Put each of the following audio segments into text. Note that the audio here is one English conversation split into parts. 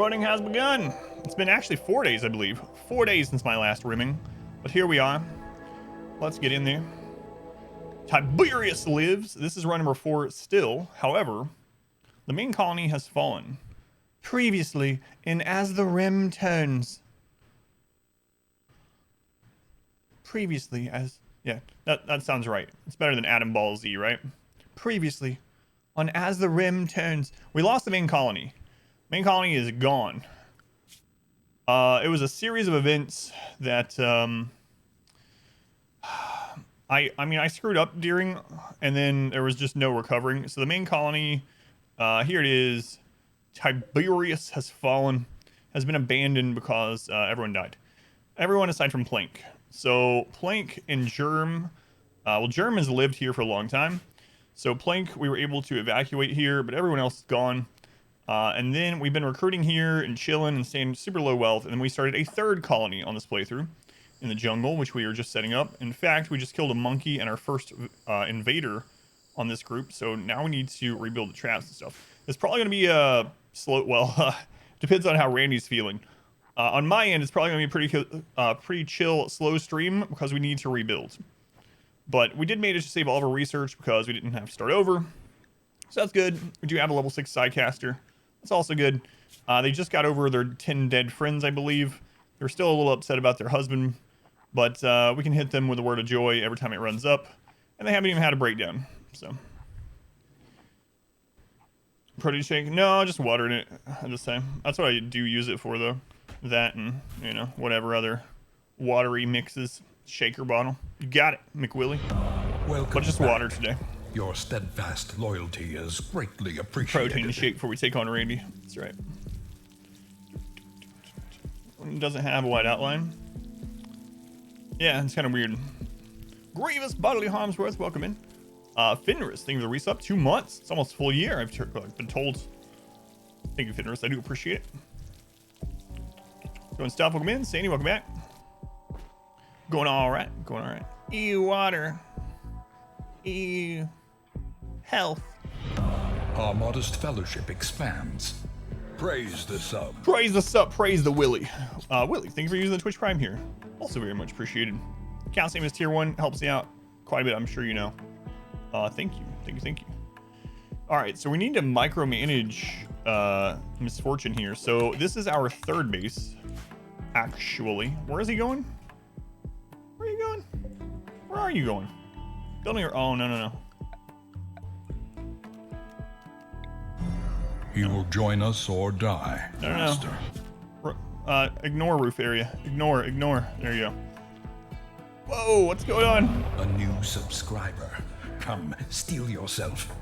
Recording has begun. It's been actually 4 days, I believe. 4 days since my last rimming. But here we are. Let's get in there. Tiberius lives. This is run number 4 still. However, the main colony has fallen. Previously in As the Rim Turns. Previously as... Yeah, that sounds right. It's better than Adam Ball Z, right? Previously on As the Rim Turns. We lost the main colony. Main colony is gone. It was a series of events that I mean I screwed up during, and then there was just no recovering. So the main colony, here it is. Tiberius has fallen, has been abandoned because everyone died. Everyone aside from Plank. So Plank and Germ, well, Germ has lived here for a long time. So Plank, we were able to evacuate here, but everyone else is gone. And then we've been recruiting here and chilling and staying super low wealth. And then we started a third colony on this playthrough in the jungle, which we are just setting up. In fact, we just killed a monkey and our first invader on this group. So now we need to rebuild the traps and stuff. It's probably going to be a slow, well, depends on how Randy's feeling. On my end, it's probably going to be a pretty chill, slow stream because we need to rebuild. But we did manage to save all of our research because we didn't have to start over. So that's good. We do have a level 6 sidecaster. That's also good. They just got over their 10 dead friends, I believe. They're still a little upset about their husband, but we can hit them with a word of joy every time it runs up. And they haven't even had a breakdown, so. Protein shake? No, just watering it at this time. That's what I do use it for, though. That and, you know, whatever other watery mixes. Shaker bottle. You got it, McWillie. Welcome but just back. Water today. Your steadfast loyalty is greatly appreciated. Protein shake before we take on Randy. That's right. It doesn't have a white outline. Yeah, it's kind of weird. Grievous Bodily Harm's Worth, welcome in. Fenris, thank you for the resub. 2 months. It's almost a full year, I've been told. Thank you, Fenris. I do appreciate it. Going stuff, welcome in. Sandy, welcome back. Going all right. Going all right. Ew, water. Ew. Health. Our modest fellowship expands. Praise the sub. Praise the sub. Praise the Willie. Willie, thank you for using the Twitch Prime here. Also very much appreciated. Count same as tier 1. Helps me out quite a bit, I'm sure you know. Thank you. Thank you. All right, so we need to micromanage Misfortune here. So this is our third base, actually. Where is he going? Where are you going? Where are you going? Building your... Oh, no. He will join us or die, Master. Ignore roof area. Ignore. There you go. Whoa, what's going on? A new subscriber. Come, steal yourself.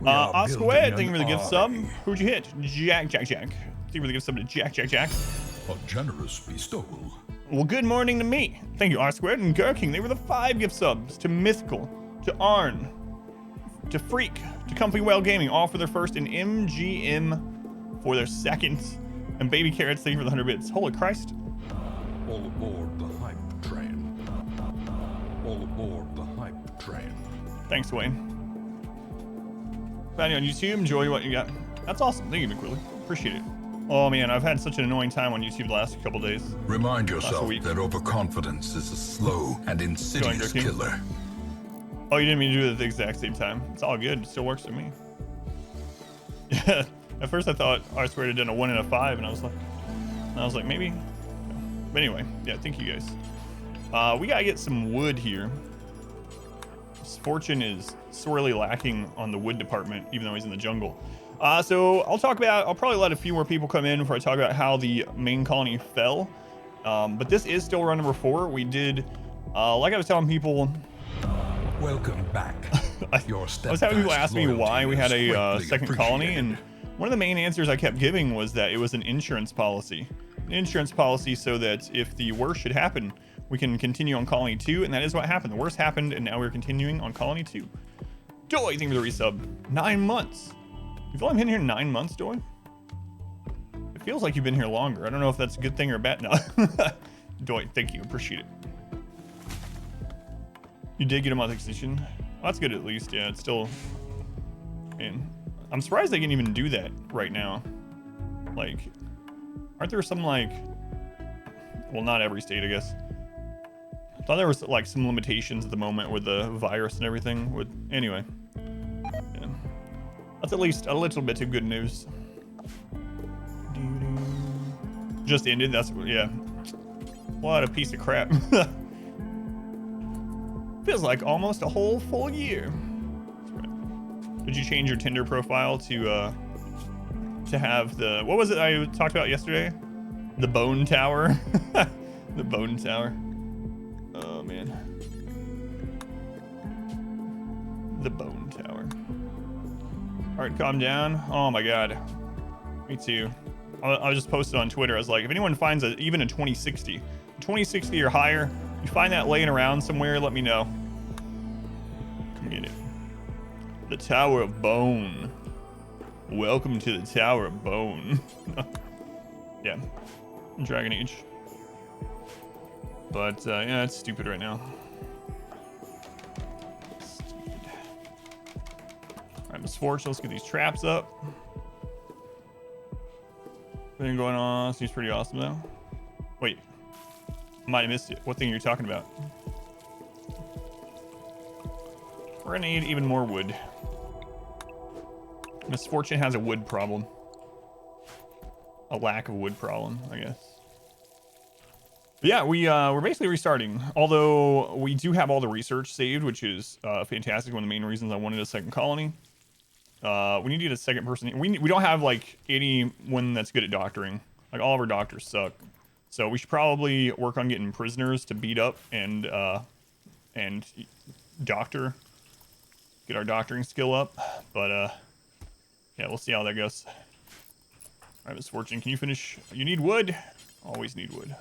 Oscar Wed, thank you for the gift sub. Who'd you hit? Jack. Thank you for the gift sub to Jack. A generous bestowal. Well, good morning to me. Thank you, R Squared and Gurking. They were the 5 gift subs to Mythical, to Arn, to Freak, to Comfy Well Gaming, all for their first, and MGM for their second. And Baby Carrots, thank you for the 100 bits. Holy Christ. All aboard the hype train. All aboard the hype train. Thanks, Wayne. Found you on YouTube. Enjoy what you got. That's awesome. Thank you, McWillie. Appreciate it. Oh man, I've had such an annoying time on YouTube the last couple days. Remind yourself that overconfidence is a slow and insidious killer. Oh, you didn't mean to do it at the exact same time. It's all good. It still works for me. Yeah. At first I thought I swear had done a 1 and a 5, and I was like maybe. But anyway, yeah. Thank you guys. We gotta get some wood here. Misfortune is sorely lacking on the wood department, even though he's in the jungle. So I'll probably let a few more people come in before I talk about how the main colony fell. But this is still run number 4. We did, like I was telling people. Welcome back. I was having people ask me why we had a second colony, and one of the main answers I kept giving was that it was an insurance policy. An insurance policy so that if the worst should happen, we can continue on colony 2, and that is what happened. The worst happened, and now we're continuing on colony 2. Doy, thank you for the resub. 9 months. You've only been here 9 months, Doy? It feels like you've been here longer. I don't know if that's a good thing or a bad. No. Doy, thank you. Appreciate it. You did get a month extension. Well, that's good at least. Yeah, it's still... Man, I'm surprised they can even do that right now. Like, Aren't there some like, well, not every state, I guess. I thought there was like some limitations at the moment with the virus and everything. With anyway, yeah. That's at least a little bit of good news. Just ended. That's yeah. What a piece of crap. Feels like almost a whole full year. Did you change your Tinder profile to have the, what was it I talked about yesterday? The Bone Tower. The Bone Tower. Oh man. The Bone Tower. All right, calm down. Oh my God. Me too. I just posted on Twitter. I was like, if anyone finds even a 2060 or higher, you find that laying around somewhere, let me know. Come get it. The Tower of Bone. Welcome to the Tower of Bone. Yeah. Dragon Age. But, yeah, it's stupid right now. Stupid. Alright, Misfortune, let's get these traps up. Everything going on seems pretty awesome, though. Wait. I might have missed it. What thing are you talking about? We're gonna need even more wood. Misfortune has a wood problem. A lack of wood problem, I guess. But yeah, we're basically restarting. Although we do have all the research saved, which is fantastic. One of the main reasons I wanted a second colony. We need to get a second person. We don't have like anyone that's good at doctoring. Like all of our doctors suck. So we should probably work on getting prisoners to beat up and doctor. Get our doctoring skill up. But yeah, we'll see how that goes. All right, Misfortune, can you finish? You need wood. Always need wood.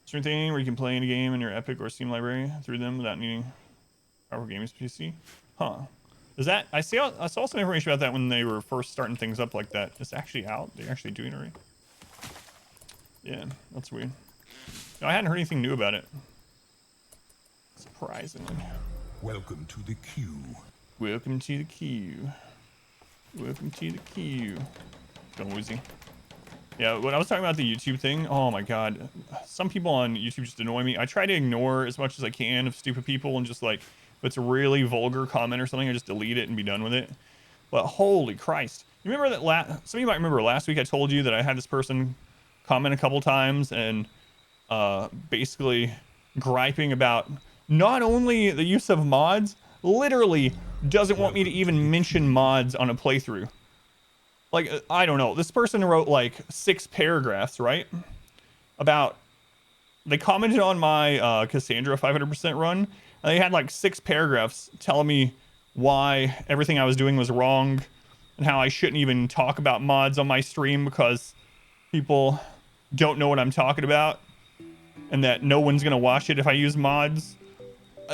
Is there anything where you can play any game in your Epic or Steam library through them without needing powerful gaming PC? Huh. Is that, I saw some information about that when they were first starting things up like that. It's actually out. They're actually doing it already. Yeah, that's weird. No, I hadn't heard anything new about it. Surprisingly. Welcome to the queue. Welcome to the queue. Welcome to the queue. Don't lose you. Yeah, when I was talking about the YouTube thing, oh my God. Some people on YouTube just annoy me. I try to ignore as much as I can of stupid people and just like, if it's a really vulgar comment or something, I just delete it and be done with it. But holy Christ. You remember that some of you might remember last week I told you that I had this person comment a couple times and basically griping about not only the use of mods, literally doesn't want me to even mention mods on a playthrough. Like, I don't know. This person wrote like 6 paragraphs, right? They commented on my Cassandra 500% run. And they had like 6 paragraphs telling me why everything I was doing was wrong and how I shouldn't even talk about mods on my stream because people don't know what I'm talking about and that no one's going to watch it if I use mods.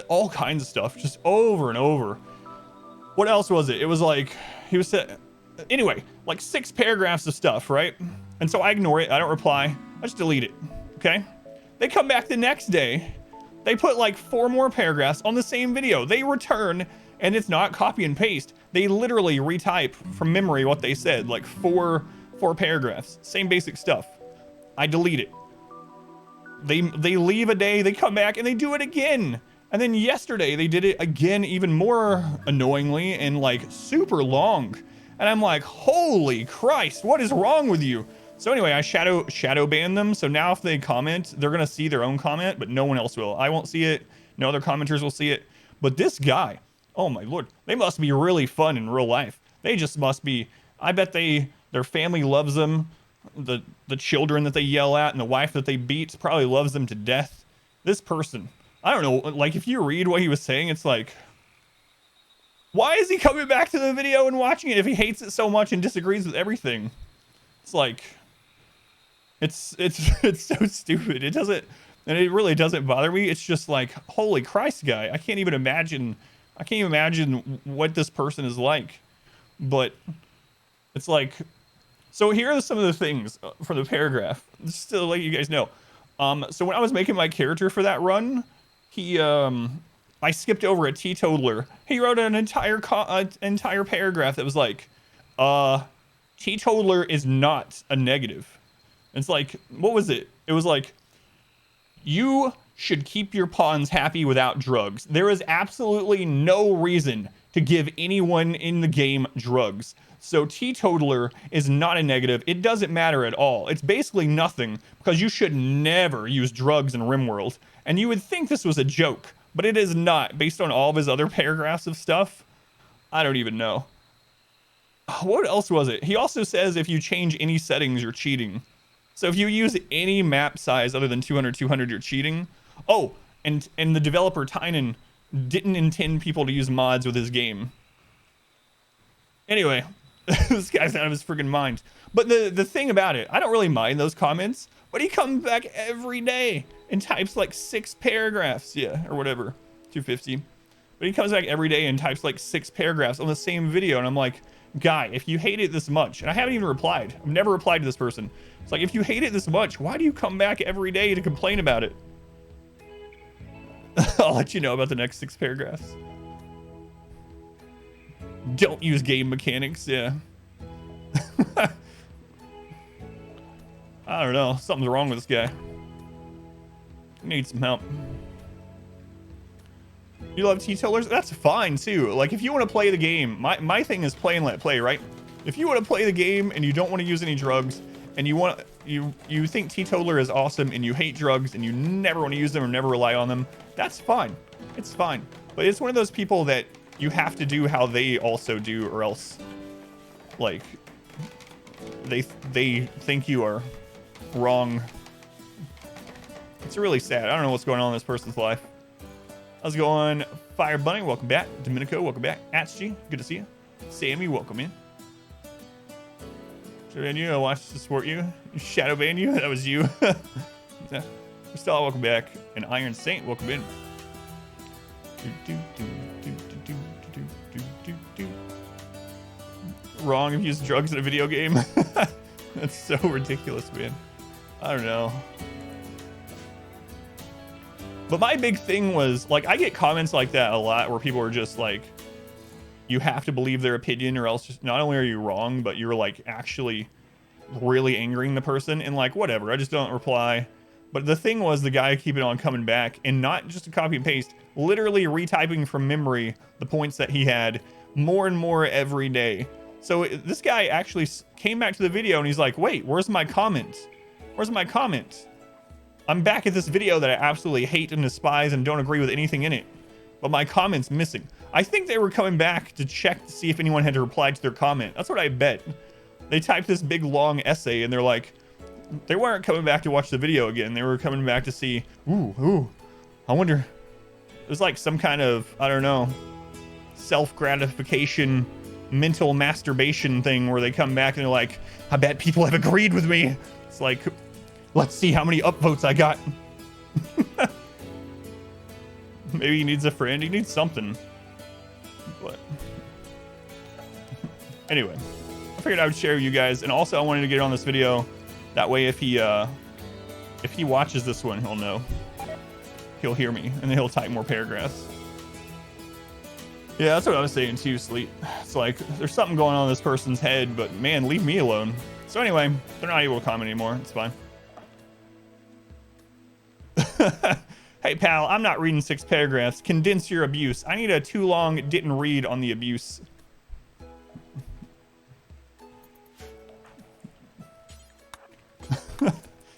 All kinds of stuff, just over and over. What else was it? It was like, he was said, anyway, like 6 paragraphs of stuff, right? And so I ignore it. I don't reply. I just delete it. Okay. They come back the next day. They put like 4 more paragraphs on the same video. They return, and it's not copy and paste. They literally retype from memory what they said, like 4 paragraphs. Same basic stuff. I delete it. They leave a day. They come back and they do it again. And then yesterday they did it again, even more annoyingly and like super long. And I'm like, holy Christ, what is wrong with you? So anyway, I shadow banned them. So now if they comment, they're going to see their own comment, but no one else will. I won't see it. No other commenters will see it. But this guy, oh my Lord, they must be really fun in real life. They just must be, I bet their family loves them. The children that they yell at and the wife that they beat probably loves them to death. This person, I don't know, like if you read what he was saying, it's like, why is he coming back to the video and watching it if he hates it so much and disagrees with everything? It's like, it's so stupid. It doesn't, and it really doesn't bother me. It's just like, holy Christ, guy. I can't even imagine what this person is like. But it's like, so here are some of the things from the paragraph, just to let you guys know. So when I was making my character for that run, I skipped over a teetotaler. He wrote an entire paragraph that was like, teetotaler is not a negative. It's like, what was it? It was like, you should keep your pawns happy without drugs. There is absolutely no reason to give anyone in the game drugs. So teetotaler is not a negative. It doesn't matter at all. It's basically nothing because you should never use drugs in RimWorld. And you would think this was a joke, but it is not based on all of his other paragraphs of stuff. I don't even know. What else was it? He also says if you change any settings, you're cheating. So if you use any map size other than 200, you're cheating. Oh, and the developer Tynan didn't intend people to use mods with his game. Anyway, this guy's out of his freaking mind. But the thing about it, I don't really mind those comments, but he comes back every day and types like 6 paragraphs, yeah, or whatever, 250. But he comes back every day and types like 6 paragraphs on the same video, and I'm like, guy, if you hate it this much, and I haven't even replied, I've never replied to this person. It's like, if you hate it this much, why do you come back every day to complain about it? I'll let you know about the next 6 paragraphs. Don't use game mechanics, yeah. I don't know, something's wrong with this guy. Need some help. You love teetotalers? That's fine too. Like if you want to play the game, my thing is play and let play, right? If you want to play the game and you don't want to use any drugs and you think teetotaler is awesome and you hate drugs and you never want to use them or never rely on them, that's fine. It's fine. But it's one of those people that you have to do how they also do, or else like they think you are wrong. It's really sad. I don't know what's going on in this person's life. How's it going? Fire Bunny, welcome back. Domenico, welcome back. Atsuchi, good to see you. Sammy, welcome in. Shadow ban you, I watched to support you. Shadow ban you, that was you. Crystal, welcome back. And Iron Saint, welcome in. Wrong if you use drugs in a video game. That's so ridiculous, man. I don't know. But my big thing was, like, I get comments like that a lot where people are just like, you have to believe their opinion or else just not only are you wrong, but you're like actually really angering the person, and like, whatever, I just don't reply. But the thing was, the guy keeping on coming back and not just a copy and paste, literally retyping from memory the points that he had more and more every day. So this guy actually came back to the video and he's like, wait, where's my comment? Where's my comment? I'm back at this video that I absolutely hate and despise and don't agree with anything in it, but my comment's missing. I think they were coming back to check to see if anyone had replied to their comment. That's what I bet. They typed this big long essay and they're like, they weren't coming back to watch the video again. They were coming back to see, ooh, I wonder. It was like some kind of, I don't know, self-gratification, mental masturbation thing where they come back and they're like, I bet people have agreed with me. It's like, let's see how many upvotes I got. Maybe he needs a friend. He needs something. But anyway, I figured I would share with you guys. And also I wanted to get on this video. That way if he watches this one, he'll know. He'll hear me and then he'll type more paragraphs. Yeah, that's what I was saying too, Sleep. It's like, there's something going on in this person's head, but man, leave me alone. So anyway, they're not able to comment anymore. It's fine. Hey pal, I'm not reading 6 paragraphs. Condense your abuse. I need a too long didn't read on the abuse.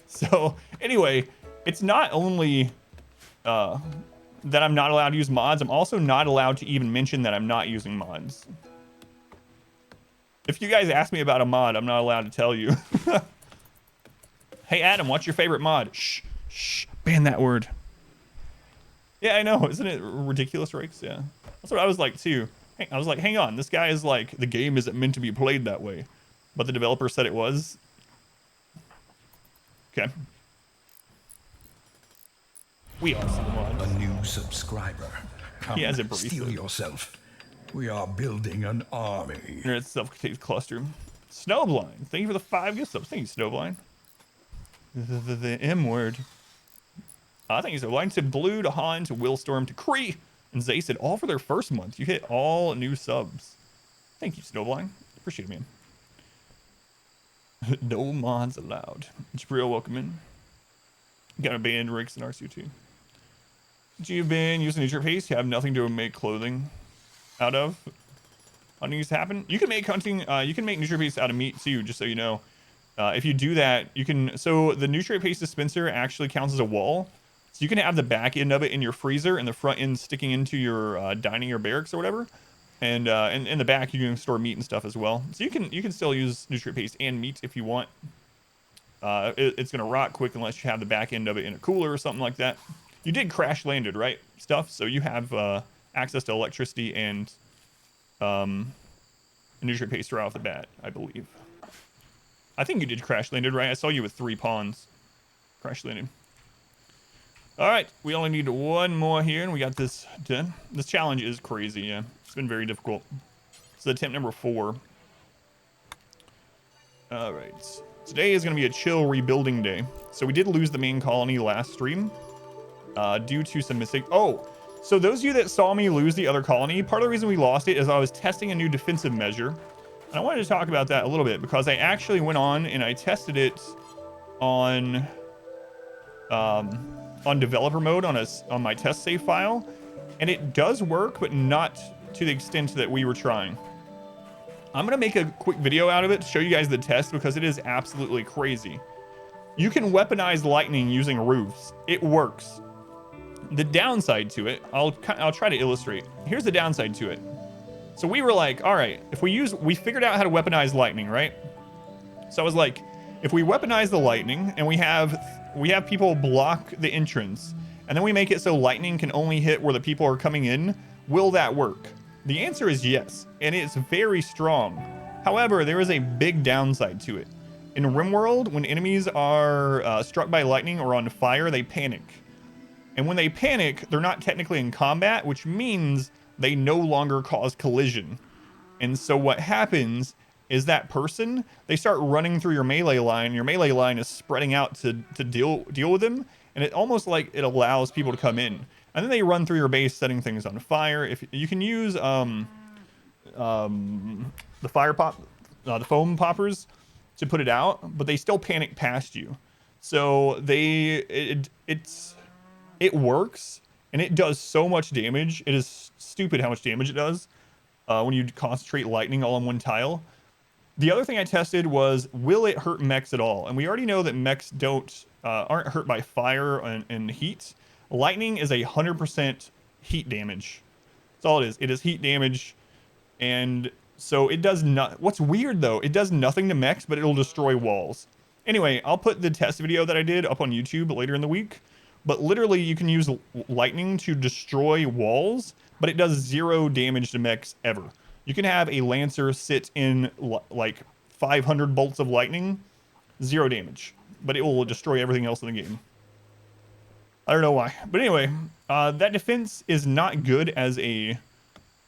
So anyway, it's not only that I'm not allowed to use mods, I'm also not allowed to even mention that I'm not using mods. If you guys ask me about a mod, I'm not allowed to tell you. Hey Adam, what's your favorite mod? Shh, ban that word. Yeah, I know, isn't it ridiculous, Rakes? Yeah, that's what I was like too. I was like, hang on, this guy is like, the game isn't meant to be played that way, but the developer said it was. Okay. We are some mods. A new subscriber. Come, He has a barista. steal yourself. We are building an army. Here it's self-contained cluster. Snowblind, thank you for the 5 gift subs. Thank you, Snowblind. The M word. Thank you, Snowblind. To Blue, to Han, to Willstorm, to Cree, and Zay said all for their first month. You hit all new subs. Thank you, Snowblind. Appreciate it, man. No mods allowed. Jabril, welcome in. Got a band Ricks and RC2. You've been using nature paste. You have nothing to make clothing out of. Hunting used to happen. You can make hunting. You can make nutrient paste out of meat too. Just so you know, if you do that, you can. So the nutrient paste dispenser actually counts as a wall. So you can have the back end of it in your freezer and the front end sticking into your dining or barracks or whatever. And in the back you can store meat and stuff as well. So you can still use nutrient paste and meat if you want. It's gonna rot quick unless you have the back end of it in a cooler or something like that. You did crash landed, right? Stuff. So you have access to electricity and nutrient paste right off the bat, I believe. I think you did crash landed, right? I saw you with 3 pawns. Crash landed. All right, we only need 1 more here, and we got this done. This challenge is crazy, yeah. It's been very difficult. It's attempt number 4. All right. Today is going to be a chill rebuilding day. So we did lose the main colony last stream due to some mistakes. Oh, so those of you that saw me lose the other colony, part of the reason we lost it is I was testing a new defensive measure. And I wanted to talk about that a little bit because I actually went on and I tested it on developer mode on my test save file, and it does work, but not to the extent that we were trying. I'm gonna make a quick video out of it to show you guys the test because it is absolutely crazy. You can weaponize lightning using roofs. It works. The downside to it, I'll try to illustrate. Here's the downside to it. So we were like, all right, if we figured out how to weaponize lightning, right? So I was like, if we weaponize the lightning and we have people block the entrance, and then we make it so lightning can only hit where the people are coming in, will that work? The answer is yes, and it's very strong. However, there is a big downside to it. In RimWorld, when enemies are struck by lightning or on fire, they panic. And when they panic, they're not technically in combat, which means they no longer cause collision. And so what happens is that person, they start running through your melee line. Your melee line is spreading out to deal with them, and it almost like it allows people to come in. And then they run through your base, setting things on fire. If you can use the foam poppers to put it out, but they still panic past you. So it works, and it does so much damage. It is stupid how much damage it does when you concentrate lightning all on one tile. The other thing I tested was, will it hurt mechs at all? And we already know that mechs aren't hurt by fire and heat. Lightning is 100% heat damage. That's all it is. It is heat damage, and so it does not. What's weird though, it does nothing to mechs, but it'll destroy walls. Anyway, I'll put the test video that I did up on YouTube later in the week. But literally, you can use lightning to destroy walls, but it does 0 damage to mechs ever. You can have a Lancer sit in like 500 bolts of lightning, 0 damage, but it will destroy everything else in the game. I don't know why, but anyway, that defense is not good as a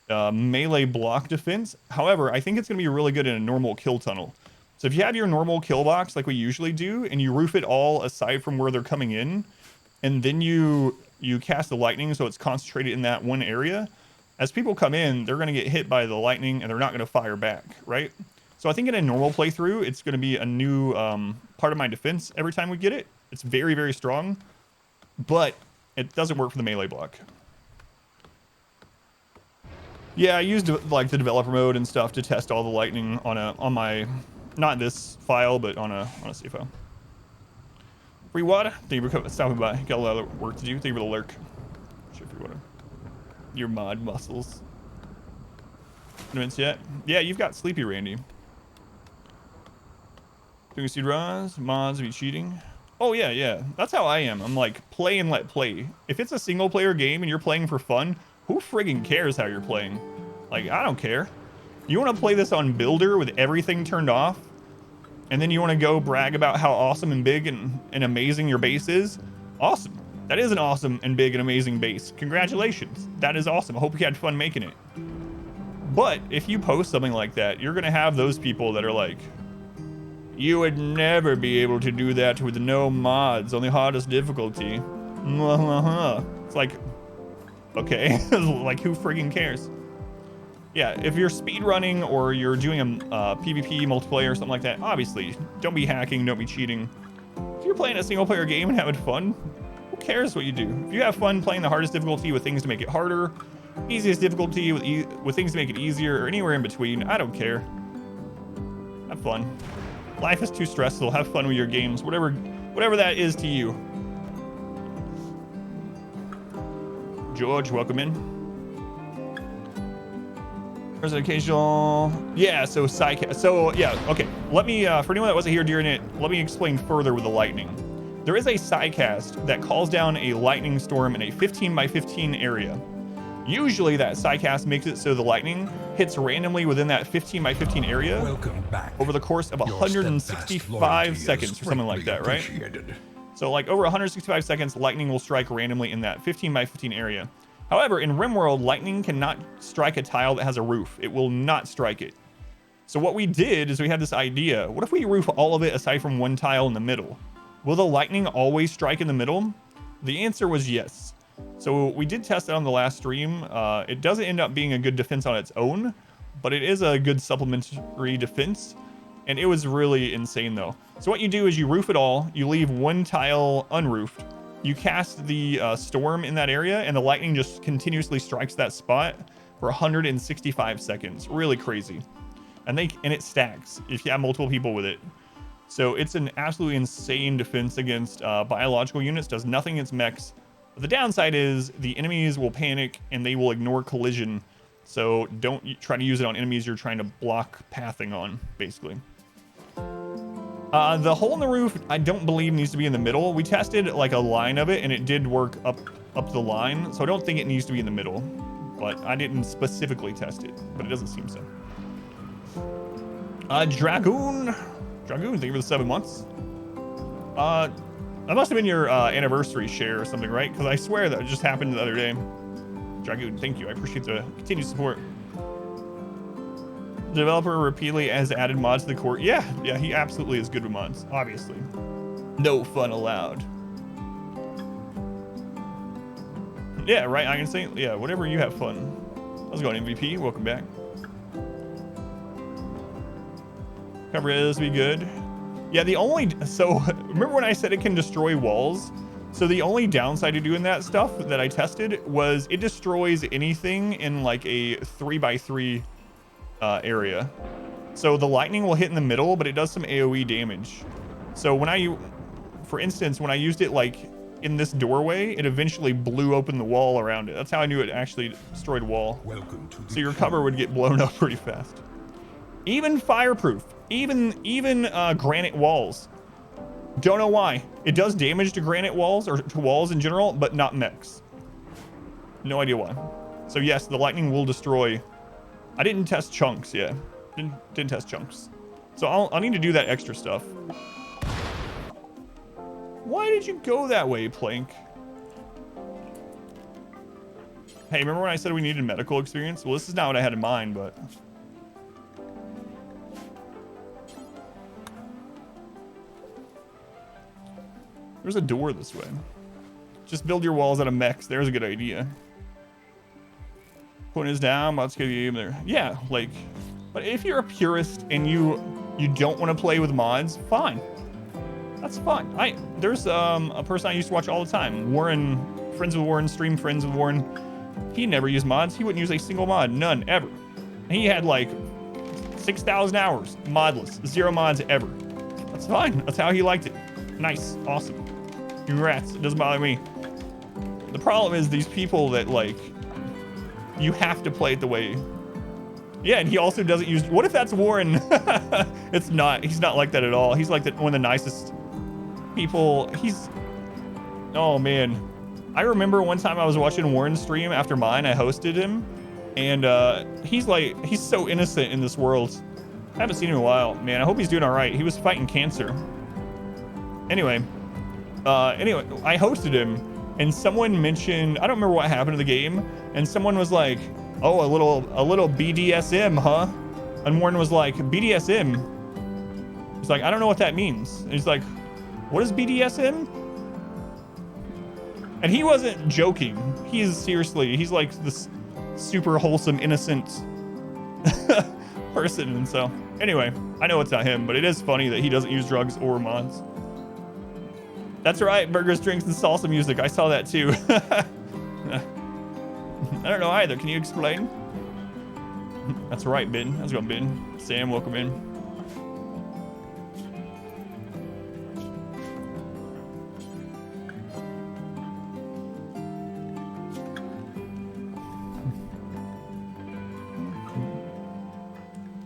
melee block defense. However, I think it's going to be really good in a normal kill tunnel. So if you have your normal kill box like we usually do, and you roof it all aside from where they're coming in, and then you cast the lightning so it's concentrated in that one area, as people come in, they're going to get hit by the lightning and they're not going to fire back, right? So I think in a normal playthrough, it's going to be a new part of my defense every time we get it. It's very, very strong, but it doesn't work for the melee block. Yeah, I used like the developer mode and stuff to test all the lightning on my, not this file, but on a save file. Free water. Thank you for stopping by. Got a lot of work to do. Thank you for the lurk. Shit, free water. Your mod muscles. Convinced yet? Yeah, you've got Sleepy Randy. Doing speed runs, mods, be cheating. Oh yeah. That's how I am. I'm like, play and let play. If it's a single player game and you're playing for fun, who friggin' cares how you're playing? Like, I don't care. You want to play this on Builder with everything turned off? And then you want to go brag about how awesome and big and amazing your base is? Awesome. That is an awesome and big and amazing base. Congratulations. That is awesome. I hope you had fun making it. But if you post something like that, you're going to have those people that are like, you would never be able to do that with no mods on the hardest difficulty. It's like, okay. Like, who friggin' cares? Yeah, if you're speed running or you're doing a PvP multiplayer or something like that, obviously, don't be hacking, don't be cheating. If you're playing a single player game and having fun, who cares what you do? If you have fun playing the hardest difficulty with things to make it harder, easiest difficulty with things to make it easier, or anywhere in between, I don't care. Have fun. Life is too stressful. Have fun with your games, whatever that is to you. George, welcome in. There's an occasional, yeah, so psych, so yeah, okay. Let me, for anyone that wasn't here during it, let me explain further with the lightning. There is a psycast that calls down a lightning storm in a 15 by 15 area. Usually that psycast makes it so the lightning hits randomly within that 15 by 15 area. Welcome back. Over the course of 165 seconds or something like that, right? So like over 165 seconds, lightning will strike randomly in that 15 by 15 area. However, in RimWorld, lightning cannot strike a tile that has a roof. It will not strike it. So what we did is we had this idea. What if we roof all of it aside from one tile in the middle? Will the lightning always strike in the middle? The answer was yes. So we did test it on the last stream. It doesn't end up being a good defense on its own, but it is a good supplementary defense. And it was really insane though. So what you do is you roof it all. You leave one tile unroofed. You cast the storm in that area, and the lightning just continuously strikes that spot for 165 seconds. Really crazy. And it stacks if you have multiple people with it. So it's an absolutely insane defense against biological units. Does nothing against mechs. But the downside is the enemies will panic and they will ignore collision. So don't try to use it on enemies you're trying to block pathing on, basically. The hole in the roof, I don't believe needs to be in the middle. We tested like a line of it and it did work up the line. So I don't think it needs to be in the middle, but I didn't specifically test it, but it doesn't seem so. Dragoon, thank you for the 7 months. That must have been your anniversary share or something, right? Because I swear that just happened the other day. Dragoon, thank you. I appreciate the continued support. The developer repeatedly has added mods to the core. Yeah, he absolutely is good with mods, obviously. No fun allowed. Yeah, right, I can say, yeah, whatever you have fun. How's it going, MVP? Welcome back. Cover is be good. Yeah, so remember when I said it can destroy walls? So the only downside to doing that stuff that I tested was it destroys anything in like a 3x3 area. So the lightning will hit in the middle, but it does some AoE damage. So for instance, when I used it like in this doorway, it eventually blew open the wall around it. That's how I knew it actually destroyed wall. Welcome to so your cover would get blown up pretty fast. Even fireproof, even granite walls. Don't know why. It does damage to granite walls or to walls in general, but not mechs. No idea why. So yes, the lightning will destroy. I didn't test chunks yet. Didn't test chunks. So I'll need to do that extra stuff. Why did you go that way, Plank? Hey, remember when I said we needed medical experience? Well, this is not what I had in mind, but... There's a door this way. Just build your walls out of mechs. There's a good idea. Point is down. Let's get you there. Yeah, like, but if you're a purist and you don't want to play with mods, fine. That's fine. There's a person I used to watch all the time. Warren, friends with Warren, stream friends with Warren. He never used mods. He wouldn't use a single mod, none ever. And he had like 6,000 hours modless, 0 mods ever. That's fine. That's how he liked it. Nice, awesome. Congrats. It doesn't bother me. The problem is these people that like, you have to play it the way. Yeah, and he also doesn't use. What if that's Warren? It's not. He's not like that at all. He's like one of the nicest people. Oh man, I remember one time I was watching Warren's stream after mine. I hosted him, and he's so innocent in this world. I haven't seen him in a while, man. I hope he's doing all right. He was fighting cancer. Anyway, I hosted him, and someone mentioned, I don't remember what happened in the game, and someone was like, "Oh, a little BDSM, huh?" And Warren was like, "BDSM?" He's like, "I don't know what that means." And he's like, "What is BDSM?" And he wasn't joking. He's like this super wholesome, innocent person. And so, anyway, I know it's not him, but it is funny that he doesn't use drugs or mods. That's right, burgers, drinks, and salsa music. I saw that too. I don't know either. Can you explain? That's right, Ben. How's it going, Ben? Sam, welcome in.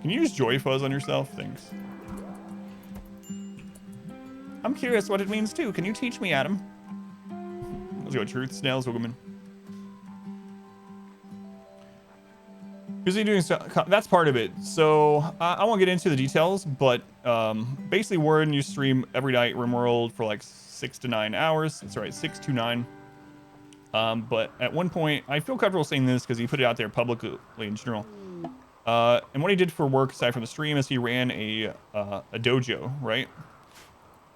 Can you use Joy Fuzz on yourself? Thanks. I'm curious what it means too. Can you teach me, Adam? Let's go. Truth, Snails, welcome in. Busy doing stuff. That's part of it. So I won't get into the details, but basically, Warren, you stream every night RimWorld for like 6 to 9 hours. That's right, 6 to 9. But at one point, I feel comfortable saying this because he put it out there publicly in general. And what he did for work aside from the stream is he ran a dojo, right?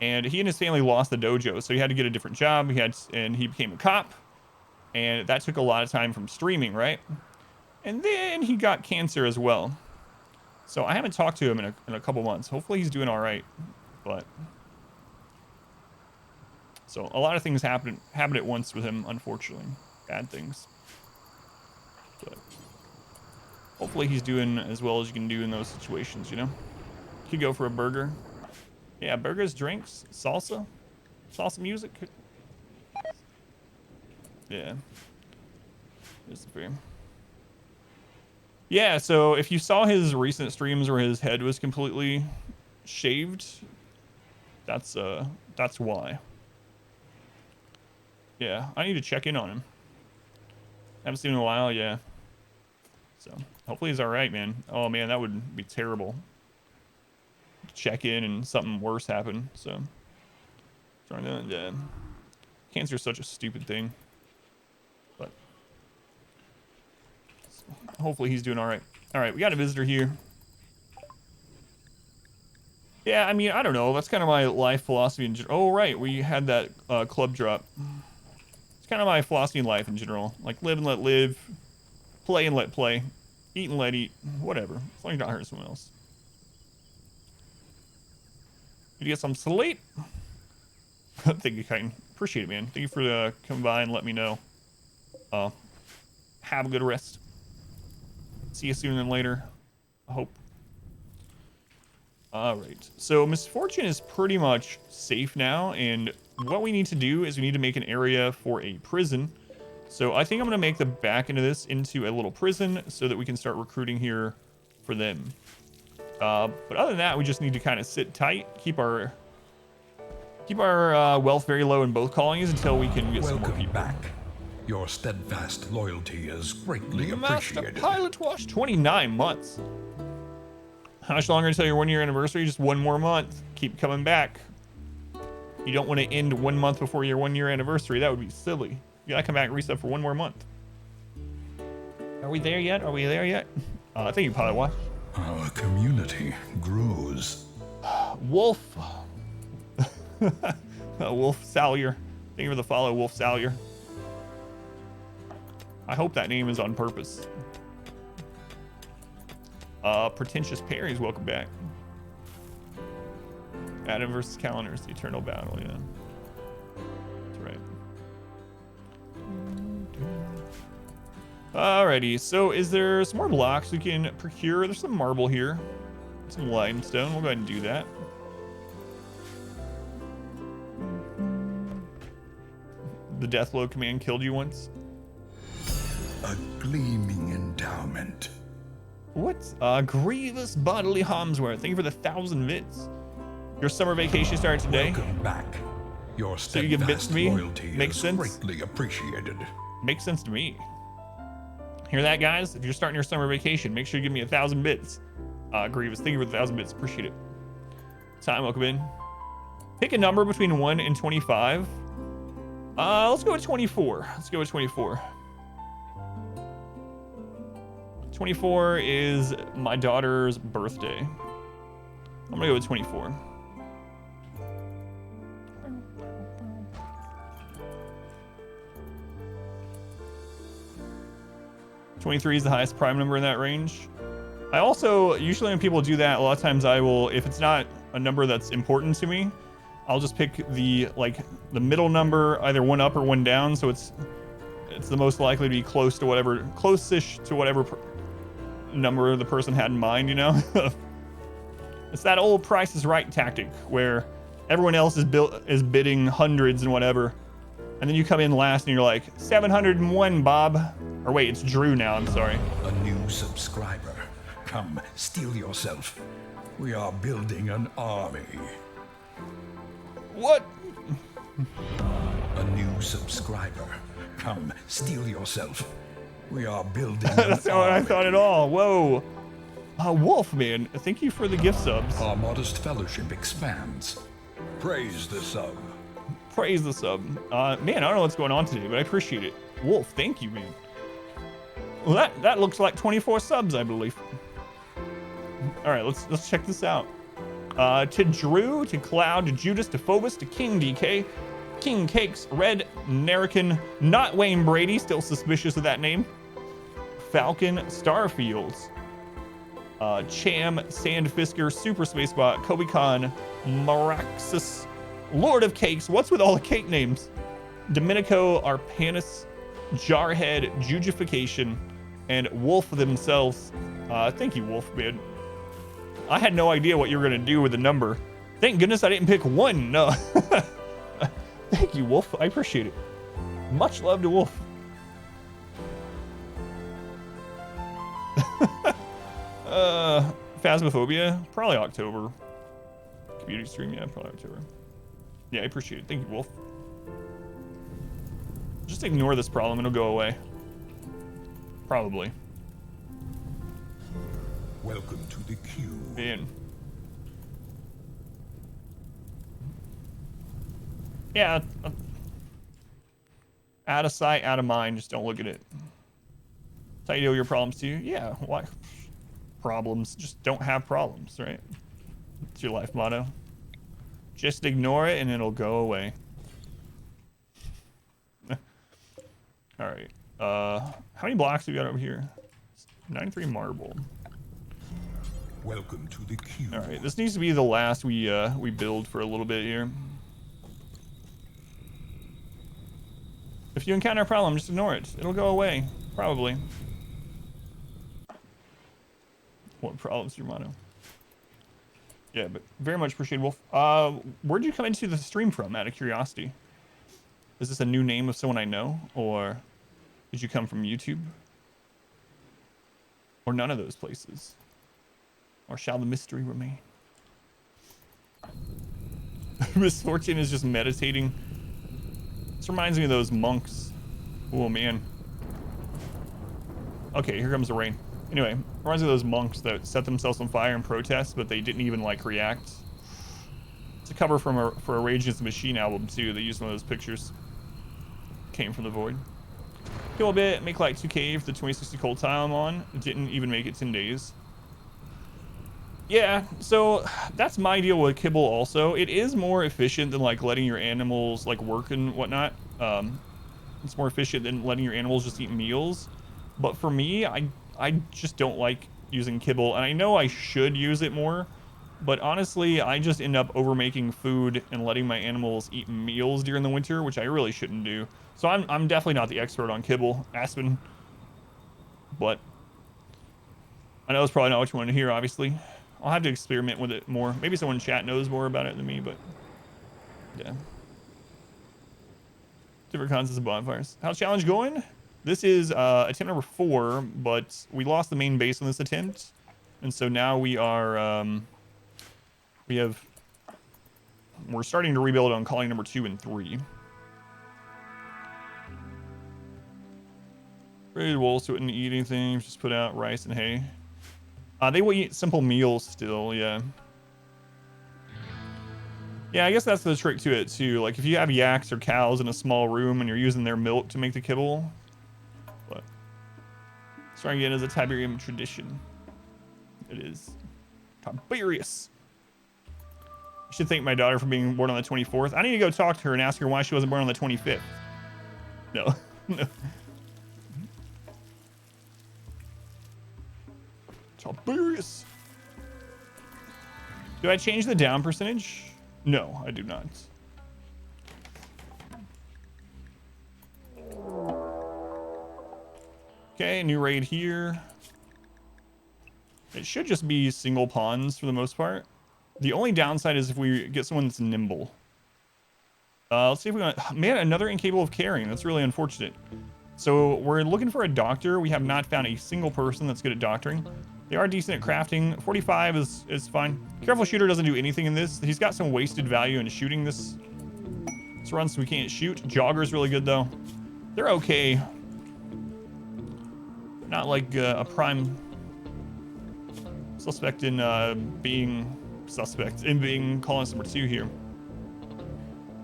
And he and his family lost the dojo, so he had to get a different job. And he became a cop, and that took a lot of time from streaming, right? And then he got cancer as well. So I haven't talked to him in a couple months. Hopefully he's doing all right. But so a lot of things happen at once with him, unfortunately. Bad things. But hopefully he's doing as well as you can do in those situations, you know? You could go for a burger. Yeah, burgers, drinks, salsa. Salsa music. Yeah. There's the frame. Yeah, so if you saw his recent streams where his head was completely shaved, that's why. Yeah, I need to check in on him. Haven't seen him in a while, yeah. So hopefully he's all right, man. Oh man, that would be terrible. Check in and something worse happen. So trying to, yeah. Cancer is such a stupid thing. But hopefully he's doing all right. All right, we got a visitor here. Yeah, I mean, I don't know. That's kind of my life philosophy in general. Oh, right, we had that club drop. It's kind of my philosophy in life in general. Like, live and let live. Play and let play. Eat and let eat. Whatever. As long as you're not hurting someone else. Did you get some sleep? Thank you, Kitan. Appreciate it, man. Thank you for coming by and let me know. Have a good rest. See you sooner than later. I hope. Alright. So Misfortune is pretty much safe now, and what we need to do is we need to make an area for a prison. So I think I'm going to make the back end of this into a little prison so that we can start recruiting here for them. But other than that, we just need to kind of sit tight, keep our wealth very low in both colonies until we can get some more people. Back. Your steadfast loyalty is greatly Master appreciated. Pilot Wash, 29 months. How much longer until your 1-year anniversary? Just 1 more month. Keep coming back. You don't want to end 1 month before your 1-year anniversary. That would be silly. You gotta come back and reset for 1 more month. Are we there yet? Are we there yet? I think you probably watch. Our community grows. Wolf. Wolf Salyer. Thank you for the follow, Wolf Salyer. I hope that name is on purpose. Pretentious Perry's welcome back. Adam versus Calendars, the eternal battle, yeah. That's right. Alrighty, so is there some more blocks we can procure? There's some marble here. Some limestone, we'll go ahead and do that. The Deathload command killed you once? A gleaming endowment. What? Grievous bodily harmsware. Thank you for the 1,000 bits. Your summer vacation started today. Welcome back. Your So you give bits to me? loyalty Makes is sense? greatly appreciated. Makes sense to me. Hear that, guys? If you're starting your summer vacation, make sure you give me 1,000 bits. Grievous, thank you for the 1,000 bits. Appreciate it. Time, welcome in. Pick a number between 1 and 25. Let's go with 24. Let's go with 24. 24 is my daughter's birthday. I'm gonna go with 24. $23 is the highest prime number in that range. I also, usually when people do that, a lot of times I will, if it's not a number that's important to me, I'll just pick the middle number, either one up or one down, so it's the most likely to be close-ish to whatever number the person had in mind, you know? It's that old Price is Right tactic where everyone else is bidding hundreds and whatever, and then you come in last and you're like, 701, Bob. Or wait, it's Drew now, I'm sorry. A new subscriber. Come, steel yourself. We are building an army. What? A new subscriber. Come, steel yourself. We are building an That's not what I army. thought at all. Whoa. Wolfman, thank you for the gift subs. Our modest fellowship expands. Praise the sub. Praise the sub. Man, I don't know what's going on today, but I appreciate it. Wolf, thank you, man. Well, that looks like 24 subs, I believe. All right, let's check this out. To Drew, to Cloud, to Judas, to Phobos, to King DK, King Cakes, Red American, not Wayne Brady, still suspicious of that name. Falcon, Starfields, Cham, Sandfisker, Super Spacebot, Kobe Khan, Maraxis, Lord of Cakes. What's with all the cake names? Domenico, Arpanis, Jarhead, Jujification, and Wolf themselves. Thank you, Wolf, man. I had no idea what you were going to do with the number. Thank goodness I didn't pick one. No. Thank you, Wolf. I appreciate it. Much love to Wolf. Phasmophobia? Probably October. Community stream? Yeah, probably October. Yeah, I appreciate it. Thank you, Wolf. Just ignore this problem. It'll go away. Probably. Welcome to the queue. Man. Yeah. Out of sight, out of mind. Just don't look at it. That's how you deal with your problems too. Yeah. Why? Problems. Just don't have problems, right? It's your life motto. Just ignore it and it'll go away. All right. How many blocks have we got over here? 93 marble. Welcome to the queue. All right. This needs to be the last we build for a little bit here. If you encounter a problem, just ignore it. It'll go away. Probably. What problem's your motto? Yeah, but very much appreciate Wolf. Where'd you come into the stream from, out of curiosity? Is this a new name of someone I know? Or did you come from YouTube? Or none of those places? Or shall the mystery remain? Misfortune is just meditating. This reminds me of those monks. Oh, man. Okay, here comes the rain. Anyway, reminds me of those monks that set themselves on fire in protest, but they didn't even, like, react. It's a cover for a Rage Against the Machine album, too. They used one of those pictures. Came from the void. Kill a bit, make like 2K for the 2060 cold tile I'm on. Didn't even make it 10 days. Yeah, so that's my deal with kibble also. It is more efficient than like letting your animals like work and whatnot. It's more efficient than letting your animals just eat meals. But for me, I just don't like using kibble, and I know I should use it more, but honestly, I just end up overmaking food and letting my animals eat meals during the winter, which I really shouldn't do. So I'm definitely not the expert on kibble, Aspen, but I know it's probably not what you want to hear, obviously. I'll have to experiment with it more. Maybe someone in chat knows more about it than me, but yeah. Different concepts of bonfires. How's challenge going? This is attempt number 4, but we lost the main base on this attempt, and so now we are we're starting to rebuild on colony number 2 and 3. Raided wolves who wouldn't eat anything, just put out rice and hay. They will eat simple meals still, yeah. Yeah, I guess that's the trick to it too. Like if you have yaks or cows in a small room and you're using their milk to make the kibble, but starting to get as a Tiberium tradition. It is Tiberius. I should thank my daughter for being born on the 24th. I need to go talk to her and ask her why she wasn't born on the 25th. No, no. Tiberius. Do I change the down percentage? No, I do not. Okay, new raid here. It should just be single pawns for the most part. The only downside is if we get someone that's nimble. Let's see if we want... Man, another incapable of carrying. That's really unfortunate. So we're looking for a doctor. We have not found a single person that's good at doctoring. They are decent at crafting. 45 is fine. Careful Shooter doesn't do anything in this. He's got some wasted value in shooting this run, so we can't shoot. Jogger's really good, though. They're okay. Not like a prime suspect in being colonist number 2 here.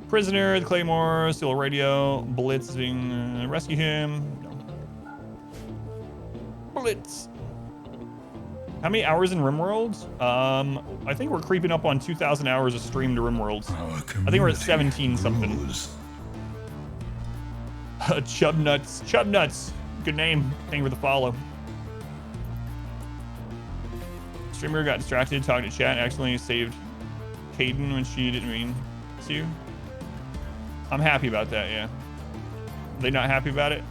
Prisoner, the Claymore, steal a radio, blitzing, rescue him. No. Blitz. How many hours in RimWorld? I think we're creeping up on 2,000 hours of stream to RimWorld. I think we're at 17 something. Chub Nuts. Chub Nuts. Good name. Thank you for the follow. Streamer got distracted talking to chat and accidentally saved Caden when she didn't mean to. I'm happy about that, yeah. Are they not happy about it?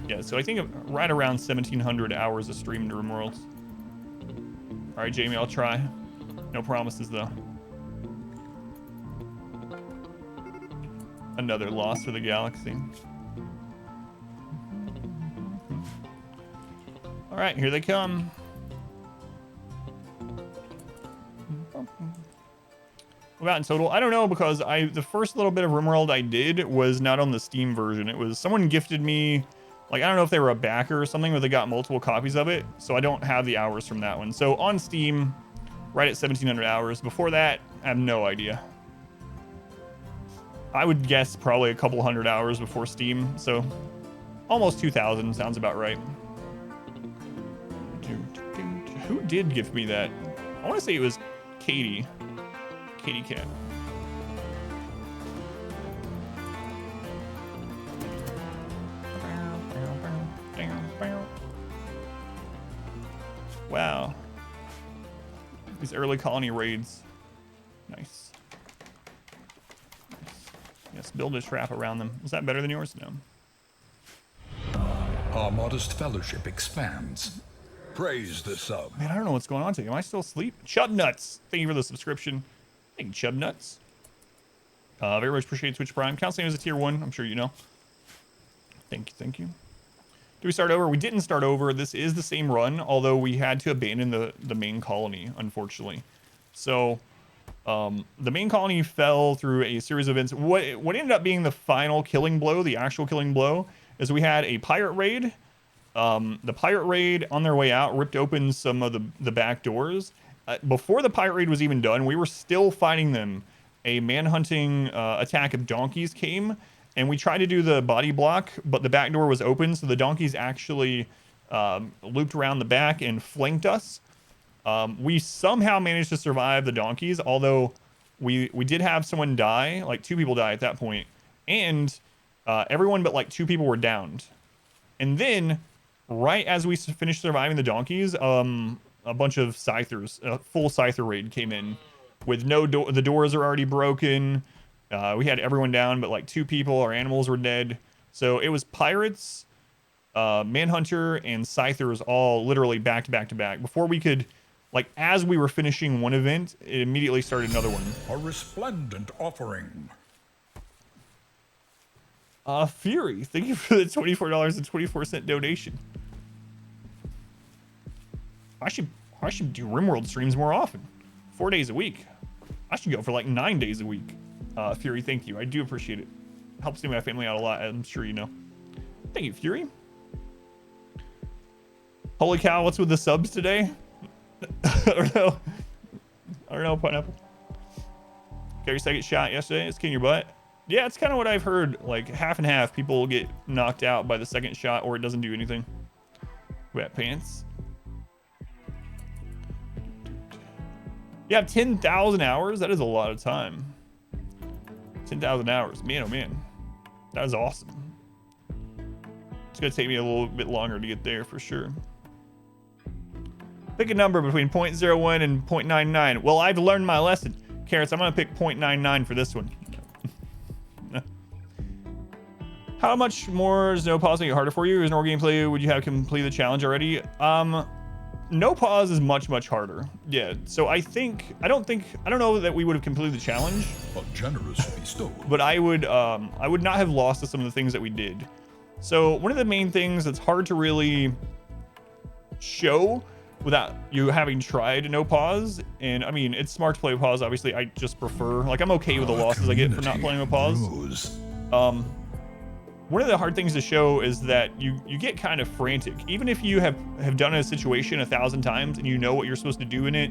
Yeah, so I think right around 1,700 hours of stream to RimWorld. All right, Jamie, I'll try. No promises, though. Another loss for the galaxy. All right, here they come. About in total, I don't know, because the first little bit of RimWorld I did was not on the Steam version. It was someone gifted me, like, I don't know if they were a backer or something, but they got multiple copies of it, so I don't have the hours from that one. So on Steam, right at 1,700 hours. Before that, I have no idea. I would guess probably a couple hundred hours before Steam, so almost 2,000 sounds about right. Who did gift me that? I want to say it was Katie. Katie Cat. Wow. These early colony raids. Nice. Yes, build a trap around them. Is that better than yours? No. Our modest fellowship expands. Praise the sub. Man, I don't know what's going on today. Am I still asleep? Chub Nuts. Thank you for the subscription. Thank you, Chub Nuts. Very much appreciate Twitch Prime. Count same as a tier 1. I'm sure you know. Thank you, thank you. Do we start over? We didn't start over. This is the same run, although we had to abandon the main colony, unfortunately. So, the main colony fell through a series of events. What ended up being the final killing blow, the actual killing blow, is we had a pirate raid. The pirate raid, on their way out, ripped open some of the back doors. Before the pirate raid was even done, we were still fighting them. A manhunting attack of donkeys came, and we tried to do the body block, but the back door was open, so the donkeys actually looped around the back and flanked us. We somehow managed to survive the donkeys, although we did have someone die, like 2 people die at that point, and everyone but like 2 people were downed. And then, right as we finished surviving the donkeys, a bunch of scythers, a full scyther raid came in with no door. The doors are already broken. We had everyone down, but like 2 people. Our animals were dead. So it was pirates, Manhunter, and scythers all literally back to back to back. Before we could, like, as we were finishing one event, it immediately started another one. A resplendent offering. Fury, thank you for the $24.24 donation. I should do RimWorld streams more often. 4 days a week. I should go for like 9 days a week. Fury, thank you. I do appreciate it. Helps me and my family out a lot, I'm sure you know. Thank you, Fury. Holy cow, what's with the subs today? I don't know. Pineapple. Got your second shot yesterday? It's kicking your butt. Yeah, it's kind of what I've heard. Like, half and half. People get knocked out by the second shot, or it doesn't do anything. Wet pants. You have 10,000 hours? That is a lot of time. 10,000 hours. Man, oh man. That is awesome. It's going to take me a little bit longer to get there for sure. Pick a number between 0.01 and 0.99. Well, I've learned my lesson. Carrots, I'm going to pick 0.99 for this one. How much more is no pause make it harder for you? Is no gameplay? Would you have completed the challenge already? No pause is much harder. Yeah. So I don't know that we would have completed the challenge. A generous bestowal. But I would not have lost to some of the things that we did. So one of the main things that's hard to really show without you having tried no pause, and I mean it's smart to play with pause. Obviously, I just prefer, like, I'm okay with the losses I get for not playing with pause. One of the hard things to show is that you get kind of frantic. Even if you have done a situation 1,000 times and you know what you're supposed to do in it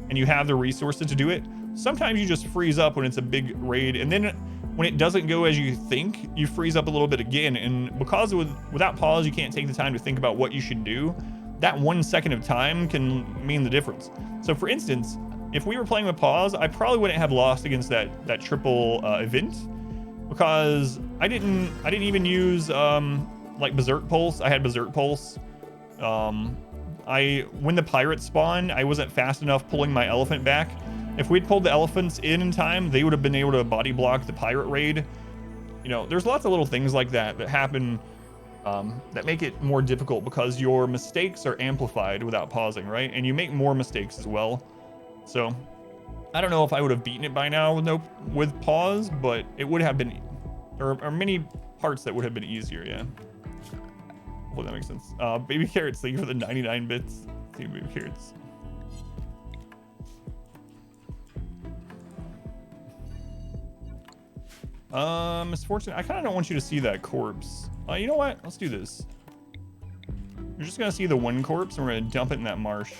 and you have the resources to do it, sometimes you just freeze up when it's a big raid, and then when it doesn't go as you think, you freeze up a little bit again. And because without pause, you can't take the time to think about what you should do. That 1 second of time can mean the difference. So for instance, if we were playing with pause, I probably wouldn't have lost against that triple event, because I didn't even use like Berserk Pulse. I had Berserk Pulse. When the pirates spawned, I wasn't fast enough pulling my elephant back. If we'd pulled the elephants in time, they would have been able to body block the pirate raid. You know, there's lots of little things like that happen that make it more difficult because your mistakes are amplified without pausing, right? And you make more mistakes as well. So I don't know if I would have beaten it by now with pause, but it would have been, there are many parts that would have been easier, yeah. Hopefully that makes sense. Baby Carrots, thank you for the 99 bits. Thank you, Baby Carrots. Misfortune, I kind of don't want you to see that corpse. You know what? Let's do this. You're just gonna see the one corpse, and we're gonna dump it in that marsh.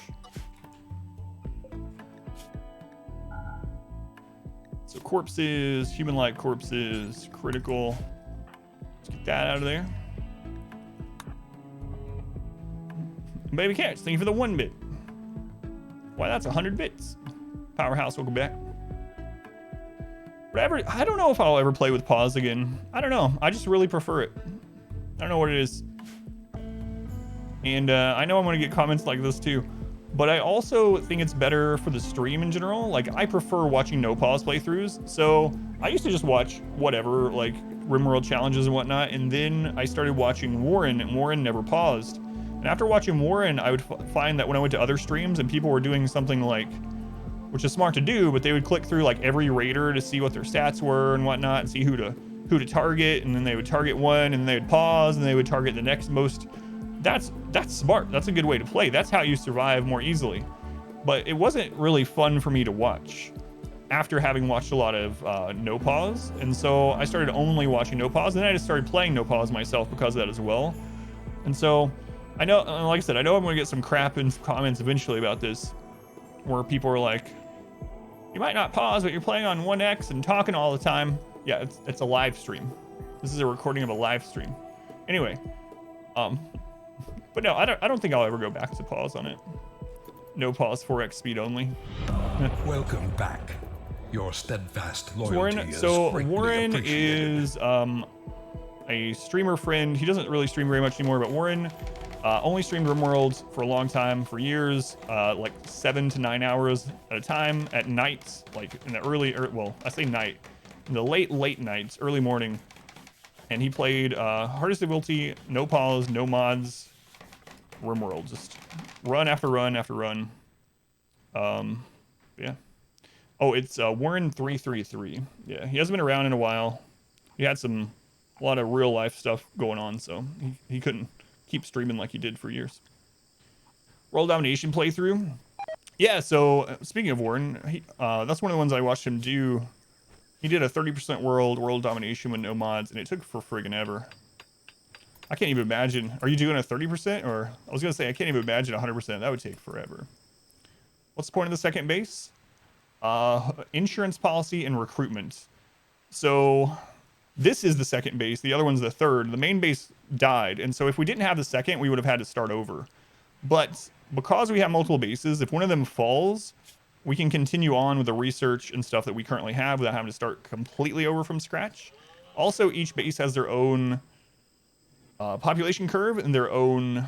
So corpses, human-like corpses, critical. Let's get that out of there. Baby Carrots, thank you for the 1 bit. Why, that's 100 bits. Powerhouse, welcome back. Whatever, I don't know if I'll ever play with pause again. I don't know. I just really prefer it. I don't know what it is. And I know I'm gonna get comments like this too, but I also think it's better for the stream in general. Like, I prefer watching no pause playthroughs. So I used to just watch whatever, like RimWorld challenges and whatnot. And then I started watching Warren, and Warren never paused. And after watching Warren, I would find that when I went to other streams and people were doing something like, which is smart to do, but they would click through like every raider to see what their stats were and whatnot, and see who to target, and then they would target one, and they would pause, and they would target the next most. That's smart. That's a good way to play. That's how you survive more easily. But it wasn't really fun for me to watch after having watched a lot of no pause, and so I started only watching no pause, and then I just started playing no pause myself because of that as well. And so I know, like I said, I know I'm gonna get some crap in comments eventually about this, where people are like, you might not pause, but you're playing on 1x and talking all the time. Yeah, it's a live stream. This is a recording of a live stream. Anyway, but no, I don't think I'll ever go back to pause on it. No pause, 4x speed only. Welcome back. Your steadfast loyalty Warren, is so greatly Warren appreciated. is a streamer friend. He doesn't really stream very much anymore, but Warren only streamed RimWorld for a long time, for years, like 7 to 9 hours at a time at night, like in the early, well, I say night, in the late nights, early morning. And he played hardest difficulty, no pause, no mods, RimWorld, just run after run after run. Yeah. Oh, it's Warren 333. Yeah, he hasn't been around in a while. He had a lot of real life stuff going on, so he couldn't keep streaming like he did for years. World Domination playthrough. Yeah, so speaking of Warren, that's one of the ones I watched him do. He did a 30% world domination with no mods, and it took for friggin' ever. I can't even imagine. Are you doing a 30%? Or I was gonna say, I can't even imagine 100%. That would take forever. What's the point of the second base? Insurance policy and recruitment. So this is the second base. The other one's the third. The main base died. And so if we didn't have the second, we would have had to start over. But because we have multiple bases, if one of them falls, we can continue on with the research and stuff that we currently have without having to start completely over from scratch. Also, each base has their own population curve and their own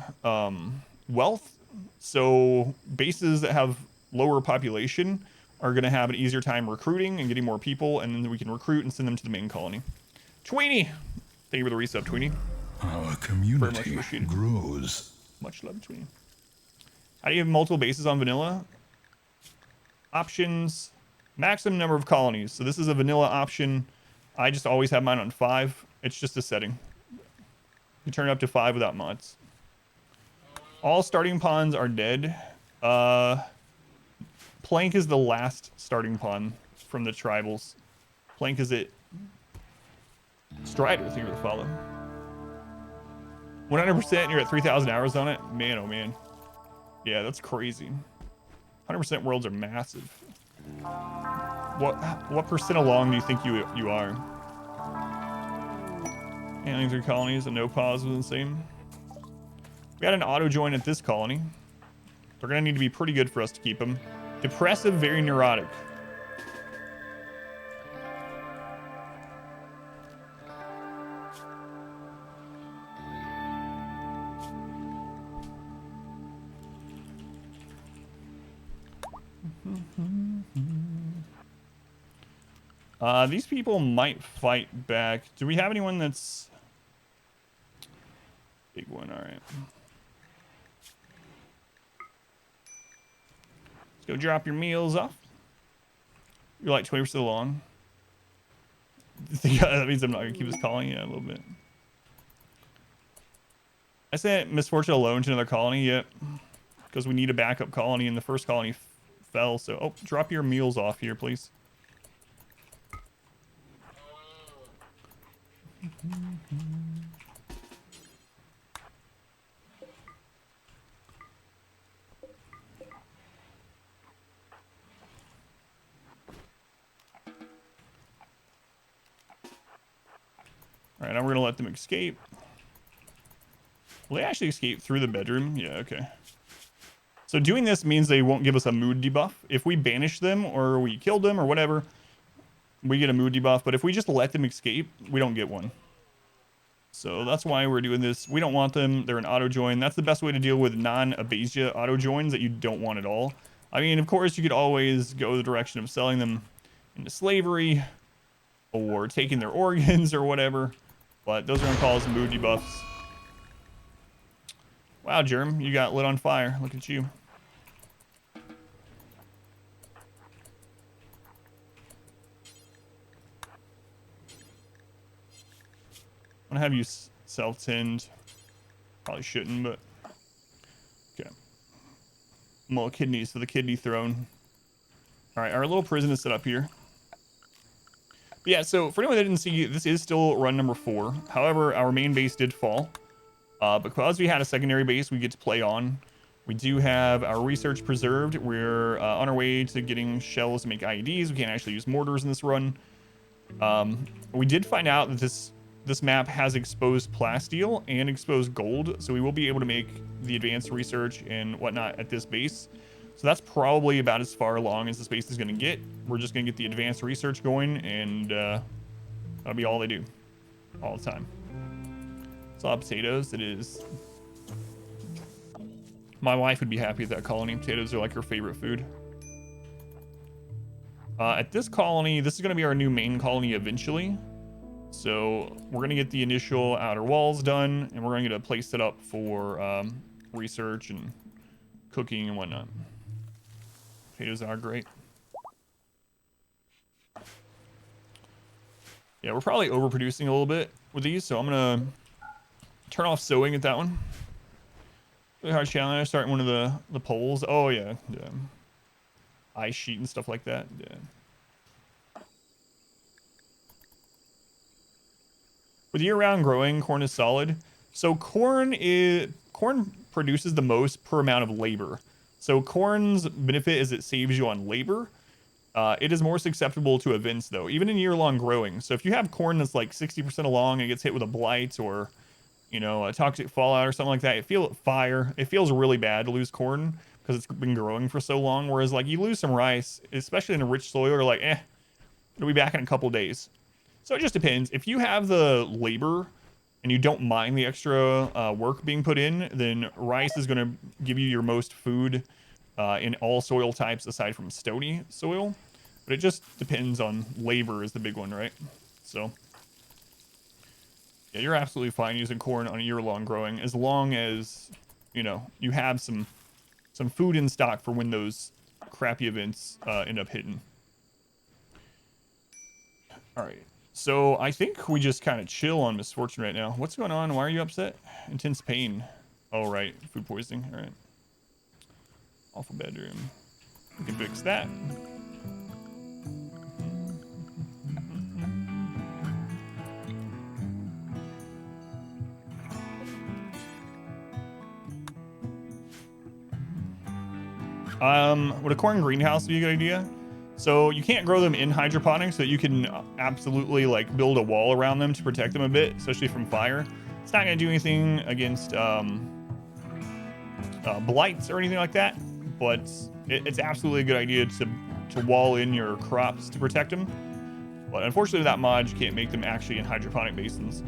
wealth So bases that have lower population are going to have an easier time recruiting and getting more people, and then we can recruit and send them to the main colony. Tweenie, thank you for the resub, Tweenie. Our community appreciated. grows. Much love, Tweenie. How do you have multiple bases on vanilla? Options, maximum number of colonies. So this is a vanilla option. I just always have mine on 5. It's just a setting. You turn it up to 5 without mods. All starting pawns are dead. Plank is the last starting pawn from the tribals. Plank is it. Strider, thank you for the follow. 100%, you're at 3,000 hours on it? Man, oh man. Yeah, that's crazy. 100% worlds are massive. What percent along do you think you are? Handling 3 colonies and no pause was insane. We had an auto join at this colony. They're gonna need to be pretty good for us to keep them. Depressive, very neurotic. These people might fight back. Do we have anyone that's... Big one, alright. Let's go drop your meals off. You're like 20% along. That means I'm not gonna keep this colony? Yeah, a little bit. I sent Misfortune alone to another colony yet. Because we need a backup colony and the first colony fell, so... Oh, drop your meals off here, please. All right, now we're gonna let them escape. Will they actually escape through the bedroom? Yeah, okay. So doing this means they won't give us a mood debuff. If we banish them or we kill them or whatever, we get a mood debuff. But if we just let them escape, we don't get one. So that's why we're doing this. We don't want them. They're an auto join. That's the best way to deal with non-Abasia auto joins that you don't want at all. I mean, of course, you could always go the direction of selling them into slavery or taking their organs or whatever. But those are going to cause mood debuffs. Wow, Germ, you got lit on fire. Look at you. I'm gonna have you self-tinned. Probably shouldn't, but okay. More kidneys for the kidney throne. All right, our little prison is set up here. But yeah, so for anyone that didn't see, this is still run number 4. However, our main base did fall. Because we had a secondary base we get to play on. We do have our research preserved. We're on our way to getting shells to make IEDs. We can't actually use mortars in this run. We did find out that this map has exposed plasteel and exposed gold, so we will be able to make the advanced research and whatnot at this base. So that's probably about as far along as this base is going to get. We're just going to get the advanced research going, and that'll be all they do all the time. Saw potatoes. It is. My wife would be happy with that colony. Potatoes are like her favorite food. At this colony, this is going to be our new main colony eventually. So we're going to get the initial outer walls done, and we're going to get a place set up for research and cooking and whatnot. Potatoes are great. Yeah, we're probably overproducing a little bit with these, so I'm going to turn off sewing at that one. Really hard challenge. Starting one of the poles. Oh yeah, yeah. Ice sheet and stuff like that. Yeah. With year-round growing, corn is solid. So corn produces the most per amount of labor. So corn's benefit is it saves you on labor. It is more susceptible to events though, even in year-long growing. So if you have corn that's like 60% along and it gets hit with a blight or, you know, a toxic fallout or something like that, it feels really bad to lose corn because it's been growing for so long. Whereas like you lose some rice, especially in a rich soil, you're like, it'll be back in a couple days. So it just depends. If you have the labor and you don't mind the extra work being put in, then rice is going to give you your most food in all soil types aside from stony soil. But it just depends on labor is the big one, right? So yeah, you're absolutely fine using corn on a year-long growing as long as, you know, you have some food in stock for when those crappy events end up hitting. All right. So I think we just kind of chill on Misfortune right now. What's going on? Why are you upset? Intense pain. Oh, right. Food poisoning. All right. Awful bedroom. We can fix that. Would a corn greenhouse be a good idea? So you can't grow them in hydroponics, so you can absolutely like build a wall around them to protect them a bit, especially from fire. It's not going to do anything against blights or anything like that, but it's absolutely a good idea to wall in your crops to protect them. But unfortunately, with that mod, you can't make them actually in hydroponic basins.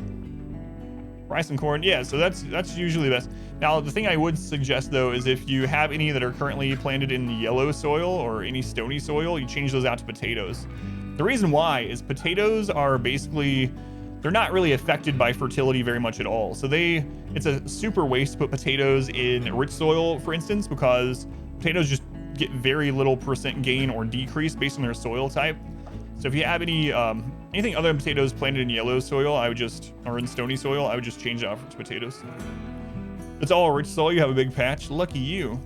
Rice and corn, yeah, so that's usually the best. Now, the thing I would suggest, though, is if you have any that are currently planted in yellow soil or any stony soil, you change those out to potatoes. The reason why is potatoes are basically, they're not really affected by fertility very much at all. So it's a super waste to put potatoes in rich soil, for instance, because potatoes just get very little percent gain or decrease based on their soil type. So if you have any anything other than potatoes planted in yellow soil, or in stony soil, I would just change it out to potatoes. It's all rich soil. You have a big patch. Lucky you.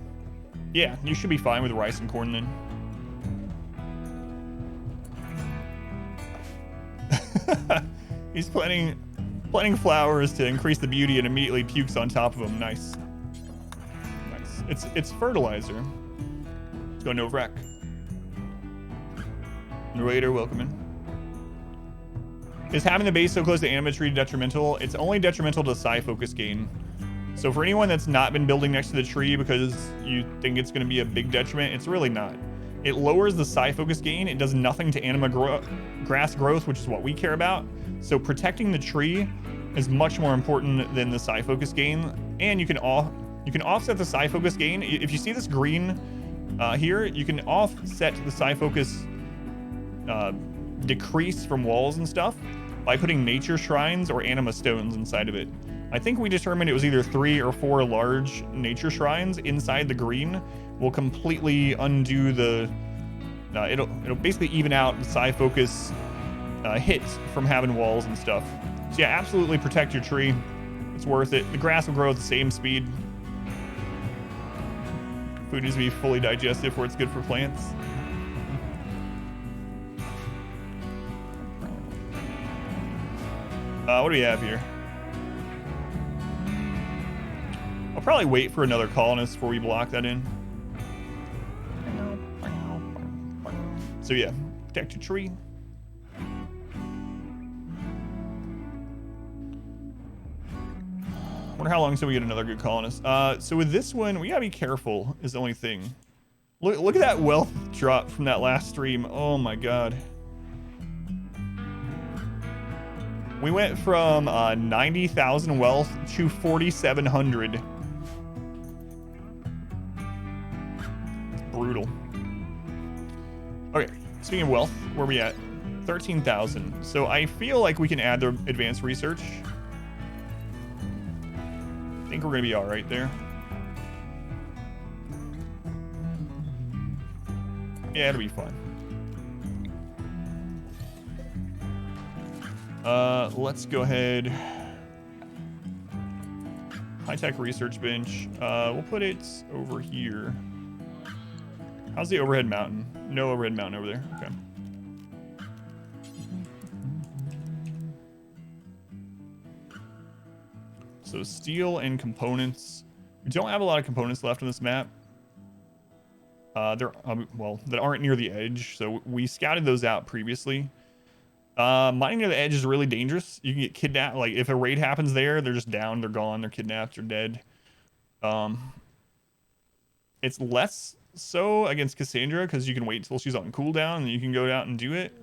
Yeah, you should be fine with rice and corn then. He's planting flowers to increase the beauty and immediately pukes on top of them. Nice. Nice. It's fertilizer. Let's go no wreck. Narrator, welcome in. Is having the base so close to Anima tree detrimental? It's only detrimental to psi focus gain. So for anyone that's not been building next to the tree because you think it's going to be a big detriment, it's really not. It lowers the psi focus gain. It does nothing to Anima grass growth, which is what we care about. So protecting the tree is much more important than the psi focus gain. And you can offset the psi focus gain. If you see this green here, you can offset the psi focus decrease from walls and stuff by putting nature shrines or anima stones inside of it. I think we determined it was either 3 or 4 large nature shrines inside the green will completely undo the it'll basically even out the psi focus hits from having walls and stuff. So yeah, absolutely protect your tree. It's worth it. The grass will grow at the same speed. Food needs to be fully digested where it's good for plants. What do we have here? I'll probably wait for another colonist before we block that in. So yeah, protect your tree. Wonder how long until we get another good colonist. So with this one, we gotta be careful is the only thing. Look at that wealth drop from that last stream. Oh my god. We went from 90,000 wealth to 4,700. Brutal. Okay, speaking of wealth, where are we at? 13,000. So I feel like we can add the advanced research. I think we're gonna be all right there. Yeah, it'll be fine. Let's go ahead. High-tech research bench. We'll put it over here. How's the overhead mountain? No overhead mountain over there. Okay. So steel and components. We don't have a lot of components left on this map. Well, that aren't near the edge. So we scouted those out previously. Mining near the edge is really dangerous. You can get kidnapped. Like if a raid happens there, they're just down, they're gone, they're kidnapped, they're dead. It's less so against Cassandra because you can wait until she's on cooldown and you can go out and do it.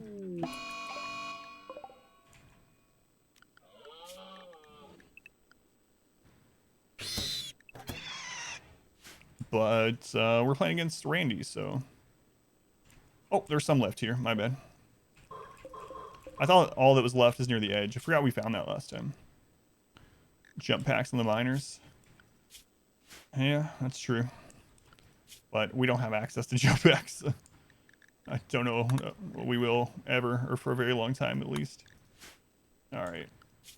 but we're playing against Randy, so... Oh, there's some left here. My bad. I thought all that was left is near the edge. I forgot we found that last time. Jump packs on the miners. Yeah, that's true. But we don't have access to jump packs. So I don't know we will ever, or for a very long time at least. Alright.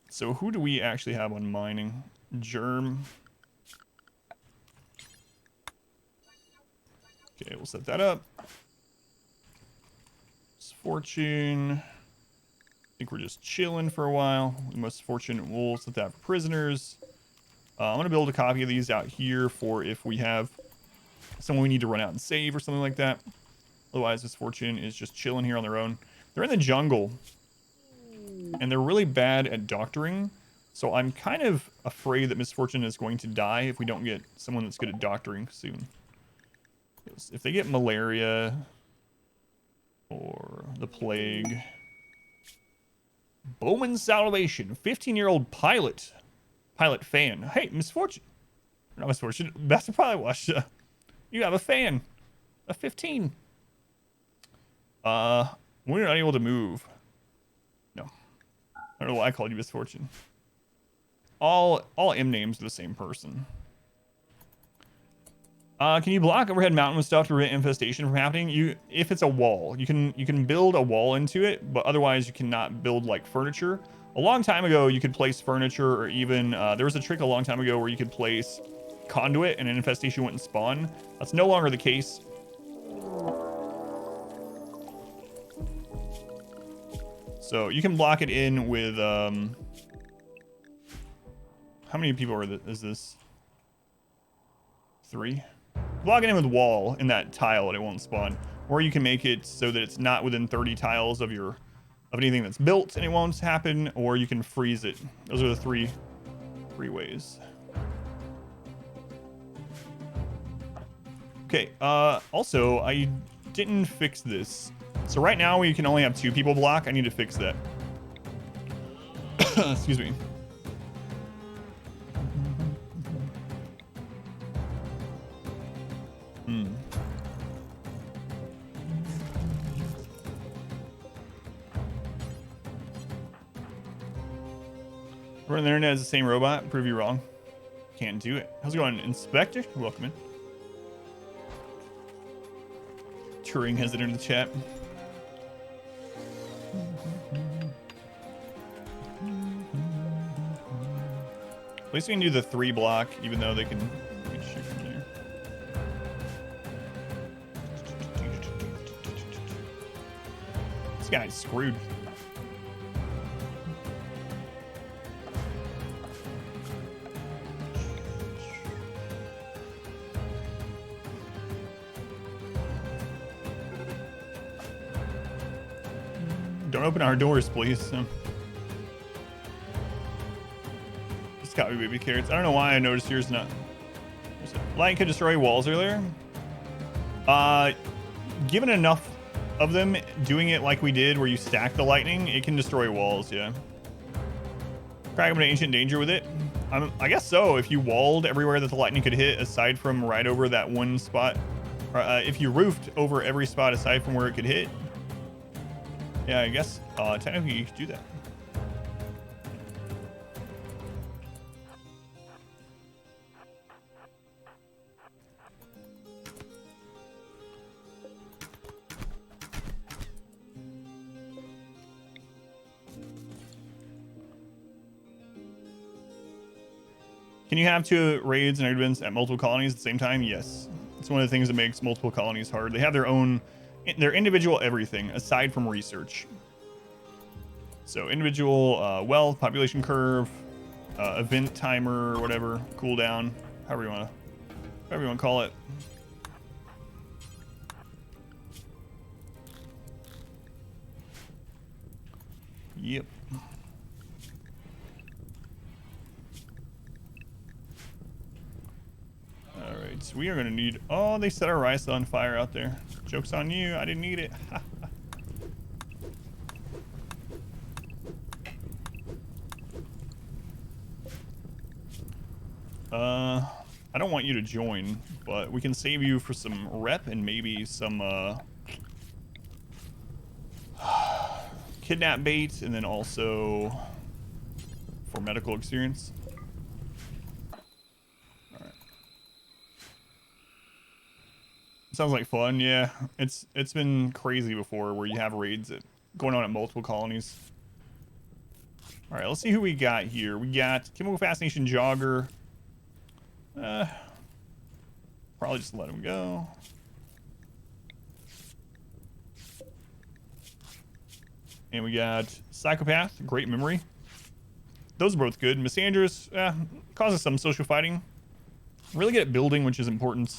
So who do we actually have on mining? Germ. Okay, we'll set that up. Misfortune. I think we're just chilling for a while. Misfortune, we'll set that for prisoners. I'm going to build a copy of these out here for if we have someone we need to run out and save or something like that. Otherwise, Misfortune is just chilling here on their own. They're in the jungle, and they're really bad at doctoring. So I'm kind of afraid that Misfortune is going to die if we don't get someone that's good at doctoring soon. If they get malaria or the plague... Bowman Salvation, 15-year-old pilot fan. Hey, Misfortune. Not Misfortune. Master Pilot Wash. You have a fan. A 15. We're not able to move. No. I don't know why I called you Misfortune. All M names are the same person. Can you block overhead mountain with stuff to prevent infestation from happening? If it's a wall, you can build a wall into it, but otherwise you cannot build like furniture. A long time ago, you could place furniture, or even there was a trick a long time ago where you could place conduit and an infestation wouldn't spawn. That's no longer the case. So you can block it in with how many people is this? 3. Block it in with wall in that tile and it won't spawn. Or you can make it so that it's not within 30 tiles of anything that's built and it won't happen, or you can freeze it. Those are the three ways. Okay, also I didn't fix this. So right now we can only have 2 people block. I need to fix that. Excuse me. Everyone on the internet is the same robot. Prove you wrong. Can't do it. How's it going, Inspector? Welcome in. Turing has entered the chat. At least we can do the 3 block, even though they can shoot from there. This guy's screwed. Don't open our doors, please. Just got me baby carrots. I don't know why I noticed yours not. Light could destroy walls earlier. Given enough of them, doing it like we did, where you stack the lightning, it can destroy walls. Yeah. Crack an ancient danger with it. I guess so. If you walled everywhere that the lightning could hit, aside from right over that one spot, if you roofed over every spot aside from where it could hit. Yeah, I guess technically you could do that. Can you have 2 raids and events at multiple colonies at the same time? Yes. It's one of the things that makes multiple colonies hard. They have their individual everything aside from research. So individual wealth, population curve, event timer, whatever, cooldown, however you want to call it. Yep. All right, so we are going to need... Oh, they set our rice on fire out there. Joke's on you. I didn't need it. I don't want you to join, but we can save you for some rep and maybe some kidnap bait, and then also for medical experience. Alright. Sounds like fun, yeah. It's been crazy before where you have raids going on at multiple colonies. Alright, let's see who we got here. We got Chemical Fascination Jogger. Probably just let him go. And we got Psychopath, Great Memory. Those are both good. Misandrous causes some social fighting. Really good at building, which is important.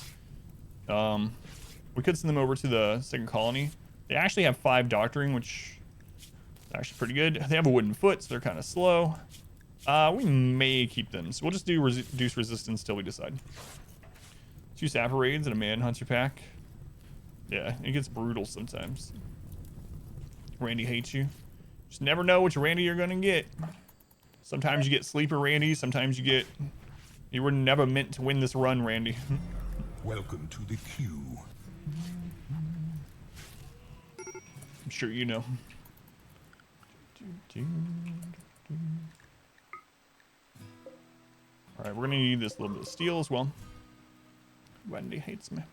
We could send them over to the second colony. They actually have 5 doctoring, which is actually pretty good. They have a wooden foot, so they're kind of slow. We may keep them, so we'll just do reduce resistance till we decide. 2 Sapper raids and a Manhunter pack. Yeah, it gets brutal sometimes. Randy hates you. Just never know which Randy you're gonna get. Sometimes you get Sleeper Randy, sometimes you get... You were never meant to win this run, Randy. Welcome to the queue. I'm sure you know. Alright, we're gonna need this little bit of steel as well. Randy hates me.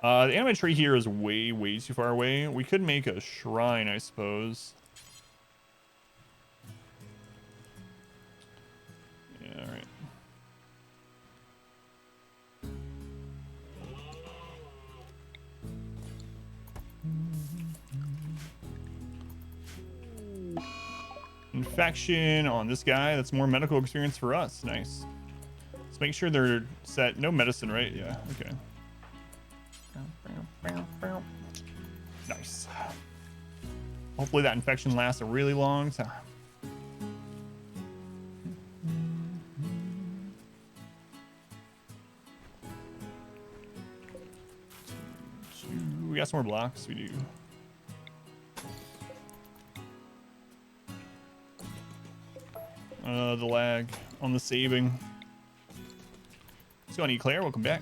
The Anima tree here is way, way too far away. We could make a shrine, I suppose. Yeah, alright. Infection on this guy. That's more medical experience for us. Nice. Let's make sure they're set. No medicine, right? Yeah, okay. Nice. Hopefully that infection lasts a really long time. We got some more blocks. We do. The lag on the saving. Let's go on Eclair. Welcome back.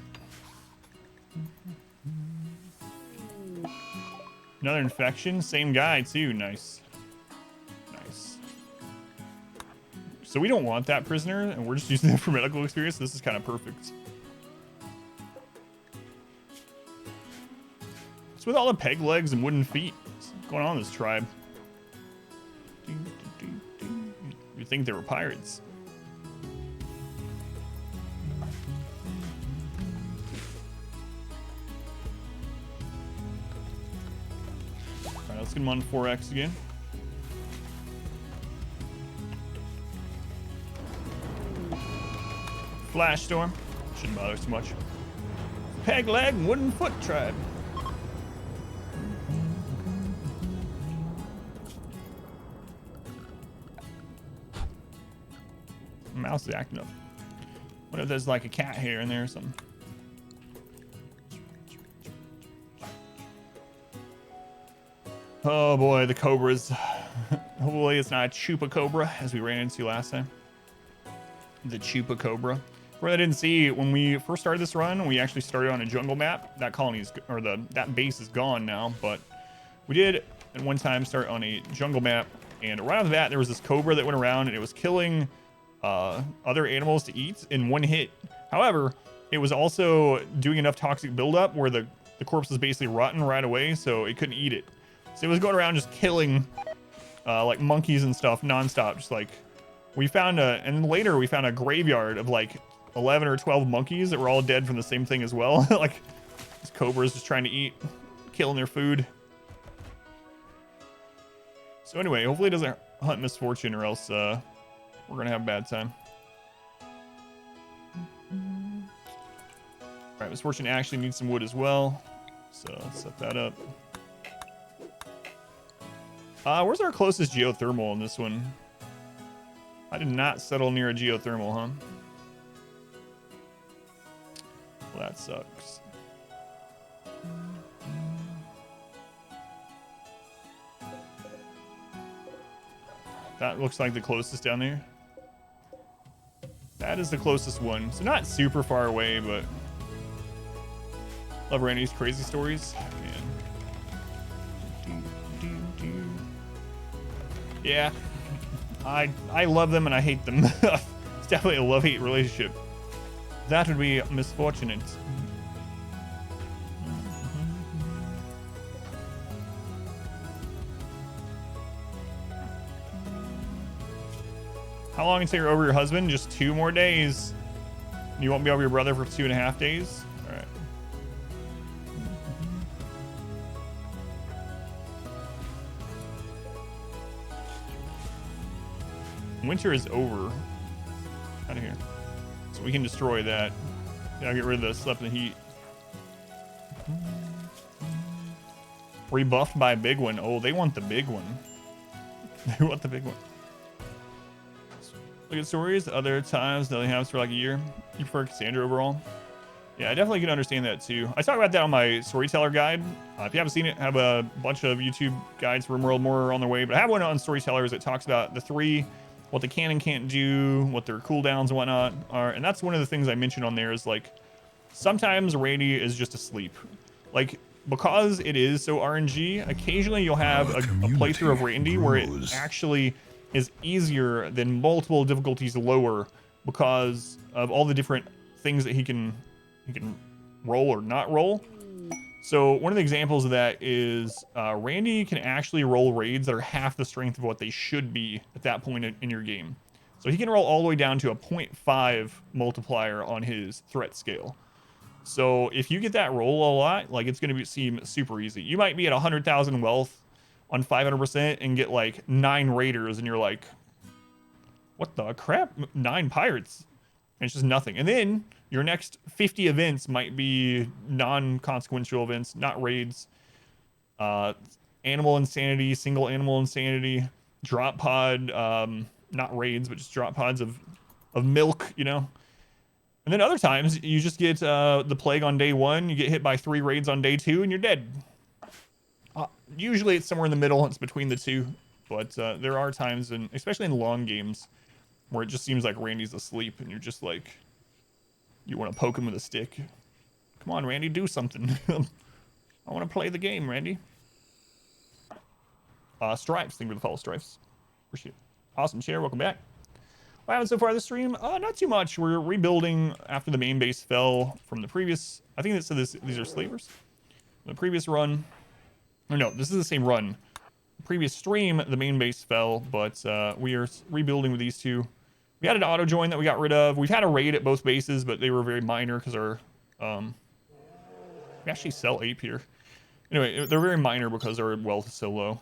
Another infection. Same guy, too. Nice. Nice. So we don't want that prisoner, and we're just using it for medical experience. This is kind of perfect. What's with all the peg legs and wooden feet? What's going on in this tribe? You'd think they were pirates. Alright, let's get him on 4X again. Flash storm. Shouldn't bother us too much. Peg leg and wooden foot tribe. Mouse is acting up. What if there's like a cat hair in there or something? Oh boy, the cobras. Hopefully it's not a Chupacobra as we ran into last time. The Chupacobra. For I didn't see, when we first started this run, we actually started on a jungle map. That colony's, or that base is gone now, but we did at one time start on a jungle map, and right off the bat there was this cobra that went around and it was killing other animals to eat in one hit. However, it was also doing enough toxic buildup where the corpse was basically rotten right away, so it couldn't eat it. So it was going around just killing like monkeys and stuff nonstop. Just like we found and later we found a graveyard of like 11 or 12 monkeys that were all dead from the same thing as well. Like these cobras just trying to eat, killing their food. So anyway, hopefully it doesn't hunt Misfortune, or else we're gonna have a bad time. All right, Misfortune actually needs some wood as well, so let's set that up. Where's our closest geothermal in this one? I did not settle near a geothermal, huh? Well, that sucks. That looks like the closest down there. That is the closest one. So not super far away, but love Randy's crazy stories. Man. Yeah. I love them and I hate them. It's definitely a love-hate relationship. That would be misfortunate. How long until you're over your husband? Just 2 more days. You won't be over your brother for 2.5 days? All right. Winter is over. Out of here. So we can destroy that. I'll get rid of the slept in the heat. Rebuffed by a big one. Oh, they want the big one. They want the big one. Look at stories. Other times, nothing happens for like a year. You prefer Cassandra overall? Yeah, I definitely can understand that too. I talk about that on my storyteller guide. If you haven't seen it, I have a bunch of YouTube guides. RimWorld more on their way, but I have one on storytellers that talks about the 3, what they can and can't do, what their cooldowns and whatnot are. And that's one of the things I mentioned on there is like, sometimes Randy is just asleep. Like, because it is so RNG, occasionally you'll have a playthrough of Randy where it actually is easier than multiple difficulties lower because of all the different things that he can roll or not roll. So one of the examples of that is Randy can actually roll raids that are half the strength of what they should be at that point in your game. So he can roll all the way down to a 0.5 multiplier on his threat scale. So if you get that roll a lot, like it's going to seem super easy. You might be at 100,000 wealth on 500% and get like 9 raiders and you're like, what the crap? 9 pirates. And it's just nothing. And then your next 50 events might be non-consequential events, not raids. Animal insanity, single animal insanity, drop pod, not raids, but just drop pods of milk, you know? And then other times you just get the plague on day 1, you get hit by 3 raids on day 2 and you're dead. Usually it's somewhere in the middle, it's between the two, but there are times, and especially in long games, where it just seems like Randy's asleep and you're just like, you want to poke him with a stick. Come on, Randy, do something. I want to play the game, Randy. Stripes, thank you for the follow, Stripes. Appreciate it. Awesome, Chair, welcome back. What happened so far this stream? Not too much. We're rebuilding after the main base fell from the previous, I think these are slavers. The previous run. Oh, no, this is the same run. Previous stream, the main base fell, but we are rebuilding with these two. We had an auto join that we got rid of. We've had a raid at both bases, but they were very minor because our we actually sell ape here. Anyway, they're very minor because our wealth is so low.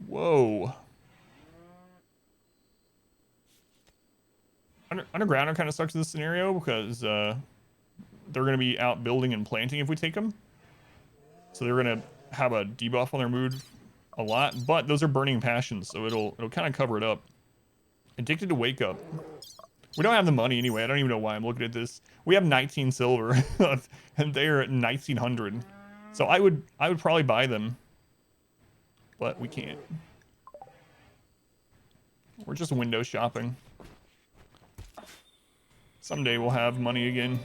Whoa. Underground kind of sucks in this scenario because they're going to be out building and planting if we take them. So they're going to have a debuff on their mood a lot, but those are burning passions, so it'll kind of cover it up. Addicted to wake up. We don't have the money anyway. I don't even know why I'm looking at this. We have 19 silver and they're at 1900. So I would probably buy them, but we can't. We're just window shopping. Someday we'll have money again.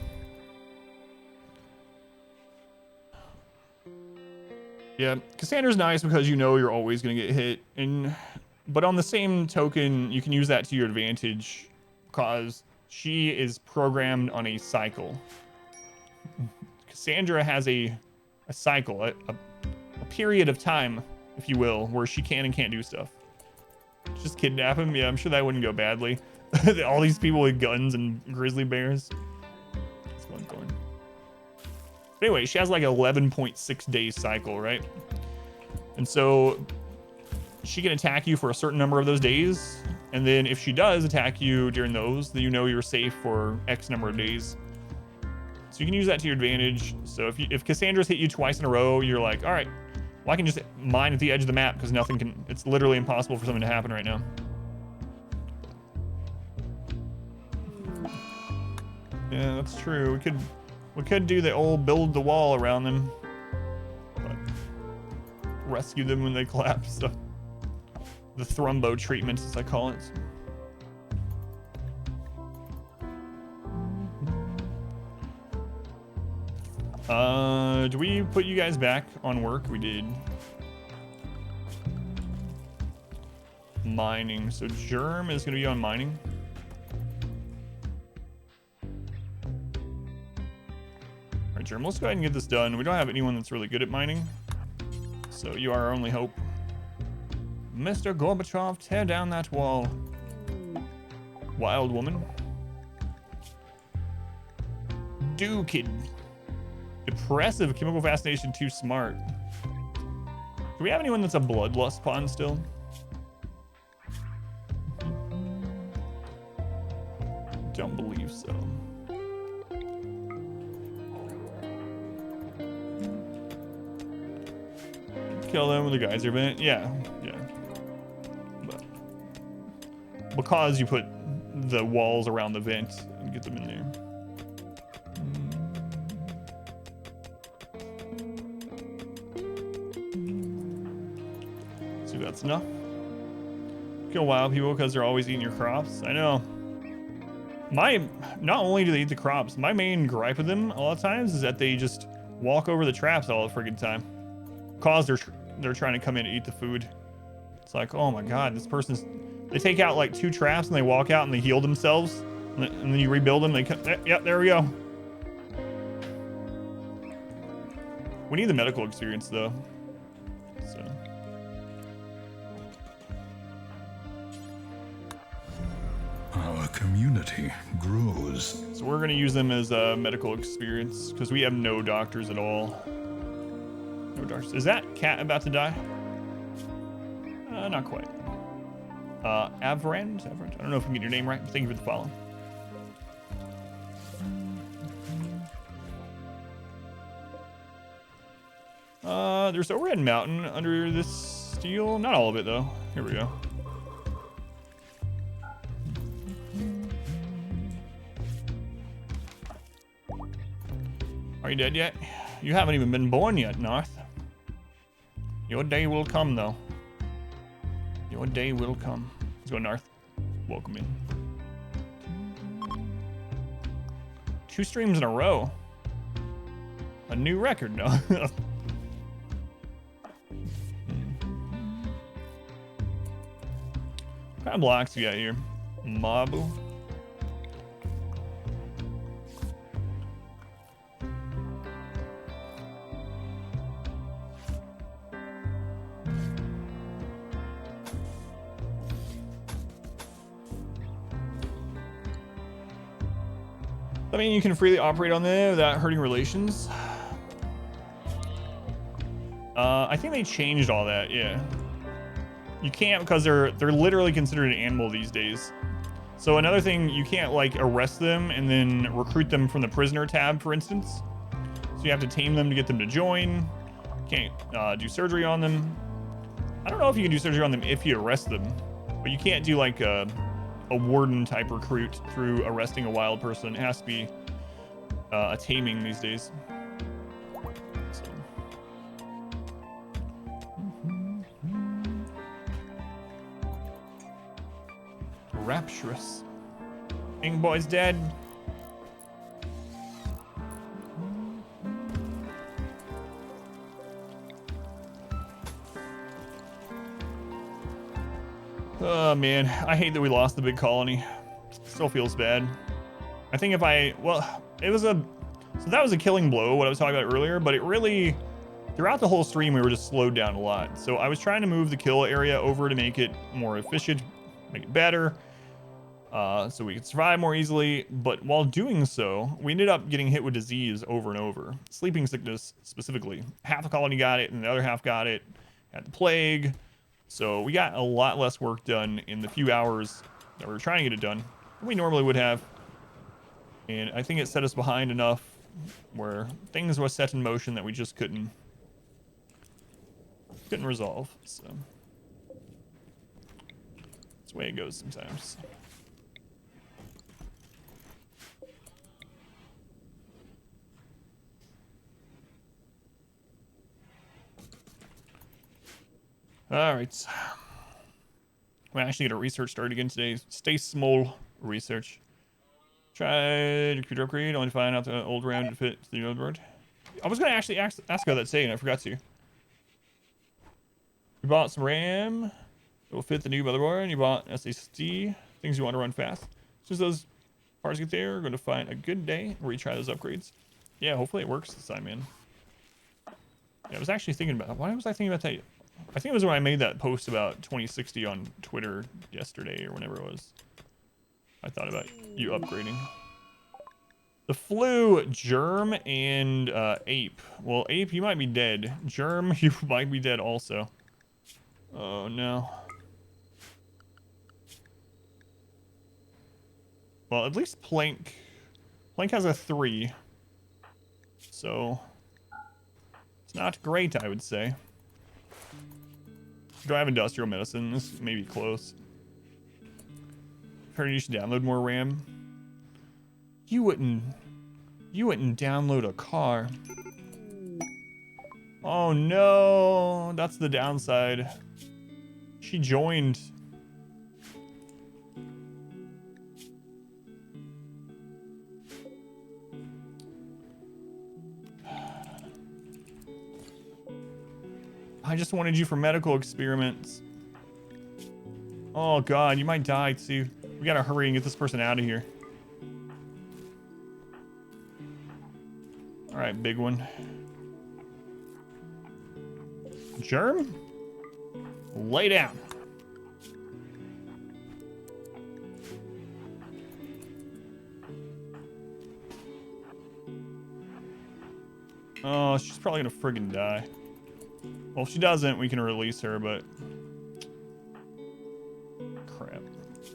Yeah, Cassandra's nice because you know you're always gonna get hit, but on the same token, you can use that to your advantage because she is programmed on a cycle. Cassandra has a cycle, a period of time, if you will, where she can and can't do stuff. Just kidnap him? Yeah, I'm sure that wouldn't go badly. All these people with guns and grizzly bears. That's one thing. But anyway, she has like 11.6 days cycle, right? And so she can attack you for a certain number of those days. And then if she does attack you during those, then you know you're safe for X number of days. So you can use that to your advantage. So if Cassandra's hit you twice in a row, you're like, all right, well, I can just mine at the edge of the map because nothing can, it's literally impossible for something to happen right now. Yeah, that's true. We could do the old build the wall around them. rescue them when they collapse. So the thrombo treatment, as I call it. Do we put you guys back on work? We did. Mining. So Germ is going to be on mining. All right, Germ, let's go ahead and get this done. We don't have anyone that's really good at mining, so you are our only hope. Mr. Gorbachev, tear down that wall. Wild woman. Do kid. Depressive. Chemical fascination. Too smart. Do we have anyone that's a bloodlust pawn still? Don't believe so. Kill them with a geyser vent. Yeah. But because you put the walls around the vent and get them in there. See if that's enough. Kill wild people because they're always eating your crops. I know. Not only do they eat the crops, my main gripe with them a lot of times is that they just walk over the traps all the friggin' time. Cause they're trying to come in and eat the food. It's like, oh my god, this person's... They take out like 2 traps and they walk out and they heal themselves. And then you rebuild them, they come... Yep, there we go. We need the medical experience though. So... Our community grows. So we're gonna use them as medical experience because we have no doctors at all. No doctors. Is that cat about to die? Not quite. Avrand? I don't know if I can get your name right. Thank you for the follow. There's overhead mountain under this steel. Not all of it though. Here we go. Are you dead yet? You haven't even been born yet, Narth. Your day will come, though. Your day will come. Let's go, Narth. Welcome in. 2 streams in a row. A new record, no. What kind of blocks you got here? Mabu. I mean, you can freely operate on them without hurting relations. I think they changed all that, yeah. You can't because they're literally considered an animal these days. So another thing, you can't like arrest them and then recruit them from the prisoner tab, for instance. So you have to tame them to get them to join. Can't do surgery on them. I don't know if you can do surgery on them if you arrest them, but you can't do like a warden type recruit through arresting a wild person. It has to be a taming these days. So. Rapturous. Ing boy's dead. Oh man, I hate that we lost the big colony. Still feels bad. I think if it was so that was a killing blow, what I was talking about earlier, but it really, throughout the whole stream, we were just slowed down a lot. So I was trying to move the kill area over to make it more efficient, make it better, so we could survive more easily. But while doing so, we ended up getting hit with disease over and over. Sleeping sickness specifically. Half the colony got it, and the other half got it. Had the plague. So we got a lot less work done in the few hours that we were trying to get it done than we normally would have. And I think it set us behind enough where things were set in motion that we just couldn't resolve. So that's the way it goes sometimes. All right. I'm actually gonna research start again today. Stay small research. Try computer upgrade. Only to find out the old RAM to fit to the old board. I was gonna actually ask about that today, and I forgot to. You bought some RAM. It will fit the new motherboard. You bought SSD. Things you want to run fast. As soon as those parts get there, we're going to find a good day where we try those upgrades. Yeah, hopefully it works this time, man. Yeah, I was actually thinking about... Why was I thinking about that? I think it was when I made that post about 2060 on Twitter yesterday or whenever it was. I thought about you upgrading. The flu, Germ, and Ape. Well, Ape, you might be dead. Germ, you might be dead also. Oh, no. Well, at least Plank has a 3. So, it's not great, I would say. Do I have industrial medicine? This may be close. I've heard you should download more RAM. You wouldn't download a car. Oh no, that's the downside. She joined. I just wanted you for medical experiments. Oh god, you might die too. We gotta hurry and get this person out of here. Alright, big one. Germ? Lay down. Oh, she's probably gonna friggin' die. Well, if she doesn't, we can release her, but... Crap.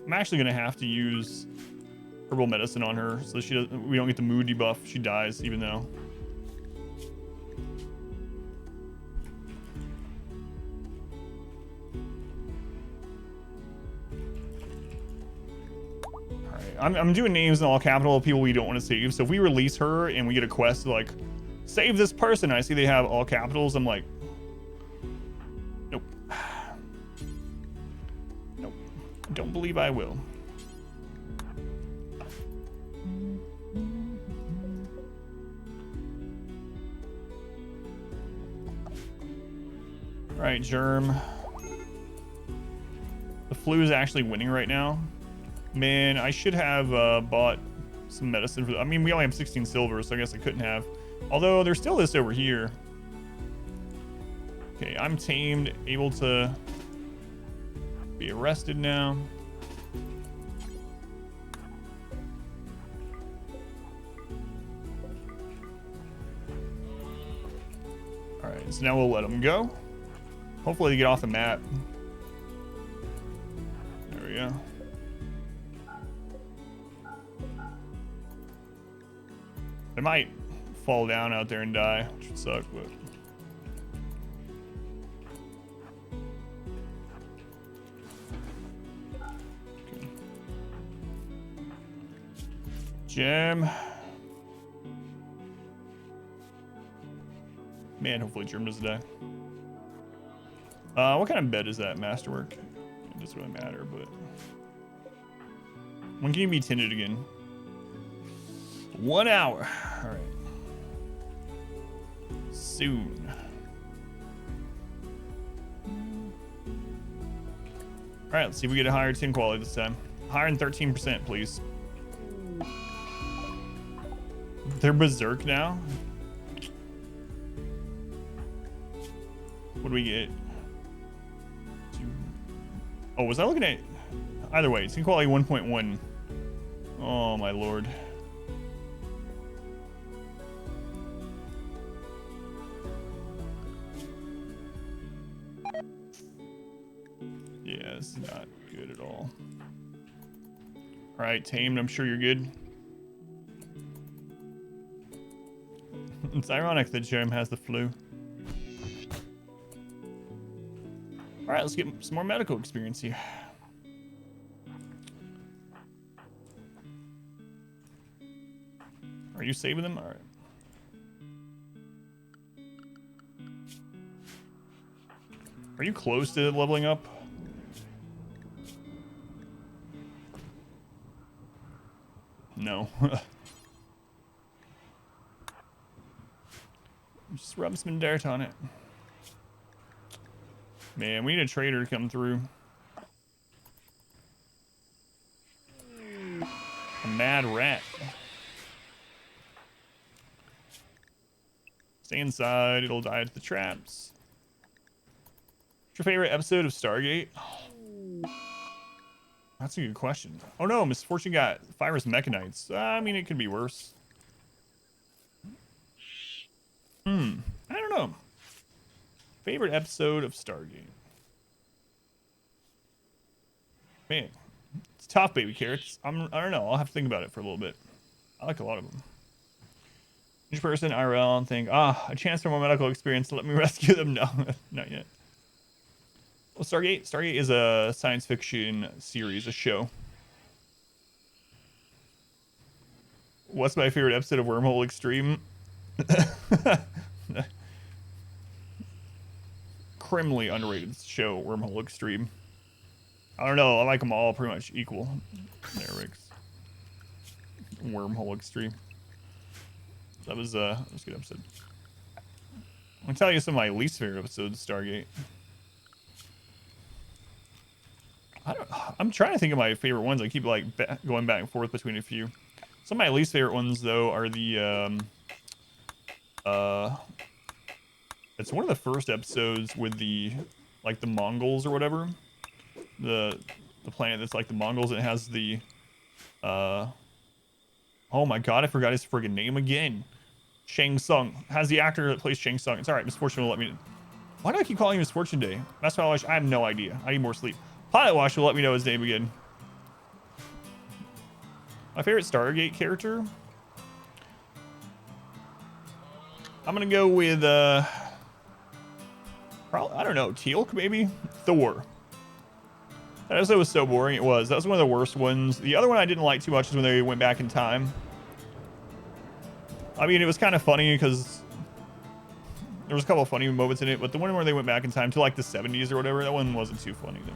I'm actually gonna have to use herbal medicine on her so she doesn't, we don't get the mood debuff if she dies, even though... Alright, I'm doing names in all capital of people we don't want to save, so if we release her and we get a quest to, like, save this person, I see they have all capitals, I'm like... Nope. Nope. Don't believe I will. Alright, Germ. The flu is actually winning right now. Man, I should have bought some medicine for... I mean, we only have 16 silver, so I guess I couldn't have. Although, there's still this over here. Okay, I'm tamed, able to be arrested now. Alright, so now we'll let them go. Hopefully they get off the map. There we go. They might fall down out there and die, which would suck, but... Okay. Gem. Man, hopefully Germ doesn't die. What kind of bed is that? Masterwork? It doesn't really matter, but... When can you be tinted again? 1 hour. Alright. Soon. Alright, let's see if we get a higher tin quality this time. Higher than 13%, please. They're berserk now? What do we get? Oh, was I looking at... Either way, tin quality 1.1. Oh, my lord. Yeah, this is not good at all. Alright, tamed, I'm sure you're good. It's ironic that Germ has the flu. Alright, let's get some more medical experience here. Are you saving them? Alright. Are you close to leveling up? No. Just rub some dirt on it. Man, we need a trader to come through. A mad rat. Stay inside, it'll die to the traps. What's your favorite episode of Stargate? That's a good question. Oh no, Misfortune got virus mechanites. I mean, it could be worse. I don't know. Favorite episode of Stargate? Man, it's tough, baby carrots. I don't know. I'll have to think about it for a little bit. I like a lot of them. Each person IRL and think, a chance for more medical experience. Let me rescue them. No, not yet. Well, Stargate. Stargate is a science fiction series, a show. What's my favorite episode of Wormhole Extreme? Criminally underrated show, Wormhole Extreme. I don't know. I like them all pretty much equal. There, Riggs. Wormhole Extreme. That was a good episode. I'm gonna tell you some of my least favorite episodes of Stargate. I'm trying to think of my favorite ones. I keep like going back and forth between a few. Some of my least favorite ones though are the it's one of the first episodes with the like the Mongols or whatever. The planet that's like the Mongols. It has the oh my god, I forgot his friggin' name again. Shang Tsung. Has the actor that plays Shang Tsung. It's alright, Misfortune will let me. Why do I keep calling him Misfortune Day? That's why I have no idea. I need more sleep. Pilot Wash will let me know his name again. My favorite Stargate character? I'm gonna go with probably, I don't know, Teal'c maybe? Thor. That episode was so boring. It was. That was one of the worst ones. The other one I didn't like too much is when they went back in time. I mean, it was kind of funny because there was a couple of funny moments in it, but the one where they went back in time to like the 70s or whatever, that one wasn't too funny then.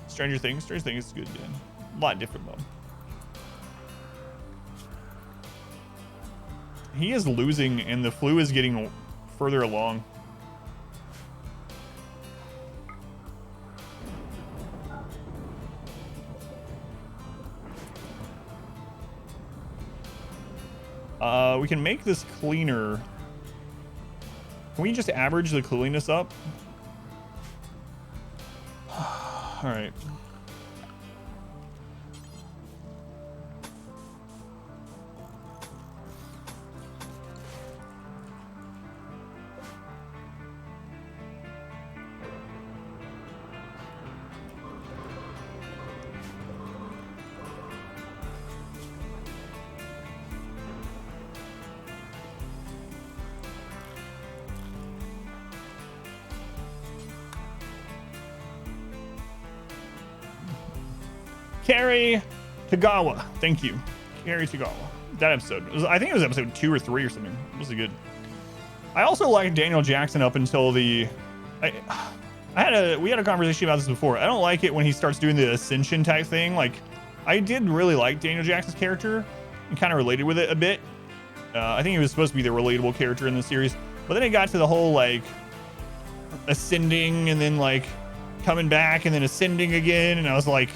Stranger Things is good, yeah. A lot different though. He is losing and the flu is getting further along. We can make this cleaner. Can we just average the cleanliness up? All right. Carrie Tagawa, thank you. Carrie Tagawa. That episode, I think it was episode 2 or 3 or something. It was good. I also liked Daniel Jackson up until the. We had a conversation about this before. I don't like it when he starts doing the ascension type thing. Like, I did really like Daniel Jackson's character and kind of related with it a bit. I think he was supposed to be the relatable character in the series, but then it got to the whole like ascending and then like coming back and then ascending again, and I was like,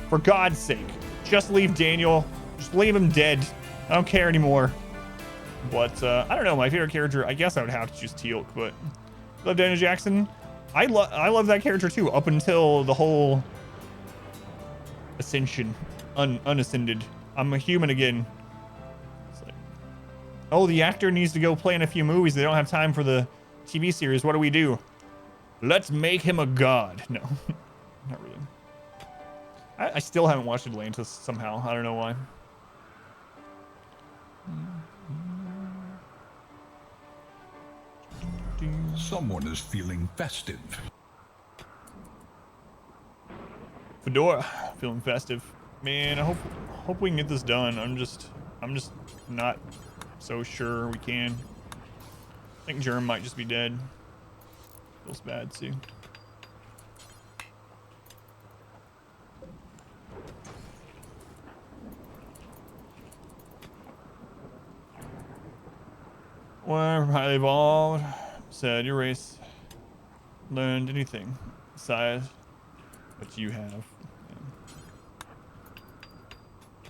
for God's sake, just leave Daniel. Just leave him dead. I don't care anymore. But I don't know. My favorite character, I guess I would have to choose Teal'c, but I love Daniel Jackson. I love that character too, up until the whole ascension, unascended. I'm a human again. It's like, oh, the actor needs to go play in a few movies. They don't have time for the TV series. What do we do? Let's make him a god. No, not really. I still haven't watched Atlantis somehow. I don't know why. Someone is feeling festive. Fedora, feeling festive. Man, I hope we can get this done. I'm just not so sure we can. I think Germ might just be dead. Feels bad too. Where highly evolved, said your race learned anything besides what you have. Yeah.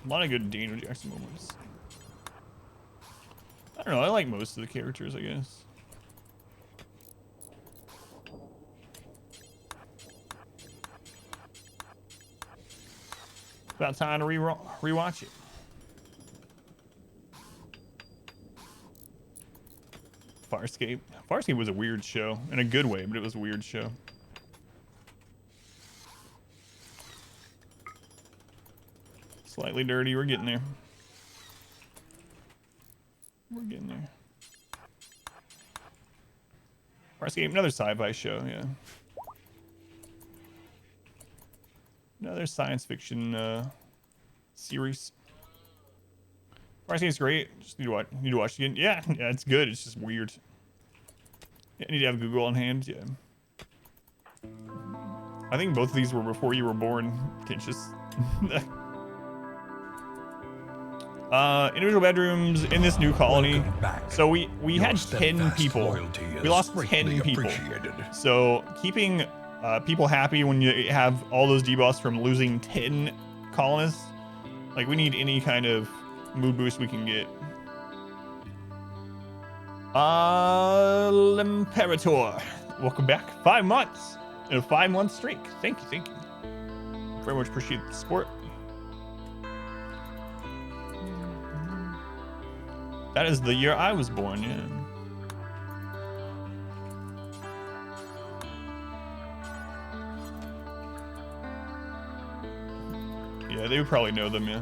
A lot of good Daniel Jackson moments. I don't know, I like most of the characters, I guess. About time to rewatch it. Farscape. Farscape was a weird show in a good way, but it was a weird show. Slightly dirty. We're getting there. We're getting there. Farscape, another sci-fi show. Yeah. Another science fiction series. Farscape's great. Just need to watch it again. Yeah, yeah, it's good. It's just weird. Yeah, I need to have Google on hand. Yeah. I think both of these were before you were born. Can't just. Individual bedrooms in this new colony. So we had 10 people. We lost 10 people. So keeping people happy when you have all those debuffs from losing 10 colonists, like we need any kind of mood boost we can get. Imperator, welcome back. 5 months in a 5-month streak. Thank you. Very much appreciate the support. That is the year I was born, yeah. Yeah, they would probably know them, yeah.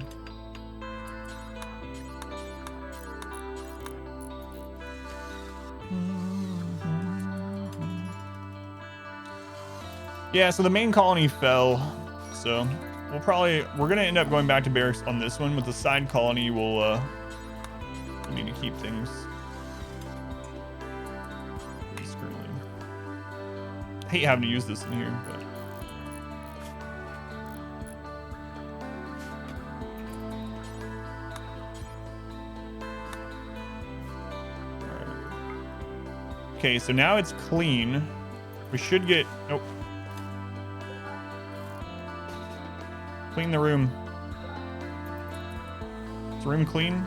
Yeah, so the main colony fell, so we're gonna end up going back to barracks on this one. With the side colony, we'll need to keep things. I hate having to use this in here, but. Okay, so now it's clean. We should get, nope. Clean the room. Is the room clean?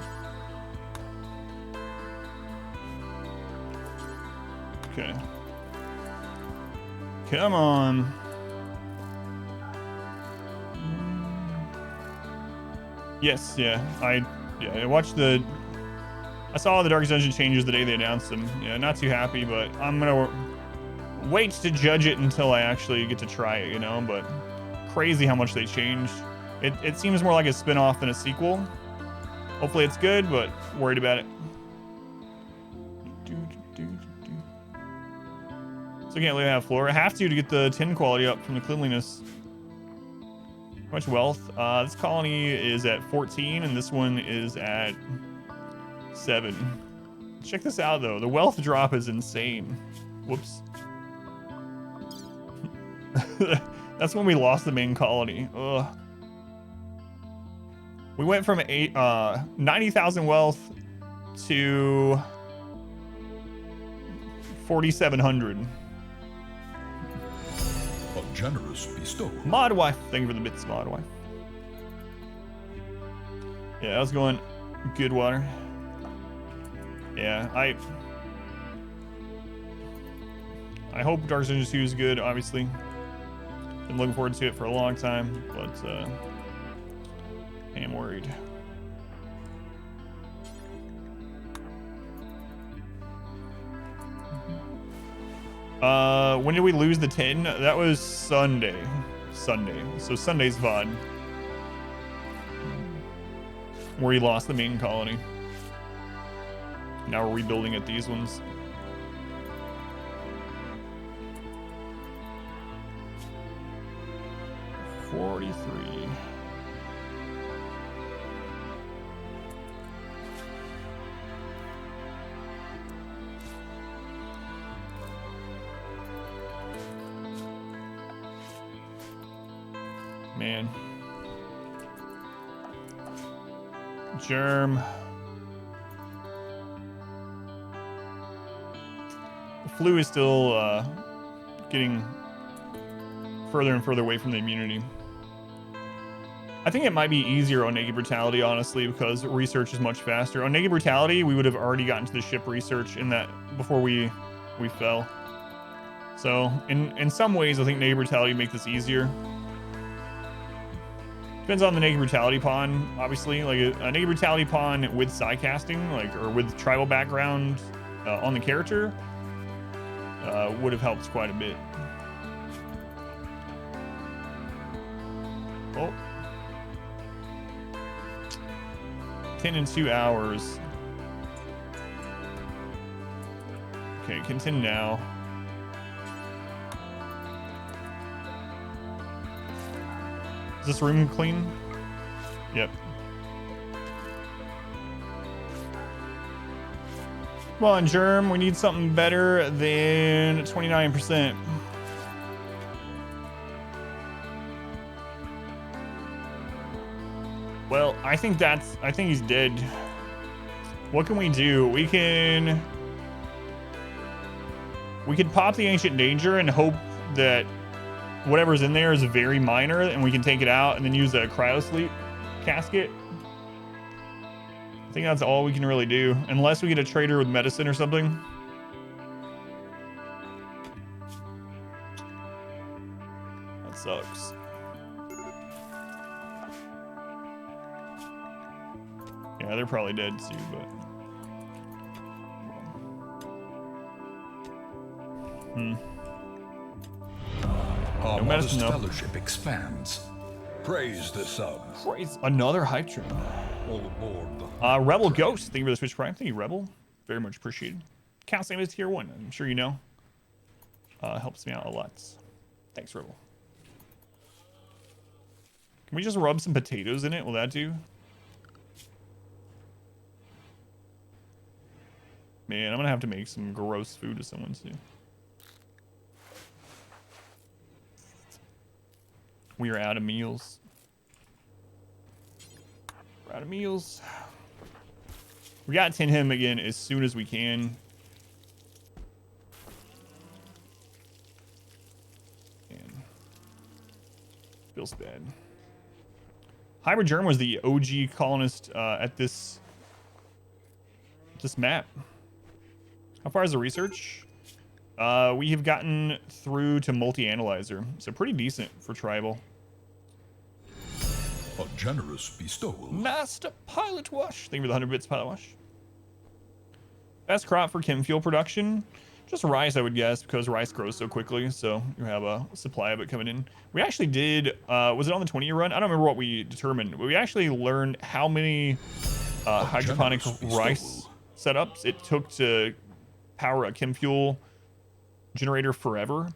Okay. Come on. Yes, yeah. I watched I saw the Darkest Dungeon changes the day they announced them. Yeah, not too happy, but I'm gonna wait to judge it until I actually get to try it, you know, but crazy how much they changed. It seems more like a spin-off than a sequel. Hopefully it's good, but worried about it. So I can't leave that floor. I have to get the tin quality up from the cleanliness. How much wealth? This colony is at 14, and this one is at 7. Check this out, though. The wealth drop is insane. Whoops. That's when we lost the main colony. Ugh. We went from 90,000 wealth to 4,700. A generous bestow. Mod wife, thank you for the bits, mod wife. Yeah, I was going good water. Yeah, I hope Dark Dungeon 2 is good, obviously. Been looking forward to it for a long time, but I am worried. When did we lose the 10? That was Sunday. So Sunday's VOD. Where he lost the main colony. Now we're rebuilding at these ones. $43. Man. Germ. The flu is still getting further and further away from the immunity. I think it might be easier on Naked Brutality, honestly, because research is much faster. On Naked Brutality, we would have already gotten to the ship research in that before we fell. So in some ways, I think Naked Brutality make this easier. Depends on the Naked Brutality pawn, obviously. Like a Naked Brutality pawn with side casting, like, or with tribal background on the character, would have helped quite a bit. Oh. 10 in 2 hours. Okay, continue now. Is this room clean? Yep. Come on, Germ. We need something better than 29%. Well, I think he's dead. What can we do? We could pop the Ancient Danger and hope that whatever's in there is very minor and we can take it out and then use a cryosleep casket. I think that's all we can really do, unless we get a trader with medicine or something. That sucks. Yeah, they're probably dead too, but... Our No medicine, modest though. fellowship expands. Praise the subs. Praise another hype train. All aboard the Rebel Ghost, thank you for the Switch Prime. Thank you, Rebel. Very much appreciated. Count same as tier 1. I'm sure you know. Helps me out a lot. Thanks, Rebel. Can we just rub some potatoes in it? Will that do? Man, I'm gonna have to make some gross food to someone soon. We are out of meals. We're out of meals. We gotta tin him again as soon as we can. Man. Feels bad. Hybrid Germ was the OG colonist at this map. How far is the research? We have gotten through to multi-analyzer, so pretty decent for tribal. A generous bestowal. Master Pilot Wash. Thank you for the 100 bits, Pilot Wash. Best crop for chem fuel production? Just rice, I would guess, because rice grows so quickly, so you have a supply of it coming in. We actually did, was it on the 20-year run? I don't remember what we determined, but we actually learned how many hydroponic rice setups it took to power a chem fuel generator forever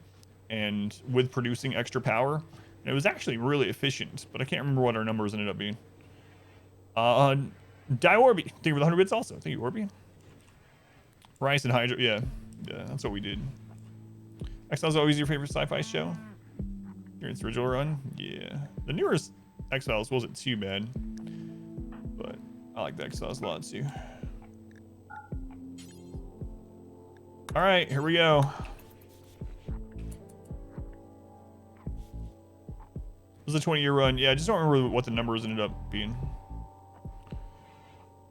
and with producing extra power. And it was actually really efficient, but I can't remember what our numbers ended up being. Diorby, thank you for the 100 bits also. Thank you, Orby. Rice and hydro, yeah, that's what we did. X-Files always your favorite sci-fi show? Your original run? Yeah. The newest X-Files wasn't too bad, but I like the X-Files a lot too. All right, here we go. It was a 20-year run. Yeah, I just don't remember what the numbers ended up being.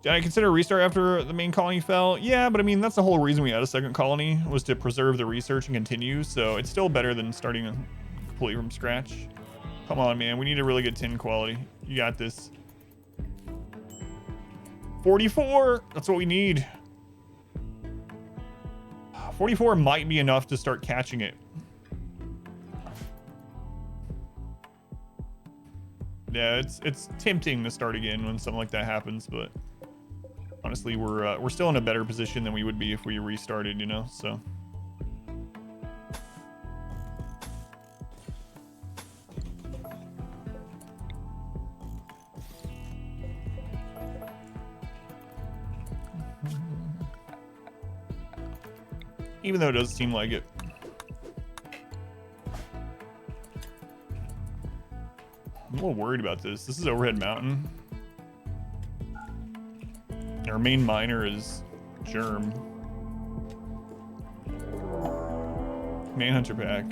Did I consider a restart after the main colony fell? Yeah, but I mean, that's the whole reason we had a second colony, was to preserve the research and continue. So it's still better than starting completely from scratch. Come on, man. We need a really good tin quality. You got this. 44. That's what we need. 44 might be enough to start catching it. Yeah, it's tempting to start again when something like that happens, but honestly, we're still in a better position than we would be if we restarted, you know, so. Even though it does seem like it. I'm a little worried about this. This is Overhead Mountain. Our main miner is Germ. Manhunter pack.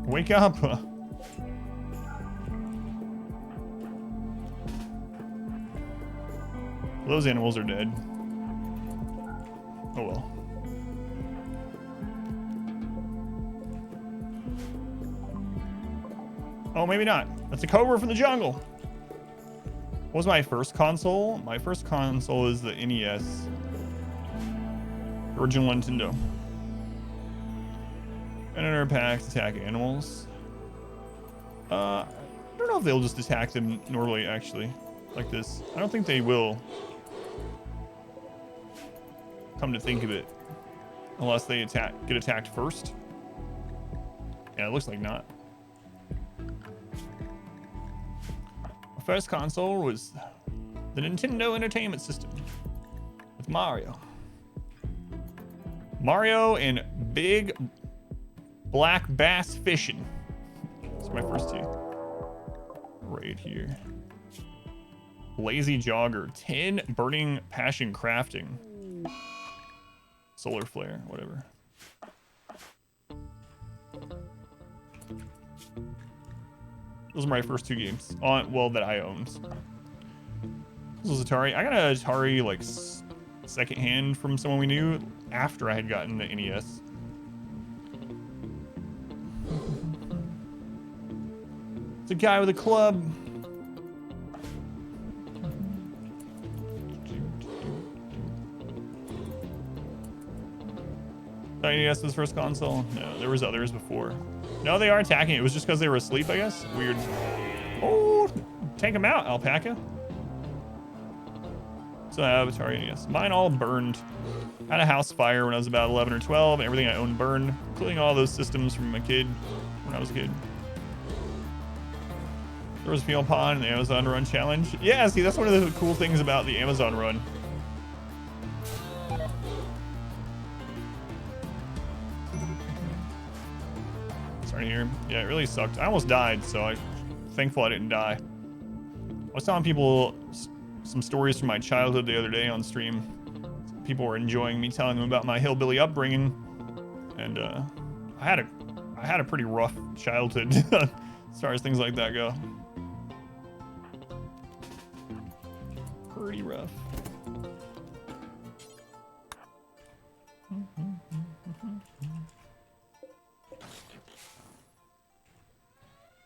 Wake up! Those animals are dead. Oh well. Oh, maybe not. That's a cobra from the jungle. What was my first console? My first console is the NES. Original Nintendo. Manhunter packs attack animals. I don't know if they'll just attack them normally, actually. Like this. I don't think they will. Come to think of it. Unless they get attacked first. Yeah, it looks like not. My first console was the Nintendo Entertainment System. With Mario. Mario and Big Black Bass Fishing. That's my first two. Right here. Lazy Jogger. 10 Burning Passion Crafting. Solar Flare, whatever. Those are my first two games. That I owned. This was Atari. I got an Atari, like, secondhand from someone we knew after I had gotten the NES. It's a guy with a club. NES was first console? No, there was others before. No, they are attacking. It was just because they were asleep, I guess. Weird. Oh, take them out, alpaca. So I have Atari NES. Mine all burned. I had a house fire when I was about 11 or 12. Everything I owned burned, including all those systems from a kid when I was a kid. There was Fuel Pond and the Amazon Run Challenge. Yeah, see, that's one of the cool things about the Amazon Run. Starting here. Yeah, it really sucked. I almost died, so I'm thankful I didn't die. I was telling people some stories from my childhood the other day on stream. People were enjoying me telling them about my hillbilly upbringing, and I had a pretty rough childhood as far as things like that go. Pretty rough.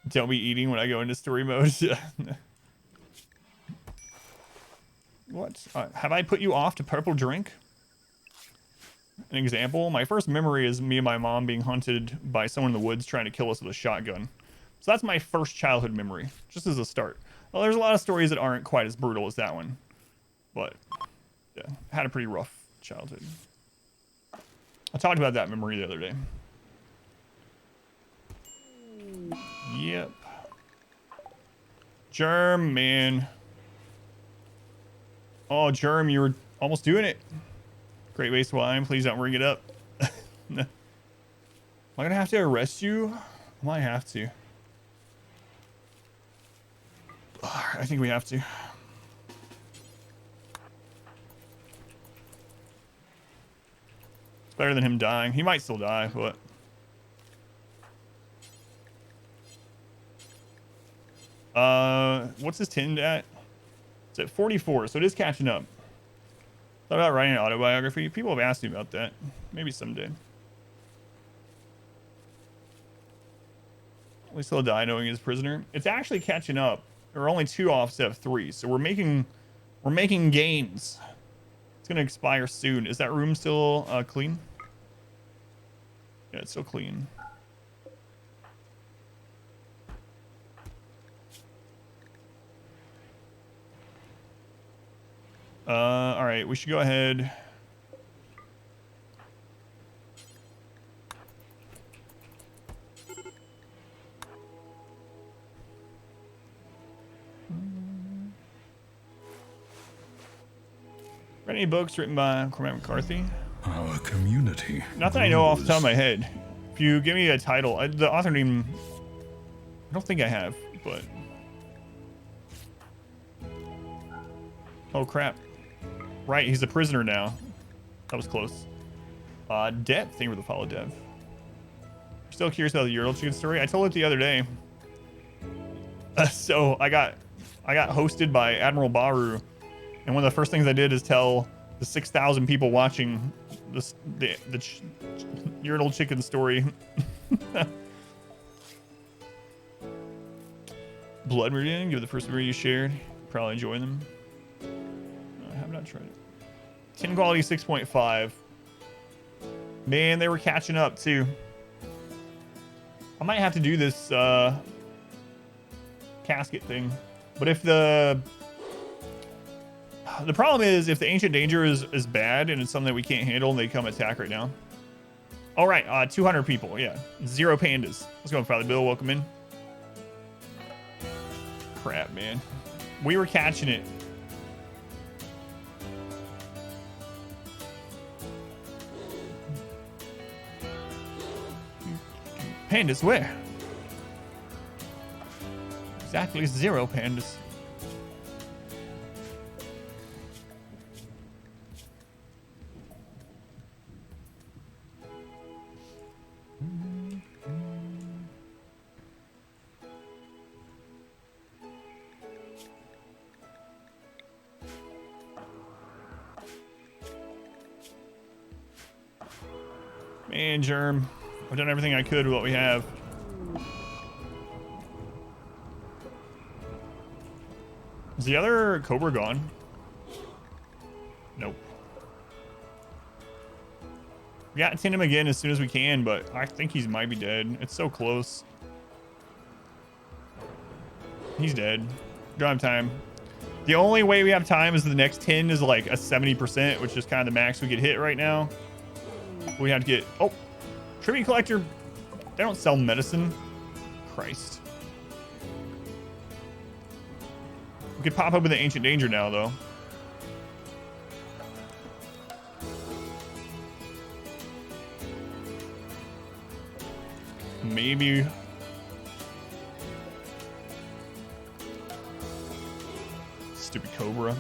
Don't be eating when I go into story mode. What? Have I put you off to purple drink? An example, my first memory is me and my mom being hunted by someone in the woods trying to kill us with a shotgun. So that's my first childhood memory, just as a start. Well, there's a lot of stories that aren't quite as brutal as that one. But, yeah, I had a pretty rough childhood. I talked about that memory the other day. Yep. Germ, man. Oh, Germ, you were almost doing it. Great waste of time. Please don't ring it up. No. Am I gonna have to arrest you? I might have to. I think we have to. It's better than him dying. He might still die, but... what's his tinned at? It's at 44, so it is catching up. Thought about writing an autobiography. People have asked me about that. Maybe someday. At least he'll die knowing he's a prisoner. It's actually catching up. There are only 2 off instead of 3, so we're making gains. It's gonna expire soon. Is that room still clean? Yeah, it's still clean. All right, we should go ahead. Any books written by Cormac McCarthy? Our community. Not that I know off the top of my head. If you give me a title, the author name, I don't think I have, but. Oh crap. Right, he's a prisoner now. That was close. Dev, thank you for the follow, Dev. Still curious about the Ural chicken story? I told it the other day. So I got hosted by Admiral Baru, and one of the first things I did is tell the 6,000 people watching this the urinal chicken story. Blood Meridian, give the first video you shared. Probably enjoy them. I have not tried it. 10 quality 6.5. Man, they were catching up too. I might have to do this casket thing, but if the problem is if the ancient danger is bad and it's something that we can't handle and they come attack right now. All right, 200 people, yeah, 0 pandas. Let's go, Father Bill. Welcome in. Crap, man, we were catching it. Pandas where? Exactly 0 pandas. Man, Germ, I've done everything I could with what we have. Is the other Cobra gone? Nope. We got to tend him again as soon as we can, but I think he might be dead. It's so close. He's dead. Don't have time. The only way we have time is the next 10 is like a 70%, which is kind of the max we could hit right now. We have to get... Oh! Tribute collector. They don't sell medicine. Christ. We could pop up with the ancient danger now, though. Maybe. Stupid Cobra.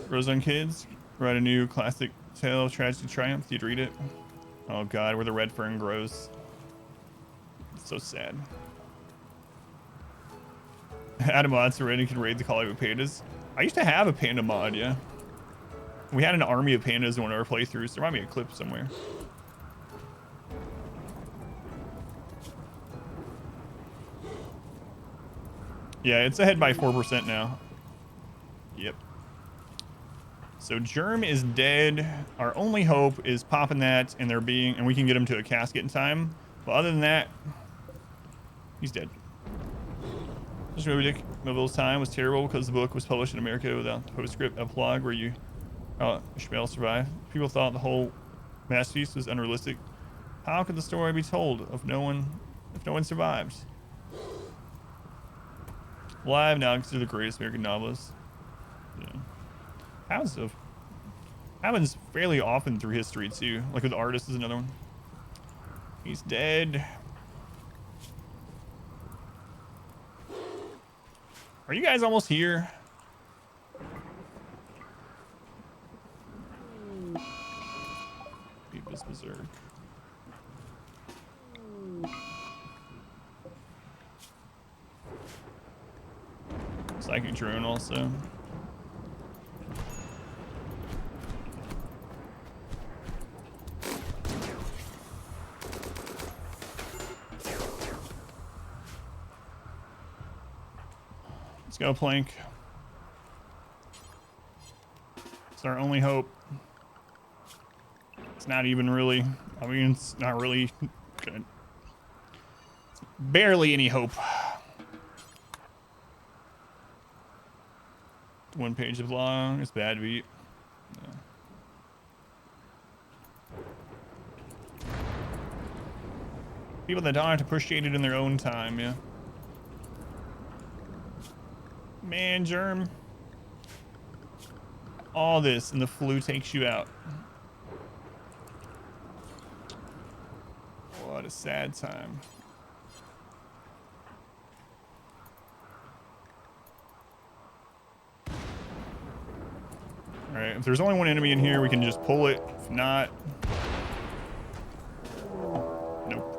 Rosone Kids, write a new classic tale of tragedy triumph. You'd read it. Oh god, where the red fern grows. It's so sad. Add mods so Randy can raid the colony with pandas. I used to have a panda mod, yeah. We had an army of pandas in one of our playthroughs. There might be a clip somewhere. Yeah, it's ahead by 4% now. Yep. So Germ is dead. Our only hope is popping that and we can get him to a casket in time. But other than that, he's dead. This movie Dick Melville's time was terrible because the book was published in America without the postscript epilogue where Ishmael survived. People thought the whole masterpiece was unrealistic. How could the story be told if no one survived? Live now considered the greatest American novelist. Yeah. Happens fairly often through history too. Like with artists is another one. He's dead. Are you guys almost here? Beavis Berserk. Psychic drone also. Let's go, Plank. It's our only hope. It's not even really, I mean, it's not really good. It's barely any hope. 1 page of long, it's bad beat. Yeah. People that don't have to appreciate it in their own time, yeah. Man, Germ. All this and the flu takes you out. What a sad time. Alright, if there's only one enemy in here, we can just pull it. If not... Nope.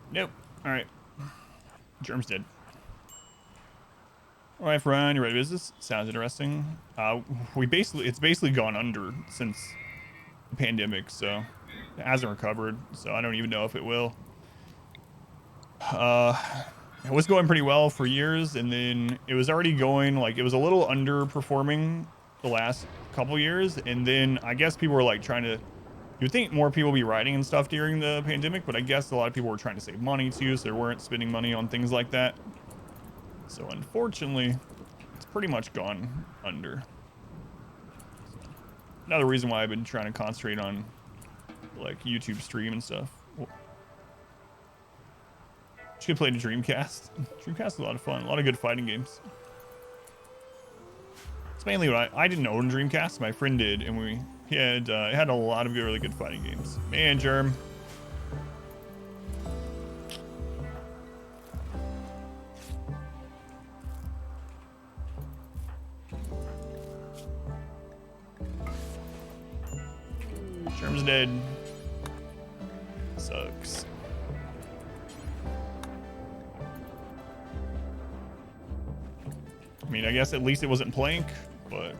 Nope. Alright. Germ's dead. Alright, Ryan, you ready for business? Sounds interesting. It's basically gone under since the pandemic, so it hasn't recovered, so I don't even know if it will. It was going pretty well for years, and then it was already going, like, it was a little underperforming the last couple years, and then I guess people were like trying to, you'd think more people would be riding and stuff during the pandemic, but I guess a lot of people were trying to save money too, so they weren't spending money on things like that. So unfortunately, it's pretty much gone under. So, another reason why I've been trying to concentrate on like YouTube stream and stuff. Should play the Dreamcast. Dreamcast is a lot of fun. A lot of good fighting games. It's mainly what I didn't own Dreamcast. My friend did, and it had a lot of really good fighting games. Man, Germ. Germ's dead. Sucks. I mean, I guess at least it wasn't Plank, but...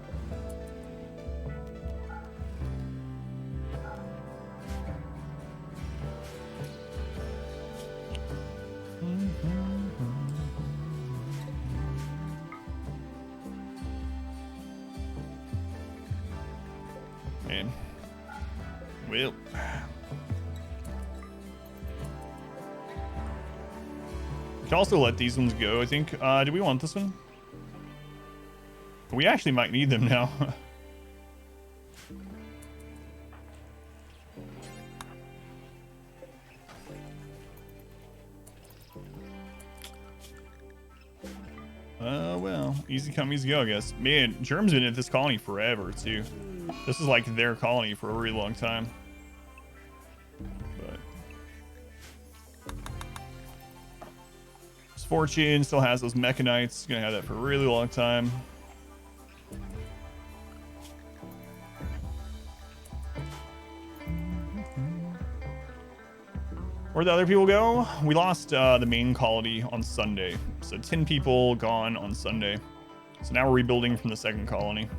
Man. Well... We can also let these ones go, I think. Do we want this one? We actually might need them now. Well, easy come, easy go, I guess. Man, Germ's been at this colony forever, too. This is like their colony for a really long time. But Misfortune still has those mechanites. Gonna have that for a really long time. Where'd the other people go? We lost the main colony on Sunday. So 10 people gone on Sunday. So now we're rebuilding from the second colony.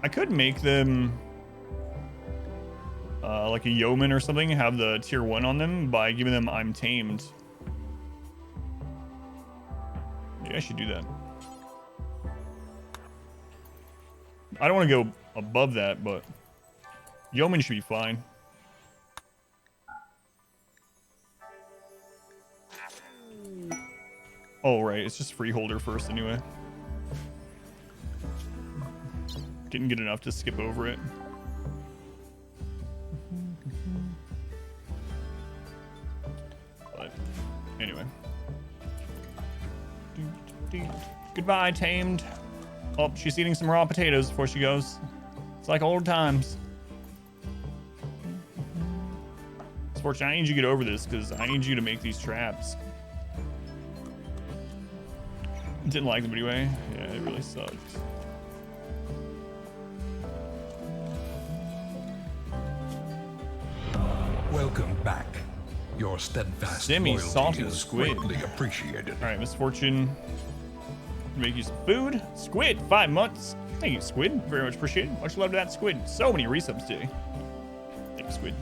I could make them like a yeoman or something, have the tier 1 on them by giving them I'm tamed. I should do that. I don't want to go above that, but yeoman should be fine. Oh, right. It's just freeholder first anyway. Didn't get enough to skip over it. But anyway. Goodbye, tamed. Oh, she's eating some raw potatoes before she goes. It's like old times. Misfortune, I need you to get over this because I need you to make these traps. Didn't like them anyway. Yeah, it really sucked. Welcome back. Your steadfast Semi-salty loyalty is squid. greatly appreciated. All right, Misfortune. Make you some food. Squid, 5 months. Thank you, Squid. Very much appreciated. Much love to that Squid. So many resubs today. Thank you, Squid.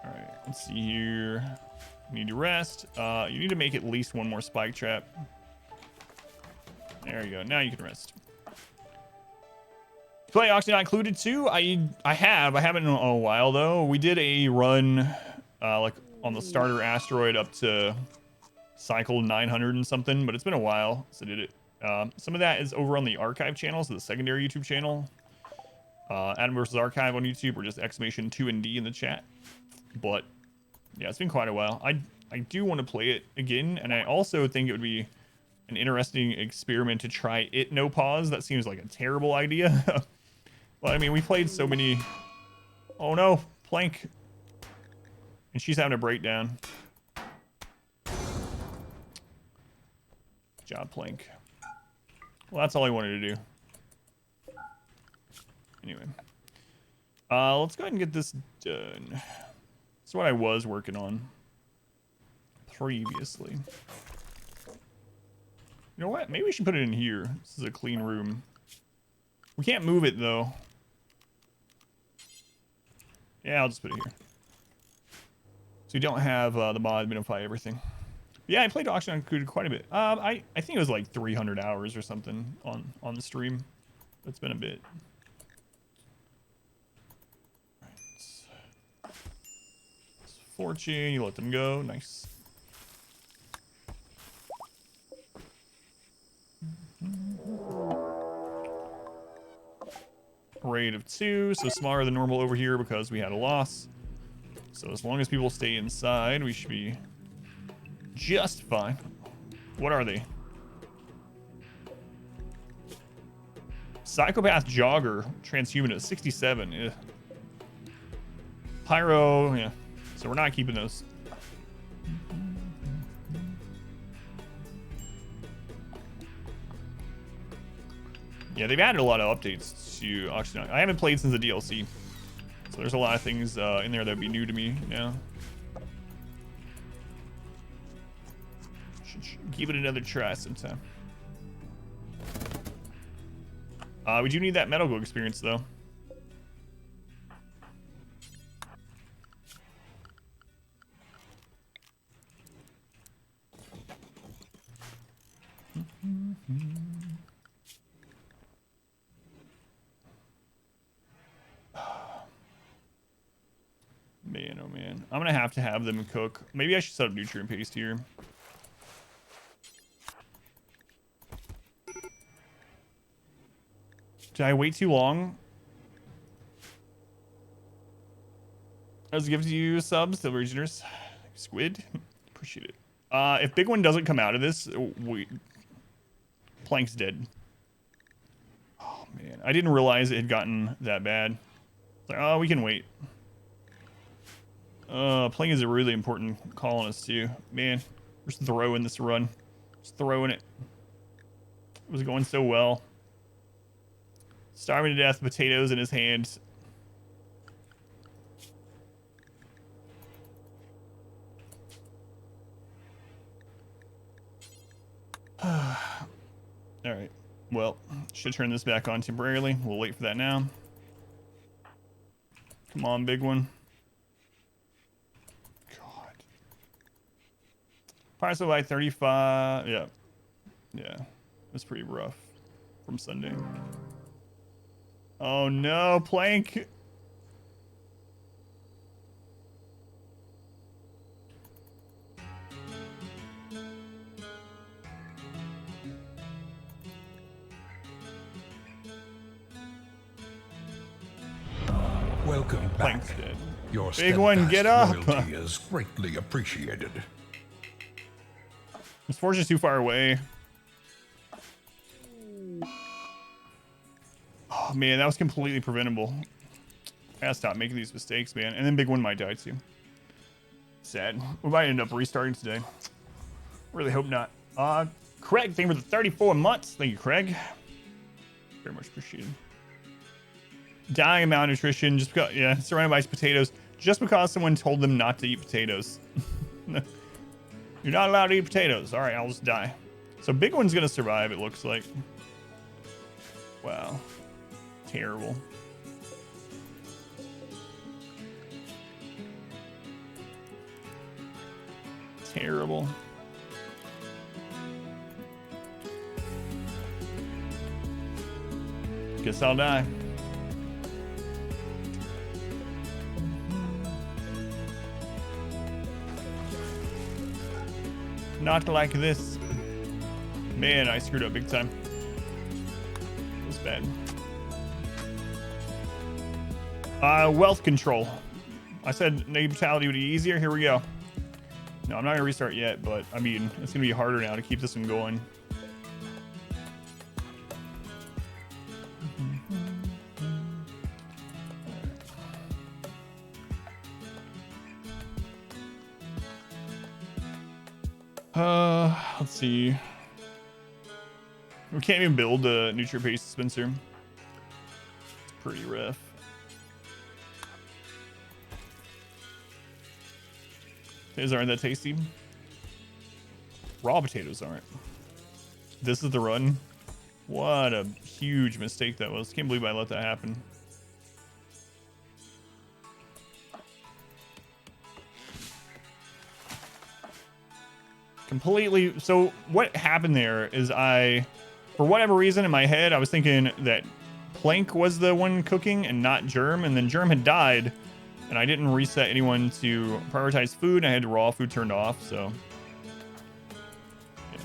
All right, let's see here. You need to rest. You need to make at least one more spike trap. There you go. Now you can rest. Play Auction Not Included too. I haven't in a while though. We did a run like on the starter asteroid up to cycle 900 and something, but it's been a while since I did it. Some of that is over on the archive channel, so the secondary YouTube channel. Adam vs. Archive on YouTube, or just !2ND in the chat. But yeah, it's been quite a while. I do want to play it again, and I also think it would be an interesting experiment to try it no pause. That seems like a terrible idea. But I mean, we played so many. Oh no, Plank. And she's having a breakdown. Good job, Plank. Well, that's all I wanted to do. Anyway. Let's go ahead and get this done. That's what I was working on previously. You know what? Maybe we should put it in here. This is a clean room. We can't move it, though. Yeah, I'll just put it here. So you don't have the mod minify everything. Yeah, I played Auction Included quite a bit. I think it was like 300 hours or something on the stream. It's been a bit. Right. Misfortune, you let them go. Nice. Raid of 2, so smaller than normal over here because we had a loss. So as long as people stay inside, we should be just fine. What are they? Psychopath Jogger, Transhumanist, 67. Ugh. Pyro, yeah. So we're not keeping those. Yeah, they've added a lot of updates to Auction. I haven't played since the DLC, so there's a lot of things in there that would be new to me now. Should give it another try sometime. We do need that medical experience though. Man, oh man. I'm gonna have to have them cook. Maybe I should set up nutrient paste here. Did I wait too long? I was giving you subs, the originers. Squid. Appreciate it. If BigOne doesn't come out of this, Plank's dead. Oh man, I didn't realize it had gotten that bad. It's like, oh, we can wait. Plank is a really important colonist too. Man, we're just throwing this run. Just throwing it. It was going so well. Starving to death, potatoes in his hands. Alright. Well, should turn this back on temporarily. We'll wait for that now. Come on, big one. God. Power supply 35. Yeah. Yeah. That's pretty rough from Sunday. Oh no, Plank. Welcome back. Plank's dead. Your Big one, get up. loyalty is greatly appreciated. Misfortune's too far away. Oh man, that was completely preventable. I gotta stop making these mistakes, man. And then Big One might die too. Sad. We might end up restarting today. Really hope not. Craig, thank you for the 34 months. Thank you, Craig. Very much appreciated. Dying of malnutrition, just because, yeah, surrounded by potatoes, just because someone told them not to eat potatoes. You're not allowed to eat potatoes. All right, I'll just die. So Big One's gonna survive, it looks like. Wow. Terrible. Terrible. Guess I'll die. Not like this. Man, I screwed up big time. It was bad. Wealth control. I said negative brutality would be easier. Here we go. No, I'm not gonna restart yet, but I mean, it's gonna be harder now to keep this one going. Let's see. We can't even build a nutrient-based dispenser. It's pretty rough. Potatoes aren't that tasty. Raw potatoes aren't. This is the run. What a huge mistake that was. Can't believe I let that happen. Completely. So what happened there is for whatever reason in my head, I was thinking that Plank was the one cooking and not Germ, and then Germ had died, and I didn't reset anyone to prioritize food. I had raw food turned off, so yeah.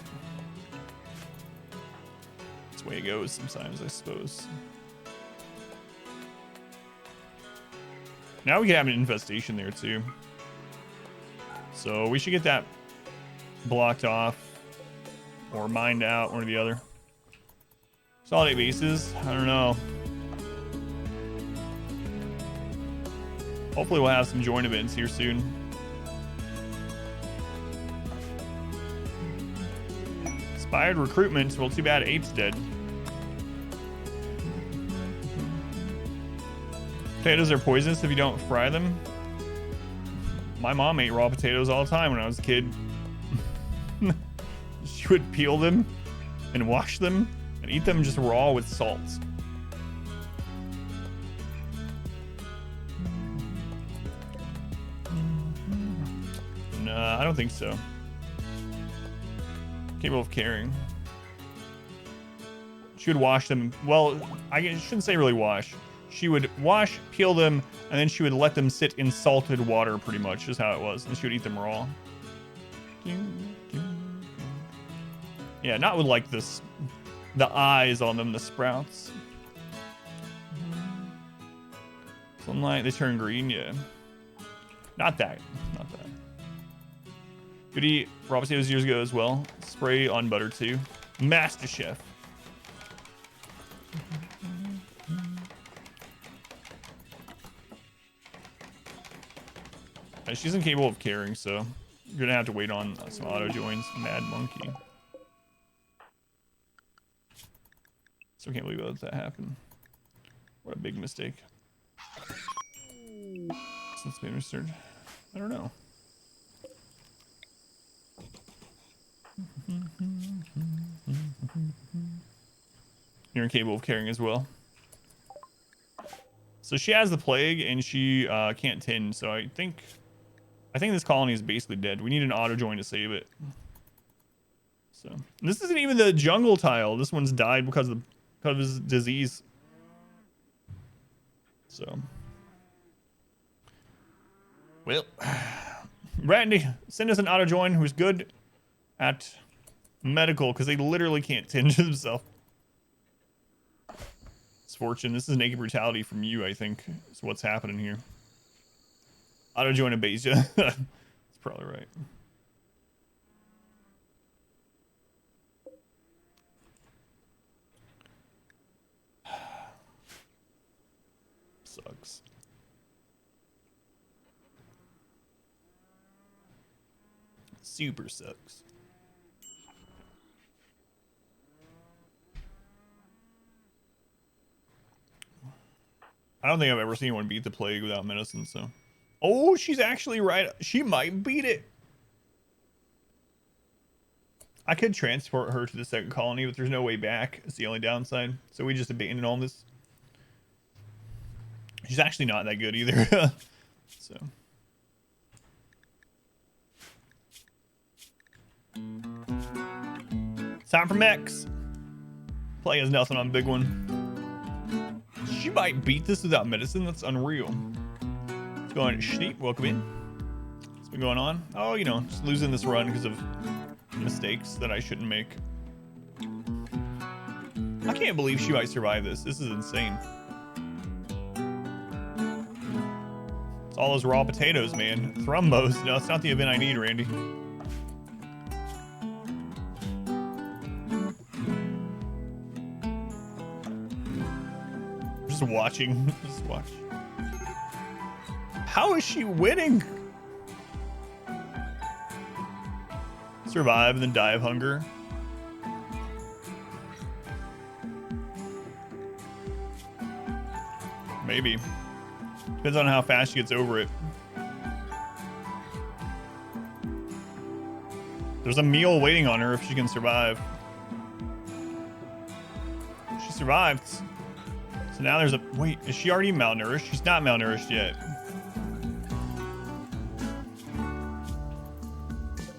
That's the way it goes sometimes, I suppose. Now we can have an infestation there too. So we should get that blocked off or mined out, one or the other. Consolidate bases. I don't know. Hopefully we'll have some joint events here soon. Inspired recruitment. Well, too bad Ape's dead. Potatoes are poisonous if you don't fry them. My mom ate raw potatoes all the time when I was a kid. She would peel them and wash them and eat them just raw with salt. Nah, I don't think so. Capable of carrying. She would wash them. Well, I shouldn't say really wash. She would wash, peel them, and then she would let them sit in salted water, pretty much, is how it was. And she would eat them raw. Yeah, not with like this, the eyes on them, the sprouts. Sunlight, they turn green, yeah. Not that, not that. Could eat raw potatoes years ago as well. Spray on butter too. Master Chef. She's incapable of carrying, so you're gonna have to wait on some auto joins. Mad Monkey. So I can't believe I let that happen. What a big mistake. Since being restored, I don't know. You're incapable of carrying as well. So she has the plague and she can't tend. So I think this colony is basically dead. We need an auto join to save it. So this isn't even the jungle tile. This one's died because of his disease. So, well, Randy, send us an auto join who's good at medical, because they literally can't tend to themselves. Misfortune. This is naked brutality from you, I think. Is what's happening here. Auto join Abasia. That's probably right. Sucks. Super sucks. I don't think I've ever seen anyone beat the plague without medicine, so. Oh, she's actually right. She might beat it. I could transport her to the second colony, but there's no way back. It's the only downside. So we just abandoned all this. She's actually not that good either. So. Time for mechs. Play has nothing on BigOne. She might beat this without medicine. That's unreal. Let's go on. Schneep, welcome in. What's been going on? Oh, you know, just losing this run because of mistakes that I shouldn't make. I can't believe she might survive this. This is insane. It's all those raw potatoes, man. Thrumbos. No, it's not the event I need, Randy. Just watching. Just watch. How is she winning? Survive and then die of hunger. Maybe. Depends on how fast she gets over it. There's a meal waiting on her if she can survive. She survived. So now there's a... Wait, is she already malnourished? She's not malnourished yet.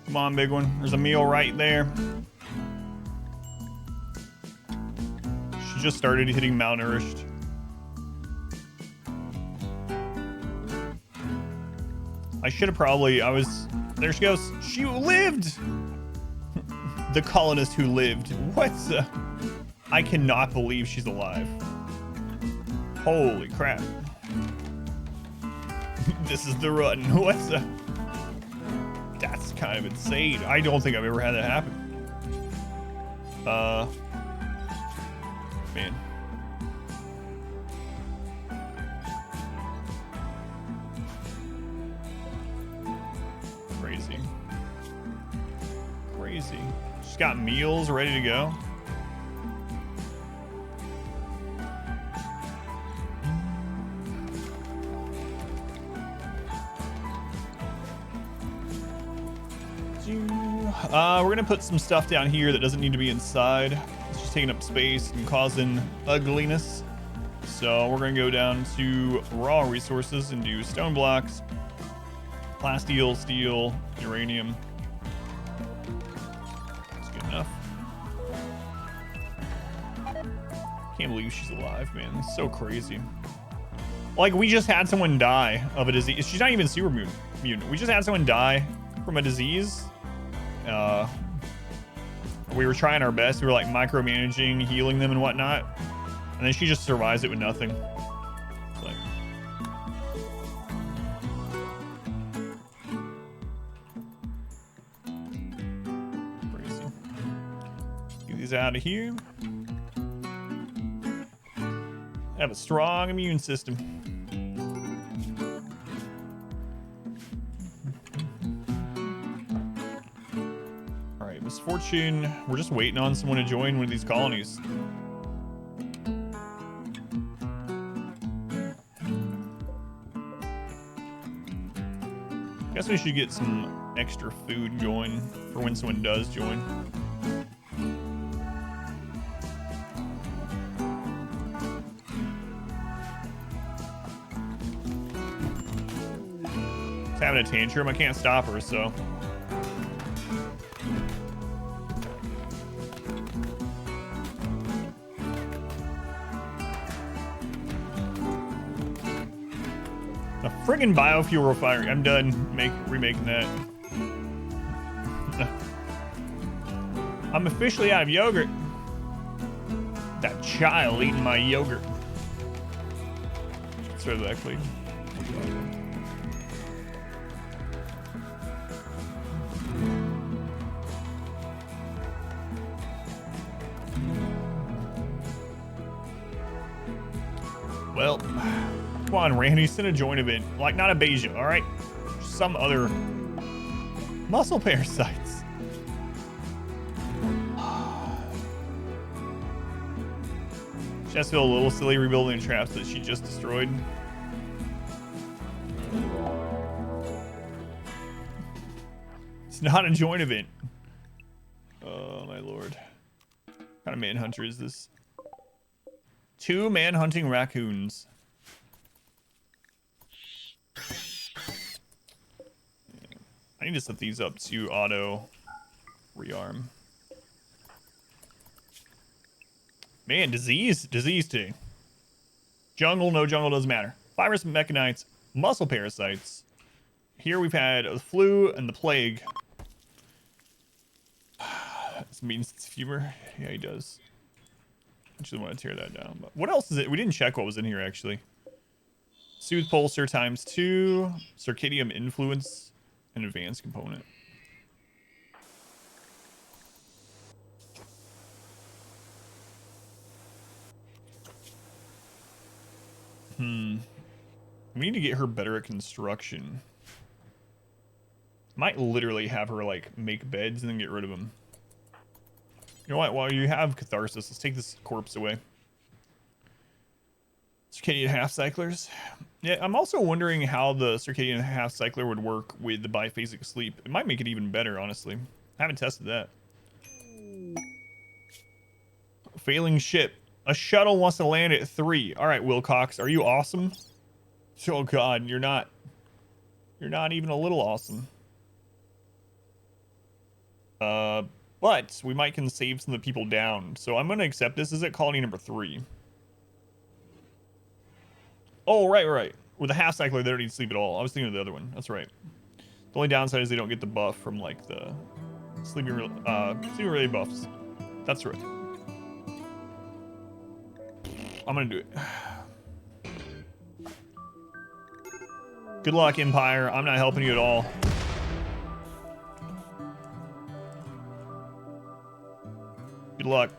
Come on, big one. There's a meal right there. She just started hitting malnourished. I should have probably... There she goes. She lived! The colonist who lived. What the... I cannot believe she's alive. Holy crap. This is the run. What's the... That's kind of insane. I don't think I've ever had that happen. Man. Crazy. Crazy. She's got meals ready to go. We're gonna put some stuff down here that doesn't need to be inside. It's just taking up space and causing ugliness. So we're gonna go down to raw resources and do stone blocks, plasteel, steel, uranium. That's good enough. Can't believe she's alive, man. It's so crazy. Like, we just had someone die of a disease. She's not even super mutant. We just had someone die from a disease. We were trying our best. We were like micromanaging, healing them and whatnot. And then she just survives it with nothing. It's like... Crazy. Get these out of here. Have a strong immune system. Misfortune, we're just waiting on someone to join one of these colonies. Guess we should get some extra food going for when someone does join. She's having a tantrum. I can't stop her, so... Friggin' biofuel refinery. I'm done remaking that. I'm officially out of yogurt. That child eating my yogurt. Throw that clean. Well, come on, Randy, send a joint event. Like, not Abasia, all right? Some other muscle parasites. She has to feel a little silly rebuilding traps that she just destroyed. It's not a joint event. Oh, my lord. What kind of manhunter is this? 2 man-hunting raccoons. I need to set these up to auto rearm. Man, disease today. Jungle, no jungle, doesn't matter. Virus, mechanites, muscle parasites. Here we've had the flu and the plague. Means it's humor. Yeah, he does. Actually want to tear that down. But what else is it? We didn't check what was in here actually. Soothe Pulsar ×2, Circadium Influence, and Advanced Component. We need to get her better at construction. Might literally have her like make beds and then get rid of them. You know what? While you have Catharsis, let's take this corpse away. Circadian half cyclers. Yeah, I'm also wondering how the circadian half cycler would work with the biphasic sleep. It might make it even better, honestly. I haven't tested that. Failing ship. A shuttle wants to land at 3. All right, Wilcox, are you awesome? Oh God, you're not. You're not even a little awesome. But we might can save some of the people down. So I'm going to accept this. This is at colony number 3. Oh, right. With a half cycler, they don't need sleep at all. I was thinking of the other one. That's right. The only downside is they don't get the buff from like the sleeping related buffs. That's right. I'm gonna do it. Good luck, Empire. I'm not helping you at all. Good luck.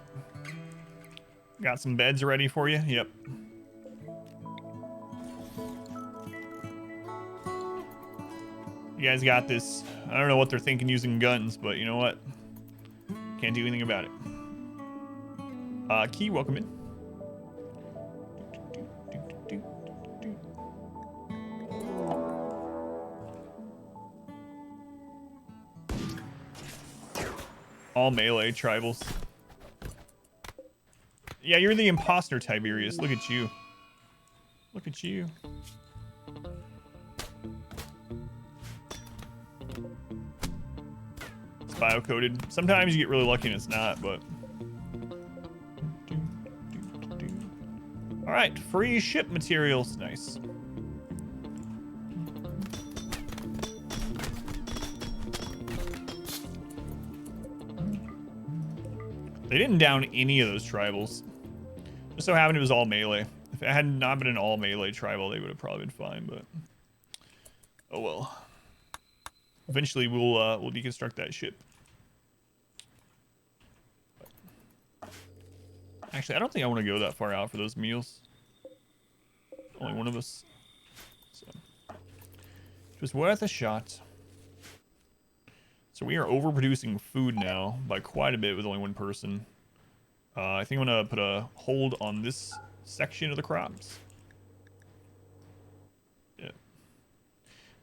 Got some beds ready for you? Yep. You guys got this. I don't know what they're thinking using guns, but you know what? Can't do anything about it. Key, welcome in. All melee tribals. Yeah, you're the imposter, Tiberius. Look at you. Look at you. It's bio-coded. Sometimes you get really lucky and it's not, but... Alright, free ship materials. Nice. They didn't down any of those tribals. Just so happened it was all melee. If it had not been an all melee tribal, they would have probably been fine, but... Oh well. Eventually we'll deconstruct that ship. Actually, I don't think I want to go that far out for those meals. Only one of us. So it was worth a shot. So we are overproducing food now by quite a bit with only one person. I think I'm gonna put a hold on this section of the crops. Yeah.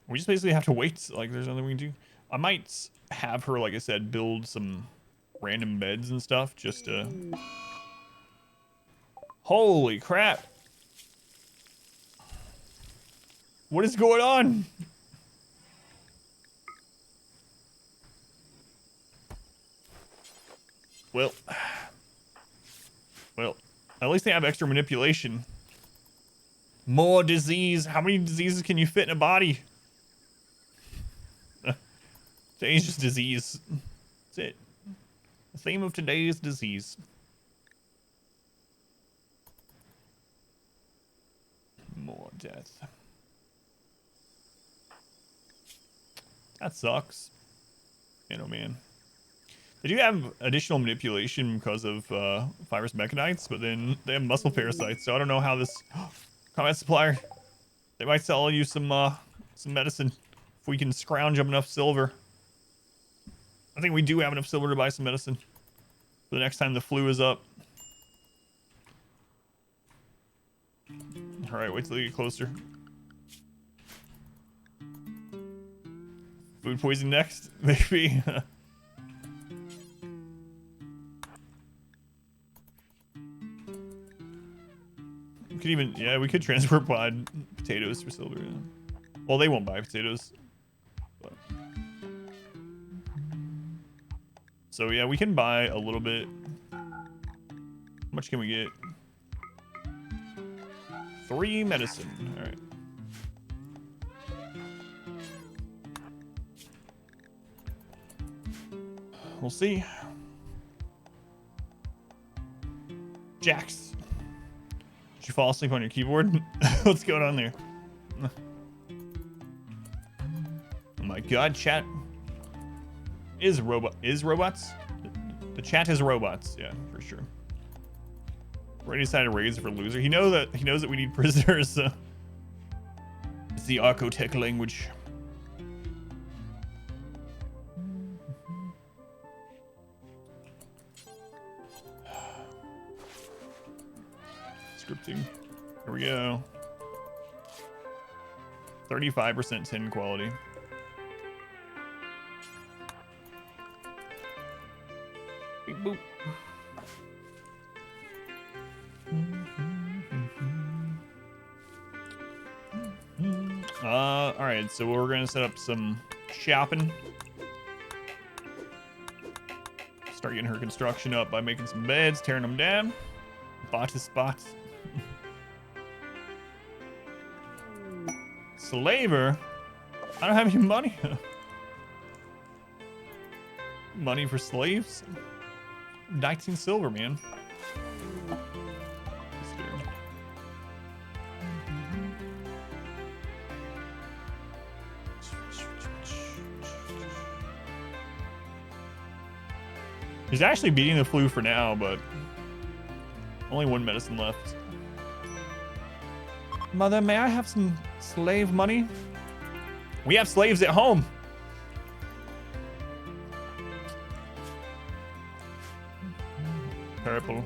We just basically have to wait. Like, there's nothing we can do. I might have her, like I said, build some random beds and stuff just to... Holy crap. What is going on? Well, at least they have extra manipulation. More disease. How many diseases can you fit in a body? Today's just disease. That's it. The theme of today is disease. More death. That sucks. Man, oh man. They do have additional manipulation because of virus mechanites, but then they have muscle parasites, so I don't know how this... Combat supplier. They might sell you some medicine if we can scrounge up enough silver. I think we do have enough silver to buy some medicine for the next time the flu is up. Alright, wait till they get closer. Food poison next? Maybe. We could even, yeah, we could transfer pod potatoes for silver. Yeah. Well, they won't buy potatoes. But. So yeah, we can buy a little bit. How much can we get? 3 medicine. All right. We'll see. Jax. Did you fall asleep on your keyboard? What's going on there? Oh my god, chat is robots? The chat is robots, yeah, for sure. Already decided to raise it for loser. He knows that we need prisoners, so it's the Archotech language. Scripting. Here we go. 35% 10 quality. Beep boop. All right, so we're gonna set up some shopping. Start getting her construction up by making some beds, tearing them down. Bottis spots. Slaver? I don't have any money. Money for slaves? 19 silver, man. He's actually beating the flu for now, but only one medicine left. Mother, may I have some slave money? We have slaves at home. Purple.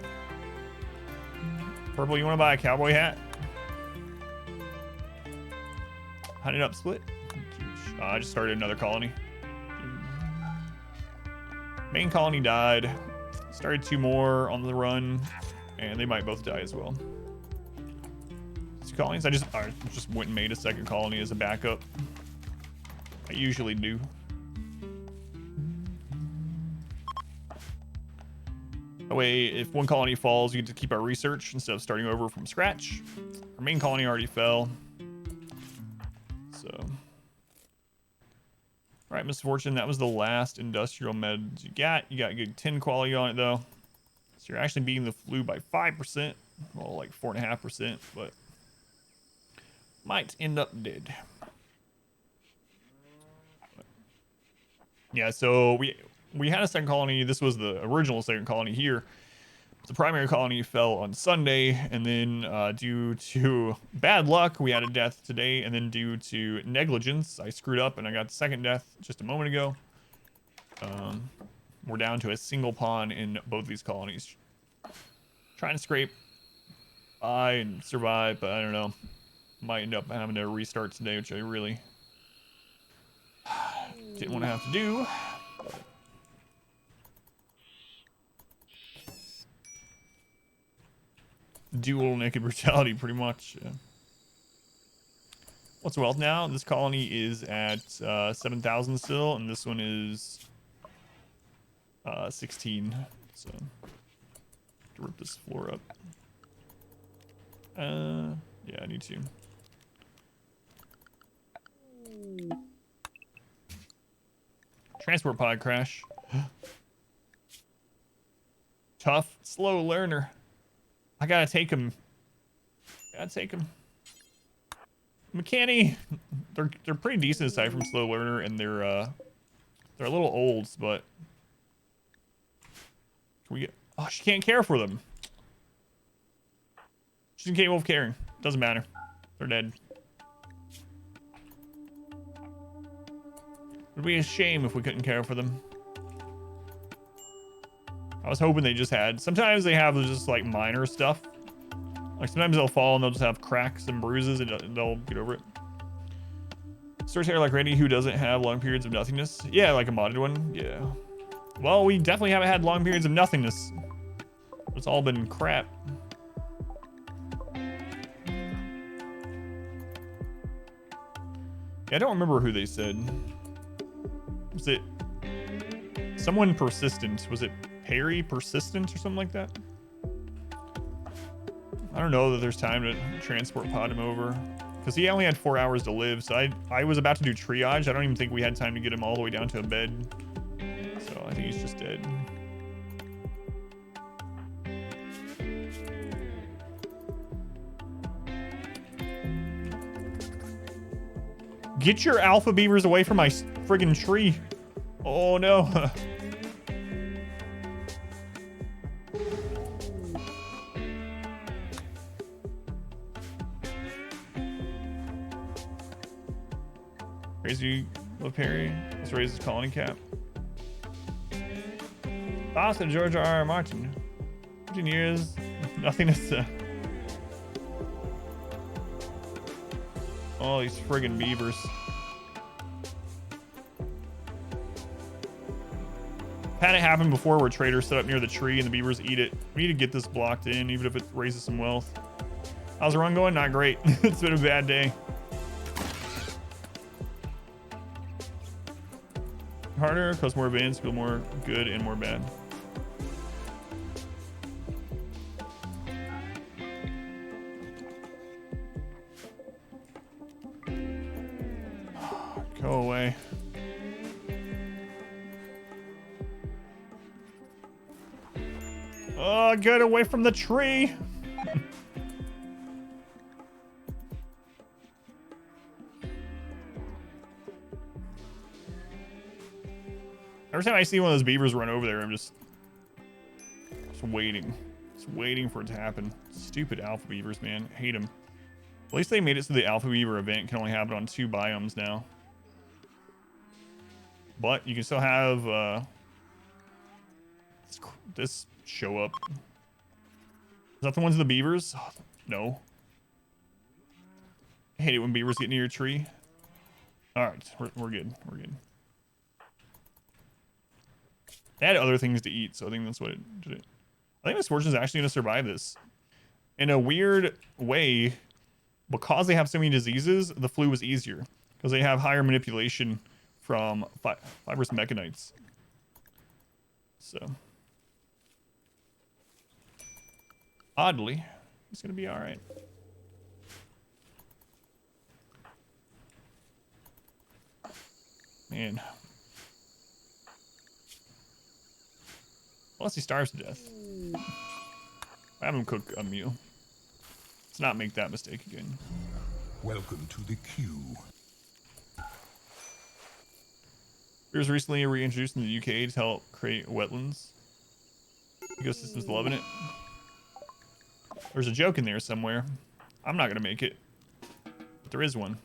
Purple, you want to buy a cowboy hat? Hunted up split. I just started another colony. Main colony died. Started 2 more on the run, and they might both die as well. 2 colonies. I just went and made a second colony as a backup. I usually do. That way, if one colony falls, you get to keep our research instead of starting over from scratch. Our main colony already fell. So, all right, Misfortune, that was the last industrial med you got. You got a good 10 quality on it, though. So you're actually beating the flu by 5%. Well, like 4.5%, but might end up dead. Yeah, so we had a second colony. This was the original second colony here. The primary colony fell on Sunday, and then due to bad luck, we had a death today, and then due to negligence, I screwed up and I got the second death just a moment ago. We're down to a single pawn in both these colonies. Trying to scrape by and survive, but I don't know. Might end up having to restart today, which I really didn't want to have to do. Dual naked brutality, pretty much. Yeah. What's wealth now? This colony is at 7,000 still, and this one is 16. So, to rip this floor up. Yeah, I need to. Transport pod crash. Tough, slow learner. I gotta take him. McKinney. They're pretty decent aside from slow learner, and they're a little olds, but can we get? Oh, she can't care for them. She's incapable of caring. Doesn't matter. They're dead. It would be a shame if we couldn't care for them. I was hoping they just had. Sometimes they have just like minor stuff. Like sometimes they'll fall and they'll just have cracks and bruises and they'll get over it. Storyteller like Randy who doesn't have long periods of nothingness. Yeah, like a modded one. Yeah. Well, we definitely haven't had long periods of nothingness. It's all been crap. Yeah, I don't remember who they said. Was it someone persistent? Was it Perry persistent or something like that? I don't know that there's time to transport pod him over because he only had 4 hours to live. So I was about to do triage. I don't even think we had time to get him all the way down to a bed. So I think he's just dead. Get your alpha beavers away from my friggin' tree. Oh no. Crazy love Perry. Let's raise his colony cap. Salsa, George R. Martin. 15 years, nothing to say. Oh, these friggin' beavers. Had it happen before where traders set up near the tree and the beavers eat it. We need to get this blocked in, even if it raises some wealth. How's the run going? Not great. It's been a bad day. Harder, cause more events, feel more good and more bad. Go away. Oh, get away from the tree. Every time I see one of those beavers run over there, I'm just waiting. Just waiting for it to happen. Stupid alpha beavers, man. Hate them. At least they made it so the alpha beaver event can only happen on 2 biomes now. But you can still have this show up. Is that the ones of the beavers? No. I hate it when beavers get near your tree. Alright, we're good. We're good. They had other things to eat, so I think that's what it did. I think Misfortune is actually going to survive this. In a weird way, because they have so many diseases, the flu was easier. Because they have higher manipulation from fibrous mechanites. So. Oddly, it's going to be alright. Man. Unless he starves to death. Have him cook a meal. Let's not make that mistake again. Welcome to the queue. It was recently reintroduced in the UK to help create wetlands. Ecosystem's loving it. There's a joke in there somewhere. I'm not gonna make it, but there is one.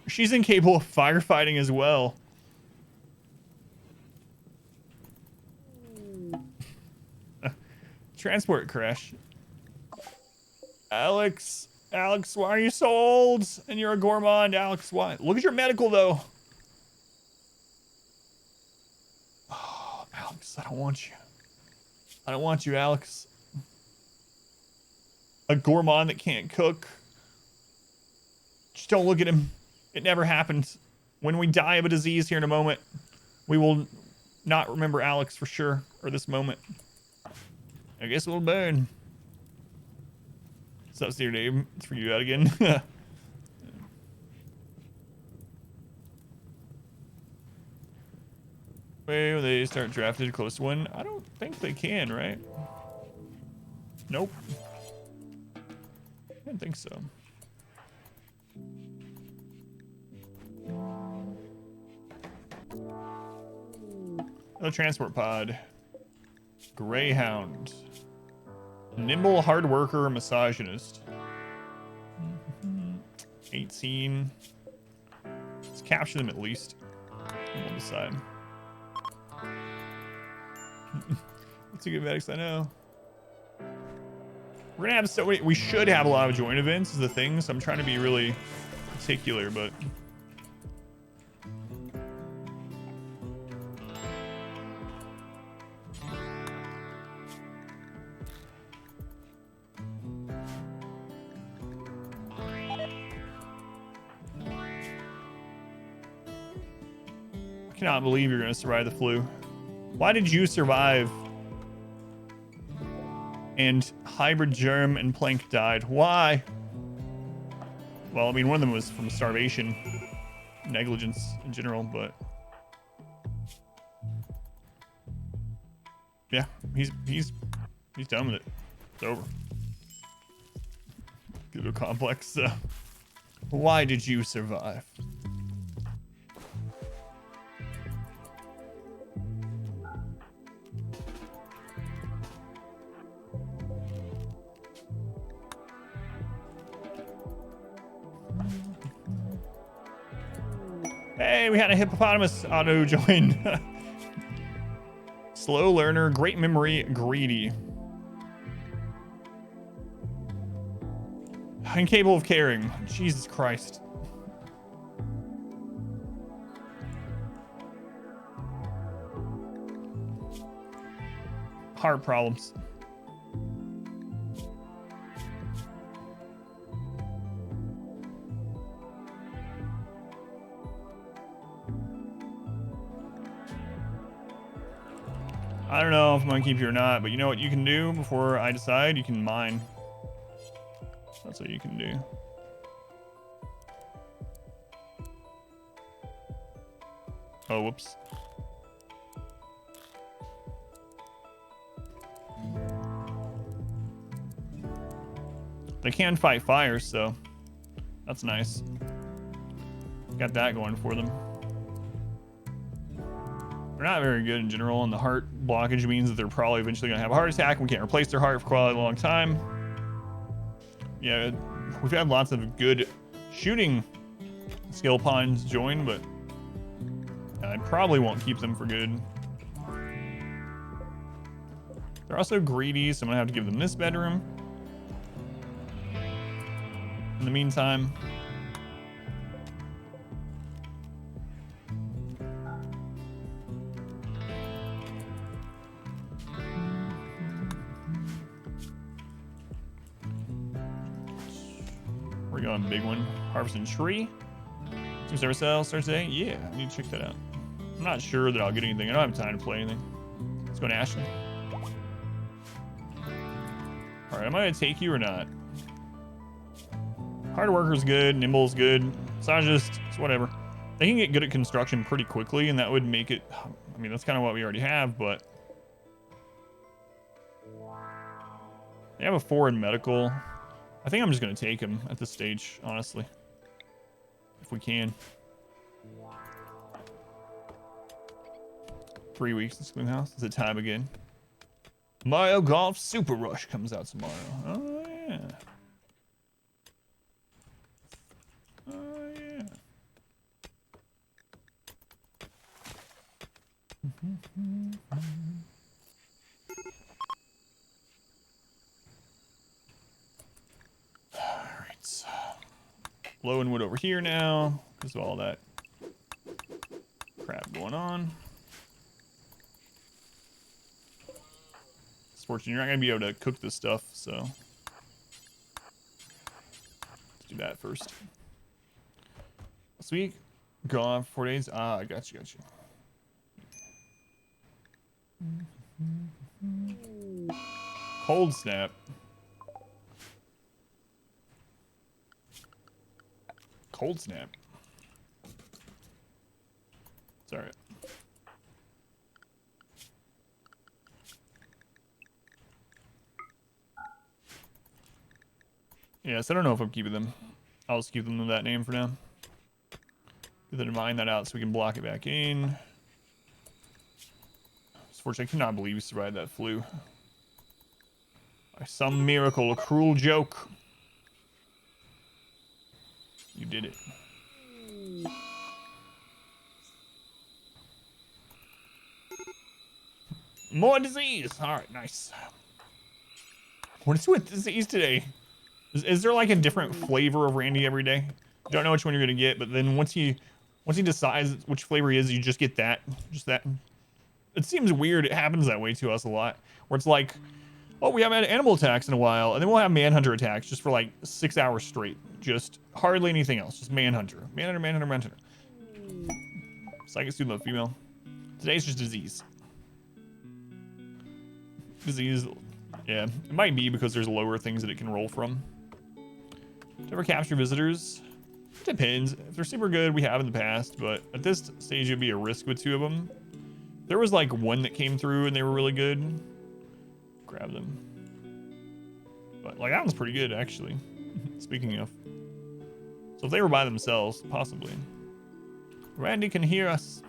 She's incapable of firefighting as well. Transport crash. Alex, why are you so old? And you're a gourmand, Alex, why? Look at your medical, though. Oh, Alex, I don't want you. I don't want you, Alex. A gourmand that can't cook. Just don't look at him. It never happened. When we die of a disease here in a moment, we will not remember Alex for sure, or this moment. I guess we'll burn. What's up, Steer Dave? It's for you out again. Wait, will they start drafted close to one? I don't think they can, right? Nope. I don't think so. No transport pod. Greyhound. Nimble hard worker misogynist. 18. Let's capture them at least. And we'll decide. That's a good medics, I know. We're gonna have we should have a lot of joint events is the thing, so I'm trying to be really particular, but I cannot believe you're gonna survive the flu. Why did you survive? And Hybrid, Germ, and Plank died. Why? Well, I mean, one of them was from starvation, negligence in general, but yeah, he's done with it. It's over. Get a complex. Why did you survive? Hey, we had a hippopotamus auto join. Slow learner, great memory, greedy. Incapable of caring. Jesus Christ. Heart problems. I don't know if I'm gonna keep you or not, but you know what you can do before I decide? You can mine. That's what you can do. Oh, whoops. They can fight fire, so that's nice. Got that going for them. They're not very good in general, and the heart blockage means that they're probably eventually gonna have a heart attack, and we can't replace their heart for quite a long time. Yeah, we've had lots of good shooting skill pawns join, but I probably won't keep them for good. They're also greedy, so I'm gonna have to give them this bedroom. In the meantime, we're going BigOne. Harvesting tree. Team service sale starts today. Yeah, I need to check that out. I'm not sure that I'll get anything. I don't have time to play anything. Let's go to Ashley. All right, am I gonna take you or not? Hard worker's good, nimble's good. Sajist, it's whatever. They can get good at construction pretty quickly, and that would make it. I mean, that's kind of what we already have, but they have a 4 in medical. I think I'm just gonna take him at this stage, honestly, if we can. 3 weeks in Schoolhouse. Is it time again? Mario Golf Super Rush comes out tomorrow. Oh yeah. Oh yeah. All right. Low and wood over here now because of all that crap going on. Misfortune, you're not gonna be able to cook this stuff, so let's do that first. Last week, gone for 4 days. Ah, I got you. Cold snap. Cold snap. It's all right. Yes, I don't know if I'm keeping them. I'll just keep them with that name for now. Then mine that out so we can block it back in. Unfortunately, I cannot believe you survived that flu. By some miracle, a cruel joke. You did it. More disease. All right, nice. What is with disease today? Is there like a different flavor of Randy every day? You don't know which one you're gonna get, but then once he decides which flavor he is, you just get that. Just that. It seems weird. It happens that way to us a lot. Where it's like, oh, we haven't had animal attacks in a while, and then we'll have Manhunter attacks just for like 6 hours straight. Just hardly anything else. Just Manhunter. Manhunter. Psychic student, female. Today's just disease. Disease. Yeah, it might be because there's lower things that it can roll from. Ever capture visitors? It depends. If they're super good, we have in the past, but at this stage, it'd be a risk with 2 of them. There was like 1 that came through and they were really good. Grab them. But like that one's pretty good actually. Speaking of. So if they were by themselves, possibly. Randy can hear us.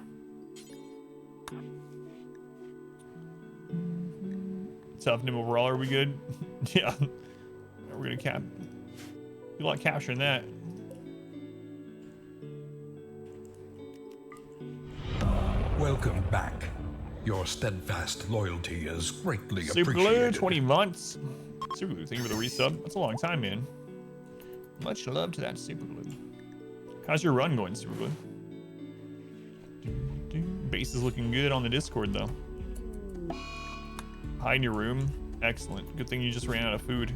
Tough nimble brawler, are we good? Yeah. We're gonna cap. You like capturing that. Welcome back. Your steadfast loyalty is greatly Super appreciated. Glue, 20 months. Super Glue, thank you for the resub. That's a long time, man. Much love to that Super Glue. How's your run going, Super Glue? Base is looking good on the Discord, though. Hide in your room. Excellent. Good thing you just ran out of food.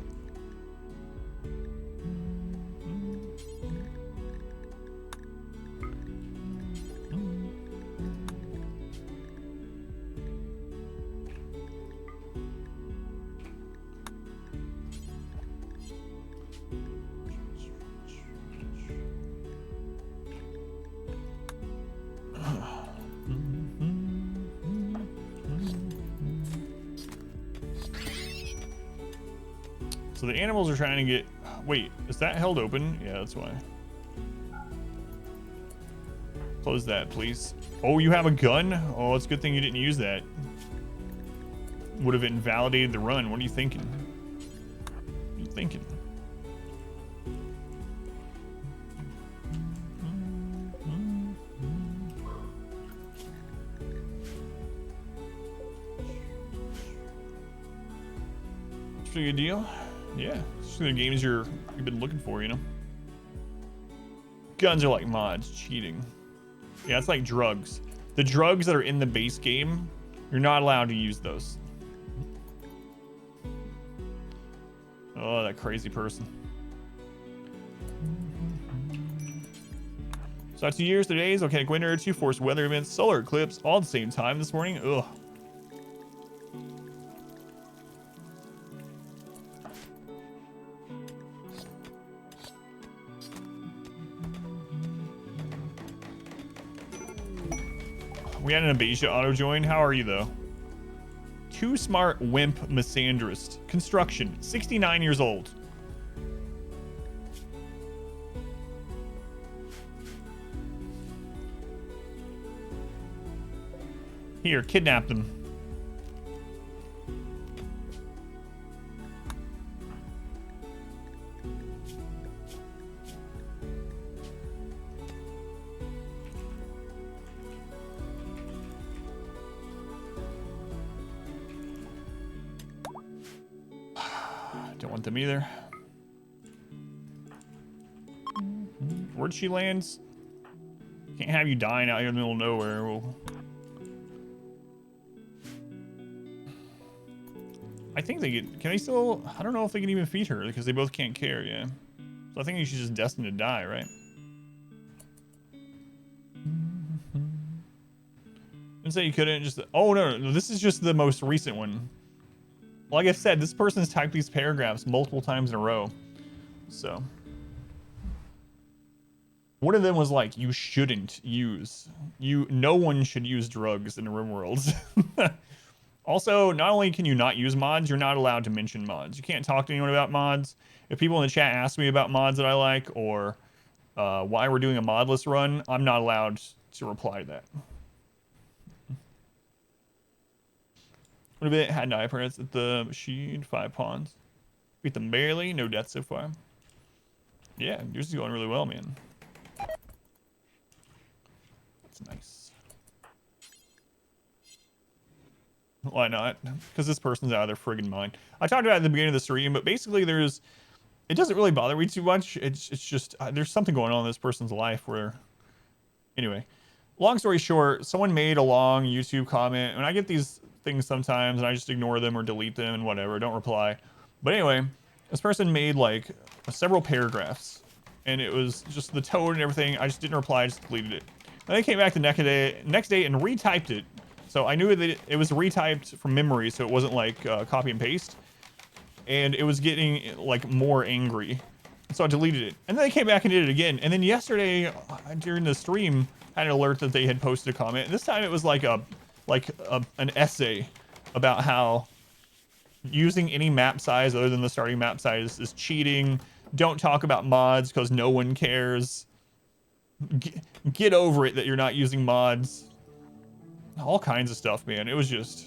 So the animals are trying to get... Wait, is that held open? Yeah, that's why. Close that, please. Oh, you have a gun? Oh, it's a good thing you didn't use that. Would have invalidated the run. What are you thinking? What are you thinking? It's a pretty good deal. Yeah, it's the games you've been looking for, you know. Guns are like mods, cheating. Yeah, it's like drugs. The drugs that are in the base game, you're not allowed to use those. Oh, that crazy person. So 2 years, 3 days, volcanic winter, 2 forced weather events, solar eclipse, all at the same time this morning. Ugh. We had an Abasia auto join. How are you though? Too smart wimp misandrist. Construction. 69 years old. Here, kidnap them. Don't want them either. Where'd she land? Can't have you dying out here in the middle of nowhere. Well, I think they get... Can they still... I don't know if they can even feed her because they both can't care, yeah. So I think she's just destined to die, right? Didn't say you couldn't just... Oh, no. This is just the most recent one. Like I said, this person's typed these paragraphs multiple times in a row. So... One of them was like, you shouldn't use... No one should use drugs in RimWorld. Also, not only can you not use mods, you're not allowed to mention mods. You can't talk to anyone about mods. If people in the chat ask me about mods that I like or why we're doing a modless run, I'm not allowed to reply to that. What a bit. Had 9 parents at the machine, 5 pawns. Beat them barely, no deaths so far. Yeah, yours is going really well, man. That's nice. Why not? Because this person's out of their friggin' mind. I talked about it at the beginning of the stream, but basically it doesn't really bother me too much. It's just, there's something going on in this person's life where, anyway. Long story short, someone made a long YouTube comment, and I get these things sometimes, and I just ignore them or delete them and whatever, don't reply. But anyway, this person made like several paragraphs, and it was just the tone and everything. I just didn't reply, I just deleted it. And they came back the next day and retyped it. So I knew that it was retyped from memory, so it wasn't like copy and paste. And it was getting like more angry. So I deleted it. And then they came back and did it again. And then yesterday during the stream, I had an alert that they had posted a comment. And this time it was like an essay about how Using any map size other than the starting map size is cheating. Don't talk about mods because no one cares. Get over it that you're not using mods. All kinds of stuff, man. It was just...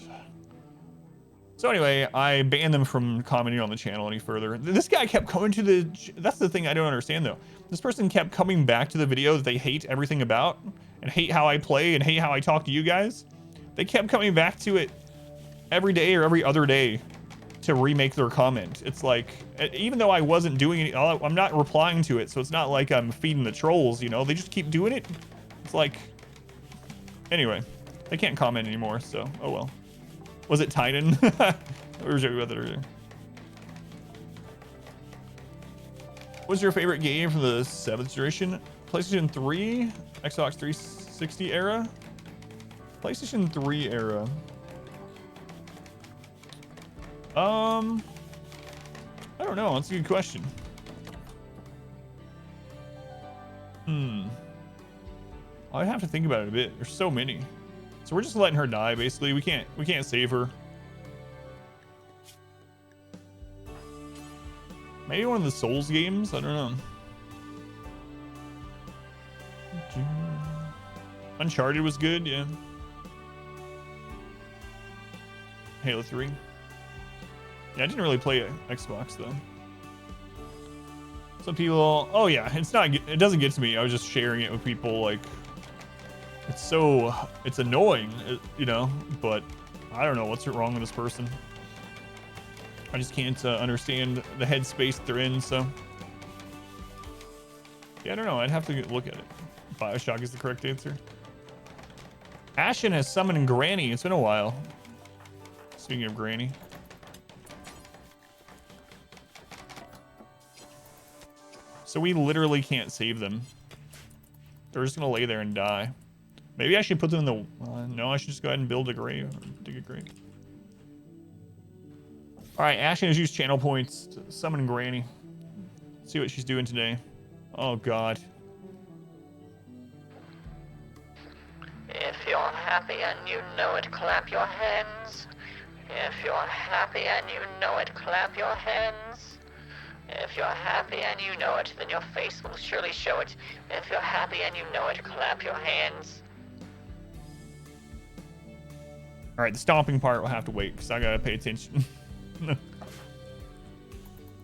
So anyway, I banned them from commenting on the channel any further. This guy kept coming to the... That's the thing I don't understand, though. This person kept coming back to the video that they hate everything about and hate how I play and hate how I talk to you guys. They kept coming back to it every day or every other day to remake their comment. It's like, even though I wasn't doing it, I'm not replying to it, so it's not like I'm feeding the trolls, you know? They just keep doing it. It's like... Anyway, they can't comment anymore, so oh well. Was it Titan? We were joking about that earlier. What's your favorite game from the 7th generation? PlayStation 3? Xbox 360 era? PlayStation 3 era. I don't know. That's a good question. I'd have to think about it a bit. There's so many. So we're just letting her die, basically. We can't save her. Maybe one of the Souls games? I don't know. Uncharted was good, yeah. Halo 3. Yeah, I didn't really play Xbox though. Some people, oh yeah, it doesn't get to me. I was just sharing it with people, like, it's annoying, you know, but I don't know what's wrong with this person. I just can't understand the headspace they're in, so. Yeah, I don't know, I'd have to look at it. BioShock is the correct answer. Ashen has summoned Granny. It's been a while. Speaking of Granny. So we literally can't save them. They're just gonna lay there and die. Maybe I should put them in the... no, I should just go ahead and build a grave. Dig a grave. Alright, Ashen has used channel points to summon Granny. Let's see what she's doing today. Oh, God. If you're happy and you know it, clap your hands. If you're happy and you know it, clap your hands. If you're happy and you know it, then your face will surely show it. If you're happy and you know it, clap your hands. Alright, the stomping part will have to wait, because I gotta pay attention. Thank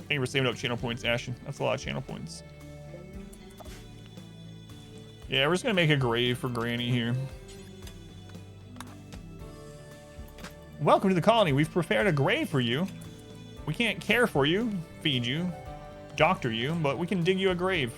you for saving up channel points, Ashen. That's a lot of channel points. Yeah, we're just gonna make a grave for Granny here. Welcome to the colony. We've prepared a grave for you. We can't care for you, feed you, doctor you, but we can dig you a grave.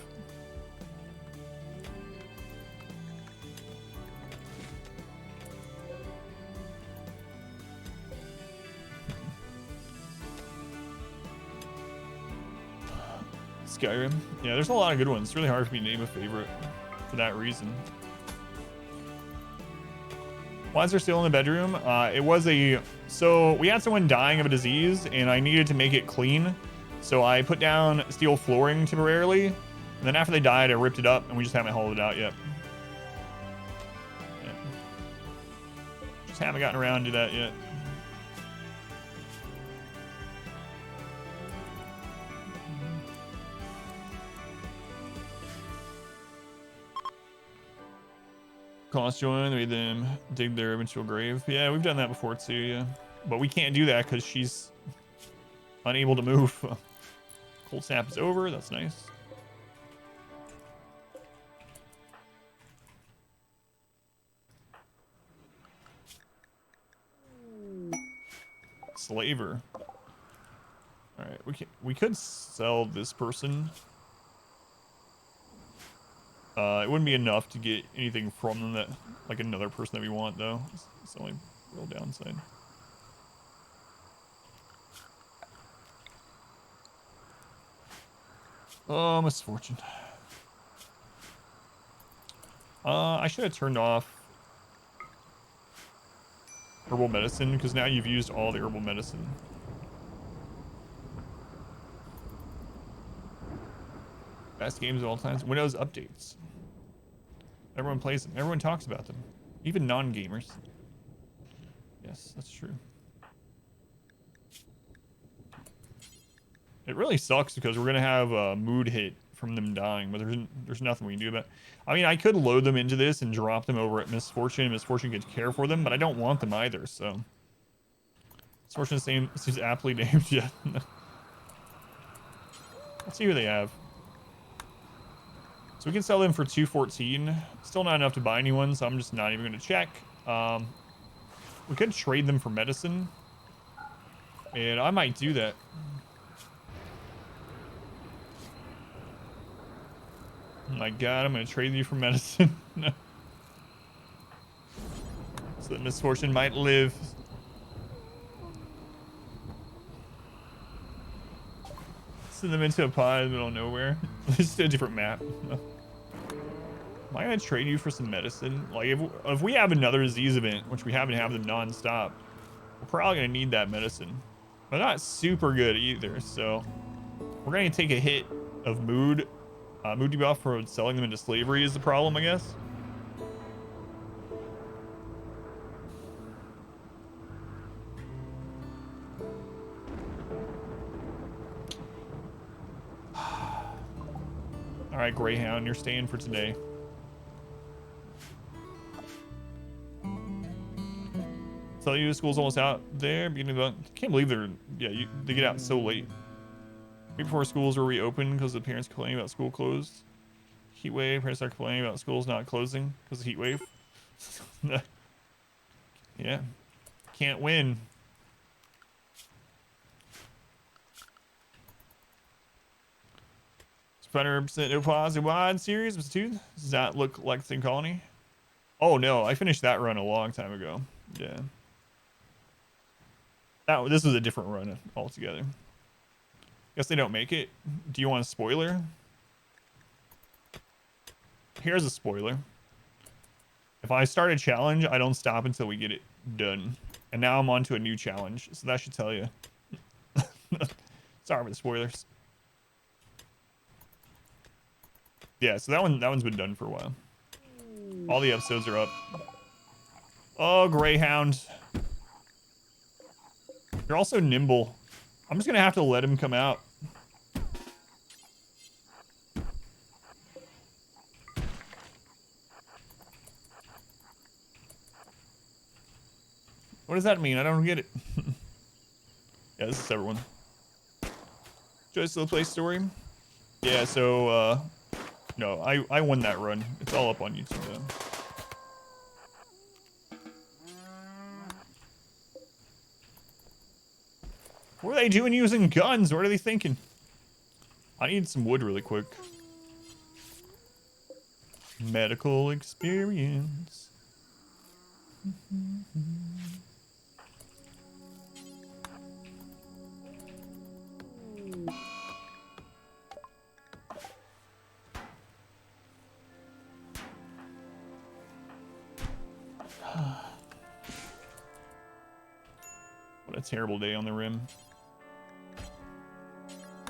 Skyrim. Yeah, there's a lot of good ones. It's really hard for me to name a favorite for that reason. Why is there still in the bedroom? It was so we had someone dying of a disease and I needed to make it clean. So I put down steel flooring temporarily. And then after they died, I ripped it up and we just haven't hauled it out yet. Yeah. Just haven't gotten around to that yet. Colonists join, we made them dig their eventual grave. Yeah, we've done that before too, yeah. But we can't do that because she's unable to move. Cold snap is over, that's nice. Slaver. Alright, we could sell this person. It wouldn't be enough to get anything from them that, like another person that we want, though. It's the only real downside. Oh, Misfortune. I should have turned off herbal medicine, because now you've used all the herbal medicine. Best games of all times. Windows updates. Everyone plays them. Everyone talks about them. Even non-gamers. Yes, that's true. It really sucks because we're gonna have a mood hit from them dying, but there's nothing we can do about it. I mean, I could load them into this and drop them over at Misfortune, and Misfortune could care for them, but I don't want them either, so. Misfortune seems aptly named, yeah. Let's see who they have. So we can sell them for 214. Still not enough to buy anyone, so I'm just not even gonna check. We could trade them for medicine. And I might do that. Oh my god, I'm gonna trade you for medicine. So that Misfortune might live. Send them into a pod in the middle of nowhere. Just a different map. Am I gonna trade you for some medicine? Like, if we have another disease event, which we haven't had them non-stop, we're probably gonna need that medicine. But not super good either, so we're gonna take a hit of mood. Mood debuff for selling them into slavery is the problem, I guess. All right, Greyhound, you're staying for today. Tell you school's almost out there. Beginning of the, can't believe they get out so late. Right before schools were reopened because the parents complaining about school closed. Heat wave. Parents are complaining about schools not closing because of heat wave. Yeah, can't win. It's 100% no positive wide series. Does that look like the same colony? Oh no, I finished that run a long time ago. Yeah. This was a different run altogether. Guess they don't make it. Do you want a spoiler? Here's a spoiler. If I start a challenge, I don't stop until we get it done. And now I'm on to a new challenge, so that should tell you. Sorry for the spoilers. Yeah, so that one's been done for a while. All the episodes are up. Oh, Greyhound. You're also nimble. I'm just gonna have to let him come out. What does that mean? I don't get it. Yeah, this is a separate one. Joyce the Play story. Yeah, so no, I won that run. It's all up on YouTube though. What are they doing using guns? What are they thinking? I need some wood really quick. Medical experience. What a terrible day on the rim.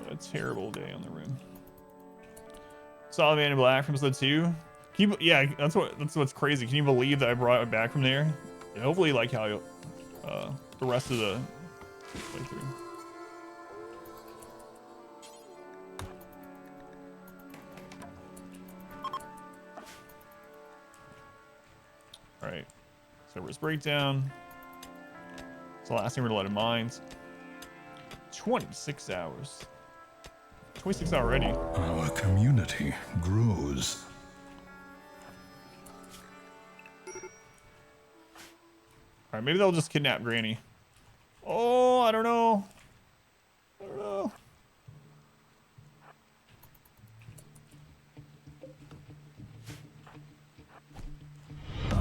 What a terrible day on the rim. Solid Man in Black from episode 2. Yeah, that's what's crazy. Can you believe that I brought it back from there? And hopefully like how the rest of the playthrough. All right, server's breakdown. It's the last thing we're gonna let in mind. 26 hours. 26 already. Our community grows. All right, maybe they'll just kidnap Granny. Oh, I don't know. I don't know.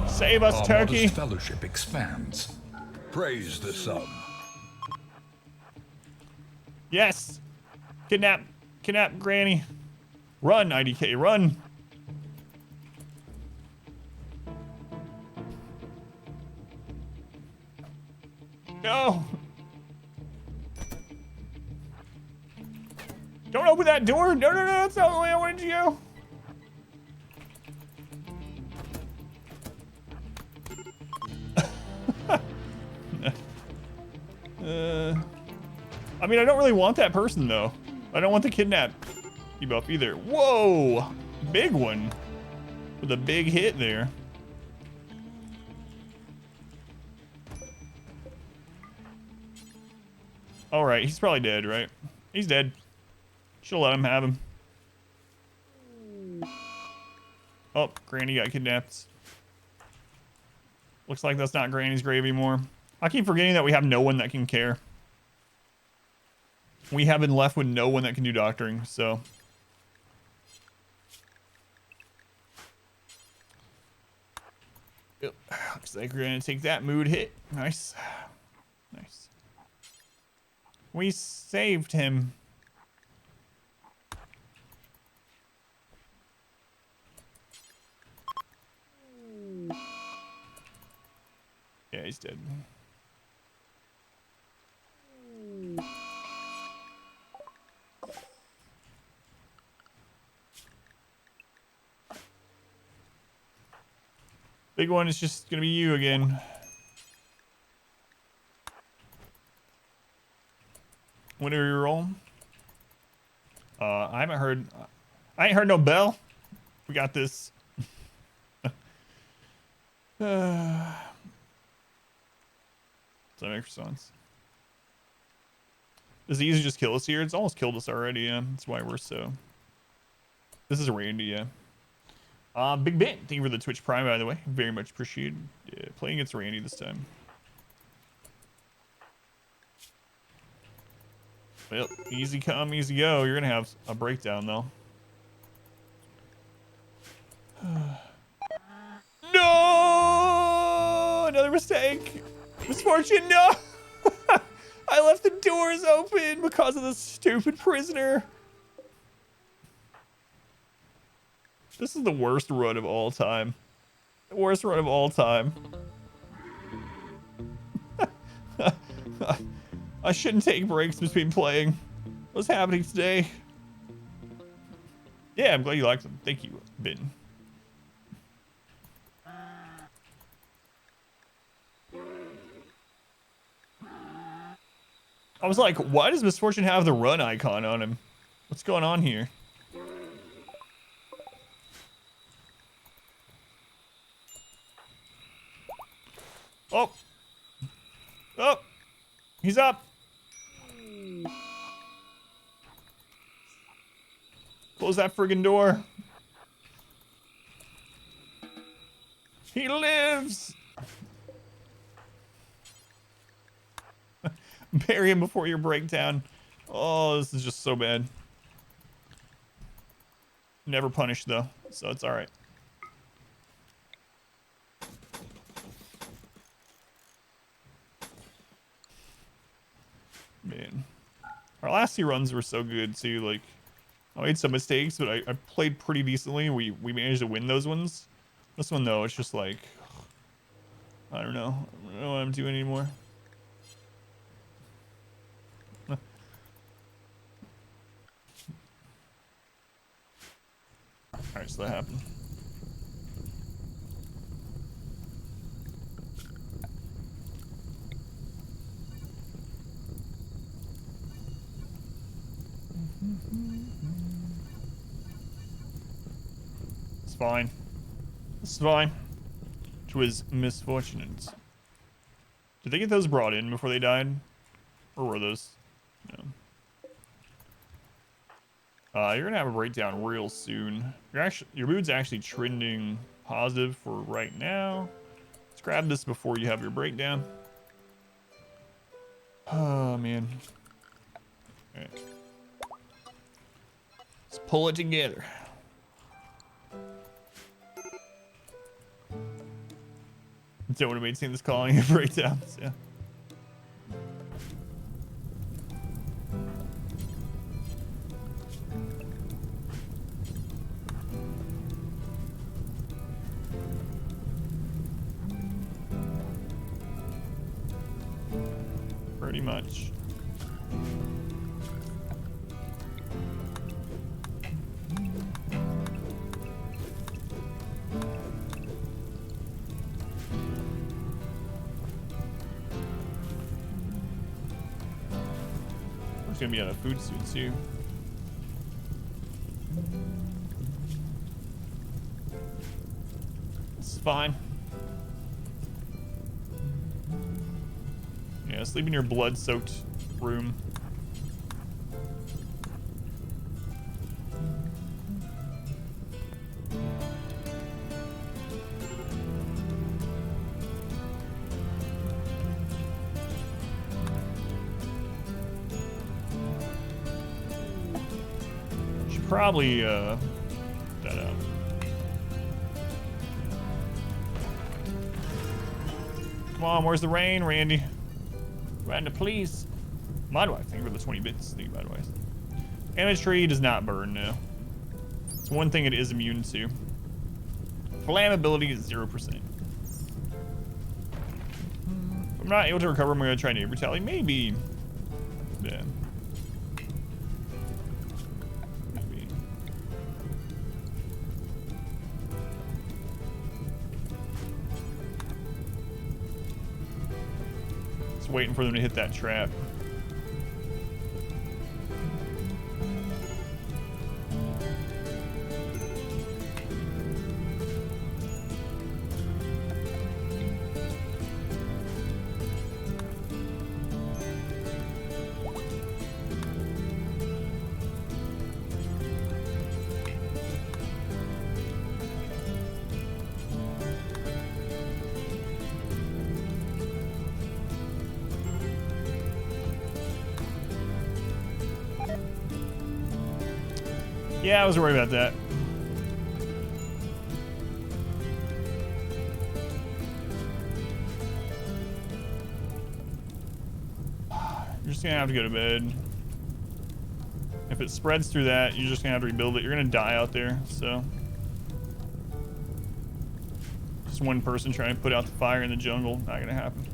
Save us, Our Turkey. modest fellowship expands. Praise the sun. Yes. Kidnap Granny. Run, IDK, run. No. Don't open that door. No, that's not the way I wanted you to go. I mean, I don't really want that person, though. I don't want the kidnap debuff either. Whoa! Big one. With a big hit there. Alright, he's probably dead, right? He's dead. She'll let him have him. Oh, Granny got kidnapped. Looks like that's not Granny's grave anymore. I keep forgetting that we have no one that can care. We have been left with no one that can do doctoring, so. Yep. Looks like we're gonna take that mood hit. Nice. Nice. We saved him. Yeah, he's dead. Big one is just gonna be you again. Whenever you roll. I ain't heard no bell. We got this. Does that make sense? Disease just kill us here? It's almost killed us already, yeah. That's why we're so. This is Randy, yeah. Big Ben, thank you for the Twitch Prime, by the way. Very much appreciated. Yeah, playing against Randy this time. Well, easy come, easy go. You're gonna have a breakdown, though. No! Another mistake. Misfortune, no! I left the doors open because of this stupid prisoner. This is the worst run of all time. The worst run of all time. I shouldn't take breaks between playing. What's happening today? Yeah, I'm glad you liked them. Thank you, Ben. I was like, why does Misfortune have the run icon on him? What's going on here? Oh. Oh. He's up. Close that friggin' door. He lives. Bury him before your breakdown. Oh, this is just so bad. Never punished though, so it's all right. Man, our last 2 runs were so good too. Like, I made some mistakes, but I played pretty decently. We managed to win those ones. This one though, it's just like, I don't know what I'm doing anymore. Alright, so that happened. It's fine. It's fine. Twas misfortunate. Did they get those brought in before they died? Or were those? No. You're gonna have a breakdown real soon. Your mood's actually trending positive for right now. Let's grab this before you have your breakdown. Oh man. Alright. Let's pull it together. Don't want to maintain this calling of breakdowns, yeah. Pretty much. We're gonna be out of food soon too. fine. Yeah, sleep in your blood-soaked room. Should probably that out. Come on, where's the rain, Randy? Randy, please. Mod wife, thank you for the 20 bits. Thank you, mod wife. Damage tree does not burn, no. It's one thing it is immune to. Flammability is 0%. If I'm not able to recover, I'm gonna try neighbor brutality. Maybe. Yeah. Maybe. Just waiting for them to hit that trap. Yeah, I was worried about that. You're just gonna have to go to bed. If it spreads through that, you're just gonna have to rebuild it. You're gonna die out there, so. Just one person trying to put out the fire in the jungle, not gonna happen.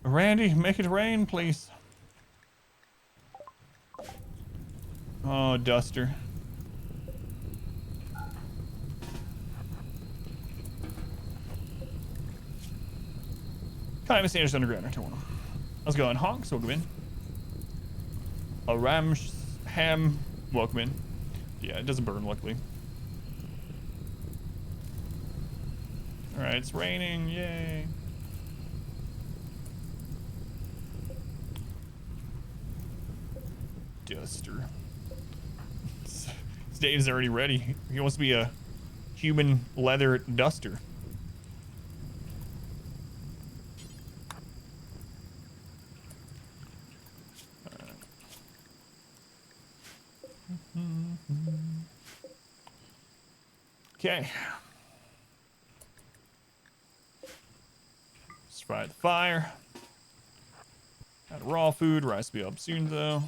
Randy, make it rain, please. Oh, Duster. Kind of Sanders Underground. I don't know. How's it going? Honks, welcome in. A Ham, welcome in. Yeah, it doesn't burn, luckily. Alright, it's raining, yay. Duster. Dave's already ready. He wants to be a human leather duster. Okay. Survive the fire. Got raw food. Rice will be up soon, though.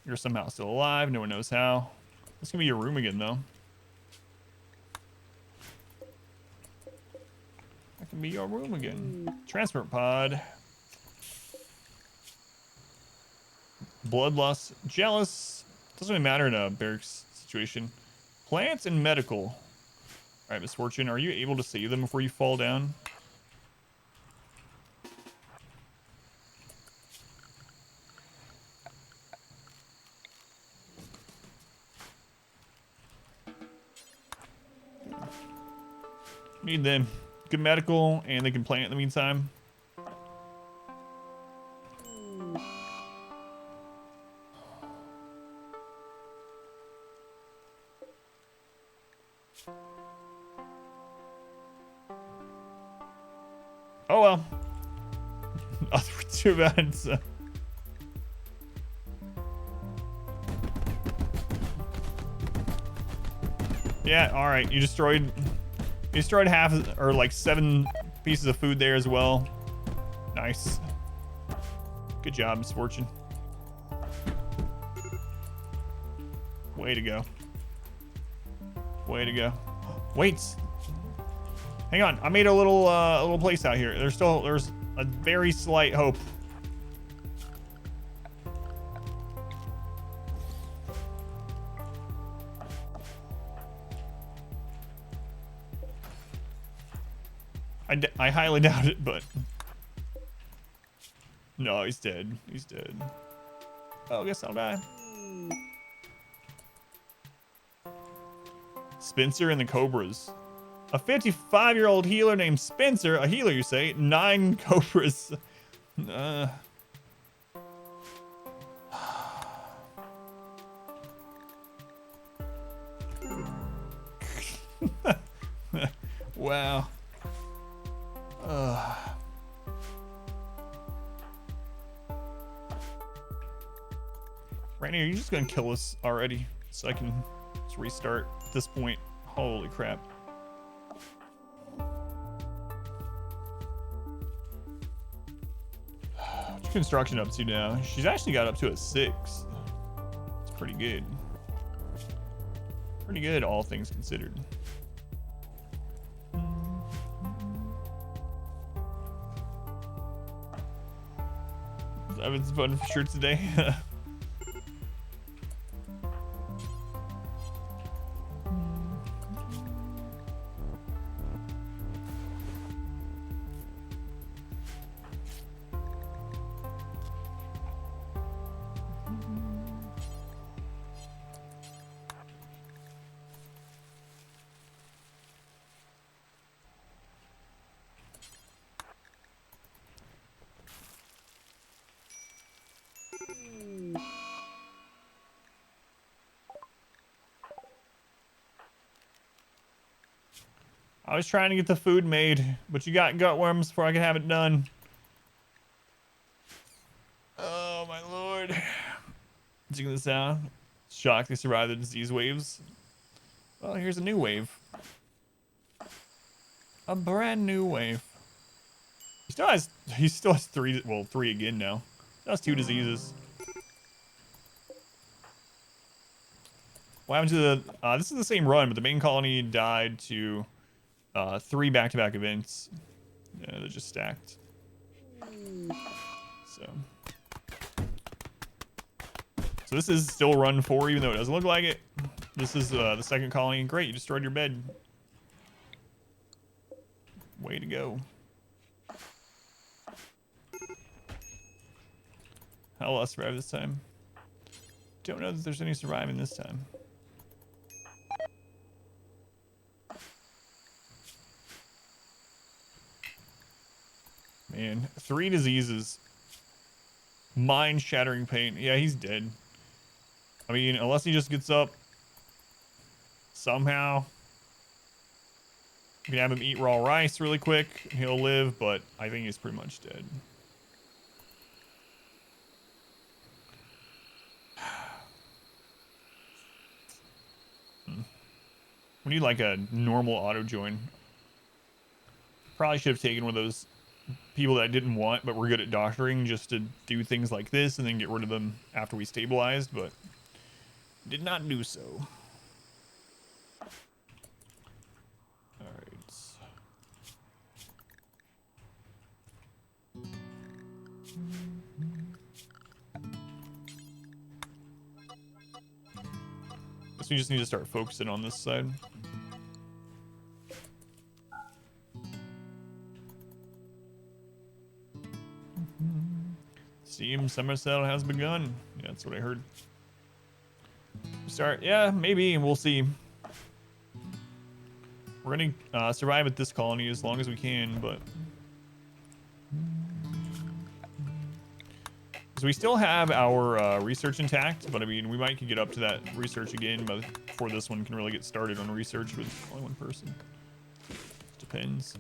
You're somehow still alive. No one knows how. This can be your room again, though. That can be your room again. Transport pod. Bloodlust. Jealous. Doesn't really matter in a barracks situation. Plants and medical. All right, Misfortune. Are you able to save them before you fall down? Need them. Good medical, and they can plant in the meantime. Oh well. Too bad. So. Yeah, alright. You destroyed half, or like 7 pieces of food there as well. Nice. Good job, Misfortune. Way to go. Way to go. Wait. Hang on. I made a little place out here. There's a very slight hope. I highly doubt it, but No, he's dead. He's dead. Oh, I guess I'll die. Spencer and the Cobras. A 55-year-old healer named Spencer, a healer you say, 9 Cobras. Wow. Randy, are you just gonna kill us already so I can just restart at this point? Holy crap. What's construction up to now? She's actually got up to a 6. It's pretty good. Pretty good, all things considered. Evan's voting for shirts today. I was trying to get the food made, but you got gutworms before I could have it done. Oh my lord. Check this out. Shocked they survived the disease waves. Well, here's a new wave. A brand new wave. He still has 3, well, 3 again now. That's 2 diseases. What happened to the, this is the same run, but the main colony died to 3 back-to-back events. Yeah, they're just stacked. So this is still run 4, even though it doesn't look like it. This is the second colony. Great, you destroyed your bed. Way to go. How will I survive this time? Don't know that there's any surviving this time. Man, 3 diseases. Mind-shattering pain. Yeah, he's dead. I mean, unless he just gets up somehow. You can have him eat raw rice really quick. He'll live, but I think he's pretty much dead. We need like a normal auto join. Probably should have taken one of those people that I didn't want but were good at doctoring just to do things like this and then get rid of them after we stabilized, but did not do so. Alright. Guess we just need to start focusing on this side. Steam summer sale has begun. Yeah, that's what I heard. Start, yeah, maybe, we'll see. We're gonna survive at this colony as long as we can, but so we still have our research intact, but I mean, we might could get up to that research again, but before this one can really get started on research with only one person. Depends.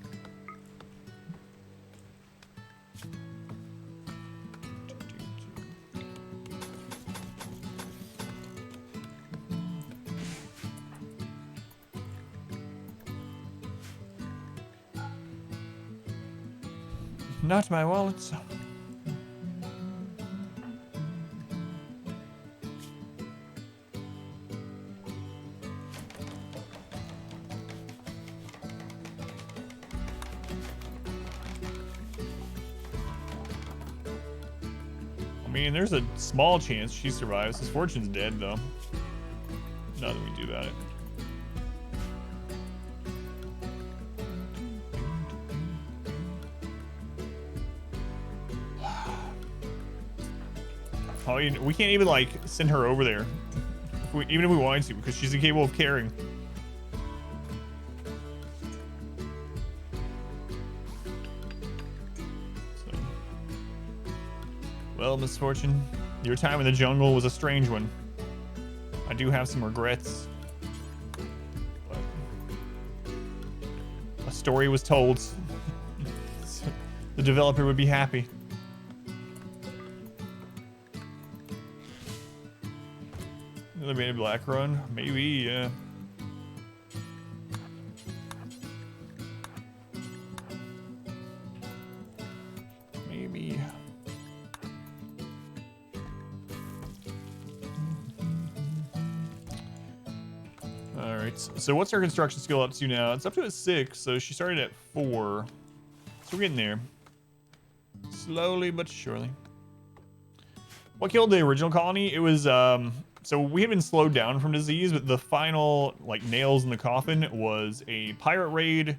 Not my wallet. I mean, there's a small chance she survives. His fortune's dead, though. Nothing we do about it. Oh, we can't even like send her over there, even if we wanted to, because she's incapable of carrying. So, well, Misfortune, your time in the jungle was a strange one. I do have some regrets, but a story was told. The developer would be happy. Another Man in Black run? Maybe, yeah. Maybe. Alright, so what's our construction skill up to now? It's up to a 6, so she started at 4. So we're getting there. Slowly but surely. What killed the original colony? It was, so we had been slowed down from disease, but the final, like, nails in the coffin was a pirate raid.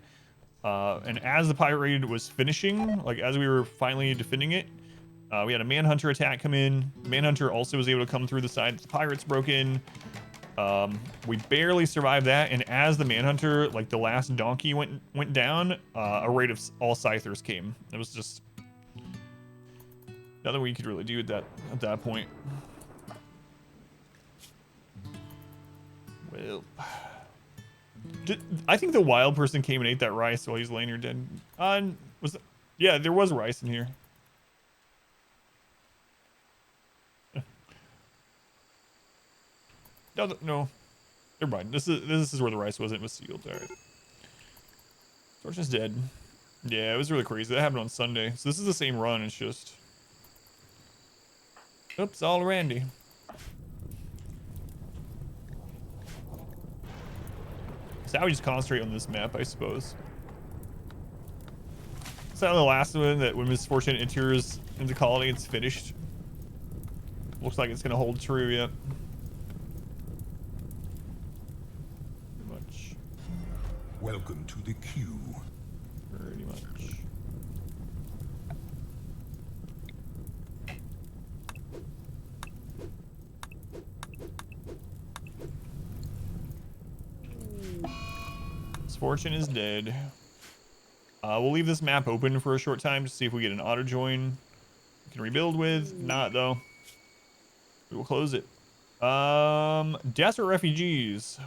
And as the pirate raid was finishing, like, as we were finally defending it, we had a Manhunter attack come in. Manhunter also was able to come through the side that the pirates broke in. We barely survived that, and as the Manhunter, like, the last donkey went down, a raid of all Scythers came. It was just nothing we could really do at that point. Well, I think the wild person came and ate that rice while he's laying here dead. Yeah, there was rice in here. No, never mind. This is where the rice was. It was sealed. All right. Torch is dead. Yeah, it was really crazy. That happened on Sunday. So this is the same run. It's just, oops, all Randy. So now we just concentrate on this map, I suppose. It's not the last one that when Misfortune enters into colony, it's finished. Looks like it's gonna hold true yet. Pretty much. Welcome to the queue. Pretty much. Misfortune is dead. We'll leave this map open for a short time to see if we get an auto join we can rebuild with. Not though. We will close it. Desert refugees.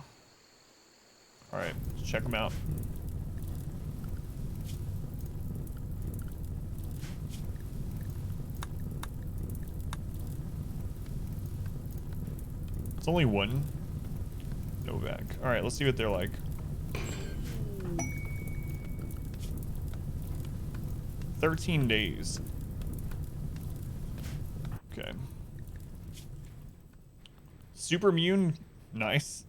All right, let's check them out. It's only one. Novak. All right, let's see what they're like. "13 days. Okay. Super immune. Nice.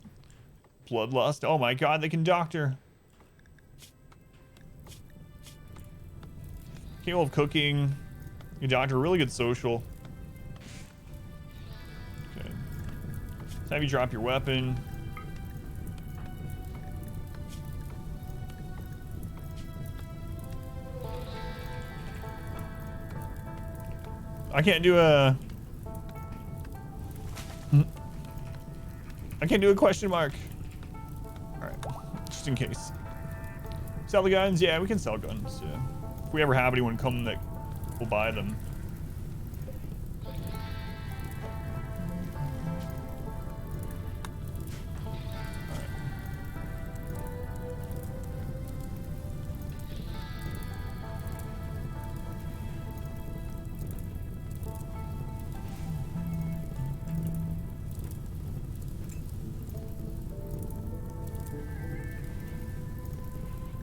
Bloodlust. Oh my god, they can doctor. Capable of cooking. You doctor. Really good social. Okay. Let's have you drop your weapon. I can't do a question mark. All right, just in case. Sell the guns? Yeah, we can sell guns. Yeah. If we ever have anyone come that will buy them.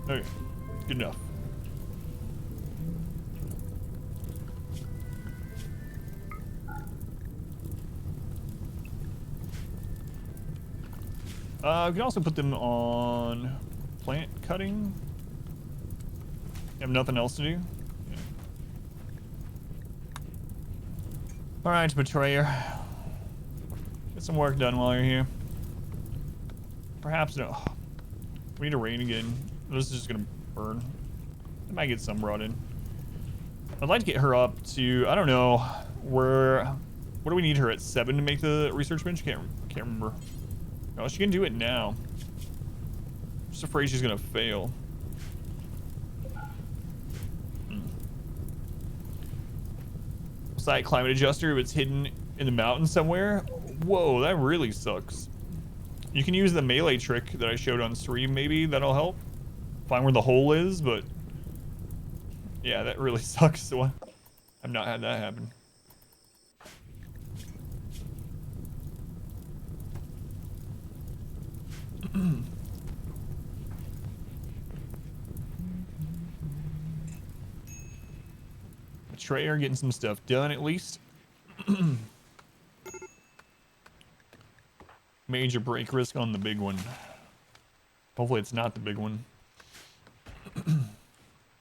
Okay, good enough. We can also put them on plant cutting. You have nothing else to do? Yeah. Alright, Betrayer. Get some work done while you're here. Perhaps no. We need to rain again. This is just gonna burn. I might get some brought in. I'd like to get her up to, I don't know, where What do we need her at 7 to make the research bench? Can't remember. Oh, she can do it now. Just afraid she's gonna fail. Site climate adjuster, if it's hidden in the mountain somewhere. Whoa, that really sucks. You can use the melee trick that I showed on stream, maybe that'll help. Find where the hole is, but yeah, that really sucks. So I've not had that happen. Betrayer getting some stuff done at least. Major break risk on the big one. Hopefully it's not the big one.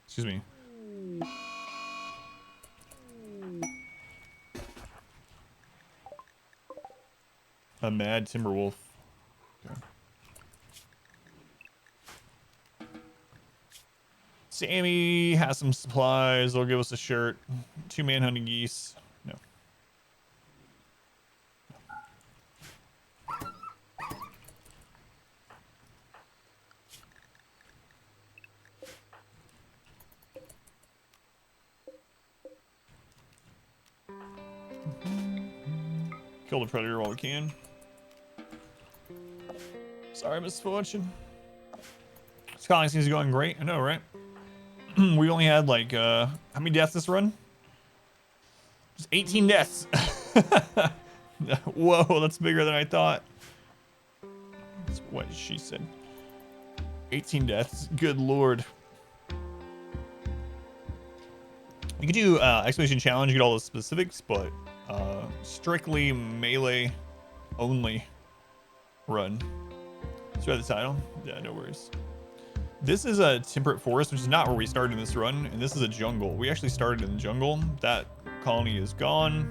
Excuse me. A mad Timberwolf. Okay. Sammy has some supplies. They'll give us a shirt. 2 manhunting geese. No. Kill the predator while we can. Sorry, Misfortune. This colony seems to be going great. I know, right? We only had like, how many deaths this run? Just 18 deaths. Whoa, that's bigger than I thought. That's what she said. 18 deaths. Good lord. You could do Expedition Challenge, get all the specifics, but strictly melee only run. Let's try the title. Yeah, no worries. This is a temperate forest, which is not where we started in this run, and this is a jungle. We actually started in the jungle. That colony is gone.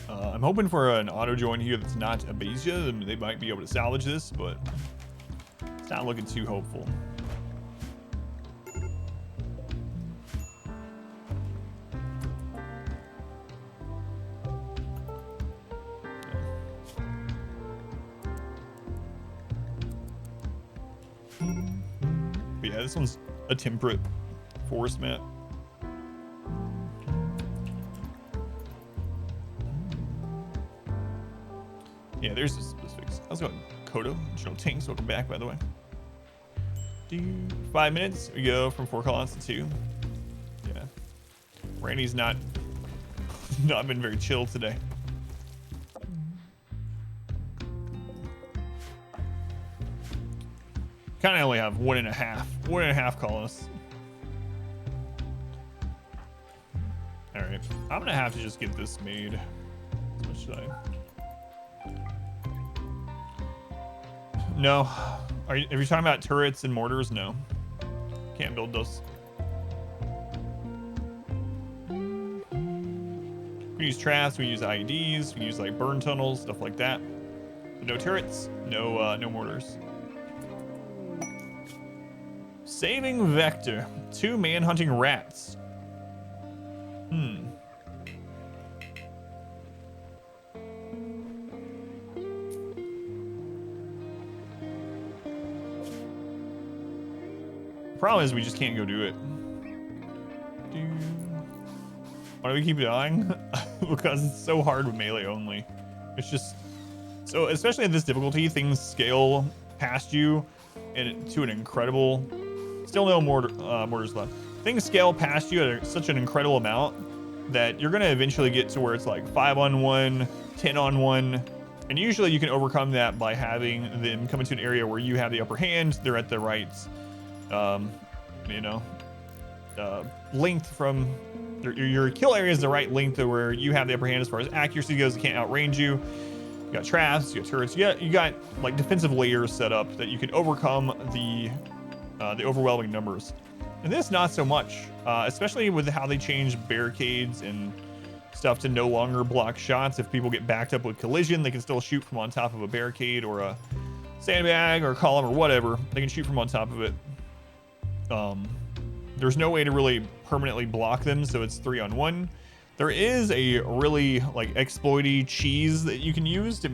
I'm hoping for an auto join here that's not Abasia, and they might be able to salvage this, but it's not looking too hopeful. But yeah, this one's a temperate forest map. Yeah, there's the specifics. How's it going? Kodo, General Tanks, welcome back, by the way. 5 minutes, we go from 4 colonists to 2. Yeah. Randy's not been very chill today. Kind of only have 1.5 colonists. All right, I'm gonna have to just get this made. What should I? No. Are you talking about turrets and mortars? No. Can't build those. We can use traps, we can use IEDs, we can use like burn tunnels, stuff like that. But no turrets, no mortars. Saving Vector. 2 man-hunting rats. Problem is we just can't go do it. Why do we keep dying? Because it's so hard with melee only. It's just so, especially at this difficulty, things scale past you and to an incredible. Still no mortars left. Things scale past you at such an incredible amount that you're gonna eventually get to where it's like 5-on-1, 10-on-1, and usually you can overcome that by having them come into an area where you have the upper hand. They're at the right, length from your kill area is the right length to where you have the upper hand as far as accuracy goes. They can't outrange you. You got traps, you got turrets, you got like defensive layers set up that you can overcome the overwhelming numbers. And this, not so much, especially with how they change barricades and stuff to no longer block shots. If people get backed up with collision, they can still shoot from on top of a barricade or a sandbag or a column or whatever. They can shoot from on top of it. There's no way to really permanently block them, so it's 3-on-1. There is a really like exploity cheese that you can use to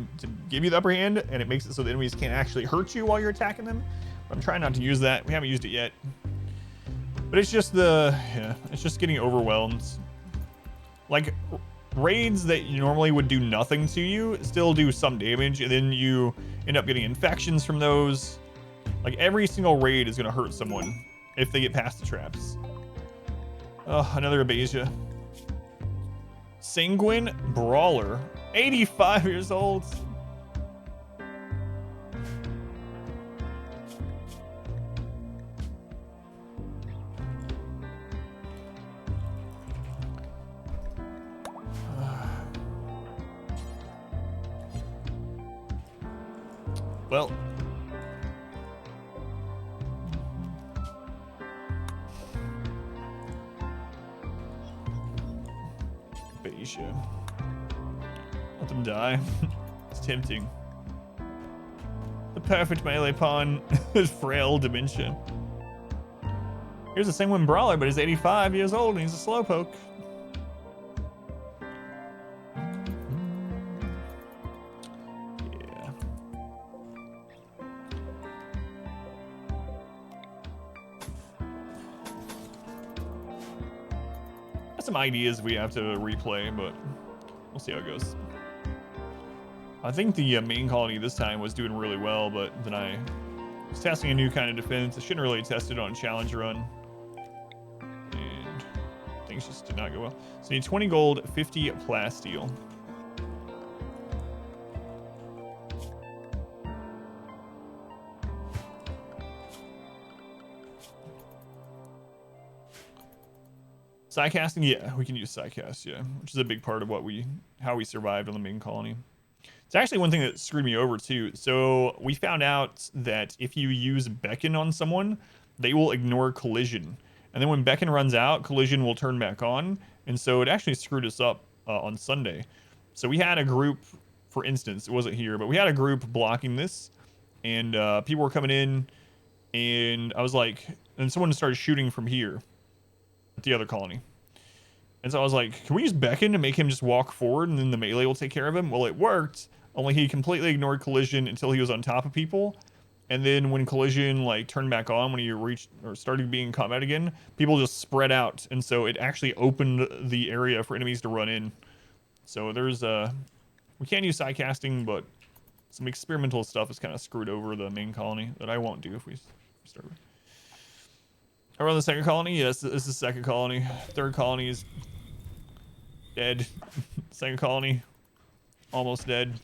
give you the upper hand, and it makes it so the enemies can't actually hurt you while you're attacking them. But I'm trying not to use that. We haven't used it yet. But it's just it's just getting overwhelmed. Like raids that you normally would do nothing to you still do some damage, and then you end up getting infections from those. Like every single raid is gonna hurt someone if they get past the traps. Oh, another Abasia. Sanguine Brawler, 85 years old. Well, Abasia. Let them die. It's tempting. The perfect melee pawn is frail dementia. Here's a Sanguine Brawler, but he's 85 years old and he's a slowpoke. Some ideas we have to replay, but we'll see how it goes. I think the main colony this time was doing really well, but then I was testing a new kind of defense. I shouldn't really test it on a challenge run, and things just did not go well. So you need 20 gold, 50 plasteel. Psycasting, yeah, we can use Psycast, yeah, which is a big part of how we survived on the main colony. It's actually one thing that screwed me over too. So we found out that if you use Beckon on someone, they will ignore collision, and then when Beckon runs out, collision will turn back on, and so it actually screwed us up on Sunday. So we had a group, for instance, it wasn't here, but we had a group blocking this, and people were coming in, and I was like, and someone started shooting from here. The other colony. And so I was like, can we use Beckon to make him just walk forward and then the melee will take care of him? Well, it worked, only he completely ignored collision until he was on top of people. And then when collision like turned back on, when he reached or started being in combat again, people just spread out. And so it actually opened the area for enemies to run in. So there's we can use sidecasting, but some experimental stuff is kind of screwed over the main colony that I won't do if we start with. I run the second colony. Yes, this is the second colony. Third colony is dead. Second colony, almost dead.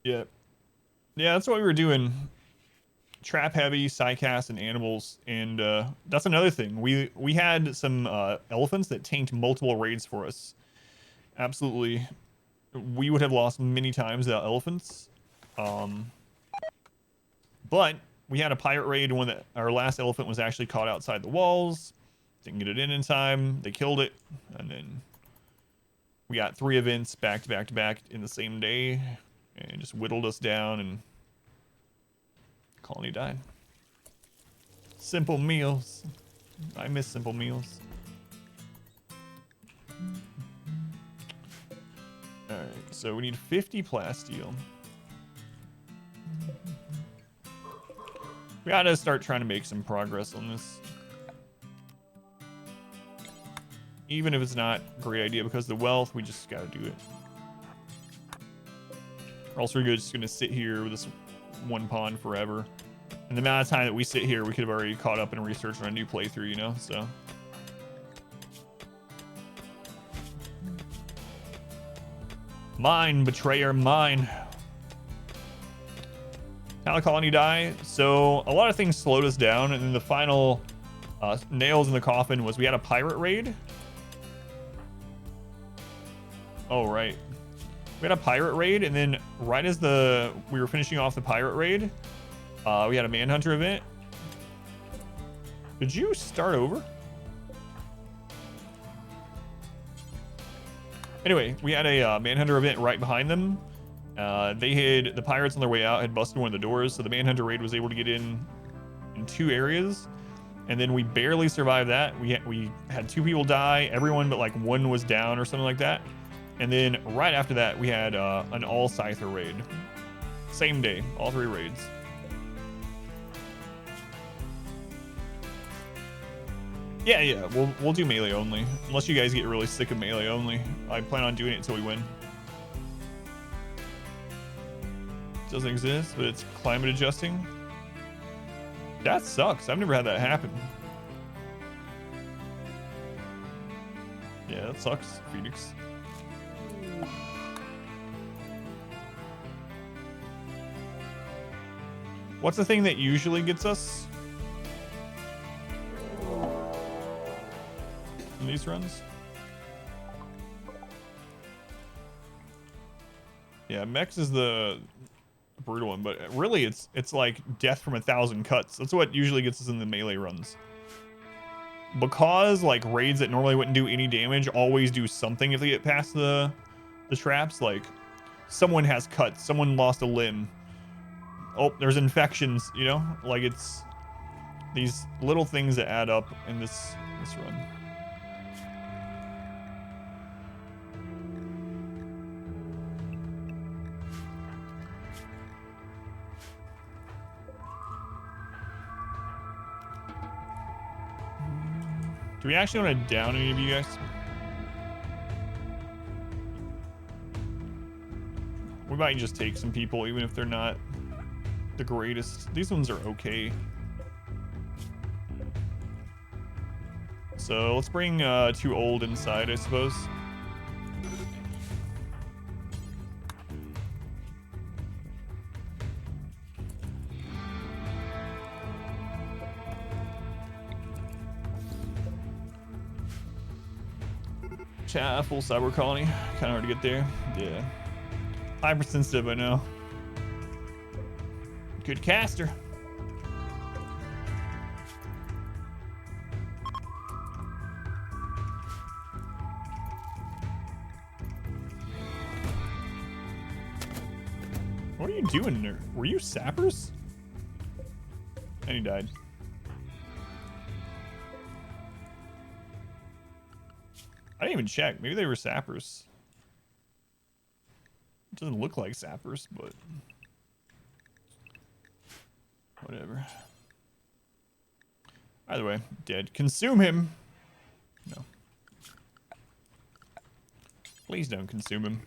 Yeah. Yeah, that's what we were doing. Trap heavy, sidecast, and animals. And that's another thing. We had some elephants that tanked multiple raids for us. Absolutely. We would have lost many times without elephants. But we had a pirate raid when our last elephant was actually caught outside the walls. Didn't get it in time. They killed it. And then we got 3 events back to back to back in the same day. And just whittled us down and the colony died. Simple meals. I miss simple meals. Alright, so we need 50 plasteel. We gotta start trying to make some progress on this. Even if it's not a great idea, because the wealth, we just gotta do it. Or else we're just gonna sit here with this one pawn forever. And the amount of time that we sit here, we could have already caught up and researched on a new playthrough, you know? So. Mine, betrayer, mine. How the colony die? So a lot of things slowed us down, and then the final nails in the coffin was we had a pirate raid. Oh, right. We had a pirate raid, and then right as we were finishing off the pirate raid, we had a Manhunter event. Did you start over? Anyway, we had a Manhunter event right behind them. The pirates on their way out had busted one of the doors, so the Manhunter raid was able to get in 2 areas. And then we barely survived that. We had 2 people die. Everyone but like 1 was down or something like that. And then right after that, we had an all Scyther raid. Same day, all 3 raids. Yeah, we'll do melee only. Unless you guys get really sick of melee only. I plan on doing it until we win. Doesn't exist, but it's climate adjusting. That sucks. I've never had that happen. Yeah, that sucks, Phoenix. What's the thing that usually gets us in these runs? Yeah, Mex is the brutal one, but really it's like death from 1,000 cuts. That's what usually gets us in the melee runs. Because like raids that normally wouldn't do any damage always do something if they get past the traps. Like someone has cuts, someone lost a limb. Oh, there's infections, you know? Like it's these little things that add up in this run. Do we actually want to down any of you guys? We might just take some people, even if they're not the greatest. These ones are okay. So let's bring 2 old inside, I suppose. Full cyber colony. Kind of hard to get there. Yeah. Hypersensitive, I know. Good caster. What are you doing there? Were you sappers? And he died. I didn't even check. Maybe they were sappers. It doesn't look like sappers, but whatever. Either way, dead. Consume him. No. Please don't consume him.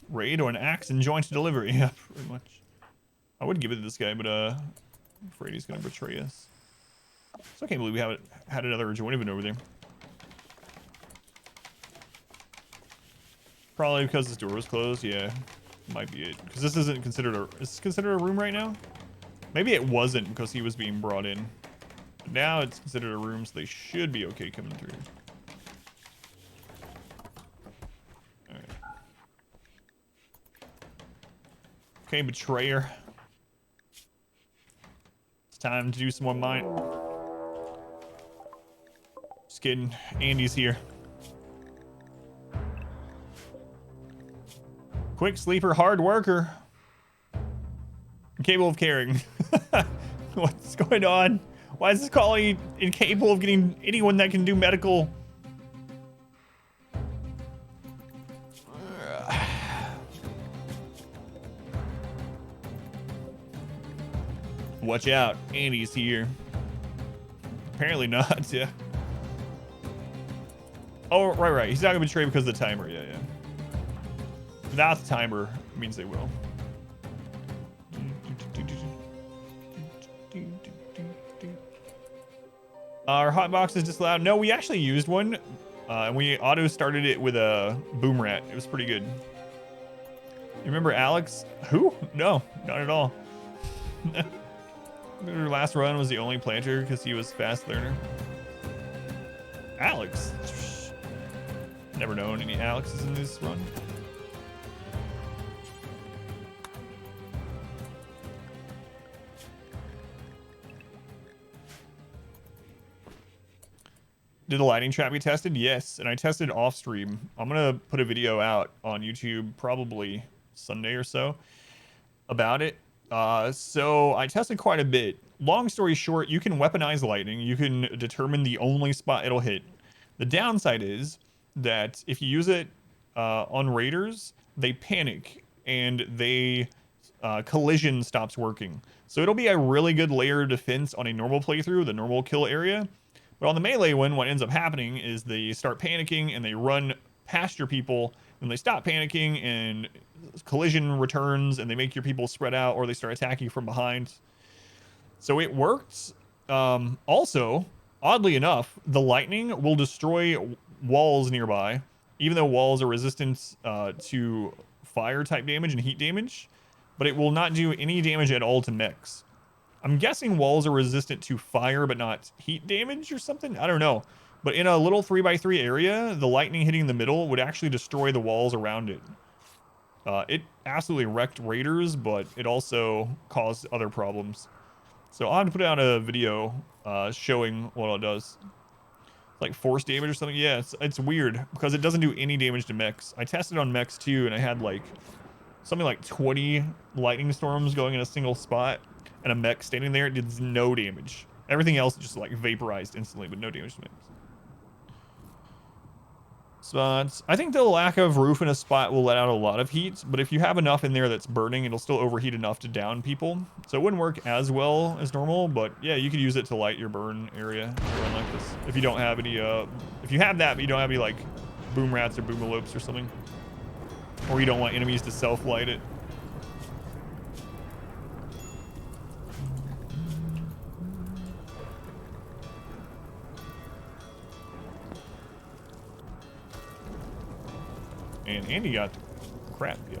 Raid or an axe and joint delivery. Yeah, pretty much. I would give it to this guy, but I'm afraid he's gonna betray us. So I can't believe we haven't had another joint event over there. Probably because this door was closed. Yeah, might be it. Because this isn't considered a. Is this considered a room right now? Maybe it wasn't because he was being brought in. But now it's considered a room, so they should be okay coming through. All right. Okay, betrayer. It's time to do some more mine. Just kidding. Andy's here. Quick sleeper, hard worker. Incapable of caring. What's going on? Why is this colony incapable of getting anyone that can do medical? Watch out, Andy's here. Apparently not, yeah. Oh, right. He's not gonna betray because of the timer, yeah. Without the timer, means they will. Our hotbox is disallowed. No, we actually used one, and we auto started it with a boom rat. It was pretty good. You remember Alex? Who? No, not at all. Our last run was the only planter because he was fast learner. Alex? Never known any Alexes in this run. Did the lighting trap get tested? Yes, and I tested off stream. I'm gonna put a video out on YouTube probably Sunday or so about it. So I tested quite a bit. Long story short, you can weaponize lightning. You can determine the only spot it'll hit. The downside is that if you use it on raiders, they panic and they collision stops working. So it'll be a really good layer of defense on a normal playthrough, the normal kill area. But on the melee one, what ends up happening is they start panicking and they run past your people, and they stop panicking and collision returns and they make your people spread out, or they start attacking from behind. So it works. Also, oddly enough, the lightning will destroy walls nearby, even though walls are resistant to fire type damage and heat damage, but it will not do any damage at all to mechs. I'm guessing walls are resistant to fire but not heat damage or something. I don't know. But in a little 3x3 area, the lightning hitting the middle would actually destroy the walls around it. It absolutely wrecked raiders, but it also caused other problems. So I'll have to put out a video showing what it does. Like force damage or something. Yeah, it's weird because it doesn't do any damage to mechs. I tested on mechs too, and I had like something like 20 lightning storms going in a single spot, and a mech standing there. It did no damage. Everything else just like vaporized instantly, but no damage to mechs. Spots. I think the lack of roof in a spot will let out a lot of heat, but if you have enough in there that's burning, it'll still overheat enough to down people. So it wouldn't work as well as normal, but yeah, you could use it to light your burn area or run like this. If you don't have any, if you have that, but you don't have any like boom rats or boomalopes or something, or you don't want enemies to self-light it. And Andy got crap. Yeah.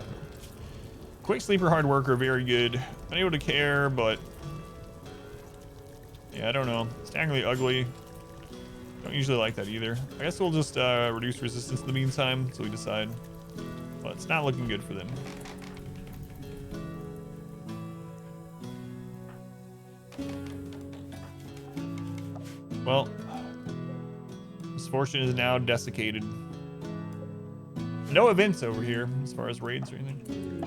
Quick sleeper, hard worker, very good. Unable to care, but yeah, I don't know. Staggeringly ugly. Don't usually like that either. I guess we'll just reduce resistance in the meantime until we decide. But it's not looking good for them. Well, Misfortune is now desiccated. No events over here as far as raids or anything.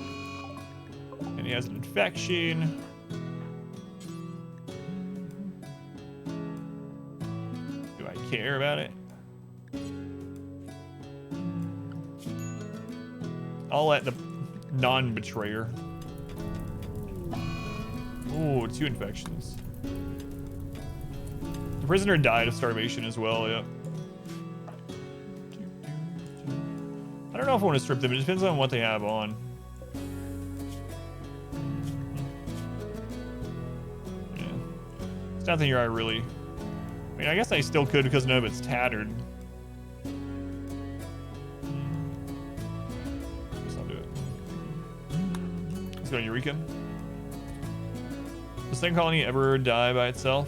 And he has an infection. Do I care about it? I'll let the non-betrayer. Ooh, 2 infections. The prisoner died of starvation as well, yeah. I don't know if I want to strip them. It depends on what they have on. Yeah. It's nothing here I really... I mean, I guess I still could because none of it's tattered. Guess I'll do it. Let's go to Eureka. Does Thing Colony ever die by itself?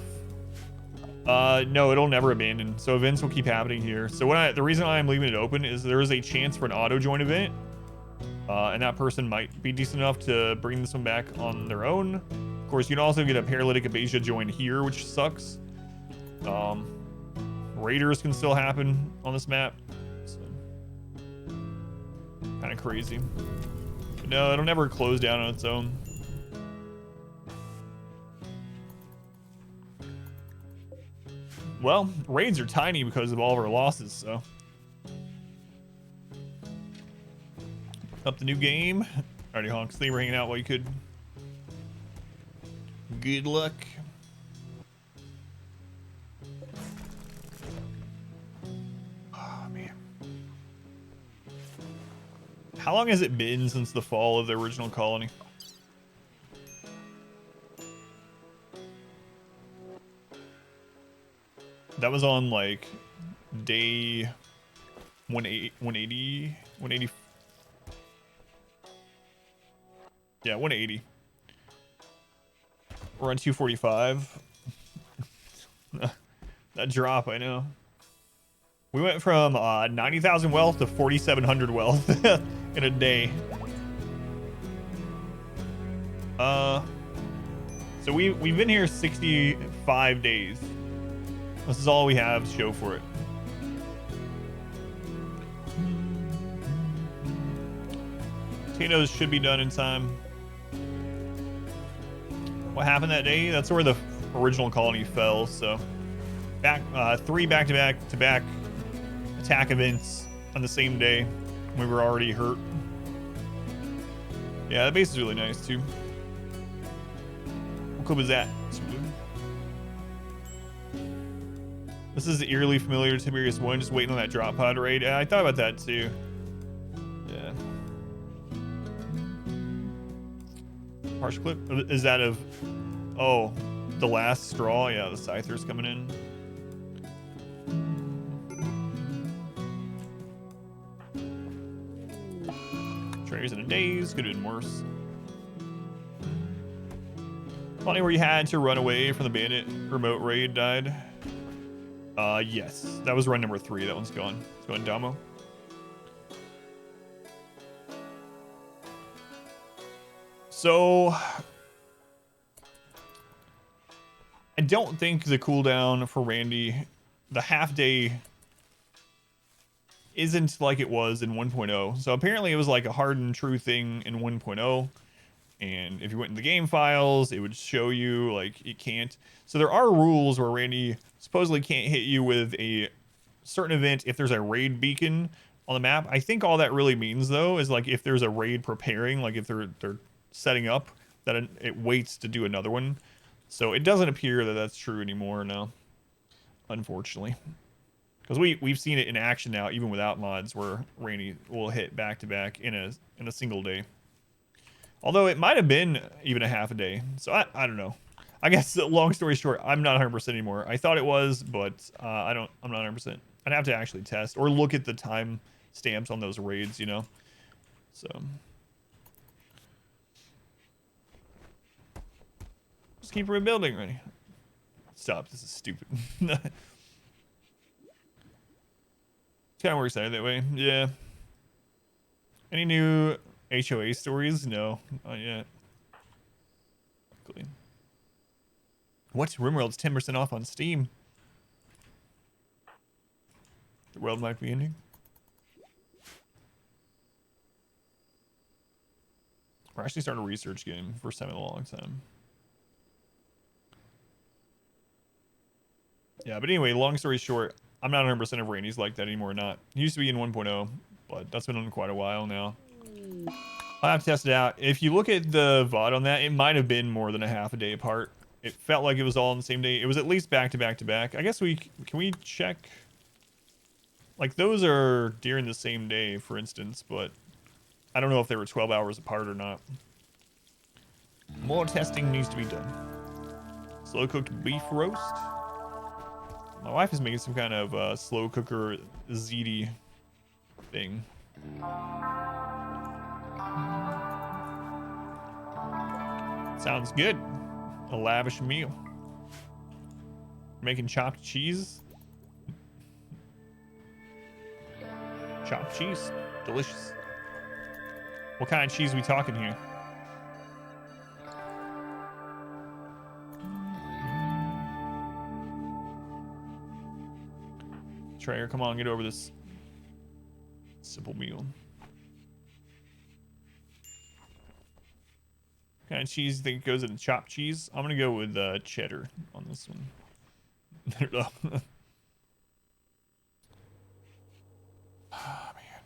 No, it'll never abandon. So events will keep happening here. So the reason I'm leaving it open is there is a chance for an auto join event, and that person might be decent enough to bring this one back on their own. Of course, you can also get a paralytic Abasia join here, which sucks. Raiders can still happen on this map. So, kind of crazy. But no, it'll never close down on its own. Well, raids are tiny because of all of our losses, so. Up the new game. Alrighty, honks. They were hanging out while you could. Good luck. Oh, man. How long has it been since the fall of the original colony? That was on like day 180. Yeah, 180. We're on 245. That drop, I know. We went from 90,000 wealth to 4,700 wealth in a day. So we've been here 65 days. This is all we have to show for it. Potatoes should be done in time. What happened that day? That's where the original colony fell. So, three back-to-back attack events on the same day. We were already hurt. Yeah, the base is really nice too. What club is that? This is eerily familiar to Tiberius 1, just waiting on that drop pod raid. Yeah, I thought about that too. Yeah. Harsh clip? Is that of... Oh, the last straw? Yeah, the Scyther's coming in. Trays in a daze. Could have been worse. Funny where you had to run away from the bandit remote raid died. Yes. That was run number 3. That one's gone. It's going Damo. So... I don't think the cooldown for Randy, the half day, isn't like it was in 1.0. So apparently it was like a hard and true thing in 1.0. And if you went in the game files, it would show you like it can't. So there are rules where Randy supposedly can't hit you with a certain event if there's a raid beacon on the map. I think all that really means though is like if there's a raid preparing, like if they're setting up, that it waits to do another one. So it doesn't appear that that's true anymore now, unfortunately. Because we've seen it in action now, even without mods, where Randy will hit back-to-back in a single day. Although it might have been even a half a day. So I don't know. I guess, long story short, I'm not 100% anymore. I thought it was, but I'm not 100%. I'd have to actually test or look at the time stamps on those raids, you know? So... Just keep rebuilding, Rennie. Stop, this is stupid. It kind of works out that way, yeah. Any new HOA stories? No, not yet. Luckily. What's RimWorld's 10% off on Steam? The world might be ending. We're actually starting a research game, first time in a long time. Yeah, but anyway, long story short, I'm not 100% of Randy's like that anymore. Not. He used to be in 1.0, but that's been on quite a while now. I'll have to test it out. If you look at the VOD on that, it might have been more than a half a day apart. It felt like it was all on the same day. It was at least back to back to back. I guess can we check? Like those are during the same day, for instance, but I don't know if they were 12 hours apart or not. More testing needs to be done. Slow cooked beef roast. My wife is making some kind of slow cooker ziti thing. Sounds good. A lavish meal. Making chopped cheese. Chopped cheese. Delicious. What kind of cheese are we talking here? Trayer, come on, get over this simple meal. What kind of cheese you think goes in chopped cheese? I'm gonna go with cheddar on this one. I don't know. Oh, man.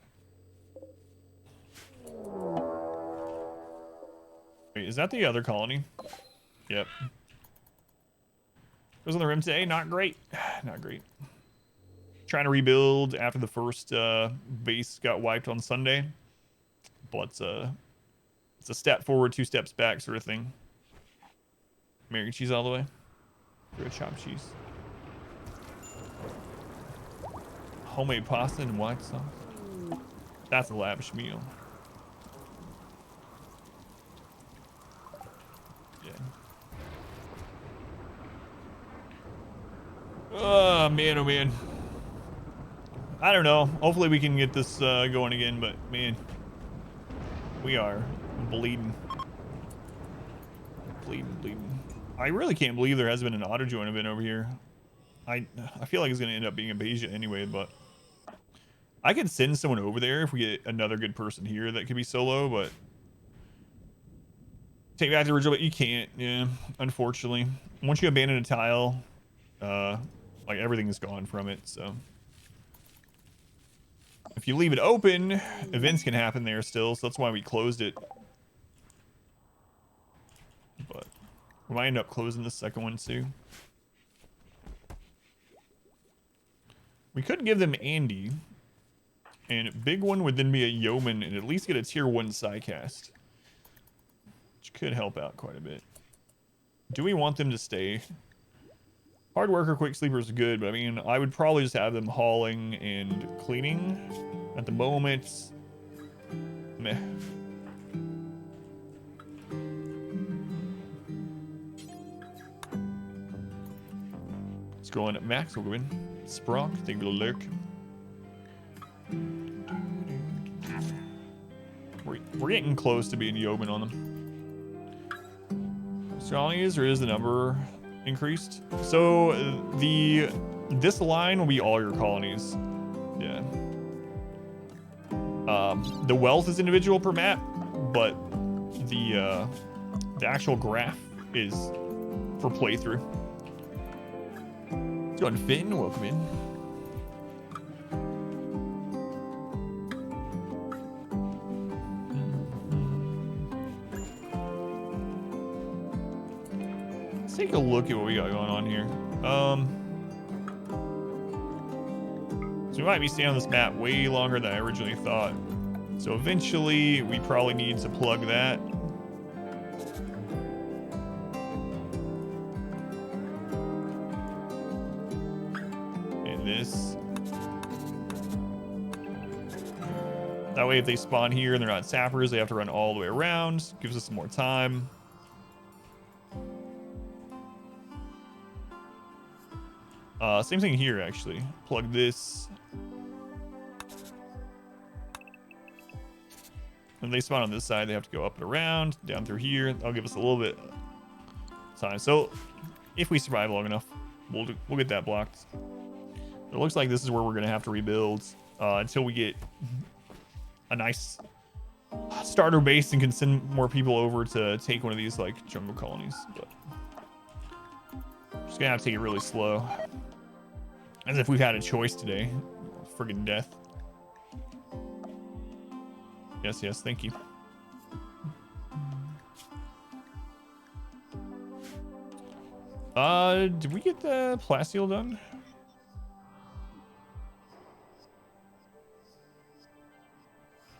Wait, is that the other colony? Yep. Goes on the rim today. Not great. Not great. Trying to rebuild after the first base got wiped on Sunday, but it's a step forward, 2 steps back sort of thing. American cheese all the way. Good chopped cheese. Homemade pasta and white sauce. That's a lavish meal. Yeah. Oh man, oh man. I don't know. Hopefully we can get this going again, but man, we are bleeding. Bleeding. I really can't believe there has been an auto join event over here. I feel like it's gonna end up being Abasia anyway, but I could send someone over there if we get another good person here that could be solo, but take back the original, but you can't. Yeah, unfortunately. Once you abandon a tile, like everything is gone from it. So if you leave it open, events can happen there still. So that's why we closed it. But we might end up closing the second one too. We could give them Andy, and BigOne would then be a yeoman and at least get a tier 1 psycast, which could help out quite a bit. Do we want them to stay? Hard worker, quick sleeper is good, but I mean, I would probably just have them hauling and cleaning. At the moment, meh. Let's go on at max. We'll go in. Sprung, take a little look. We're getting close to being yeoman on them. Colonies, or is the number increased? So this line will be all your colonies. Yeah. The wealth is individual per map, but the actual graph is for playthrough. Let's go on Finn, welcome in. Let's take a look at what we got going on here. So we might be staying on this map way longer than I originally thought. So eventually we probably need to plug that. That way, if they spawn here and they're not sappers, they have to run all the way around. Gives us some more time. Same thing here, actually. Plug this. When they spawn on this side, they have to go up and around, down through here. That'll give us a little bit of time. So, if we survive long enough, we'll get that blocked. It looks like this is where we're gonna have to rebuild until we get a nice starter base and can send more people over to take one of these like jungle colonies. But just gonna have to take it really slow, as if we've had a choice today. Friggin' death. Yes, thank you. Did we get the plasteel done?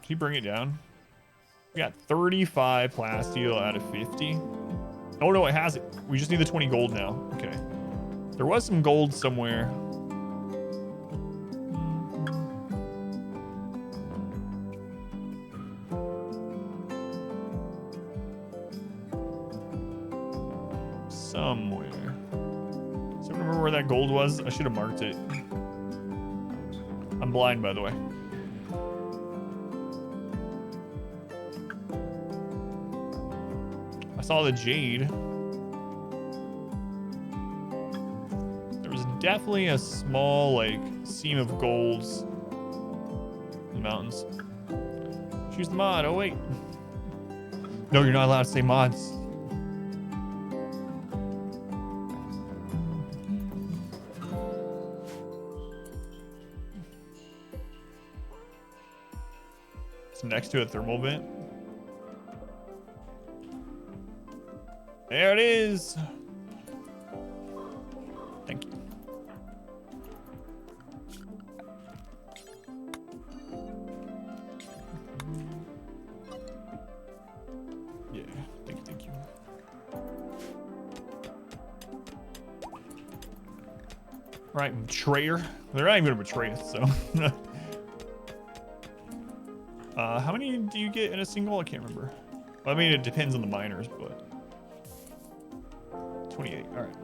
Can you bring it down? We got 35 plasteel out of 50. Oh no, it has it. We just need the 20 gold now. Okay. There was some gold somewhere. Somewhere. Does anyone remember where that gold was? I should have marked it. I'm blind, by the way. I saw the jade. There was definitely a small, like, seam of golds in the mountains. Choose the mod. Oh, wait. No, you're not allowed to say mods. It's next to a thermal vent. There it is. Thank you. Yeah, thank you. Right, betrayer. They're not even gonna betray us, so. How many do you get in a single? I can't remember. Well, I mean, it depends on the miners, but 28. All right.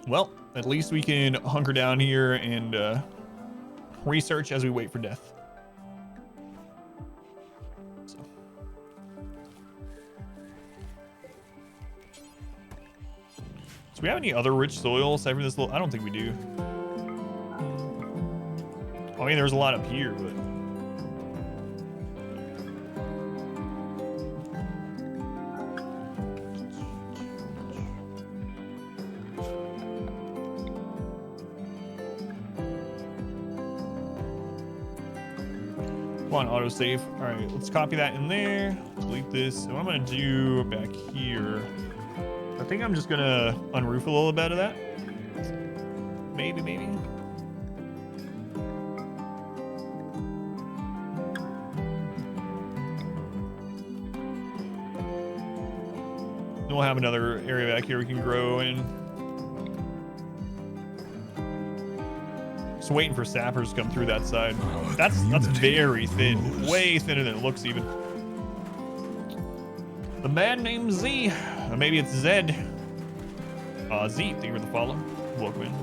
Well, at least we can hunker down here and research as we wait for death. So. we have any other rich soil aside from this little? I don't think we do. I mean, there's a lot up here, but. Come on, autosave. All right, let's copy that in there. Delete this. So what I'm gonna do back here, I think I'm just gonna unroof a little bit of that. Maybe. Then we'll have another area back here we can grow in. Just waiting for sappers to come through that side. That's very thin, way thinner than it looks even. The man named Z, or maybe it's Zed. Z, thank you for the follow. Welcome in.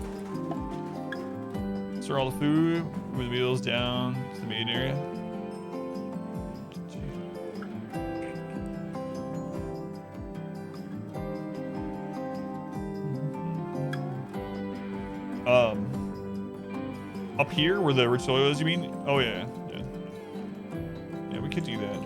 Stir all the food, move the wheels down to the main area. Up here where the rich soil is, you mean? Oh yeah. Yeah, we could do that.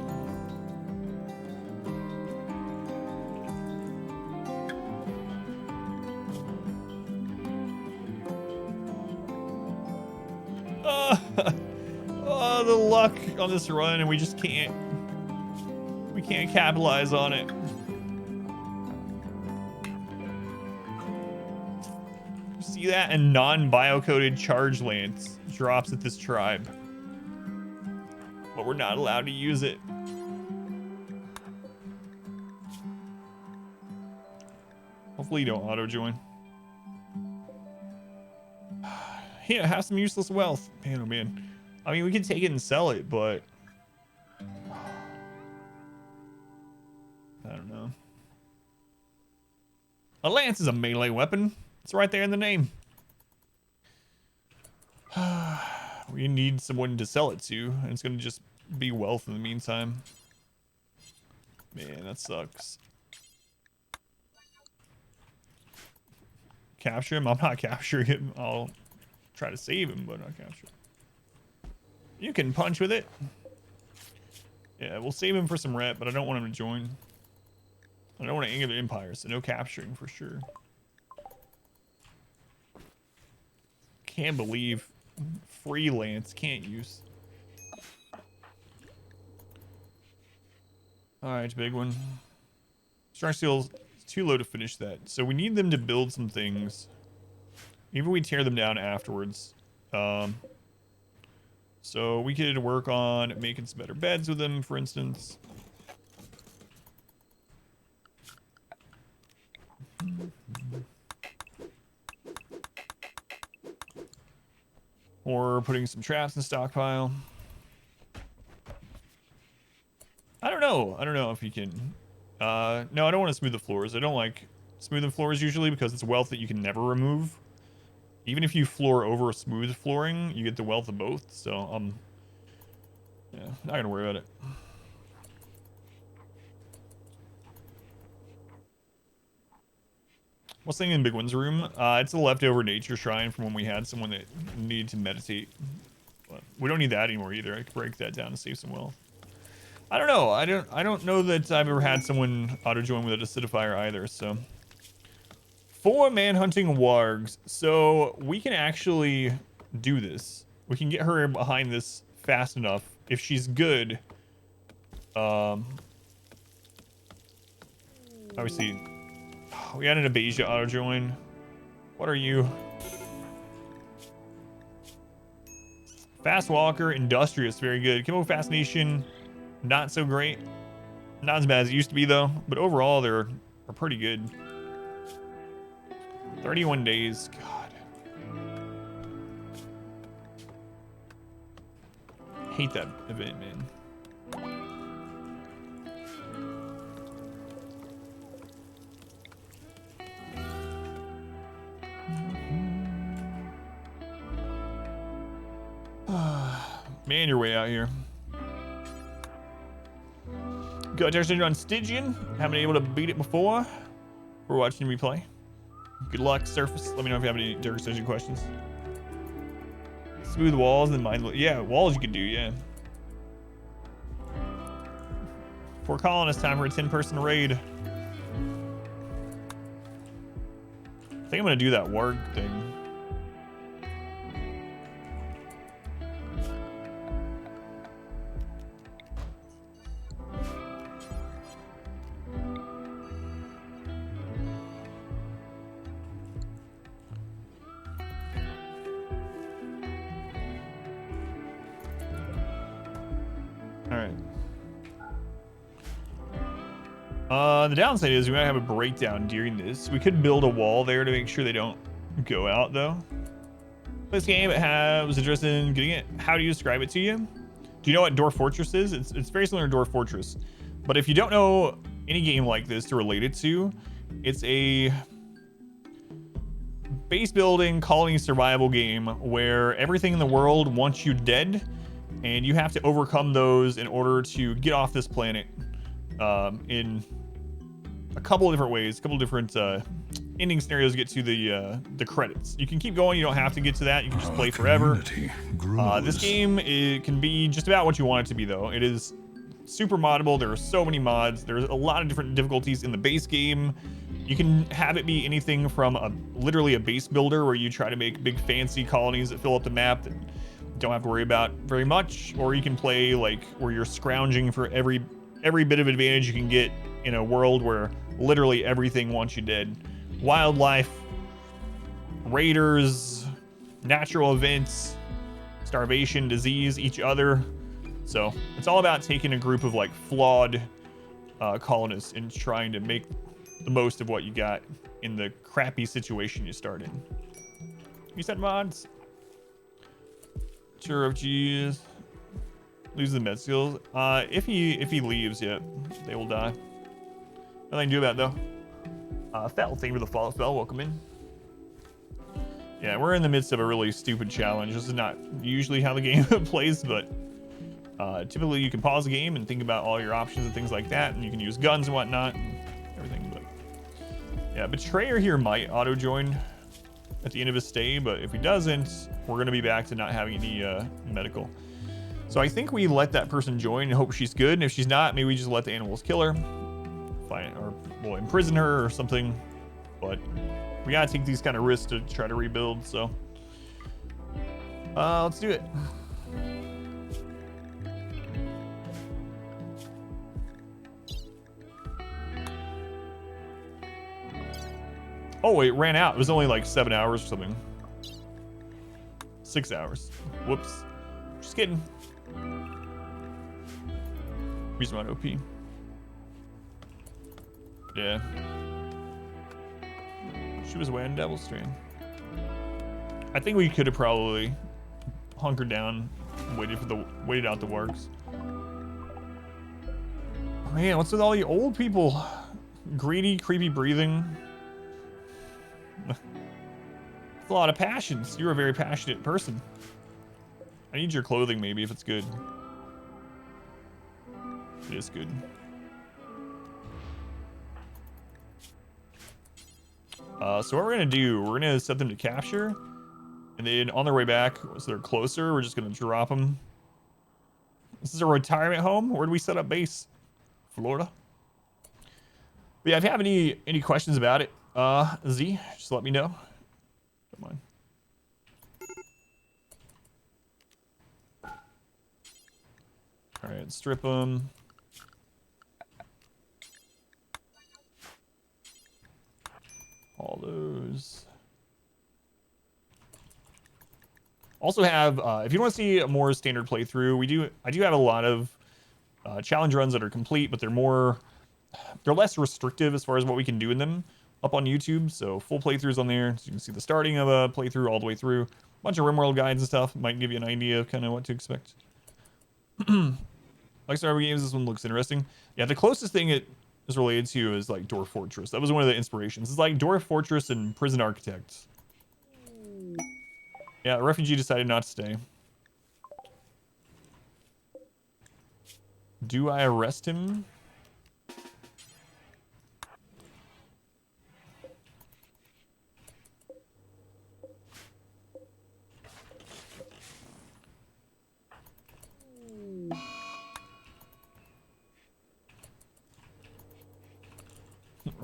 Oh, the luck on this run, and we just can't. We can't capitalize on it. See that? And non-biocoded charge lance drops at this tribe, but we're not allowed to use it. Hopefully you don't auto join. Yeah, have some useless wealth. Man, oh man. I mean, we can take it and sell it, but I don't know. A lance is a melee weapon. It's right there in the name. We need someone to sell it to, and it's gonna just be wealth in the meantime. Man, that sucks. Capture him? I'm not capturing him. I'll try to save him, but not capture him. You can punch with it. Yeah, we'll save him for some rep, but I don't want him to join. I don't want to anger the Empire, so no capturing for sure. Can't believe freelance can't use. All right, big one. Strike Steel's too low to finish that, so we need them to build some things. Even we tear them down afterwards. So we could work on making some better beds with them, for instance. Or putting some traps in the stockpile. I don't know. I don't know if you can. No, I don't want to smooth the floors. I don't like smoothing floors usually because it's wealth that you can never remove. Even if you floor over smooth flooring, you get the wealth of both. So yeah, not gonna worry about it. What's the thing in Big One's room? It's a leftover nature shrine from when we had someone that needed to meditate. But we don't need that anymore either. I could break that down to save some wealth. I don't know. I don't know that I've ever had someone auto join with a acidifier either. So 4 manhunting wargs. So we can actually do this. We can get her behind this fast enough if she's good. Obviously. We had an Abasia auto join. What are you? Fast walker, industrious, very good. Chemical fascination, not so great. Not as bad as it used to be though, but overall they're pretty good. 31 days, God. Hate that event, man. Man, you're way out here. Got texted on Stygian. Haven't been able to beat it before. We're watching replay. Good luck, Surface. Let me know if you have any Dirk Station questions. Smooth walls and mindless. Yeah, walls you can do, yeah. For colonists, time for a 10-person raid. I think I'm gonna do that warg thing. The downside is we might have a breakdown during this. We could build a wall there to make sure they don't go out, though. This game was interested in getting it. How do you describe it to you? Do you know what Dwarf Fortress is? It's very similar to Dwarf Fortress. But if you don't know any game like this to relate it to, it's a base building colony survival game where everything in the world wants you dead, and you have to overcome those in order to get off this planet in a couple of different ways, a couple of different ending scenarios to get to the credits. You can keep going, you don't have to get to that, you can just play forever. This game, it can be just about what you want it to be, though. It is super moddable. There are so many mods. There's a lot of different difficulties in the base game. You can have it be anything from literally a base builder where you try to make big fancy colonies that fill up the map that you don't have to worry about very much, or you can play like where you're scrounging for every bit of advantage you can get in a world where literally everything wants you dead. Wildlife, raiders, natural events, starvation, disease, each other. So it's all about taking a group of like flawed colonists and trying to make the most of what you got in the crappy situation you start in. You said mods? Sure of cheese. Loses the med skills. If he leaves, yeah, they will die. Nothing to do about it, though. Fel, thank you for the follow. Fel, welcome in. Yeah, we're in the midst of a really stupid challenge. This is not usually how the game plays, but typically you can pause the game and think about all your options and things like that, and you can use guns and whatnot and everything. But yeah, Betrayer here might auto join at the end of his stay, but if he doesn't, we're gonna be back to not having any medical. So I think we let that person join and hope she's good, and if she's not, maybe we just let the animals kill her, or we'll imprison her or something. But we gotta take these kind of risks to try to rebuild. So let's do it. Oh, it ran out. It was only like 7 hours or something. 6 hours. Whoops. Just kidding. Reason why OP. Yeah. She was away on Devil's Stream. I think we could have probably hunkered down, waited out the works. Man, what's with all the old people? Greedy, creepy breathing. That's a lot of passions. You're a very passionate person. I need your clothing, maybe, if it's good. It is good. So what we're gonna do, we're gonna set them to capture, and then on their way back, so they're closer, we're just gonna drop them. This is a retirement home. Where do we set up base? Florida. But yeah, if you have any questions about it, Z, just let me know. Don't mind. All right, strip them. All those. Also have, if you want to see a more standard playthrough, I do have a lot of challenge runs that are complete, but they're less restrictive as far as what we can do in them up on YouTube. So full playthroughs on there, so you can see the starting of a playthrough all the way through. A bunch of RimWorld guides and stuff might give you an idea of kind of what to expect. Like Star Games, this one looks interesting. Yeah, the closest thing it is related to is like Dwarf Fortress. That was one of the inspirations. It's like Dwarf Fortress and Prison Architect. Yeah, a refugee decided not to stay. Do I arrest him?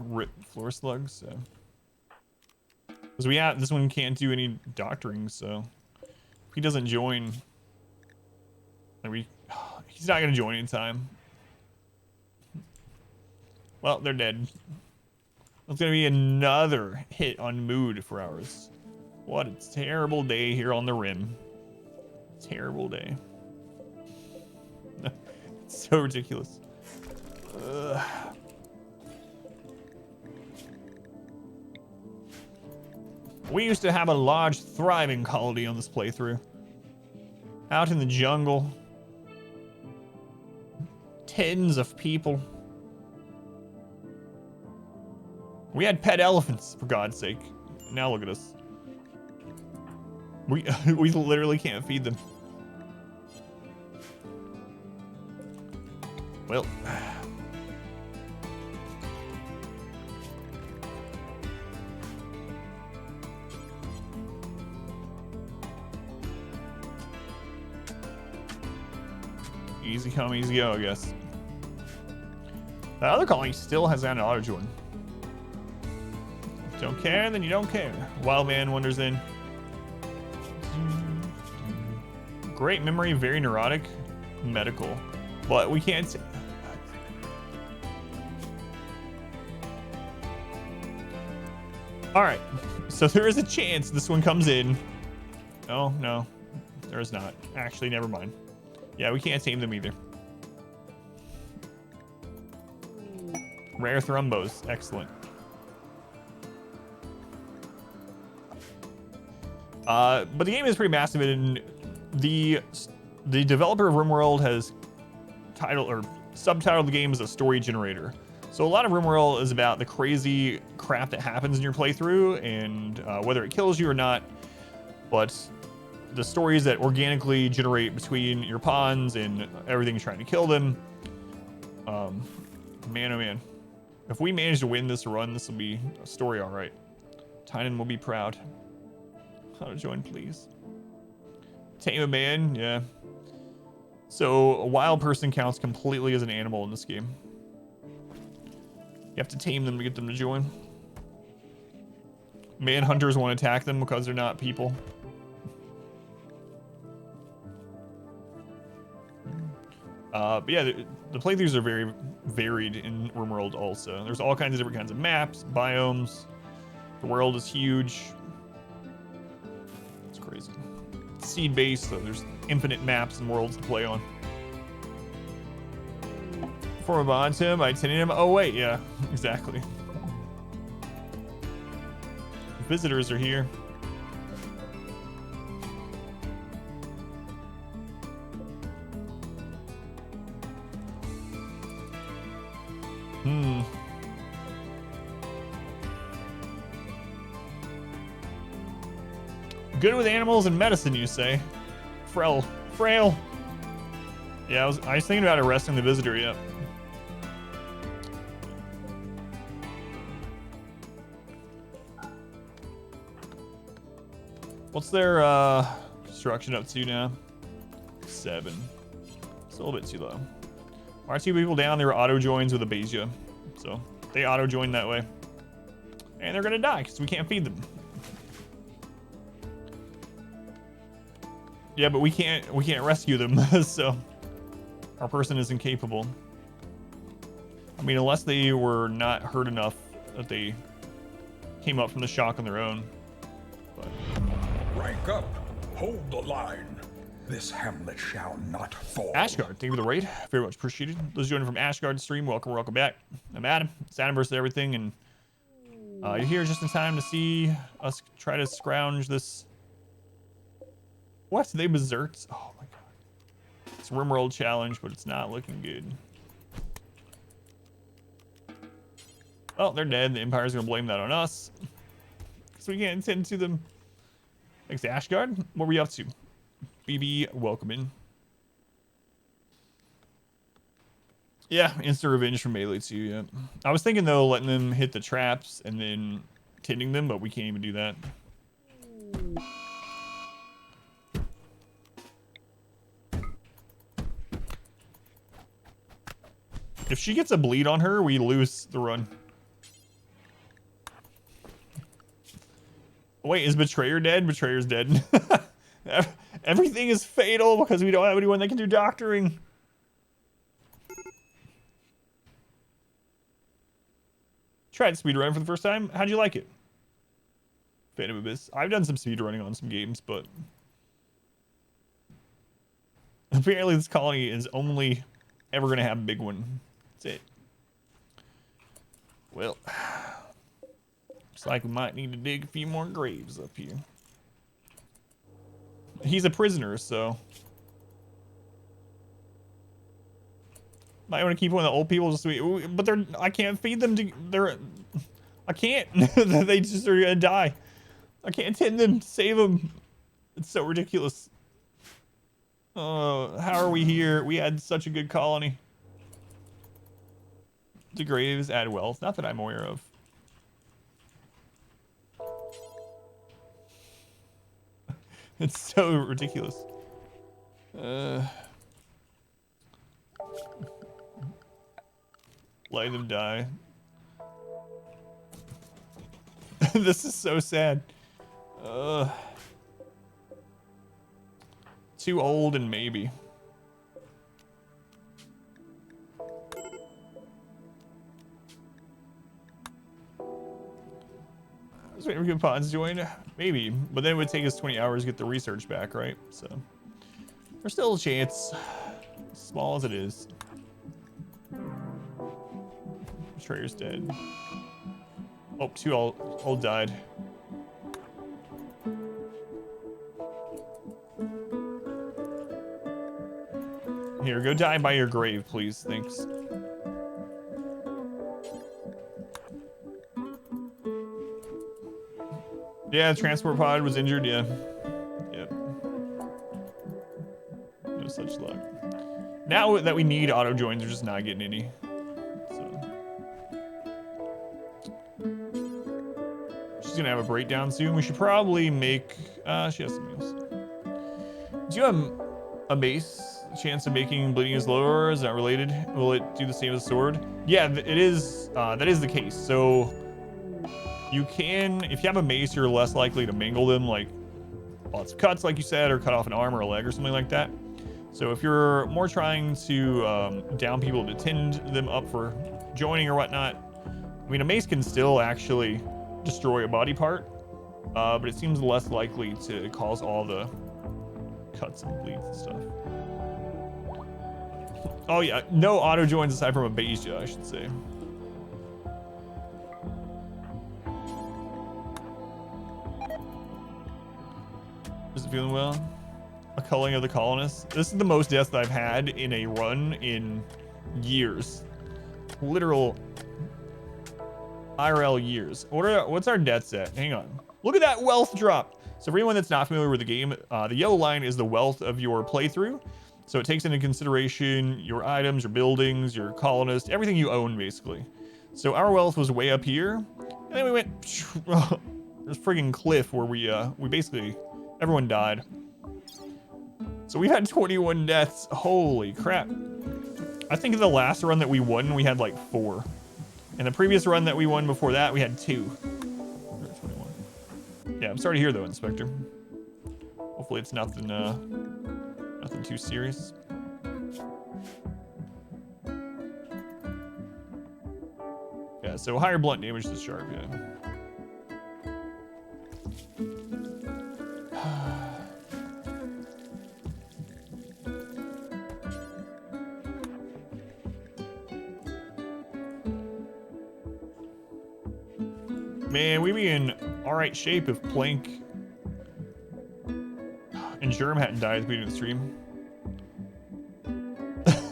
rip floor slugs, so. Because this one can't do any doctoring, so. If he doesn't join, like he's not gonna join in time. Well, they're dead. It's gonna be another hit on mood for ours. What a terrible day here on the Rim. Terrible day. It's so ridiculous. Ugh. We used to have a large, thriving colony on this playthrough. Out in the jungle. Tens of people. We had pet elephants, for God's sake. Now look at us. We literally can't feed them. Well. Easy come, easy go, I guess. The other colony still has an auto join. Don't care, then you don't care. Wild man wanders in. Great memory, very neurotic. Medical. But we can't... Alright. So there is a chance this one comes in. Oh, no. There is not. Actually, never mind. Yeah, we can't tame them either. Rare thrombos. Excellent. But the game is pretty massive, and the developer of RimWorld has subtitled the game as a story generator. So a lot of RimWorld is about the crazy crap that happens in your playthrough and whether it kills you or not. But the stories that organically generate between your pawns and everything trying to kill them. Man, oh man. If we manage to win this run, this will be a story, all right. Tynan will be proud. How to join, please. Tame a man, yeah. So a wild person counts completely as an animal in this game. You have to tame them to get them to join. Manhunters won't attack them because they're not people. But yeah, the playthroughs are very varied in RimWorld also. There's all kinds of different kinds of maps, biomes. The world is huge. It's crazy. It's seed-based, so there's infinite maps and worlds to play on. Form a bond to him by tending him. Oh wait, yeah, exactly. Visitors are here. Good with animals and medicine, you say? Frail. Yeah, I was thinking about arresting the visitor, yeah. What's their construction up to now? 7. It's a little bit too low. Why are 2 people down? They were auto joins with Abasia. So they auto join that way. And they're gonna die because we can't feed them. Yeah, but we can't rescue them, so our person is incapable. I mean, unless they were not hurt enough that they came up from the shock on their own. But... Rank up. Hold the line. This hamlet shall not fall. Ashgard, thank you for the raid. Very much appreciated. Those joining from Ashgard stream, welcome back. I'm Adam. It's Adam versus everything, and you're here just in time to see us try to scrounge this. What? They berserks? Oh my god. It's a RimWorld challenge, but it's not looking good. Oh, they're dead. The Empire's gonna blame that on us. So we can't tend to them. Thanks to Ashgard. What were you up to? BB, welcome in. Yeah, instant revenge from melee too, yeah. I was thinking though, letting them hit the traps and then tending them, but we can't even do that. If she gets a bleed on her, we lose the run. Wait, is Betrayer dead? Betrayer's dead. Everything is fatal because we don't have anyone that can do doctoring. Tried speedrunning for the first time. How'd you like it? Phantom Abyss. I've done some speedrunning on some games, but apparently this colony is only ever going to have BigOne. That's it. Well, looks like we might need to dig a few more graves up here. He's a prisoner, so might want to keep one of the old people just so but I can't feed them to I can't. They just are gonna die. I can't tend them to save them. It's so ridiculous. How are we here? We had such a good colony. The graves add wealth, not that I'm aware of. It's so ridiculous. Let them die. This is so sad. Too old and maybe. I was waiting for good pods to join. Maybe, but then it would take us 20 hours to get the research back, right? So there's still a chance, small as it is. Betrayer's dead. Oh, two all died. Here, go die by your grave, please. Thanks. Yeah, the transport pod was injured, yeah. Yep. No such luck. Now that we need auto joins, we're just not getting any. So. She's gonna have a breakdown soon. We should probably make, she has some meals. Do you have a mace? Chance of making bleeding is lower? Is that related? Will it do the same as a sword? Yeah, it is, that is the case. So you can, if you have a mace, you're less likely to mangle them, like lots of cuts, like you said, or cut off an arm or a leg or something like that. So if you're more trying to down people to tend them up for joining or whatnot, I mean, a mace can still actually destroy a body part, but it seems less likely to cause all the cuts and bleeds and stuff. Oh yeah, no auto joins aside from Abasia, I should say. Is it feeling well? A culling of the colonists. This is the most deaths that I've had in a run in years. Literal IRL years. What's our deaths at? Hang on. Look at that wealth drop. So for anyone that's not familiar with the game, the yellow line is the wealth of your playthrough. So it takes into consideration your items, your buildings, your colonists, everything you own, basically. So our wealth was way up here, and then we went this friggin' cliff where we basically, everyone died. So we've had 21 deaths. Holy crap. I think in the last run that we won, we had like 4. And the previous run that we won before that, we had 2. 21. Yeah, I'm sorry to hear though, Inspector. Hopefully it's nothing, nothing too serious. Yeah, so higher blunt damage to sharp, yeah. Man, we'd be in alright shape if Plank and Germ hadn't died at the beginning of the stream.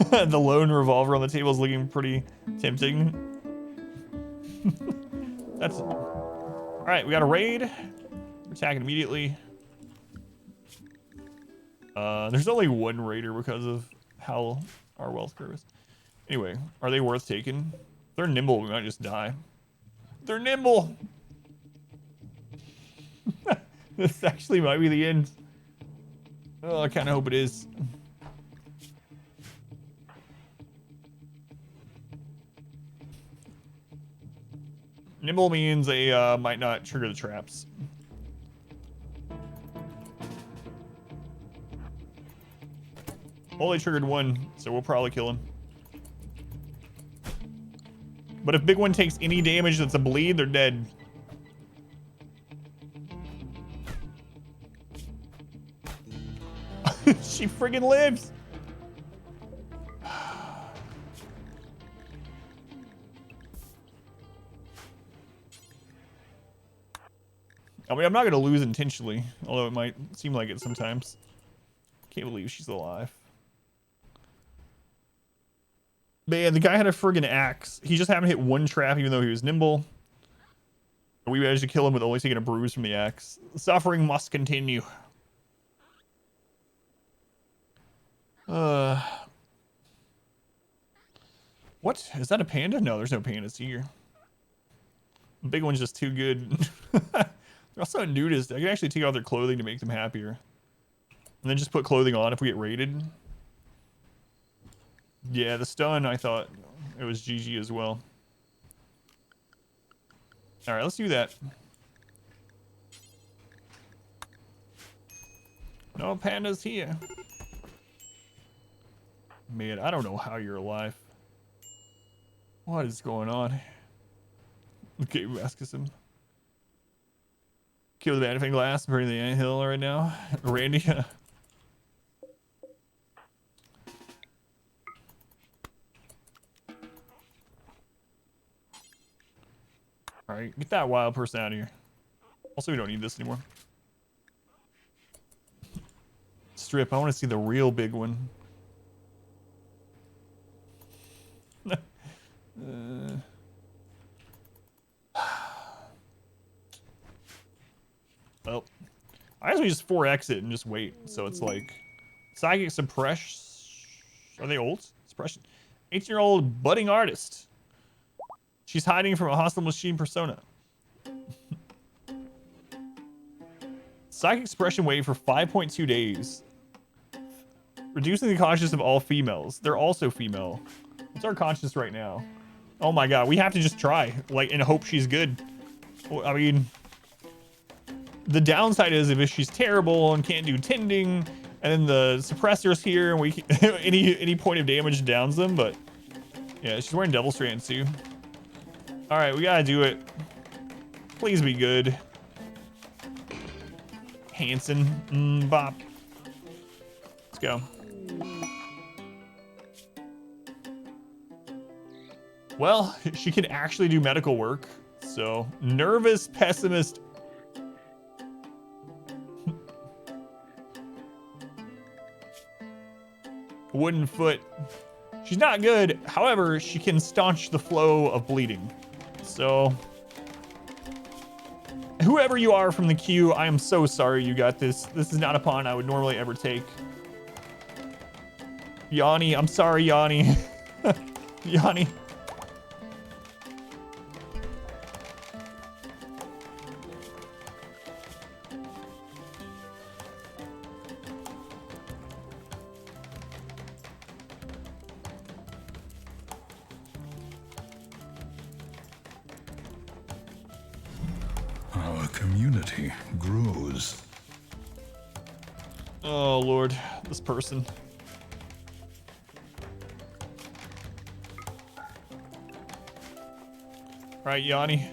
The lone revolver on the table is looking pretty tempting. That's all right. We got a raid. We're attacking immediately. There's only one raider because of how our wealth curve is. Anyway, are they worth taking? They're nimble. We might just die. They're nimble. This actually might be the end. Oh, I kind of hope it is. Nimble means they might not trigger the traps. Only triggered one, so we'll probably kill him. But if BigOne takes any damage that's a bleed, they're dead. She friggin' lives. I mean, I'm not gonna lose intentionally, although it might seem like it sometimes. Can't believe she's alive. Man, the guy had a friggin' axe. He just happened to hit one trap even though he was nimble. We managed to kill him with only taking a bruise from the axe. Suffering must continue. What? Is that a panda? No, there's no pandas here. BigOne's just too good. They're also nudists. I can actually take off their clothing to make them happier. And then just put clothing on if we get raided. Yeah, the stun, I thought it was GG as well. Alright, let's do that. No pandas here. Man, I don't know how you're alive. What is going on? Okay, Raskusen. Kill the magnifying glass, burning the anthill right now. Randy. Alright, get that wild person out of here. Also, we don't need this anymore. Strip, I want to see the real big one. Well, I guess we just 4x it and just wait. So it's like psychic suppress. Are they old? Suppression. 18-year-old budding artist. She's hiding from a hostile machine persona. Psychic suppression wave for 5.2 days. Reducing the consciousness of all females. They're also female. What's our consciousness right now? Oh my god, we have to just try, like, and hope she's good. I mean, the downside is if she's terrible and can't do tending, and then the suppressor's here, and we any point of damage downs them. But yeah, she's wearing double strands too. All right, we gotta do it. Please be good. Hanson, bop. Let's go. Well, she can actually do medical work. So, nervous pessimist. Wooden foot. She's not good. However, she can staunch the flow of bleeding. So, whoever you are from the queue, I am so sorry you got this. This is not a pawn I would normally ever take. Yoni, I'm sorry, Yoni. Yoni. Our community grows. Oh, Lord. This person. All right, Yoni.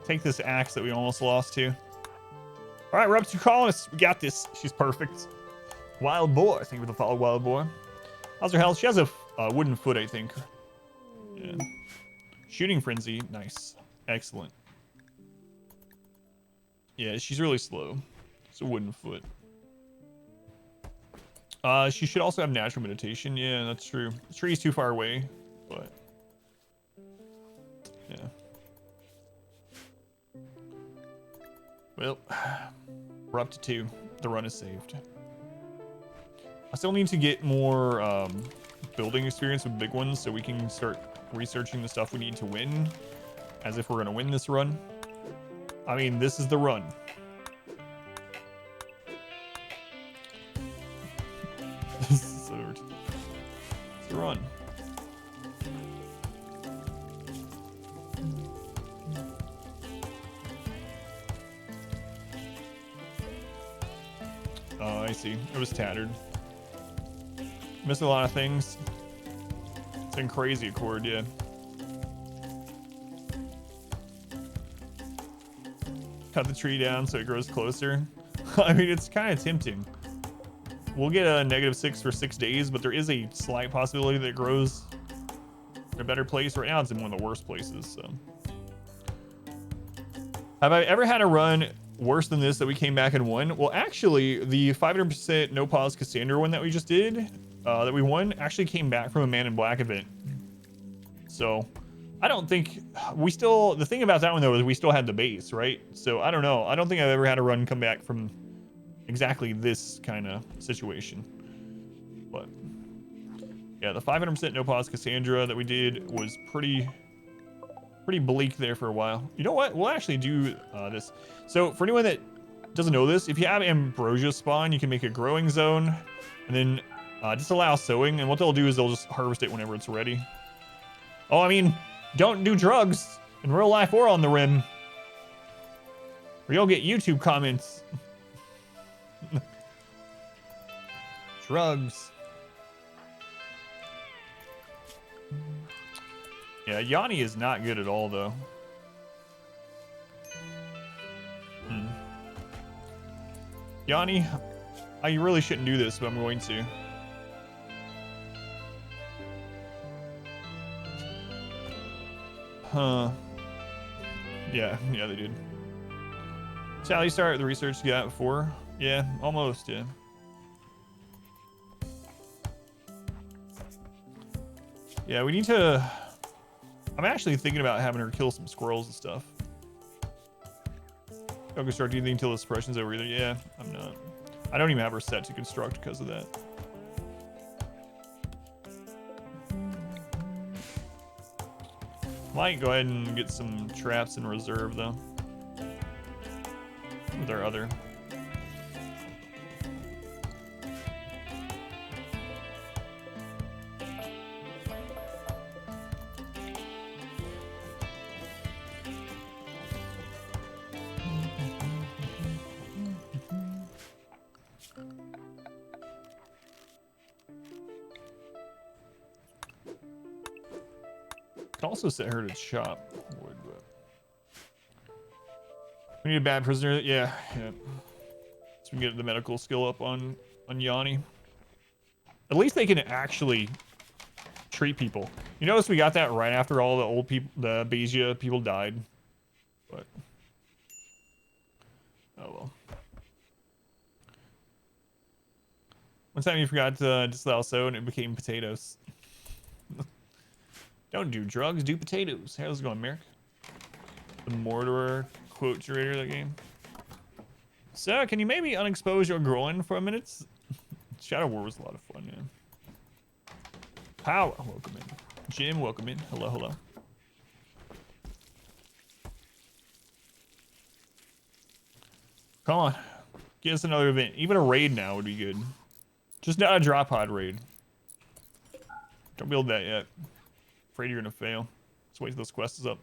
Take this axe that we almost lost to. All right, we're up to colonists. We got this. She's perfect. Wild boy. Thank you for the follow, wild boy. How's her health? She has a wooden foot, I think. Yeah. Shooting frenzy. Nice. Excellent. Yeah, she's really slow. It's a wooden foot. She should also have natural meditation. Yeah, that's true. The tree's too far away, but yeah. Well, we're up to 2. The run is saved. I still need to get more building experience with big ones so we can start researching the stuff we need to win, as if we're gonna win this run. I mean, this is the run. This is it's the run. I see. It was tattered. Missed a lot of things. It's been crazy, Accord, yeah. Cut the tree down so it grows closer. I mean, it's kind of tempting. We'll get a -6 for 6 days, but there is a slight possibility that it grows in a better place. Right now, it's in one of the worst places, so. Have I ever had a run worse than this that we came back and won? Well, actually, the 500% no pause Cassandra one that we just did, that we won, actually came back from a Man in Black event. So, I don't think we still, the thing about that one though is we still had the base, right? So, I don't know. I don't think I've ever had a run come back from exactly this kind of situation. But yeah, the 500% no pause Cassandra that we did was pretty bleak there for a while. You know what? We'll actually do this. So for anyone that doesn't know this, if you have ambrosia spawn, you can make a growing zone and then disallow sowing. And what they'll do is they'll just harvest it whenever it's ready. Oh, I mean, don't do drugs in real life or on the rim, or you'll get YouTube comments. Drugs. Yeah, Yoni is not good at all, though. Yoni, I really shouldn't do this, but I'm going to. Huh. Yeah, they did. Sally, start the research you got before. Yeah, almost, yeah. Yeah, we need to... I'm actually thinking about having her kill some squirrels and stuff. Don't construct anything until the suppression's over either. Yeah, I'm not. I don't even have her set to construct because of that. Might go ahead and get some traps in reserve though. With our other. Could also set her to chop wood, but we need a bad prisoner. Yeah. So we can get the medical skill up on Yoni. At least they can actually treat people. You notice we got that right after all the old people, the Abasia people died. But oh well. One time you forgot to disallow sow and it became potatoes. Don't do drugs, do potatoes. How's it going, Merrick? The mortar quote curator of that game. So, can you maybe unexpose your groin for a minute? Shadow War was a lot of fun, yeah. Power, welcome in. Jim, welcome in. Hello, hello. Come on. Get us another event. Even a raid now would be good. Just not a drop pod raid. Don't build that yet. Afraid you're gonna fail. Let's wait till this quest is up.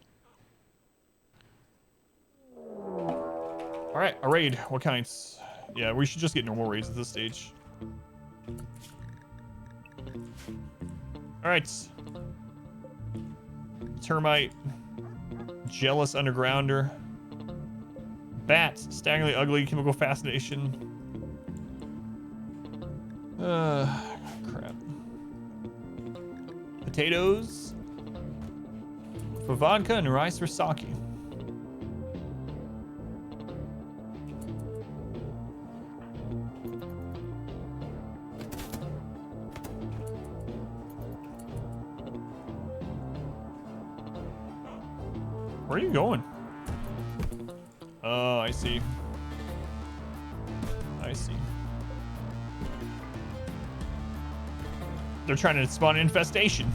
Alright, a raid. What kinds? Yeah, we should just get normal raids at this stage. Alright. Termite. Jealous Undergrounder. Bats. Staggeringly Ugly. Chemical Fascination. Crap. Potatoes. For vodka and rice for sake. Where are you going? Oh, I see. I see. They're trying to spawn an infestation.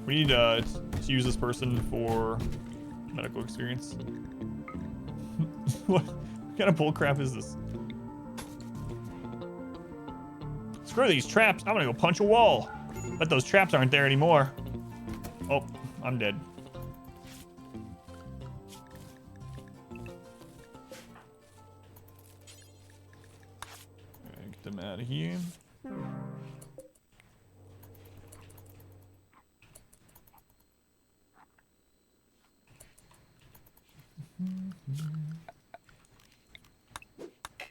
We need to use this person for medical experience. What kind of bullcrap is this? Screw these traps. I'm gonna go punch a wall. Bet those traps aren't there anymore. Oh, I'm dead. Get them out of here.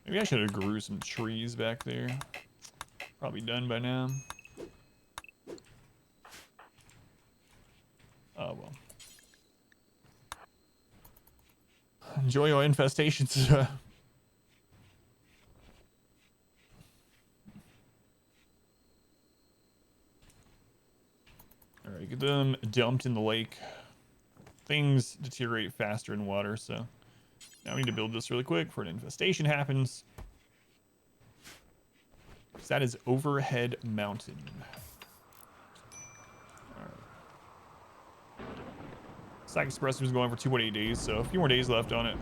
Maybe I should have grew some trees back there. Probably done by now. Oh well. Enjoy your infestations. Alright, get them dumped in the lake. Things deteriorate faster in water, so now we need to build this really quick before an infestation happens. That is Overhead Mountain. Alright. Stack Express was going for 2.8 days, so a few more days left on it.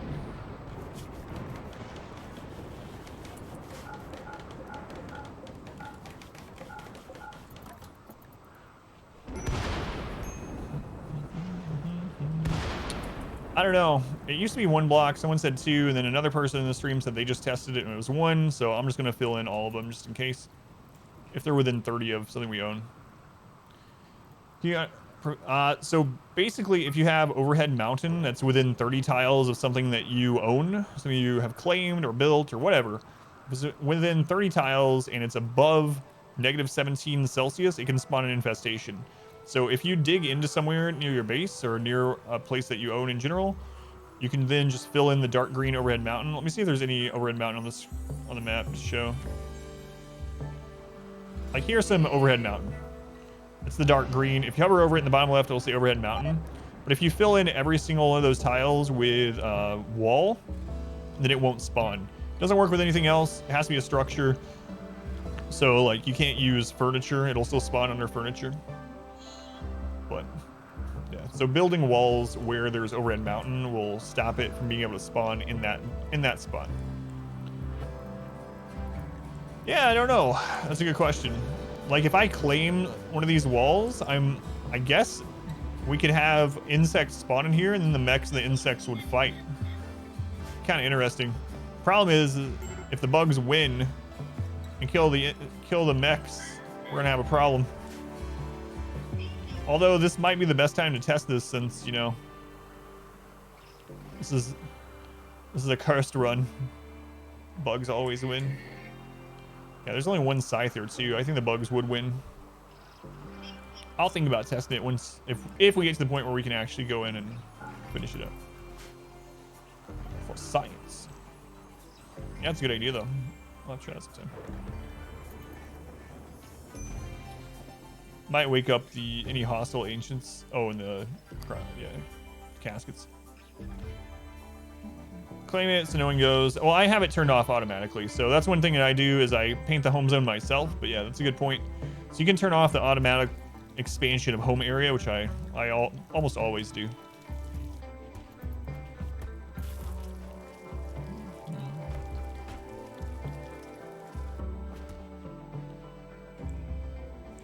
I don't know. It used to be 1 block. Someone said 2, and then another person in the stream said they just tested it and it was 1. So I'm just gonna fill in all of them just in case, if they're within 30 of something we own. Yeah. So basically, if you have Overhead Mountain that's within 30 tiles of something that you own, something you have claimed or built or whatever, if it's within 30 tiles and it's above -17 Celsius, it can spawn an infestation. So if you dig into somewhere near your base or near a place that you own in general, you can then just fill in the dark green Overhead Mountain. Let me see if there's any Overhead Mountain on the map to show. Like here's some Overhead Mountain. It's the dark green. If you hover over it in the bottom left, it'll say Overhead Mountain. But if you fill in every single one of those tiles with wall, then it won't spawn. It doesn't work with anything else. It has to be a structure. So like you can't use furniture. It'll still spawn under furniture. But yeah, so building walls where there's Overhead Mountain will stop it from being able to spawn in that spot. Yeah, I don't know. That's a good question. Like if I claim one of these walls, I guess we could have insects spawn in here, and then the mechs and the insects would fight. Kind of interesting. Problem is, if the bugs win and kill the mechs, we're gonna have a problem. Although this might be the best time to test this, since you know this is a cursed run. Bugs always win. Yeah, there's only 1 Scyther too. I think the bugs would win. I'll think about testing it once if we get to the point where we can actually go in and finish it up. For science. Yeah, that's a good idea though. I'll have to try that sometime. Might wake up any hostile ancients. Oh, and the caskets. Claim it so no one goes. Well, I have it turned off automatically, so that's one thing that I do is I paint the home zone myself. But yeah, that's a good point. So you can turn off the automatic expansion of home area, which I almost always do.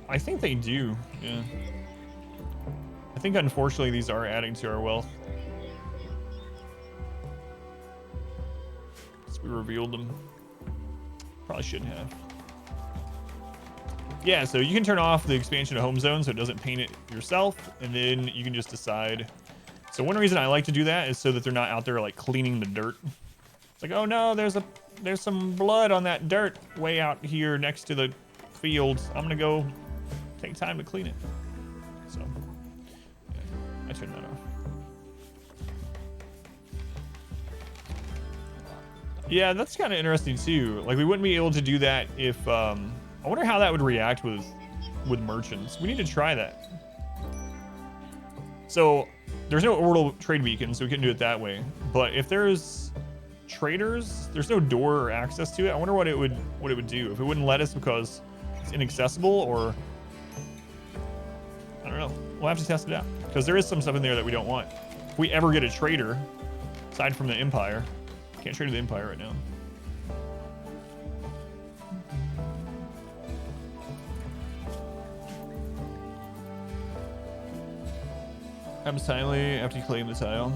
I think they do, yeah. I think unfortunately these are adding to our wealth. So we revealed them. Probably shouldn't have. Yeah, so you can turn off the expansion of home zone so it doesn't paint it yourself, and then you can just decide. So one reason I like to do that is so that they're not out there like cleaning the dirt. It's like, oh no, there's some blood on that dirt way out here next to the field. I'm gonna go take time to clean it. So yeah, I turned that off. Yeah, that's kind of interesting too. Like we wouldn't be able to do that if I wonder how that would react with merchants. We need to try that. So there's no orbital trade beacon, so we couldn't do it that way. But if there's traders, there's no door or access to it. I wonder what it would do. If it wouldn't let us because it's inaccessible, or I don't know. We'll have to test it out because there is some stuff in there that we don't want. If we ever get a trader, aside from the Empire, can't trade with the Empire right now. Happens timely after you claim the tile.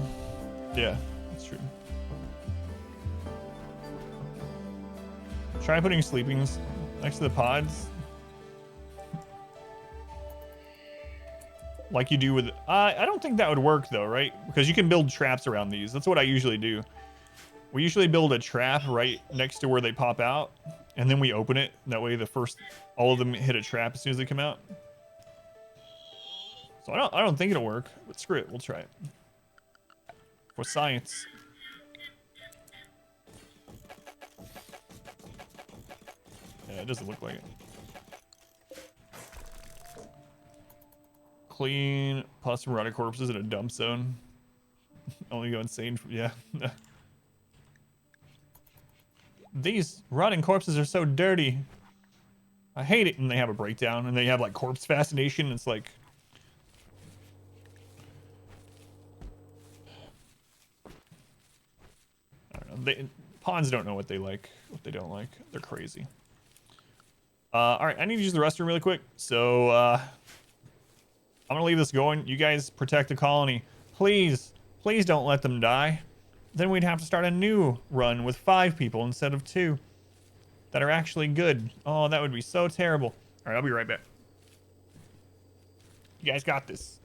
Yeah, that's true. Try putting sleepings next to the pods. Like you do with... I don't think that would work though, right? Because you can build traps around these. That's what I usually do. We usually build a trap right next to where they pop out. And then we open it. That way all of them hit a trap as soon as they come out. So I don't think it'll work. But screw it. We'll try it. For science. Yeah, it doesn't look like it. Clean plus rotted corpses in a dump zone. Only go insane for, yeah. These rotting corpses are so dirty. I hate it. And they have a breakdown and they have like corpse fascination. It's like, I don't know. Pawns don't know what they like, what they don't like. They're crazy. All right, I need to use the restroom really quick. So I'm gonna leave this going. You guys protect the colony. Please, please don't let them die. Then we'd have to start a new run with 5 people instead of 2 that are actually good. Oh, that would be so terrible. All right, I'll be right back. You guys got this.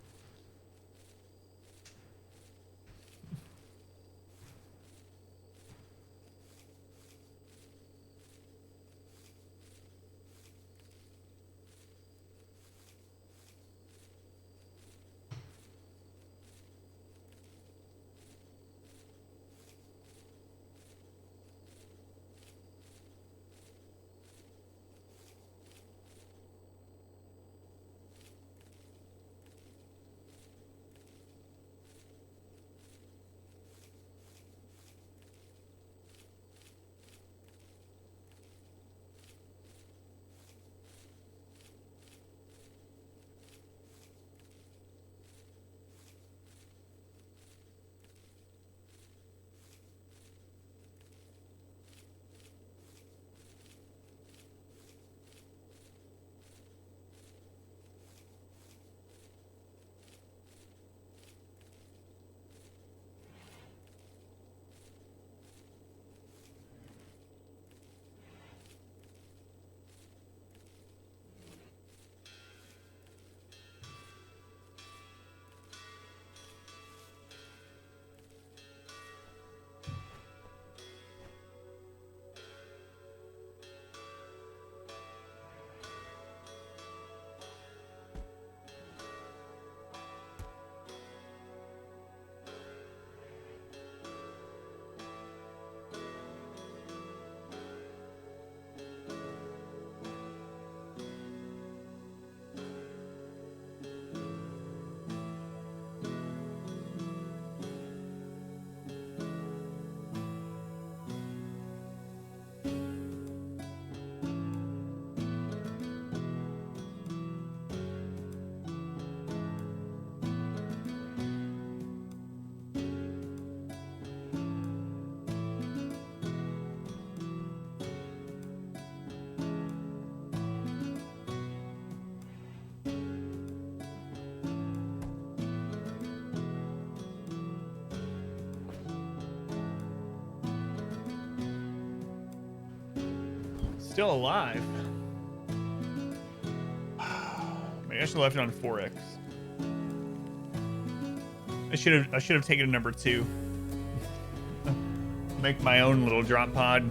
Still alive. Maybe I should have left it on 4x. I should have taken number 2. Make my own little drop pod.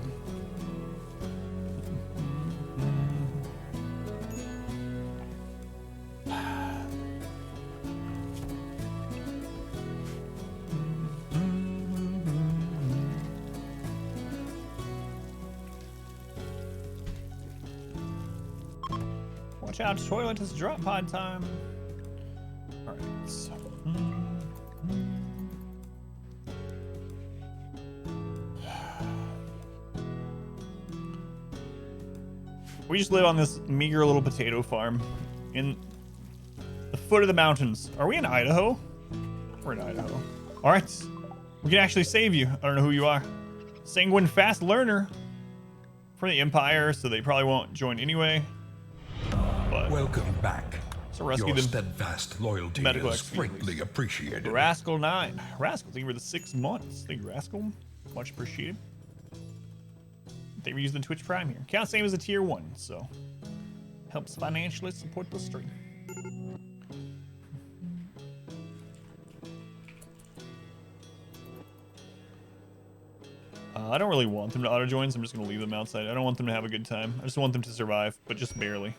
Watch out, toilet, it's drop pod time. All right. So, we just live on this meager little potato farm in the foot of the mountains. Are we in Idaho? We're in Idaho. All right. We can actually save you. I don't know who you are. Sanguine fast learner from the Empire, so they probably won't join anyway. But Welcome back. So rescue Your them. steadfast loyalty Medical is XP, greatly please. appreciated. Rascal 9. Rascal, thank you for the 6 months. Thank you, Rascal. Much appreciated. They were using the Twitch Prime here. Counts same as a tier 1, so helps financially support the stream. I don't really want them to auto join, so I'm just gonna leave them outside. I don't want them to have a good time. I just want them to survive, but just barely.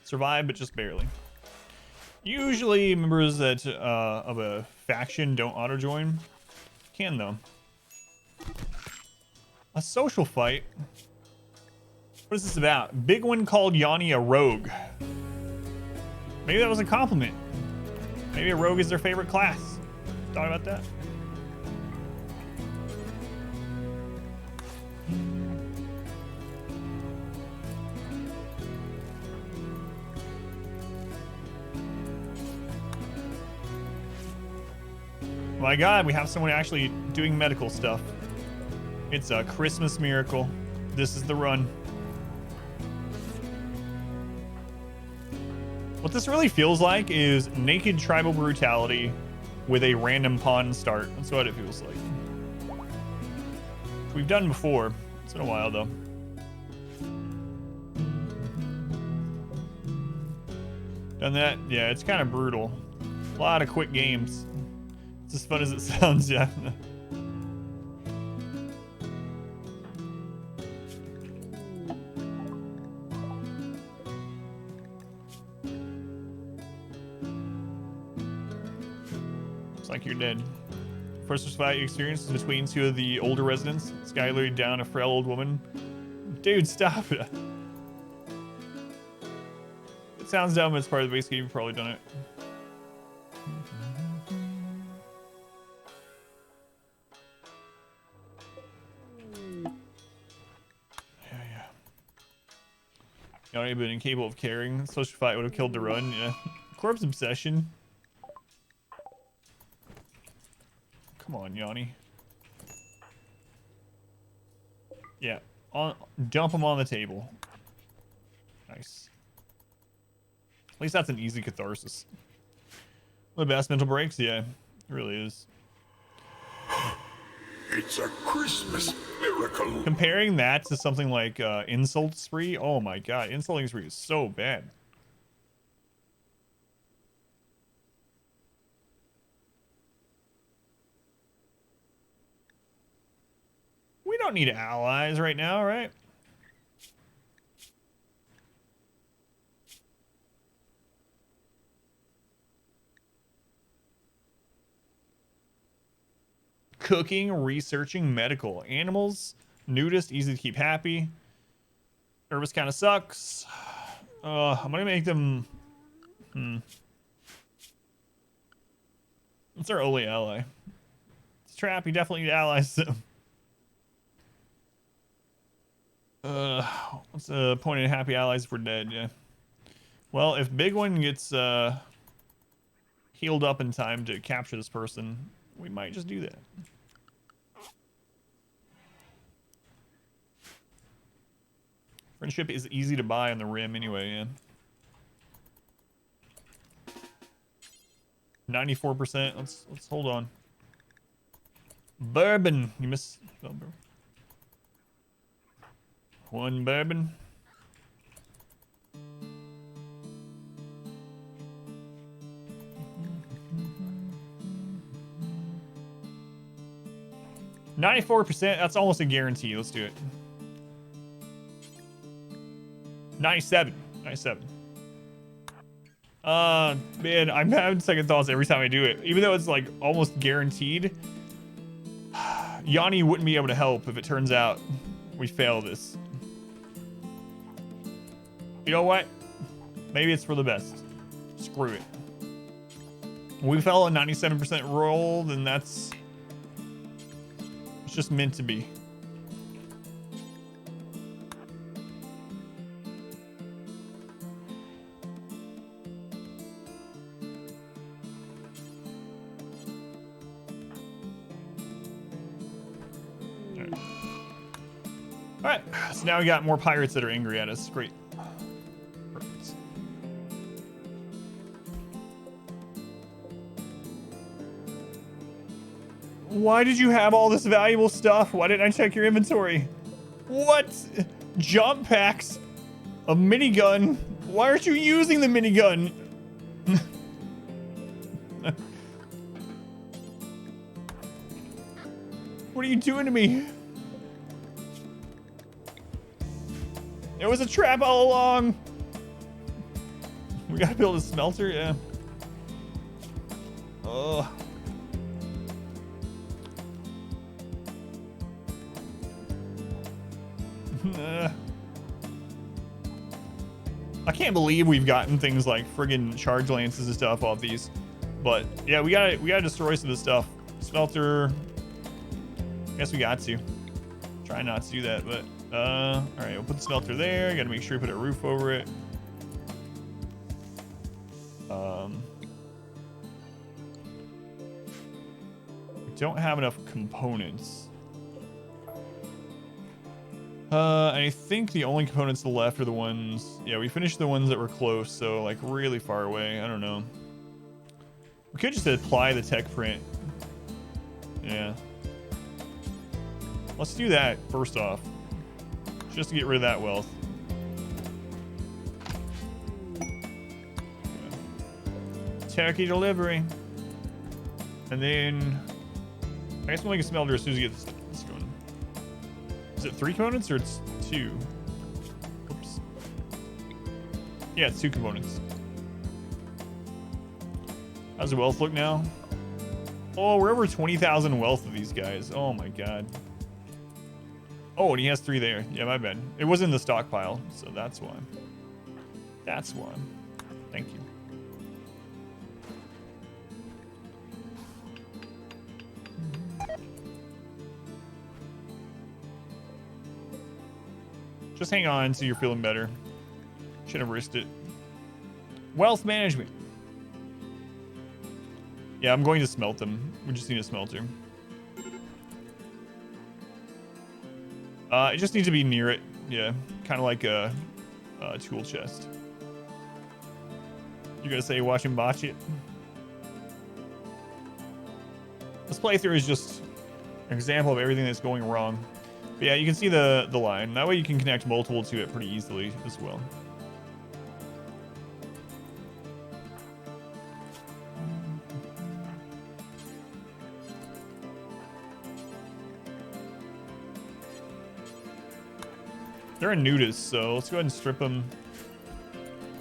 Survive, but just barely. Usually, members that of a faction don't auto join. Can though. A social fight. What is this about? BigOne called Yoni a rogue. Maybe that was a compliment. Maybe a rogue is their favorite class. Thought about that? My God, we have someone actually doing medical stuff. It's a Christmas miracle. This is the run. What this really feels like is naked tribal brutality with a random pawn start. That's what it feels like. Which we've done before. It's been a while though. Done that? Yeah, it's kind of brutal. A lot of quick games. It's as fun as it sounds, yeah. Looks like you're dead. First fight experience is between two of the older residents. This guy laid down a frail old woman. Dude, stop it. It sounds dumb, but it's part of the base game. You've probably done it. Yoni been incapable of carrying. Social fight would have killed the run. Yeah. Corpse obsession. Come on, Yoni. Yeah. Dump him on the table. Nice. At least that's an easy catharsis. The best mental breaks? Yeah, it really is. It's a Christmas miracle. Comparing that to something like Insult Spree, oh my God, Insulting Spree is so bad. We don't need allies right now, right? Cooking, researching, medical. Animals, nudist, easy to keep happy. Nervous kind of sucks. I'm gonna make them... It's our only ally. It's Trap, he definitely allies them. What's the point of happy allies if we're dead? Yeah. Well, if BigOne gets healed up in time to capture this person, we might just do that. Friendship is easy to buy on the Rim anyway, yeah. 94%. Let's hold on. Bourbon. You missed. One bourbon. $94%. That's almost a guarantee. Let's do it. 97. 97. Man, I'm having second thoughts every time I do it. Even though it's like almost guaranteed. Yoni wouldn't be able to help if it turns out we fail this. You know what? Maybe it's for the best. Screw it. We fell a 97% roll, then it's just meant to be. Alright, so now we got more pirates that are angry at us. Great. Why did you have all this valuable stuff? Why didn't I check your inventory? What? Jump packs? A minigun? Why aren't you using the minigun? What are you doing to me? It was a trap all along. We gotta build a smelter, yeah. Ugh. I can't believe we've gotten things like friggin' charge lances and stuff off these. But yeah, we gotta destroy some of this stuff. Smelter. Guess we got to. Try not to do that, but alright, we'll put the smelter there. Gotta make sure we put a roof over it. We don't have enough components. I think the only components left are the ones... Yeah, we finished the ones that were close, so like really far away. I don't know. We could just apply the tech print. Yeah. Let's do that first off. Just to get rid of that wealth. Turkey delivery. And then... I guess we'll make a smelter as soon as we get this going. Is it 3 components or it's 2? Oops. Yeah, it's 2 components. How's the wealth look now? Oh, we're over 20,000 wealth of these guys. Oh my god. Oh, and he has 3 there. Yeah, my bad. It was in the stockpile, so that's why. That's why. Thank you. Just hang on until you're feeling better. Should have risked it. Wealth management. Yeah, I'm going to smelt them. We just need a smelter. It just needs to be near it. Yeah, kind of like a tool chest. You gonna say watch him botch it? This playthrough is just an example of everything that's going wrong. But yeah, you can see the line. That way you can connect multiple to it pretty easily as well. They're a nudist, so let's go ahead and strip them.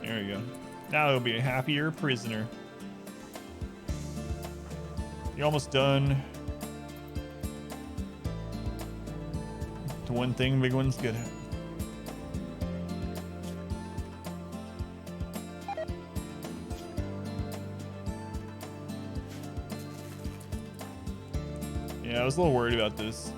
There you go. Now he'll be a happier prisoner. You almost done. The one thing big one's good at. Yeah, I was a little worried about this.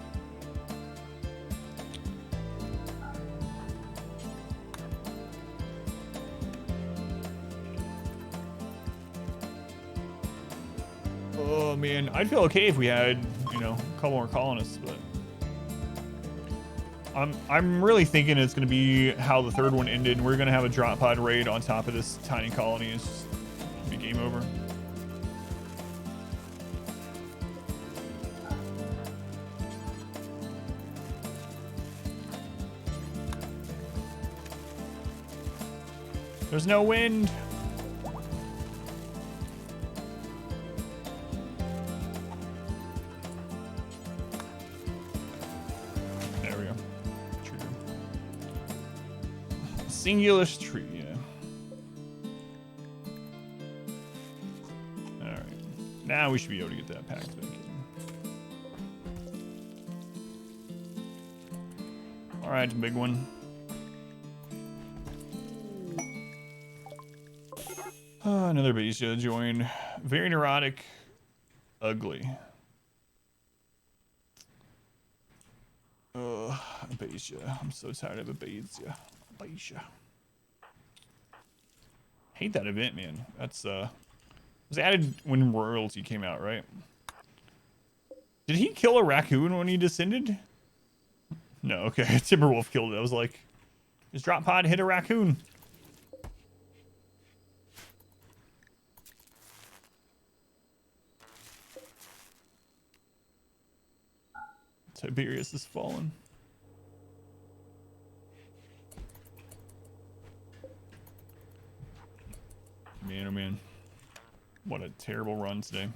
Oh man, I'd feel okay if we had, you know, a couple more colonists, but I'm really thinking it's gonna be how the third one ended. We're gonna have a drop pod raid on top of this tiny colony. It's just be game over. There's no wind. There we go. Tree. Singular tree, yeah. Alright. Now we should be able to get that packed back in. Alright, big one. Another Abasia join. Very neurotic. Ugly. Abasia. I'm so tired of Abasia. Abasia. Hate that event, man. That's was added when royalty came out, right? Did he kill a raccoon when he descended? No, okay. Timberwolf killed it. I was like, his drop pod hit a raccoon. Tiberius has fallen. Man, oh man. What a terrible run today.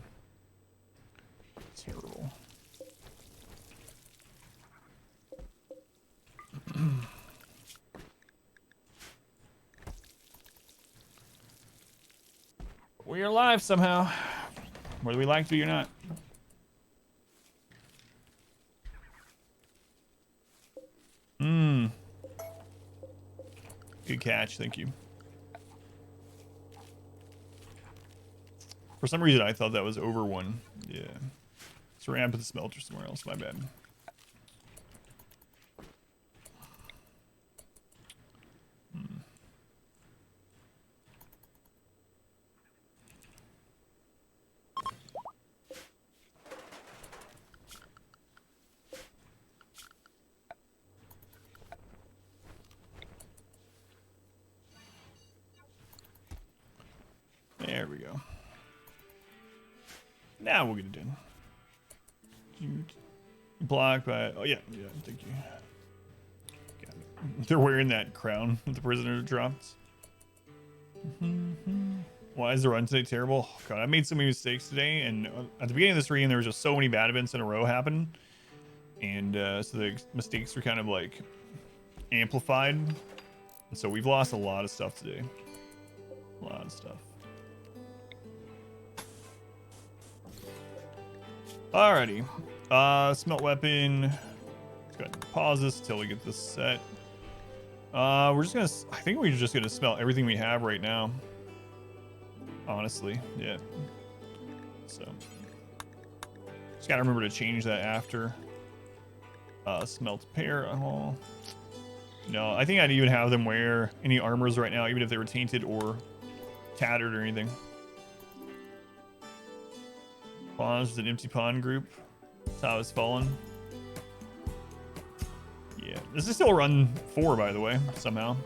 Terrible. We're alive somehow, whether we like to be or not. Good catch, thank you. For some reason, I thought that was over one. Yeah. So we're gonna put the smelter somewhere else. My bad. There we go. Now we'll get it done. Blocked by... Oh, yeah. Yeah, thank you. Got it. They're wearing that crown that the prisoner dropped. Why is the run today terrible? Oh, God, I made so many mistakes today, and at the beginning of this region, there was just so many bad events in a row happen. And so the mistakes were kind of like amplified. And so we've lost a lot of stuff today. A lot of stuff. Alrighty. Smelt weapon. Let's go ahead and pause this until we get this set. We're just gonna... I think we're just gonna smelt everything we have right now. Honestly, yeah. So... just gotta remember to change that after. Smelt pair. Oh. No, I think I'd even have them wear any armors right now, even if they were tainted or tattered or anything. Pawns is an empty pawn group. That's how it's fallen. Yeah, this is still run 4, by the way, somehow.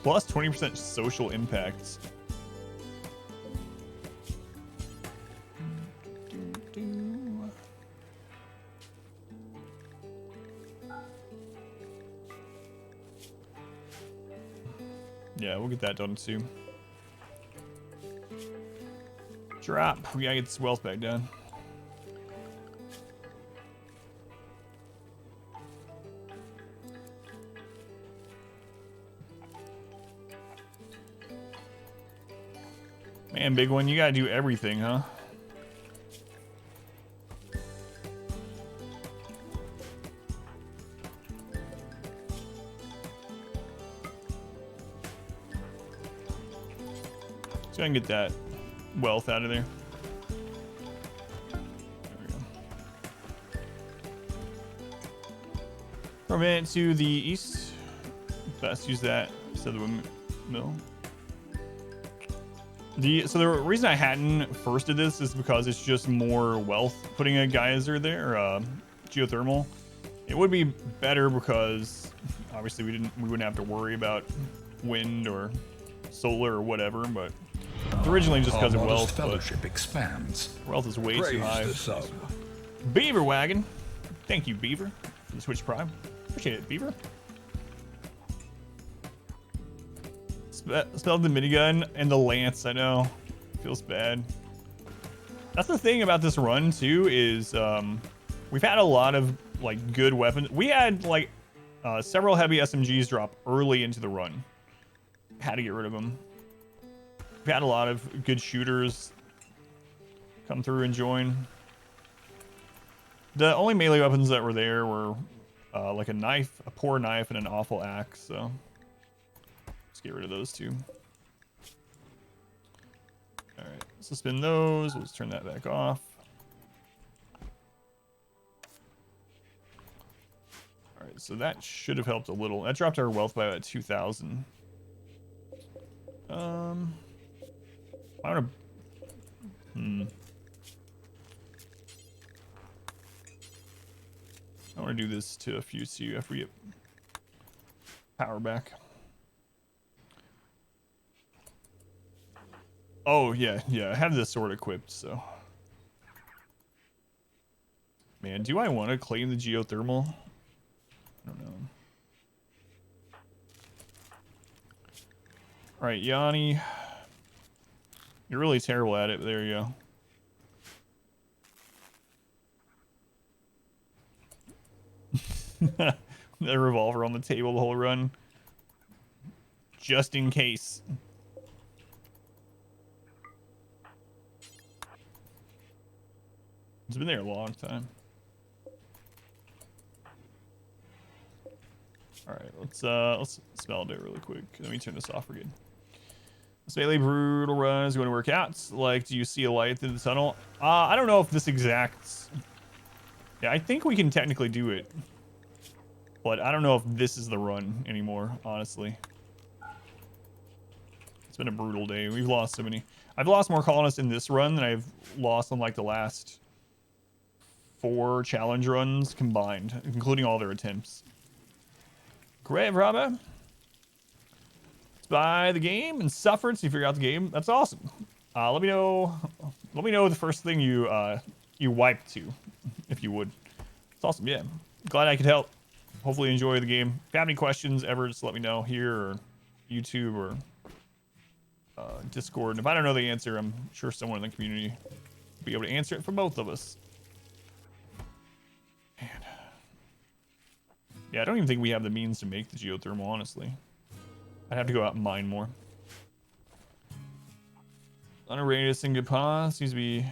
Plus 20% social impacts. Yeah, we'll get that done too. Drop. We gotta get this wealth back down. Man, big one, you gotta do everything, huh? So I can get that wealth out of there. There we go. From it to the east. Best use that instead of a mill. So the reason I hadn't first did this is because it's just more wealth putting a geyser there, geothermal. It would be better because obviously we wouldn't have to worry about wind or solar or whatever, but it's originally just because of wealth. Fellowship expands. Wealth is way too high. Beaver Wagon. Thank you, Beaver, for the Switch Prime. Appreciate it, Beaver. Spelled the minigun and the lance. I know, feels bad. That's the thing about this run too, is we've had a lot of like good weapons. We had like several heavy SMGs drop early into the run. Had to get rid of them. We've had a lot of good shooters come through and join. The only melee weapons that were there were like a knife, a poor knife, and an awful axe. So let's get rid of those two. All right, suspend those. Let's turn that back off. All right, so that should have helped a little. That dropped our wealth by about 2,000. I want to I want to do this to a few see if we get power back. Oh, yeah. I have this sword equipped, so. Man, do I want to claim the geothermal? I don't know. Alright, Yoni. You're really terrible at it, but there you go. The revolver on the table the whole run. Just in case. It's been there a long time. Alright, let's smell it really quick. Let me turn this off again. This melee brutal run is going to work out. Like, do you see a light at the end of the tunnel? I don't know if this exact... Yeah, I think we can technically do it. But I don't know if this is the run anymore, honestly. It's been a brutal day. We've lost so many. I've lost more colonists in this run than I've lost on, like, the last 4 challenge runs combined, including all their attempts. Great, robber. Let's buy the game and suffer and see if you figure out the game. That's awesome. Let me know the first thing you wipe to, if you would. It's awesome. Yeah, glad I could help. Hopefully you enjoy the game. If you have any questions ever, just let me know here or YouTube or Discord. And if I don't know the answer, I'm sure someone in the community will be able to answer it for both of us. Man. Yeah, I don't even think we have the means to make the geothermal, honestly. I'd have to go out and mine more. Underrated and good pa seems to be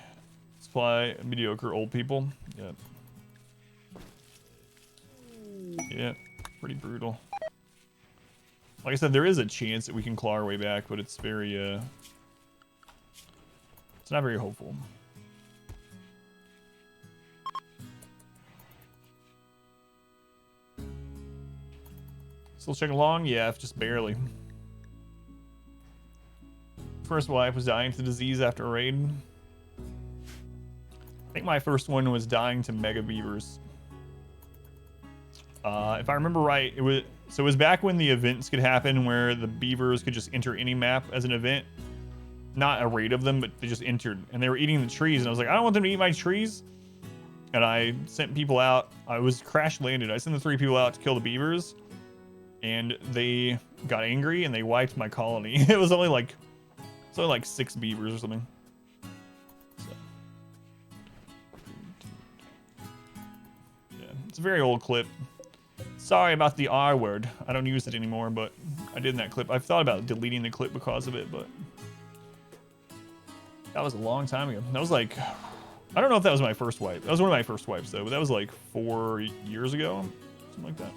supply mediocre old people. Yep. Yeah, pretty brutal. Like I said, there is a chance that we can claw our way back, but it's very, it's not very hopeful. Still checking along? Yeah, just barely. First wife was dying to disease after a raid. I think my first one was dying to mega beavers. If I remember right, it was back when the events could happen where the beavers could just enter any map as an event. Not a raid of them, but they just entered. And they were eating the trees, and I was like, I don't want them to eat my trees. And I sent people out. I was crash landed. I sent the 3 people out to kill the beavers. And they got angry and they wiped my colony. It was only like 6 beavers or something. So. Yeah, it's a very old clip. Sorry about the R word. I don't use it anymore, but I did in that clip. I've thought about deleting the clip because of it, but that was a long time ago. That was like, I don't know if that was my first wipe. That was one of my first wipes though, but that was like 4 years ago, something like that.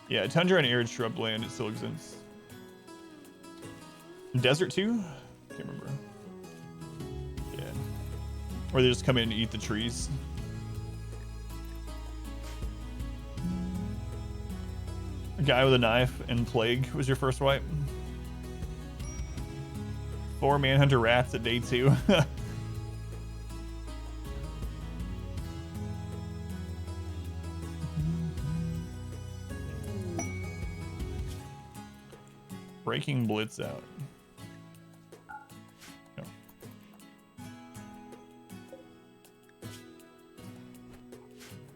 Yeah, tundra and arid shrubland, it still exists. Desert too? Can't remember. Yeah. Or they just come in and eat the trees. A guy with a knife and plague was your first wipe. 4 Manhunter rats at day 2. Breaking Blitz out. No.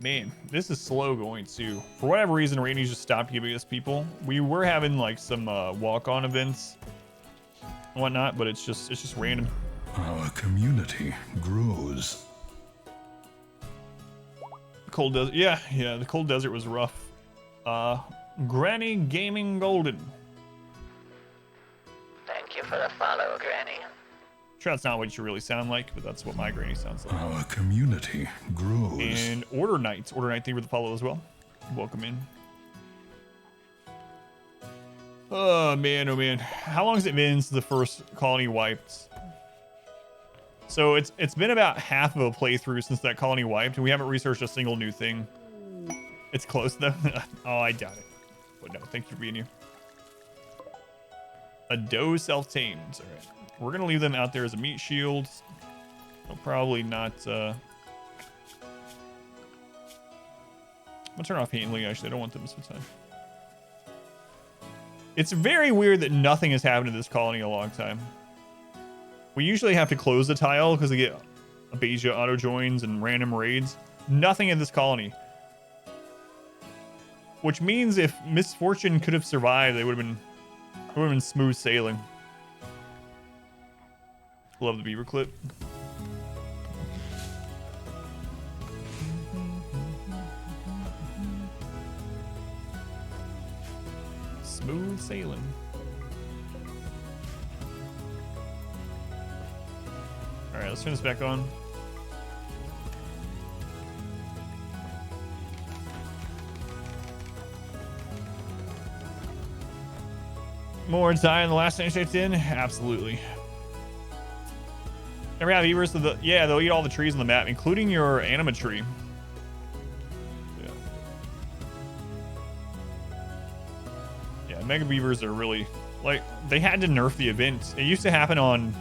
Man, this is slow going too. For whatever reason, Randy just stopped giving us people. We were having like some walk-on events and whatnot, but it's just random. Our community grows. Cold desert, yeah, the cold desert was rough. Granny Gaming Golden. Thank you for the follow, Granny. Sure, that's not what you really sound like, but that's what my granny sounds like. Our community grows. And Order Knight, thank you for the follow as well. Welcome in. Oh man, how long has it been since the first colony wiped? So it's been about half of a playthrough since that colony wiped, and we haven't researched a single new thing. It's close though. Oh, I doubt it. But no, thank you for being here. A doe self-tamed. All right. We're going to leave them out there as a meat shield. They'll probably not... I'm going to turn off Handling, actually. I don't want them to spend time. It's very weird that nothing has happened to this colony in a long time. We usually have to close the tile because they get Abasia auto joins and random raids. Nothing in this colony. Which means if Misfortune could have survived, they would have been smooth sailing. Love the beaver clip. Smooth sailing. All right, let's turn this back on. More die in the last thing checked in? Absolutely. Ever have beavers? So yeah, they'll eat all the trees on the map, including your Anima tree. Yeah, mega beavers are really, like, they had to nerf the event. It used to happen on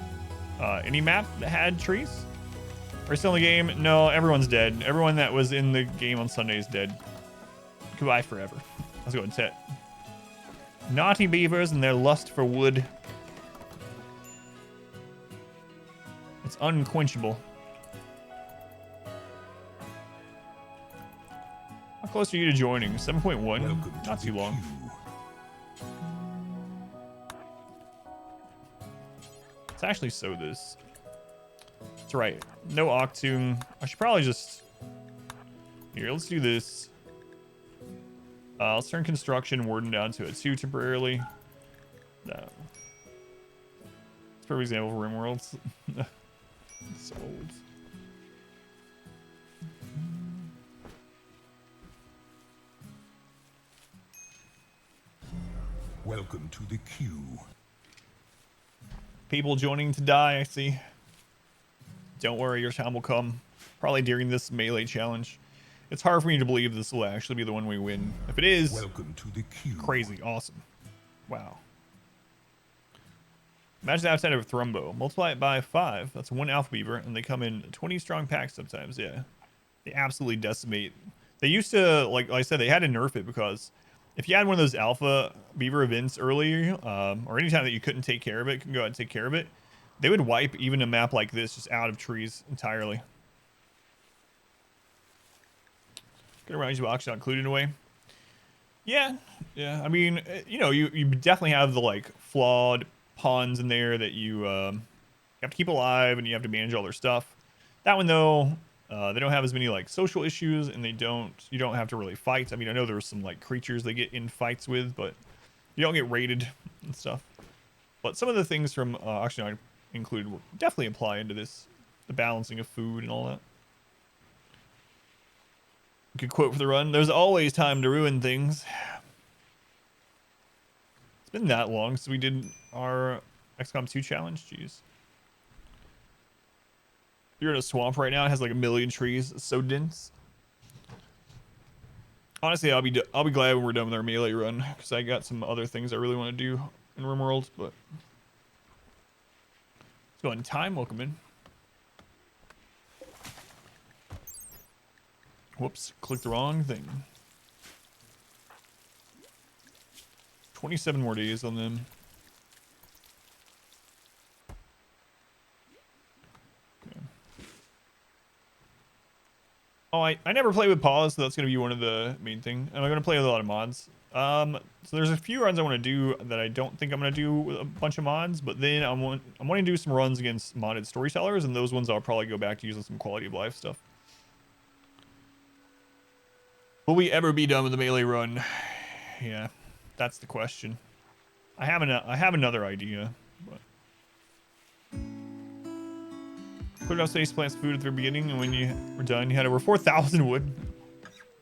any map that had trees. Are you still in the game? No, everyone's dead. Everyone that was in the game on Sunday is dead. Goodbye forever. Let's go and set. Naughty beavers and their lust for wood. It's unquenchable. How close are you to joining? 7.1? Not too long. Let's actually sow this. That's right. No Octoon. I should probably just... Here, let's do this. Let's turn construction warden down to a 2 temporarily. No. It's a perfect example for RimWorlds. It's old. Welcome to the queue. People joining to die, I see. Don't worry, your time will come. Probably during this melee challenge. It's hard for me to believe this will actually be the one we win. If it is, welcome to the queue. Crazy, awesome. Wow. Imagine the outside of a Thrumbo. Multiply it by 5. That's 1 alpha beaver, and they come in 20 strong packs sometimes. Yeah, they absolutely decimate. They used to, like I said, they had to nerf it because if you had one of those alpha beaver events early, or anytime that you couldn't take care of it, couldn't go out and take care of it, they would wipe even a map like this just out of trees entirely. Gonna run you auction included in a way. Yeah. I mean, you know, you definitely have the like flawed pawns in there that you have to keep alive and you have to manage all their stuff. That one though, they don't have as many like social issues, and you don't have to really fight. I mean, I know there's some like creatures they get in fights with, but you don't get raided and stuff. But some of the things from auction included will definitely apply into this, the balancing of food and all that. Good quote for the run. There's always time to ruin things. It's been that long since we did our XCOM 2 challenge. Jeez. You're in a swamp right now. It has like 1 million trees. It's so dense. Honestly, I'll be glad when we're done with our melee run, because I got some other things I really want to do in RimWorld. But let's go in time. Welcome in. Whoops, clicked the wrong thing. 27 more days on them. Okay. Oh, I never play with pause, so that's going to be one of the main thing. And I'm going to play with a lot of mods. So there's a few runs I want to do that I don't think I'm going to do with a bunch of mods, but then I'm wanting to do some runs against modded storytellers, and those ones I'll probably go back to using some quality of life stuff. Will we ever be done with the melee run? Yeah, that's the question. I have another idea, but put out space plants food at the beginning, and when you were done, you had over 4,000 wood.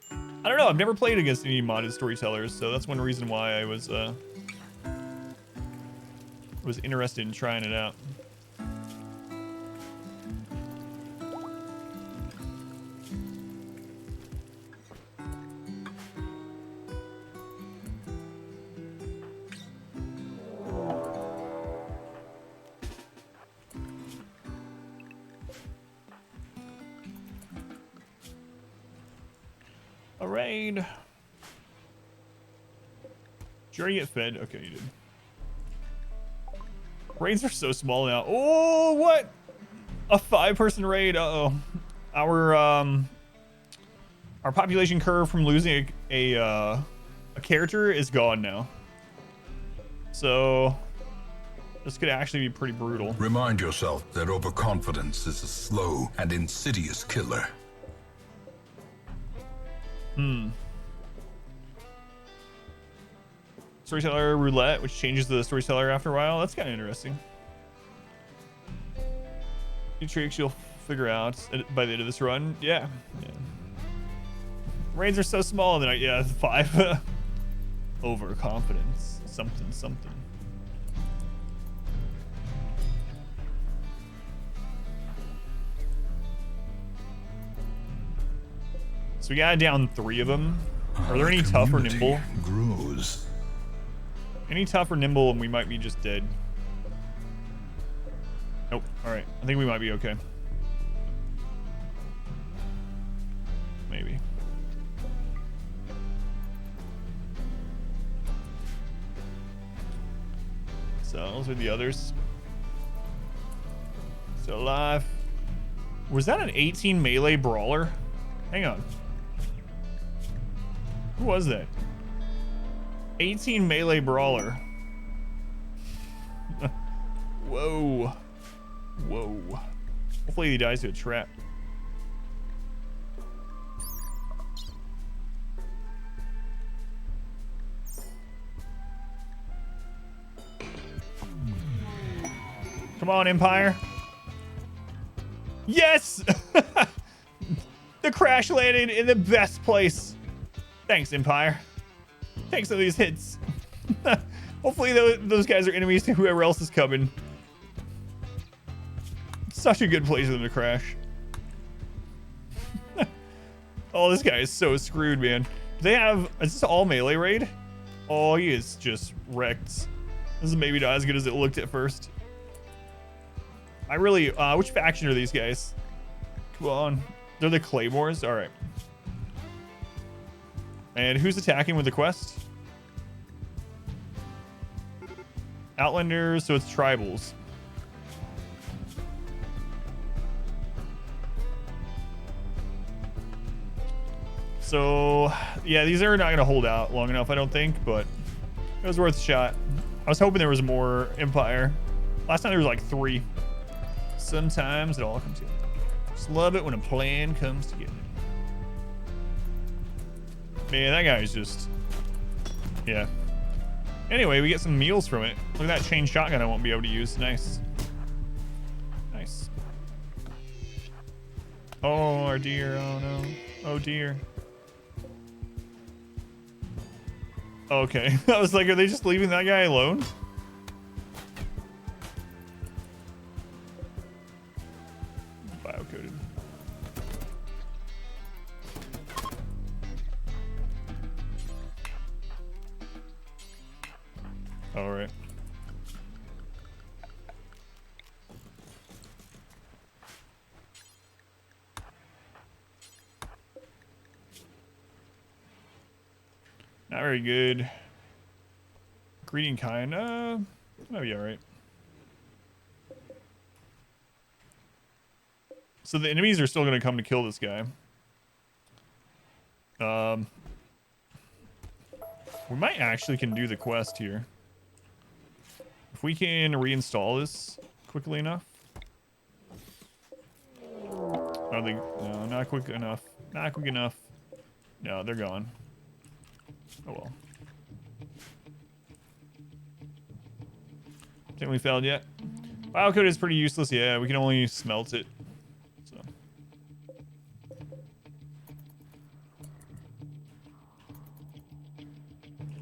I don't know. I've never played against any modded storytellers, so that's one reason why I was interested in trying it out. A raid. Did you already get fed? Okay, you did. Raids are so small now. Oh, what? A 5-person raid. Uh-oh. Our population curve from losing a character is gone now. So this could actually be pretty brutal. Remind yourself that overconfidence is a slow and insidious killer. Storyteller roulette, which changes the storyteller after a while. That's kind of interesting. New tricks you'll figure out by the end of this run. Yeah. Raids are so small that yeah, 5. Overconfidence. Something. So we got down 3 of them. Are there any tough or nimble? Grows. Any tough or nimble and we might be just dead. Nope. Alright. I think we might be okay. Maybe. So those are the others. Still alive. Was that an 18 melee brawler? Hang on. Who was that? 18 melee brawler. Whoa. Hopefully he dies to a trap. Come on, Empire. Yes! The crash landed in the best place. Thanks, Empire. Take some of these hits. Hopefully those guys are enemies to whoever else is coming. Such a good place for them to crash. Oh, this guy is so screwed, man. Do they have... Is this all melee raid? Oh, he is just wrecked. This is maybe not as good as it looked at first. I really... which faction are these guys? Come on. They're the Claymores? Alright. And who's attacking with the quest? Outlanders, so it's tribals. So, yeah, these are not going to hold out long enough, I don't think, but it was worth a shot. I was hoping there was more Empire. Last time there was like 3. Sometimes it all comes together. Just love it when a plan comes together. Man, that guy's just... Yeah. Anyway, we get some meals from it. Look at that chain shotgun I won't be able to use. Nice. Nice. Oh, our dear. Oh, no. Oh, dear. Okay. I was like, are they just leaving that guy alone? Biocoded. All right. Not very good. Greeting kind. Might be all right. So the enemies are still going to come to kill this guy. We might actually can do the quest here. If we can reinstall this quickly enough. Oh, no, not quick enough. Not quick enough. No, they're gone. Oh well. Think we failed yet? Biocode is pretty useless. Yeah, we can only smelt it. So.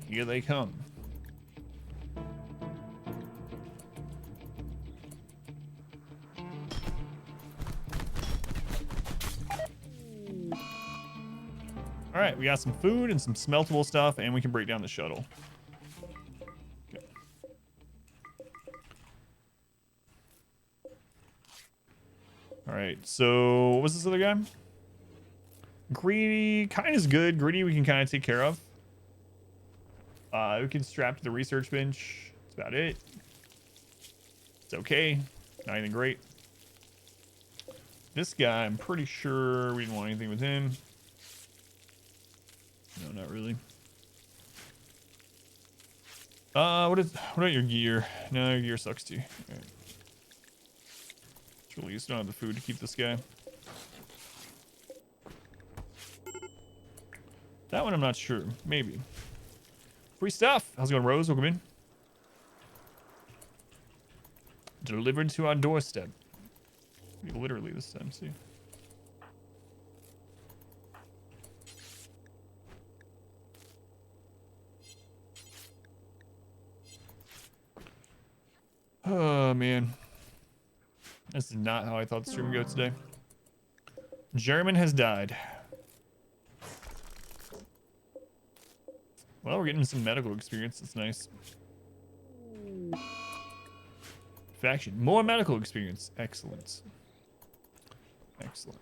Here they come. All right, we got some food and some smeltable stuff, and we can break down the shuttle. Okay. All right, so what was this other guy? Greedy kind is good. Greedy we can kind of take care of. We can strap to the research bench. That's about it. It's okay. Not anything great. This guy, I'm pretty sure we didn't want anything with him. No, not really. What about your gear? No, your gear sucks too. Right. It's really, you still don't have the food to keep this guy. That one I'm not sure. Maybe. Free stuff. How's it going, Rose? Welcome in. Delivered to our doorstep. Literally this time, see. Oh, man. This is not how I thought the stream would go today. German has died. Well, we're getting some medical experience. That's nice. Faction. More medical experience. Excellent. Excellent.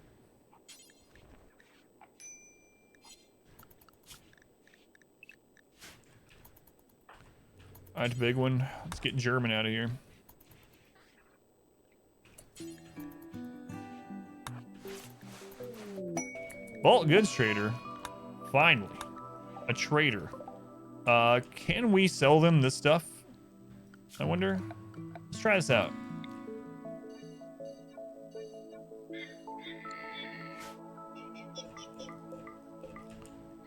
Alright, big one. Let's get German out of here. Vault goods trader. Finally. A trader. Can we sell them this stuff? I wonder. Let's try this out.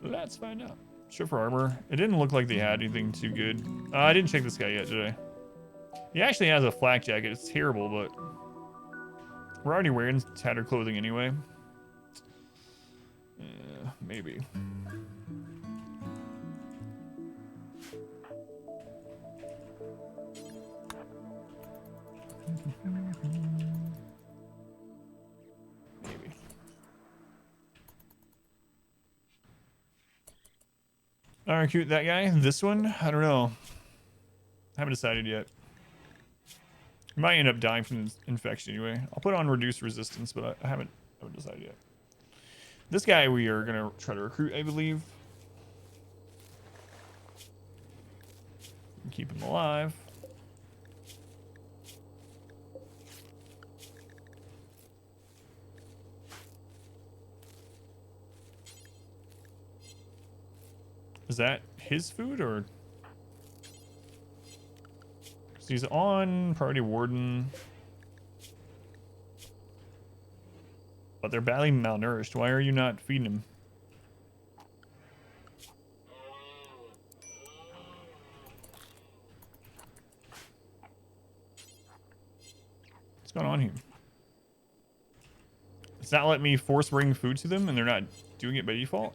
Let's find out. Strip for armor. It didn't look like they had anything too good. I didn't check this guy yet, did I? He actually has a flak jacket. It's terrible, but we're already wearing tattered clothing anyway. Maybe. Maybe. All right, cute. That guy. This one. I don't know. Haven't decided yet. Might end up dying from this infection anyway. I'll put on reduced resistance, but I haven't decided yet. This guy we are gonna try to recruit, I believe. Keep him alive. Is that his food or? So he's on priority warden. But they're badly malnourished. Why are you not feeding him? What's going on here? It's not letting me force bring food to them and they're not doing it by default?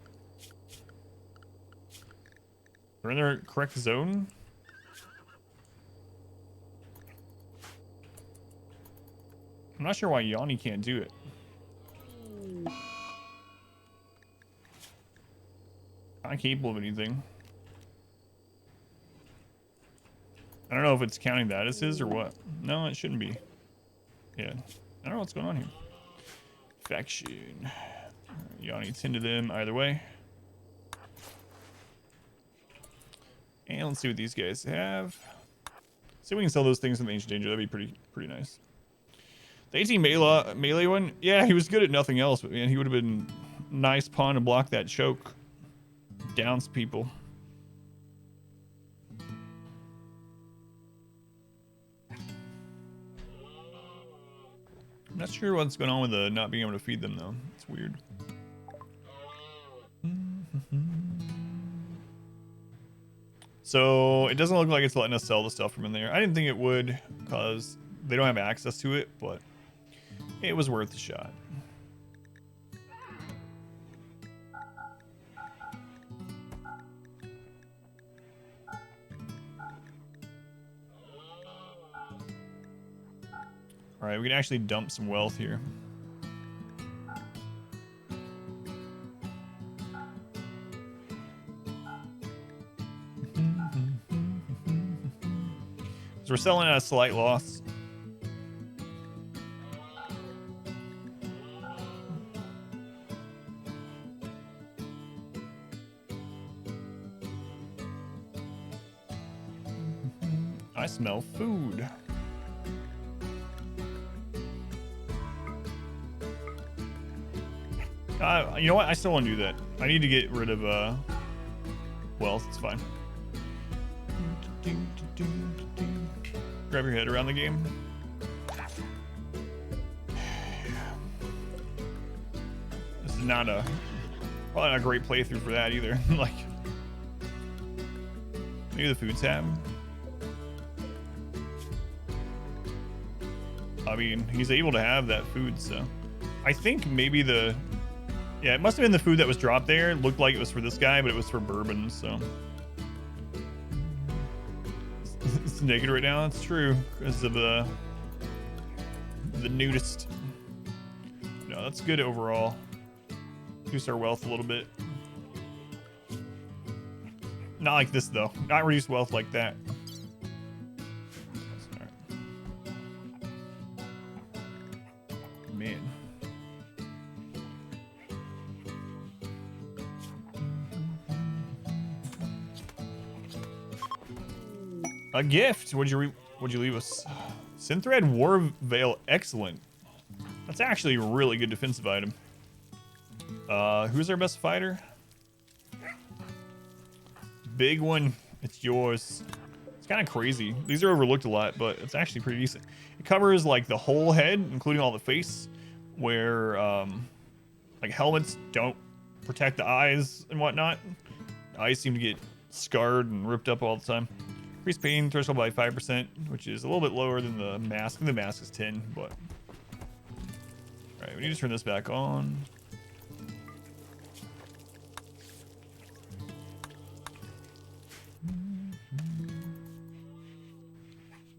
They're in their correct zone? I'm not sure why Yoni can't do it. Not capable of anything. I don't know if it's counting that as his or what. No, it shouldn't be. Yeah. I don't know what's going on here. Faction. Yoni tend to them either way. And let's see what these guys have. See if we can sell those things in the Ancient Danger. That'd be pretty nice. The 18 melee one, yeah, he was good at nothing else, but man, he would have been nice pawn to block that choke. Downs people. I'm not sure what's going on with the not being able to feed them though. It's weird. So it doesn't look like it's letting us sell the stuff from in there. I didn't think it would because they don't have access to it, but it was worth a shot. All right, we can actually dump some wealth here. So we're selling at a slight loss. I smell food. You know what? I still want to do that. I need to get rid of wealth. It's fine. Grab your head around the game. This is not a probably not a great playthrough for that either. Like maybe the food tab. I mean, he's able to have that food, so I think maybe the yeah, it must have been the food that was dropped there. It looked like it was for this guy, but it was for bourbon, so it's naked right now. It's true because of the nudist. No, that's good overall. Reduce our wealth a little bit. Not like this though. Not reduce wealth like that. Man. A gift. What'd you leave us? Synthread War Veil, excellent. That's actually a really good defensive item. Who's our best fighter? BigOne, it's yours. It's kind of crazy. These are overlooked a lot, but it's actually pretty decent. It covers like the whole head, including all the face, where like helmets don't protect the eyes and whatnot. Eyes seem to get scarred and ripped up all the time. Increase pain threshold by 5%, which is a little bit lower than the mask. The mask is 10, but all right, we need to turn this back on.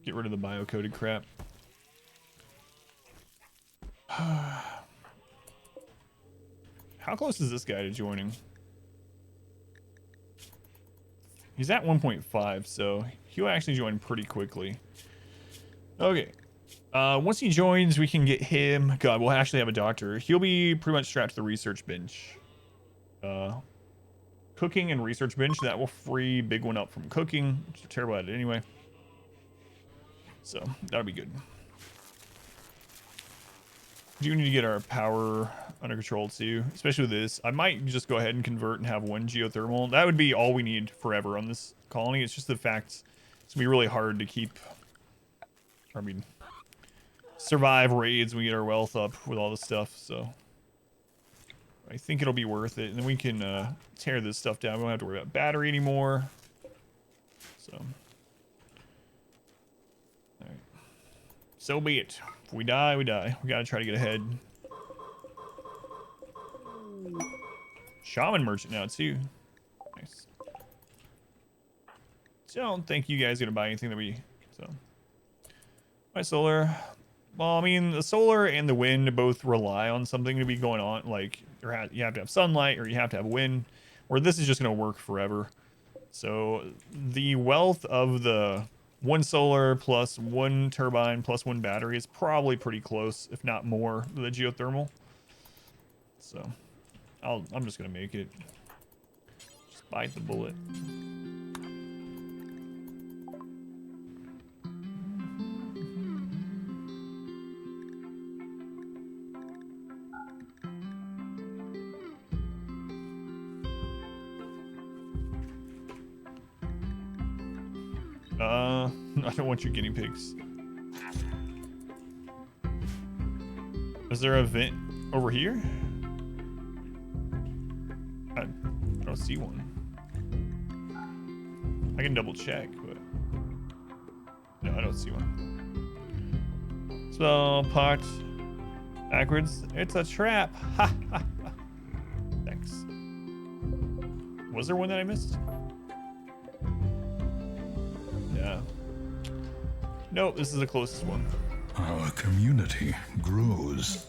Get rid of the bio-coded crap. How close is this guy to joining? He's at 1.5, so he'll actually join pretty quickly. Okay. Once he joins, we can get him. God, we'll actually have a doctor. He'll be pretty much strapped to the research bench. Cooking and research bench. That will free BigOne up from cooking, which is terrible at it anyway. So that'll be good. We do need to get our power under control too, especially with this. I might just go ahead and convert and have one geothermal. That would be all we need forever on this colony. It's just the fact it's gonna be really hard to keep, I mean, survive raids when we get our wealth up with all this stuff. So I think it'll be worth it. And then we can tear this stuff down. We don't have to worry about battery anymore. So, all right. So be it. If we die, we die. We gotta try to get ahead. Shaman merchant now too. Nice. Don't think you guys are gonna buy anything that we so. My solar. Well, I mean, the solar and the wind both rely on something to be going on. Like you have to have sunlight or you have to have wind. Where this is just gonna work forever. So the wealth of the one solar plus one turbine plus one battery is probably pretty close, if not more, to the geothermal. So I'm just gonna make it. Just bite the bullet. I don't want your guinea pigs. Is there a vent over here? I don't see one. I can double check, but no, I don't see one. Spell part backwards. It's a trap. Ha ha ha. Thanks. Was there one that I missed? Yeah. Nope, this is the closest one. Our community grows.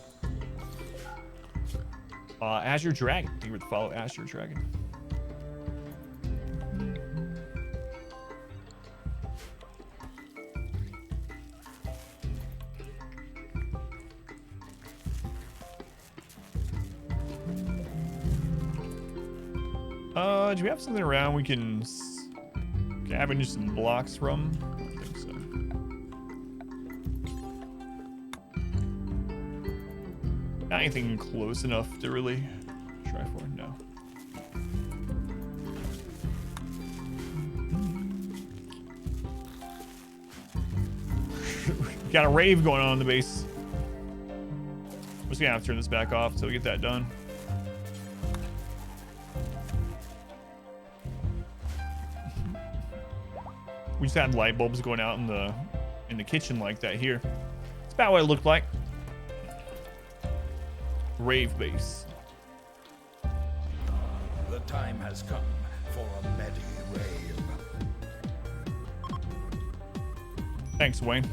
Azure Dragon. You would follow Azure Dragon. Do we have something around we can Scavenge some blocks from? I don't think so. Not anything close enough to really try for. No. Got a rave going on in the base. We're just gonna have to turn this back off so we get that done. We just had light bulbs going out in the kitchen like that here. It's about what it looked like. Rave base. The time has come for a medi-rave. Thanks, Wayne.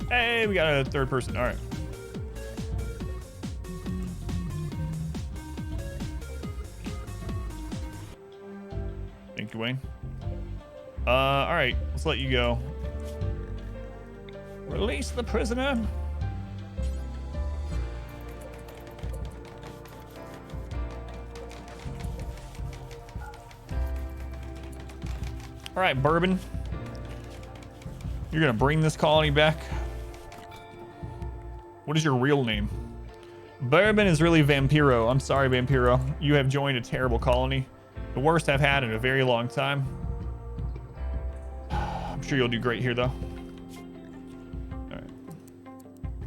Hey, we got a third person. All right. Thank you, Wayne. All right, let's let you go. Release the prisoner. All right, Bourbon. You're gonna bring this colony back. What is your real name? Bourbon is really Vampiro. I'm sorry, Vampiro. You have joined a terrible colony. The worst I've had in a very long time. I'm sure you'll do great here, though. All right.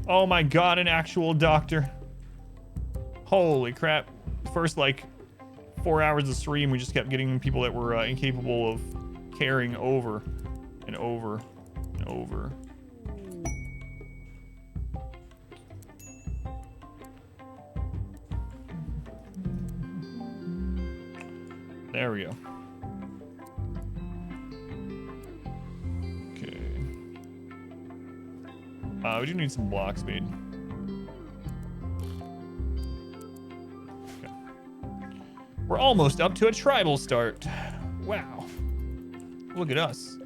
Oh my God, an actual doctor. Holy crap. First, like, 4 hours of stream, we just kept getting people that were incapable of carrying over and over and over. There we go. Okay. We do need some blocks made. Okay. We're almost up to a tribal start. Wow. Look at us.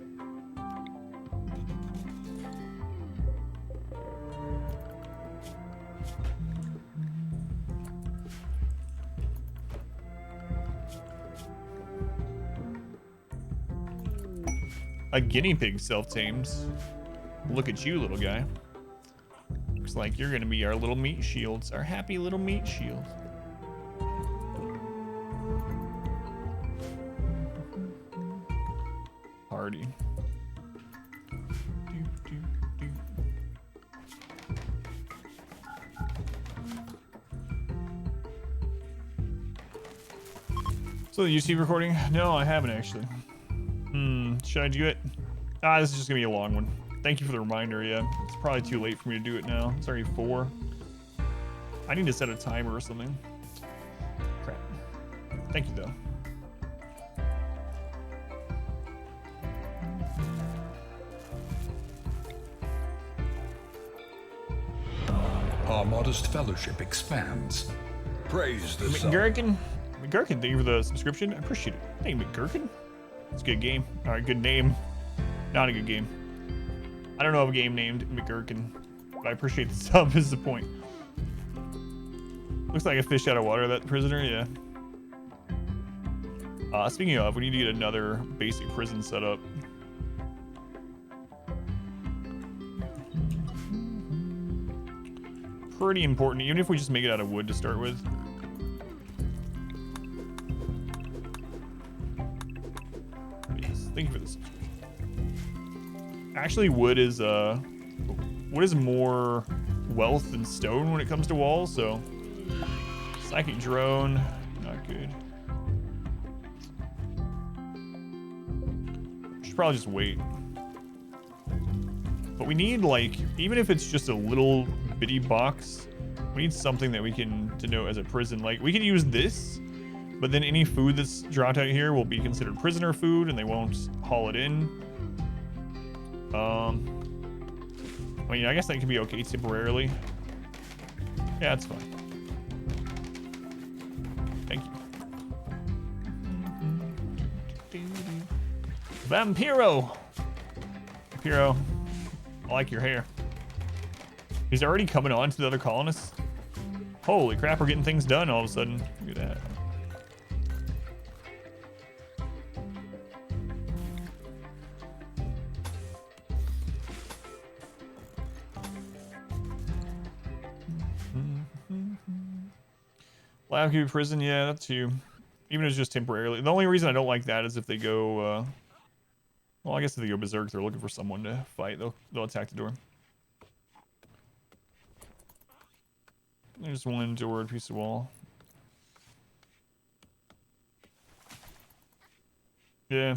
A guinea pig self-tames. Look at you, little guy. Looks like you're gonna be our little meat shields, our happy little meat shield. Party. So the YouTube recording? No, I haven't actually. Should I do it? This is just gonna be a long one. Thank you for the reminder. Yeah, it's probably too late for me to do it now. It's already 4. I need to set a timer or something. Crap. Thank you though. Our modest fellowship expands. Praise the sun. McGurkin, thank you for the subscription. I appreciate it. Thank you, McGurkin. It's a good game. All right, good name. Not a good game. I don't know of a game named McGurkin, but I appreciate the sub is the point. Looks like a fish out of water, that prisoner, yeah. Speaking of, we need to get another basic prison set up. Pretty important, even if we just make it out of wood to start with. Yes, thank you for this. Actually, wood is more wealth than stone when it comes to walls, so psychic drone, not good. Should probably just wait. But we need, like, even if it's just a little bitty box, we need something that we can denote as a prison. Like, we could use this, but then any food that's dropped out here will be considered prisoner food and they won't haul it in. I mean, I guess that can be okay temporarily. Yeah, that's fine. Thank you. Vampiro! Vampiro, I like your hair. He's already coming on to the other colonists. Holy crap, we're getting things done all of a sudden. Look at that. Lab cube prison, yeah, that too. Even if it's just temporarily. The only reason I don't like that is if they go, well, I guess if they go berserk, they're looking for someone to fight. They'll attack the door. There's one door, piece of wall. Yeah,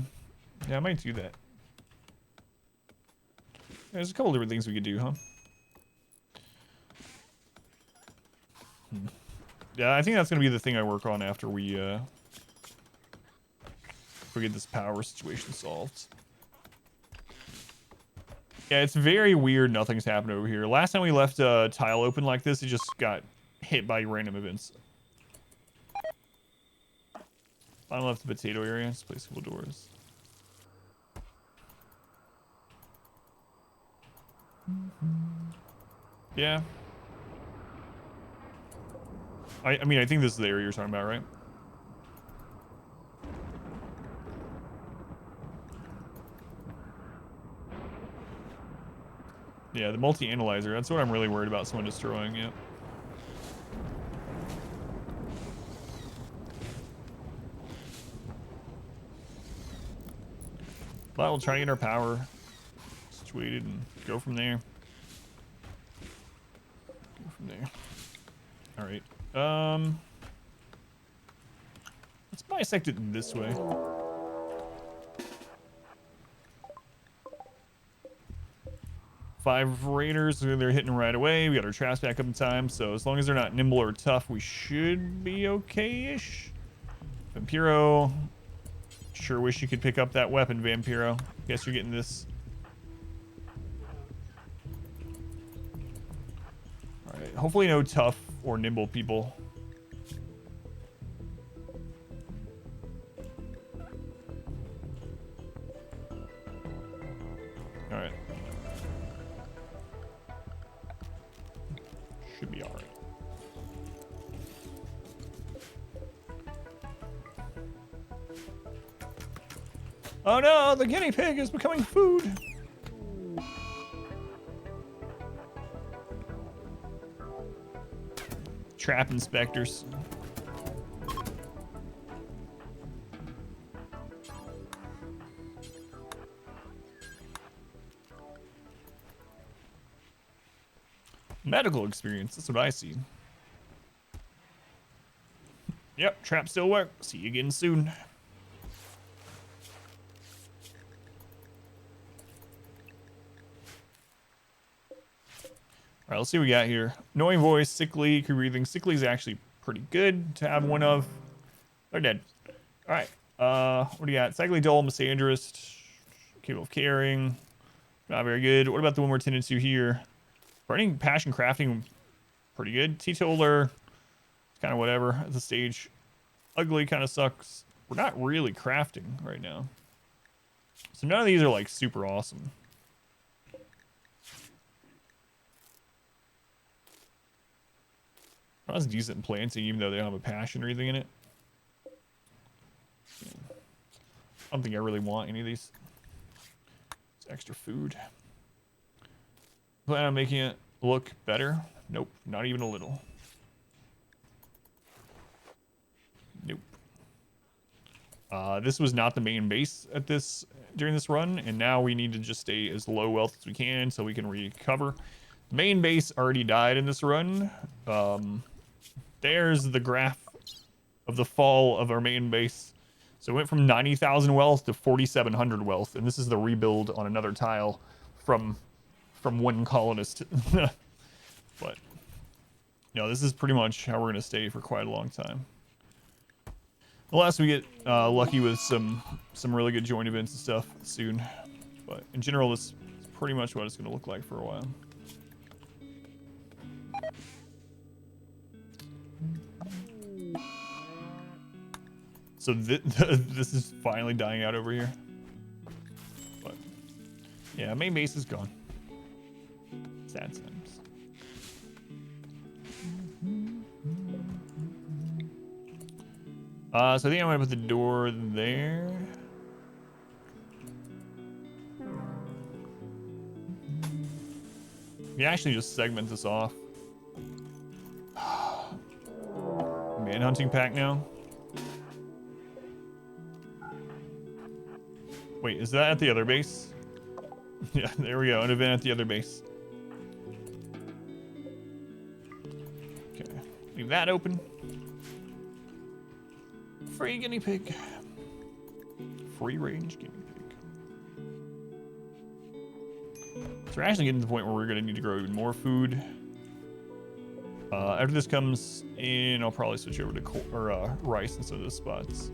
I might do that. There's a couple different things we could do, huh? Yeah, I think that's gonna be the thing I work on after we get this power situation solved. Yeah, it's very weird nothing's happened over here. Last time we left a tile open like this, it just got hit by random events. I left the potato area. Let's place a couple doors. Yeah. I mean, I think this is the area you're talking about, right? Yeah, the multi-analyzer. That's what I'm really worried about someone destroying, yeah. But we'll try to get our power situated and go from there. All right. Let's bisect it this way. Five raiders, they're hitting right away. We got our traps back up in time, so as long as they're not nimble or tough, we should be okay-ish. Vampiro. Sure wish you could pick up that weapon, Vampiro. Guess you're getting this. Alright, hopefully no tough or nimble people. Alright. Should be alright. Oh no, the guinea pig is becoming food. Trap inspectors. Medical experience, that's what I see. Yep, trap still work. See you again soon. All right, let's see what we got here. Annoying voice, sickly, crew breathing. Sickly is actually pretty good to have one of. They're dead. All right. What do you got? Cyclically dull, misandrist, capable of caring. Not very good. What about the one we're tending to here? Burning, passion, crafting, pretty good. Teetotaler, kind of whatever at the stage. Ugly kind of sucks. We're not really crafting right now. So none of these are like super awesome. That's decent in planting, even though they don't have a passion or anything in it. I don't think I really want any of these. It's extra food. Plan on making it look better? Nope, not even a little. Nope. This was not the main base at during this run, and now we need to just stay as low wealth as we can so we can recover. The main base already died in this run. There's the graph of the fall of our main base. So it went from 90,000 wealth to 4,700 wealth, and this is the rebuild on another tile from one colonist. But no, this is pretty much how we're gonna stay for quite a long time. Unless we get lucky with some really good joint events and stuff soon. But in general, this is pretty much what it's gonna look like for a while. So this is finally dying out over here. But yeah, main base is gone. Sad times. So I think I'm gonna put the door there. We actually just segment this off. manhunting pack now. Wait, is that at the other base? Yeah, there we go. An event at the other base. Okay, leave that open. Free guinea pig. Free range guinea pig. So we're actually getting to the point where we're gonna need to grow even more food. After this comes in, I'll probably switch over to rice instead of the spots.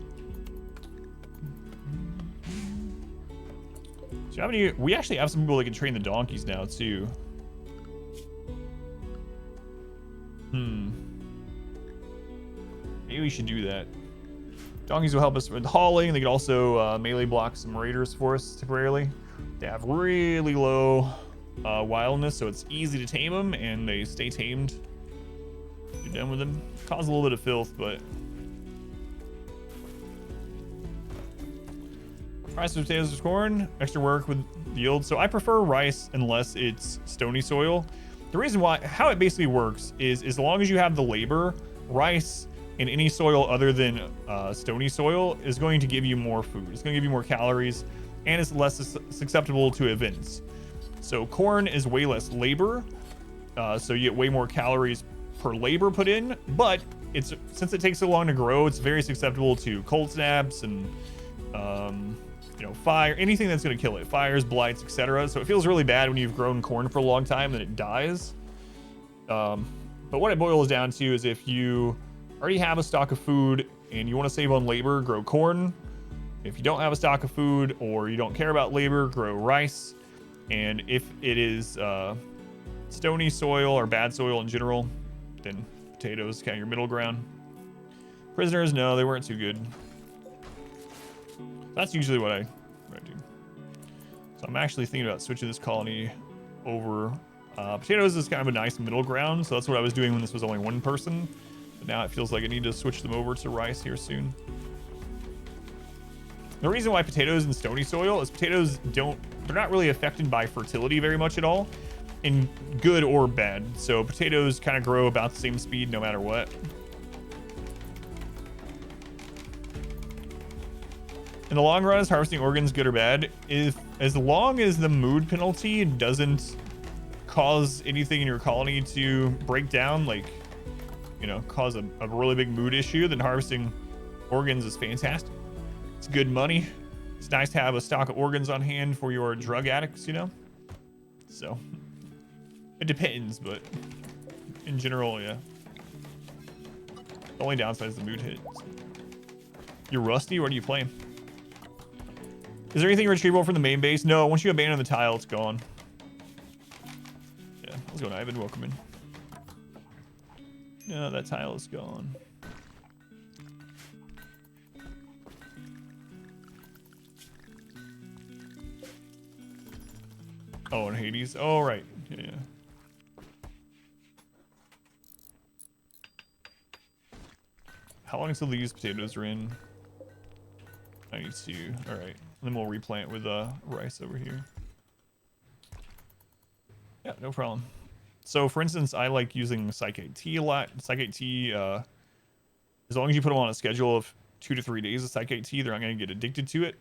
So how many? We actually have some people that can train the donkeys now too. Maybe we should do that. Donkeys will help us with hauling. They can also melee block some raiders for us temporarily. They have really low wildness, so it's easy to tame them, and they stay tamed. You're done with them. Cause a little bit of filth, but rice with potatoes with corn, extra work with yield. So I prefer rice unless it's stony soil. The reason why, how it basically works is as long as you have the labor, rice in any soil other than stony soil is going to give you more food. It's going to give you more calories, and it's less susceptible to events. So corn is way less labor, so you get way more calories per labor put in, but since it takes so long to grow, it's very susceptible to cold snaps and fire, anything that's going to kill it, fires, blights, etc. So it feels really bad when you've grown corn for a long time and it dies. But what it boils down to is if you already have a stock of food and you want to save on labor, grow corn. If you don't have a stock of food or you don't care about labor, grow rice. And if it is stony soil or bad soil in general, then potatoes, kind of your middle ground. Prisoners, no, they weren't too good. That's usually what I do. So I'm actually thinking about switching this colony over. Potatoes is kind of a nice middle ground, so that's what I was doing when this was only one person. But now it feels like I need to switch them over to rice here soon. The reason why potatoes in stony soil is potatoes they're not really affected by fertility very much at all, in good or bad. So potatoes kind of grow about the same speed no matter what. In the long run, is harvesting organs good or bad? As long as the mood penalty doesn't cause anything in your colony to break down, like, cause a really big mood issue, then harvesting organs is fantastic. It's good money. It's nice to have a stock of organs on hand for your drug addicts, So, it depends, but in general, yeah. The only downside is the mood hit. You're rusty? What are you playing? Is there anything retrievable from the main base? No, once you abandon the tile, it's gone. Yeah, how's it going, Ivan? Welcome in. No, that tile is gone. Oh, and Hades. Oh, right. Yeah. How long until these potatoes are in? I need to. All right. Then we'll replant with rice over here. Yeah, no problem. So, for instance, I like using Psychic Tea a lot. Psychic Tea, as long as you put them on a schedule of 2 to 3 days of Psychic Tea, they're not going to get addicted to it.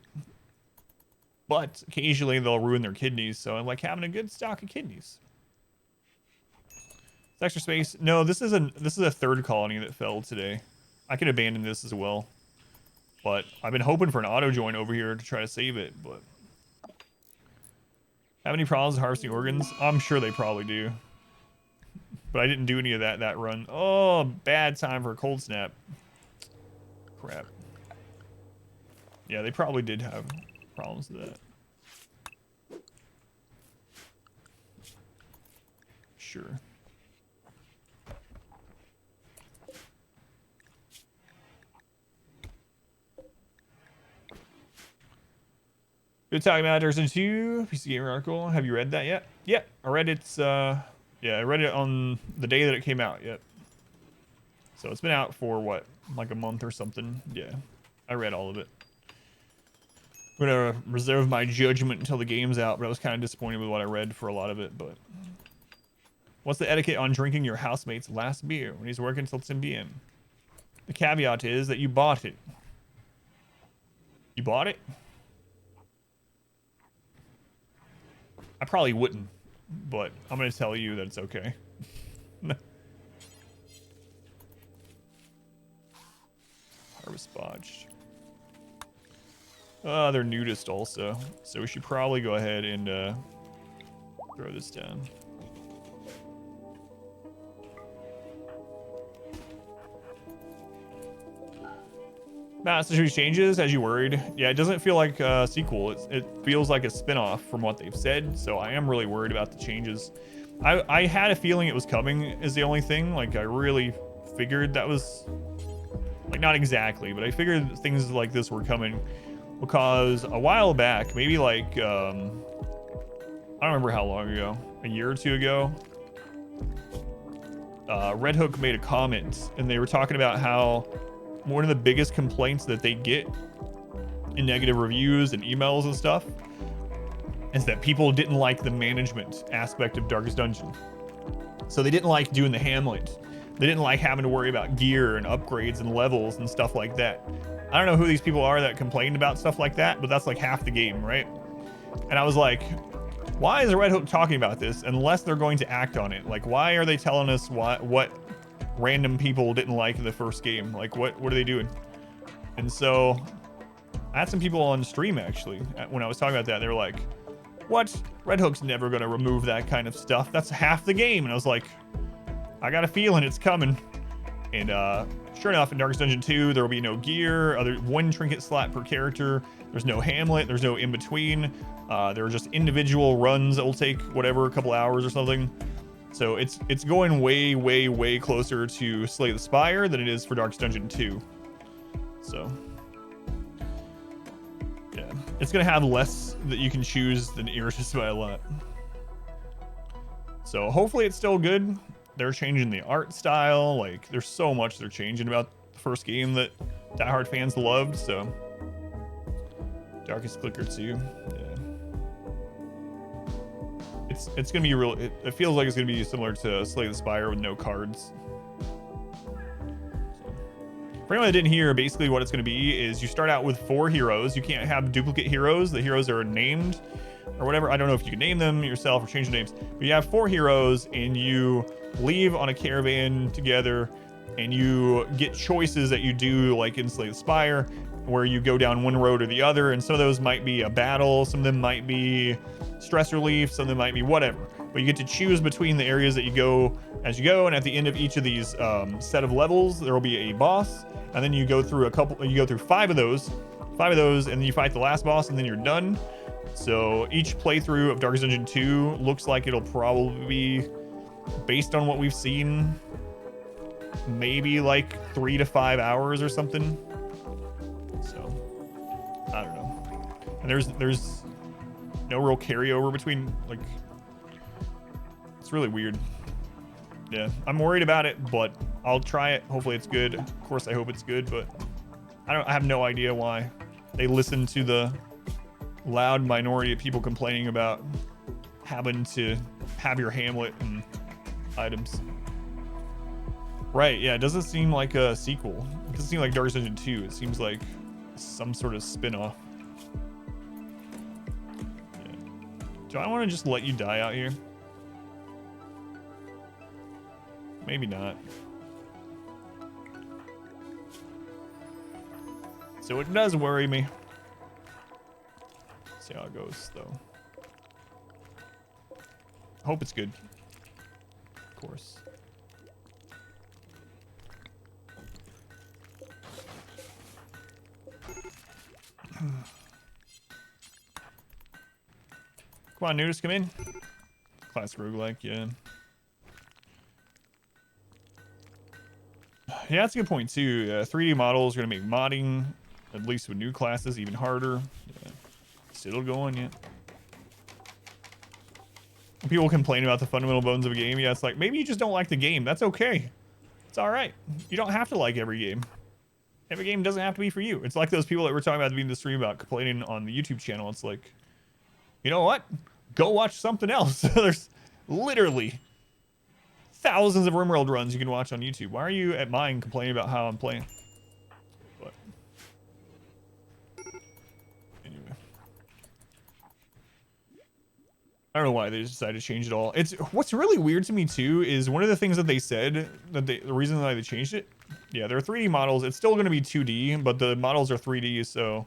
But occasionally they'll ruin their kidneys, so I like having a good stock of kidneys. It's extra space. No, this is a third colony that fell today. I could abandon this as well. But I've been hoping for an auto join over here to try to save it, but have any problems with harvesting organs? I'm sure they probably do. But I didn't do any of that run. Oh, bad time for a cold snap. Crap. Yeah, they probably did have problems with that. Sure. Good talking about Dirt 2 PC Gamer article. Have you read that yet? Yep, I read it. Yeah, I read it on the day that it came out. Yep. So it's been out for what, like a month or something. Yeah, I read all of it. I'm gonna reserve my judgment until the game's out, but I was kind of disappointed with what I read for a lot of it. But what's the etiquette on drinking your housemate's last beer when he's working until 10 p.m.? The caveat is that you bought it. You bought it? I probably wouldn't, but I'm going to tell you that it's okay. Harvest botched. They're nudist also, so we should probably go ahead and throw this down. Master Chief changes as you worried. Yeah, it doesn't feel like a sequel. It feels like a spin-off from what they've said, so I am really worried about the changes. I had a feeling it was coming is the only thing. Like, I really figured that was... Like, not exactly, but I figured things like this were coming because a while back, maybe like, I don't remember how long ago, a year or two ago, Red Hook made a comment and they were talking about how one of the biggest complaints that they get in negative reviews and emails and stuff is that people didn't like the management aspect of Darkest Dungeon. So they didn't like doing the Hamlet. They didn't like having to worry about gear and upgrades and levels and stuff like that. I don't know who these people are that complained about stuff like that, but that's like half the game, right? And I was like, why is Red Hook talking about this unless they're going to act on it? Like, why are they telling us what random people didn't like the first game? Like, what are they doing? And so I had some people on stream actually when I was talking about that. They were like, what? Red Hook's never going to remove that kind of stuff. That's half the game. And I was like, I got a feeling it's coming. And sure enough, in Darkest Dungeon 2, there will be no gear, one trinket slot per character. There's no Hamlet, there's no in-between. There are just individual runs that will take whatever, a couple hours or something. So it's going way, way, way closer to Slay the Spire than it is for Darkest Dungeon 2. So yeah, it's gonna have less that you can choose than Irritus by a lot. So hopefully it's still good. They're changing the art style. Like, there's so much they're changing about the first game that diehard fans loved. So, Darkest Clicker 2. Yeah. It's gonna be real. It feels like it's gonna be similar to Slay the Spire with no cards. For anyone that didn't hear, basically what it's gonna be is you start out with 4 heroes. You can't have duplicate heroes. The heroes are named or whatever. I don't know if you can name them yourself or change the names, but you have 4 heroes and you leave on a caravan together and you get choices that you do like in Slay the Spire where you go down one road or the other, and some of those might be a battle, some of them might be stress relief, some of them might be whatever, but you get to choose between the areas that you go as you go, and at the end of each of these set of levels there will be a boss, and then you go through 5 of those, and then you fight the last boss and then you're done. So each playthrough of Darkest Dungeon 2 looks like it'll probably be, based on what we've seen, maybe like 3 to 5 hours or something. So I don't know. And there's no real carryover between, like, it's really weird. Yeah, I'm worried about it, but I'll try it. Hopefully it's good. Of course I hope it's good, but I have no idea why they listen to the loud minority of people complaining about having to have your Hamlet and items. Right, yeah, it doesn't seem like a sequel. It doesn't seem like Darkest Dungeon 2. It seems like some sort of spin-off. Yeah. Do I want to just let you die out here? Maybe not. So it does worry me. See how it goes, though. Hope it's good. Of course. Come on, nudist, come in. Classic roguelike, yeah. Yeah, that's a good point, too. 3D models are going to make modding, at least with new classes, even harder. Yeah. Still going, yeah. People complain about the fundamental bones of a game. Yeah, it's like, maybe you just don't like the game. That's okay. It's all right. You don't have to like every game. Every game doesn't have to be for you. It's like those people that were talking about being the stream about complaining on the YouTube channel. It's like, you know what? Go watch something else. There's literally thousands of RimWorld runs you can watch on YouTube. Why are you at mine complaining about how I'm playing? But anyway, I don't know why they just decided to change it all. It's what's really weird to me too is one of the things that they said that the reason why they changed it. Yeah, they're 3D models. It's still going to be 2D, but the models are 3D, so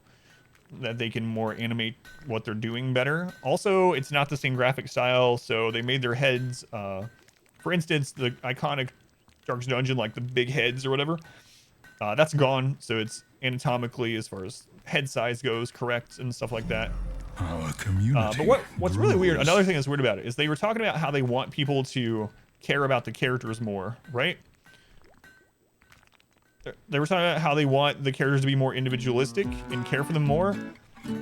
that they can more animate what they're doing better. Also, it's not the same graphic style, so they made their heads, for instance, the iconic Darkest Dungeon, like the big heads or whatever, that's gone, so it's anatomically, as far as head size goes, correct and stuff like that. Our community. But what's really weird, grows. another thing that's weird about it, is they were talking about how they want people to care about the characters more, right? They were talking about how they want the characters to be more individualistic and care for them more.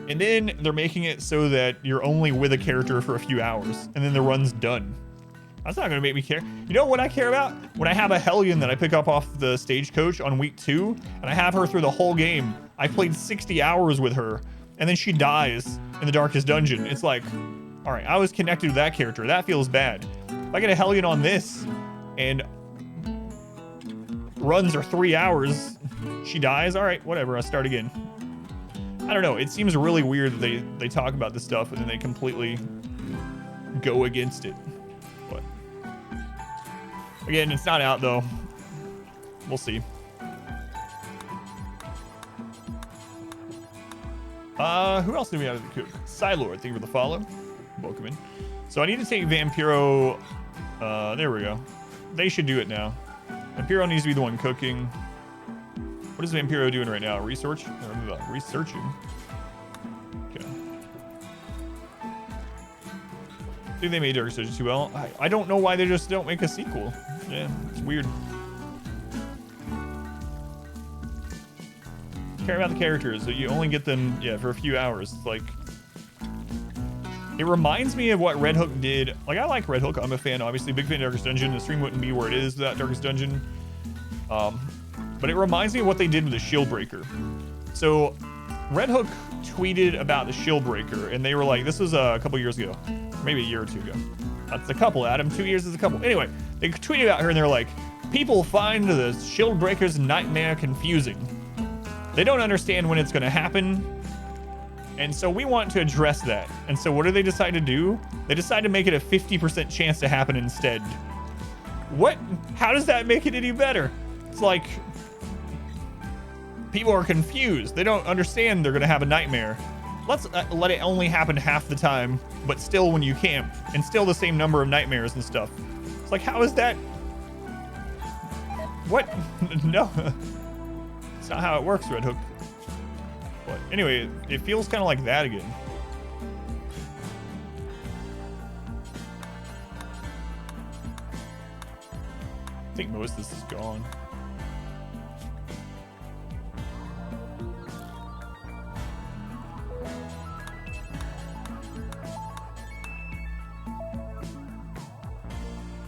And then they're making it so that you're only with a character for a few hours and then the run's done. That's not going to make me care. You know what I care about? When I have a Hellion that I pick up off the stagecoach on week 2 and I have her through the whole game. I played 60 hours with her and then she dies in the Darkest Dungeon. It's like, all right, I was connected to that character. That feels bad. If I get a Hellion on this and runs are 3 hours, she dies, all right, whatever, I'll start again. I don't know, it seems really weird that they talk about this stuff and then they completely go against it. But again, it's not out though. We'll see. Who else do we have to cook? Silord, thank you for the follow. Welcome in. So I need to take Vampiro. There we go. They should do it now. Vampiro needs to be the one cooking. What is Vampiro doing right now? Researching? Okay. I think they made Dark Souls too well. I don't know why they just don't make a sequel. Yeah, it's weird. Care about the characters, so you only get them, yeah, for a few hours. It's like, it reminds me of what Red Hook did. Like, I like Red Hook. I'm a fan, obviously. Big fan of Darkest Dungeon. The stream wouldn't be where it is without Darkest Dungeon. But it reminds me of what they did with the Shield Breaker. So, Red Hook tweeted about the Shield Breaker, and they were like, this was a couple years ago. Maybe a year or two ago. That's a couple, Adam. 2 years is a couple. Anyway, they tweeted about her, and they're like, people find the Shield Breaker's nightmare confusing. They don't understand when it's going to happen. And so we want to address that. And so what do they decide to do? They decide to make it a 50% chance to happen instead. What? How does that make it any better? It's like, people are confused. They don't understand they're going to have a nightmare. Let's let it only happen half the time, but still when you camp, and still the same number of nightmares and stuff. It's like, how is that? What? No. It's not how it works, Red Hook. But anyway, it feels kind of like that again. I think most of this is gone.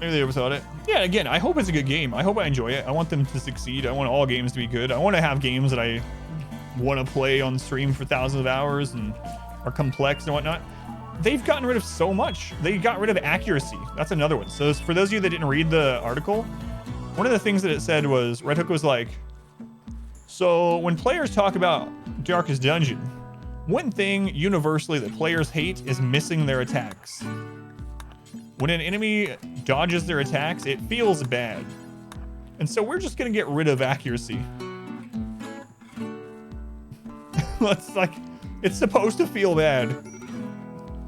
Maybe they overthought it. Yeah, again, I hope it's a good game. I hope I enjoy it. I want them to succeed. I want all games to be good. I want to have games that I want to play on stream for thousands of hours and are complex and whatnot. They've gotten rid of so much. They got rid of accuracy. That's another one. So for those of you that didn't read the article, one of the things that it said was, Red Hook was like, so when players talk about Darkest Dungeon, one thing universally that players hate is missing their attacks. When an enemy dodges their attacks, it feels bad. And so we're just gonna get rid of accuracy. It's like, it's supposed to feel bad.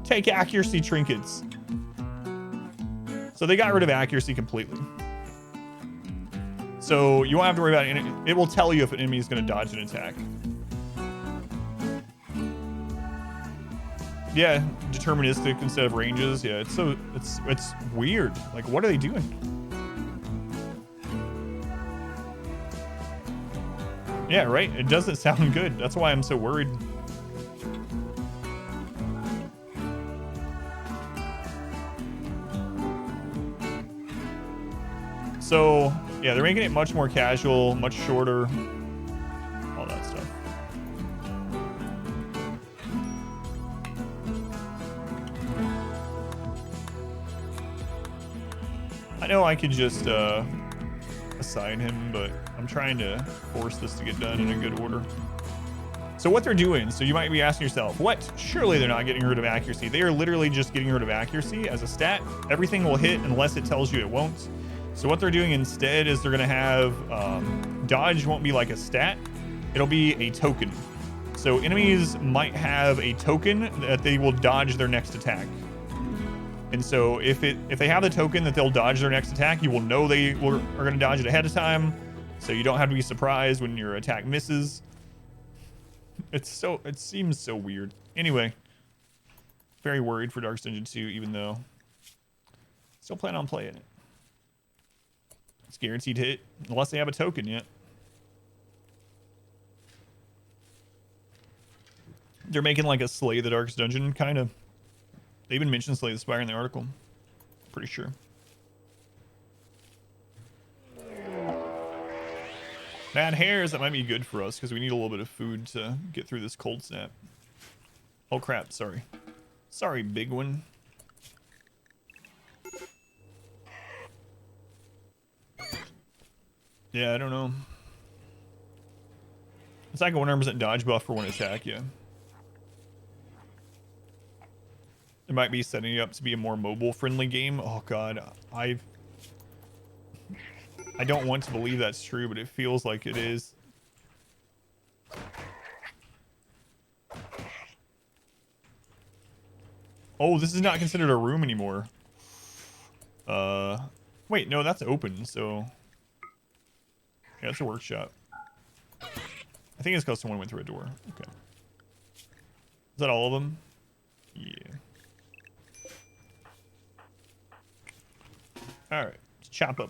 Take accuracy trinkets. So they got rid of accuracy completely. So you won't have to worry about it. It will tell you if an enemy is gonna dodge an attack. Yeah, deterministic instead of ranges. Yeah, it's weird. Like, what are they doing? Yeah, right? It doesn't sound good. That's why I'm so worried. So, yeah, they're making it much more casual, much shorter, all that stuff. I know I could just assign him, but I'm trying to force this to get done in a good order. So what they're doing, so you might be asking yourself, what? Surely they're not getting rid of accuracy. They are literally just getting rid of accuracy as a stat. Everything will hit unless it tells you it won't. So what they're doing instead is they're gonna have dodge won't be like a stat. It'll be a token. So enemies might have a token that they will dodge their next attack. And so if they have the token that they'll dodge their next attack, you will know they are gonna dodge it ahead of time. So you don't have to be surprised when your attack misses. It seems so weird. Anyway, very worried for Darkest Dungeon 2, even though still plan on playing it. It's guaranteed to hit unless they have a token yet. They're making like a Slay the Darkest Dungeon kind of. They even mentioned Slay the Spire in the article. Pretty sure. Bad Hares, that might be good for us because we need a little bit of food to get through this cold snap. Oh crap, sorry. Sorry, big one. Yeah, I don't know. It's like a 100% dodge buff for one attack, yeah. It might be setting it up to be a more mobile-friendly game. Oh god, I don't want to believe that's true, but it feels like it is. Oh, this is not considered a room anymore. Wait, no, that's open, so... Yeah, it's a workshop. I think it's because someone went through a door. Okay. Is that all of them? Yeah. Alright, let's chop up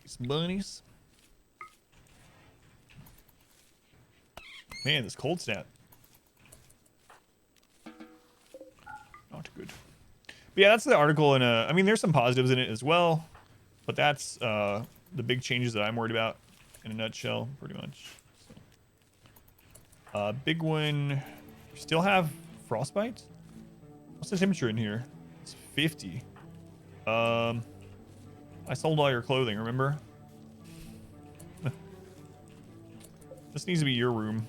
these bunnies. Man, this cold snap. Not good. But yeah, that's the article, and I mean, there's some positives in it as well, but that's the big changes that I'm worried about in a nutshell, pretty much. So. Big one. Still have frostbite? What's the temperature in here? It's 50. I sold all your clothing, remember? This needs to be your room.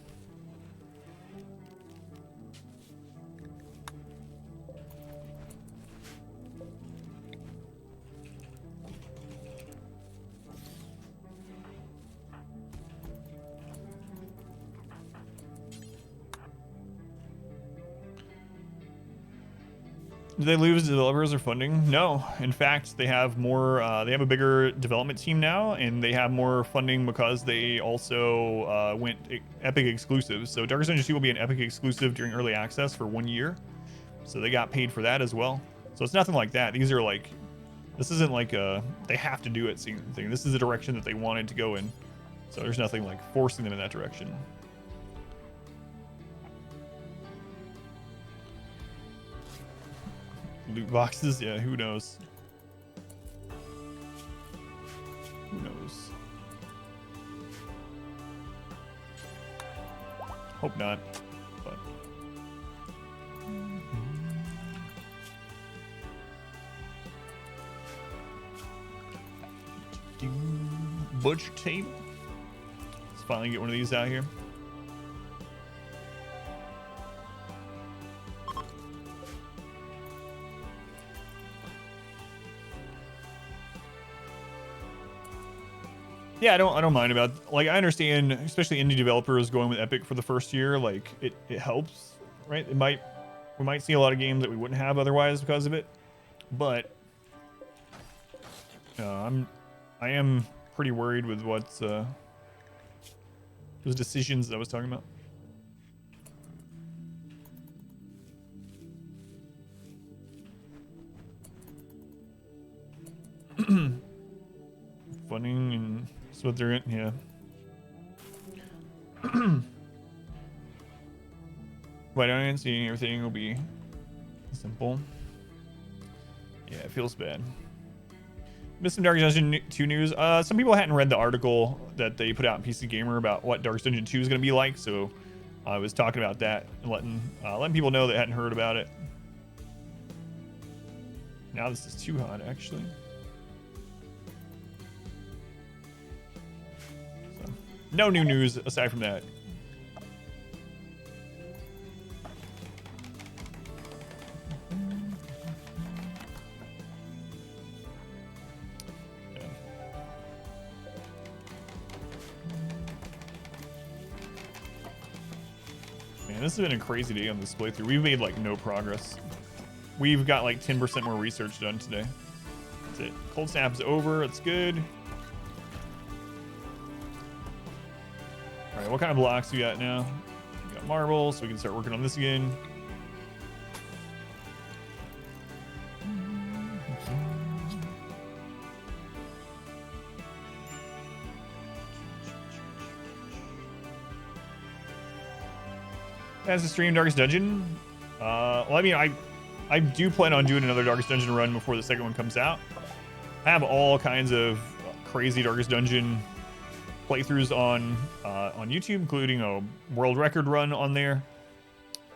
Did they lose developers or funding? No. In fact, they have more. They have a bigger development team now, and they have more funding because they also went Epic exclusive. So Darkest Dungeon 2 will be an Epic exclusive during early access for 1 year. So they got paid for that as well. So it's nothing like that. These are like, this isn't like a they have to do it thing. This is the direction that they wanted to go in. So there's nothing like forcing them in that direction. Loot boxes? Yeah, who knows? Who knows? Hope not, but... Butcher table. Let's finally get one of these out here. Yeah, I don't mind about, like, I understand, especially indie developers going with Epic for the first year, like it helps, right? We might see a lot of games that we wouldn't have otherwise because of it, but I am pretty worried with what's those decisions I was talking about. Funding and that's what they're in, yeah. Why don't I see everything will be simple? Yeah, it feels bad. Missed some Darkest Dungeon 2 news. Some people hadn't read the article that they put out in PC Gamer about what Darkest Dungeon 2 is going to be like, so I was talking about that and letting people know that hadn't heard about it. Now this is too hot, actually. No new news aside from that. Man, this has been a crazy day on this playthrough. We've made like no progress. We've got like 10% more research done today. That's it. Cold snap's over. That's good. All right, what kind of blocks we got now? We got marble, so we can start working on this again. As a stream Darkest Dungeon. Well, I mean, I do plan on doing another Darkest Dungeon run before the second one comes out. I have all kinds of crazy Darkest Dungeon playthroughs on YouTube, including a world record run on there.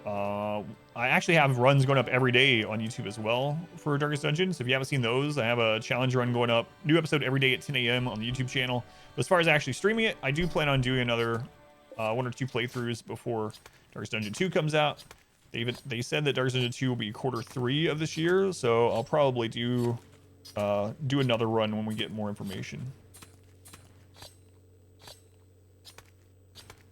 I actually have runs going up every day on YouTube as well for Darkest Dungeon. So if you haven't seen those, I have a challenge run going up, new episode every day at 10 a.m. on the YouTube channel. But as far as actually streaming it, I do plan on doing another 1 or 2 playthroughs before Darkest Dungeon 2 comes out. They said that Darkest Dungeon 2 will be Q3 of this year, so I'll probably do another run when we get more information.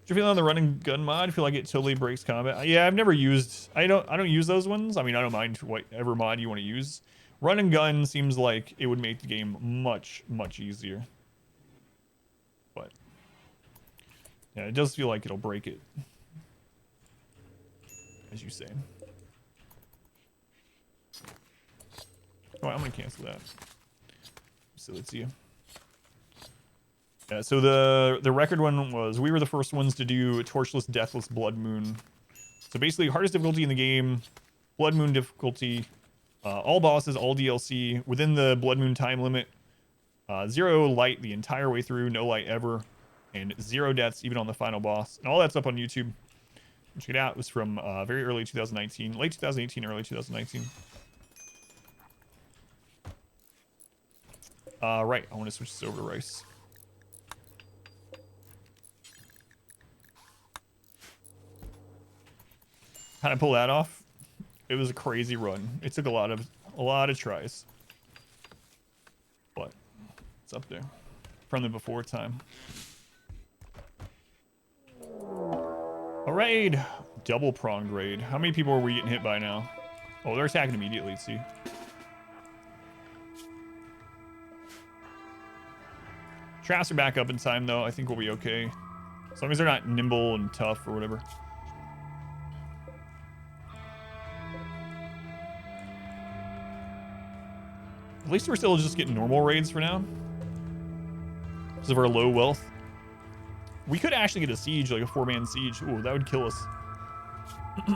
Do you feel on the run and gun mod? I feel like it totally breaks combat. Yeah, I've never used. I don't use those ones. I mean, I don't mind whatever mod you want to use. Run and gun seems like it would make the game much easier. But yeah, it does feel like it'll break it, as you say. Oh, I'm gonna cancel that. So let's see. Yeah, so the record one was, we were the first ones to do Torchless, Deathless, Blood Moon. So basically, hardest difficulty in the game, Blood Moon difficulty, all bosses, all DLC, within the Blood Moon time limit, 0 light the entire way through, no light ever, and 0 deaths even on the final boss. And all that's up on YouTube. Check it out. It was from very early 2019, late 2018, early 2019. Right, I want to switch this over to rice. How to pull that off? It was a crazy run. It took a lot of tries, but it's up there from the before time. A raid, double pronged raid. How many people are we getting hit by now? Oh, they're attacking immediately. See. Traps are back up in time though. I think we'll be okay. As long as they're not nimble and tough or whatever. At least we're still just getting normal raids for now. Because of our low wealth. We could actually get a siege, like a 4-man siege. Ooh, that would kill us. But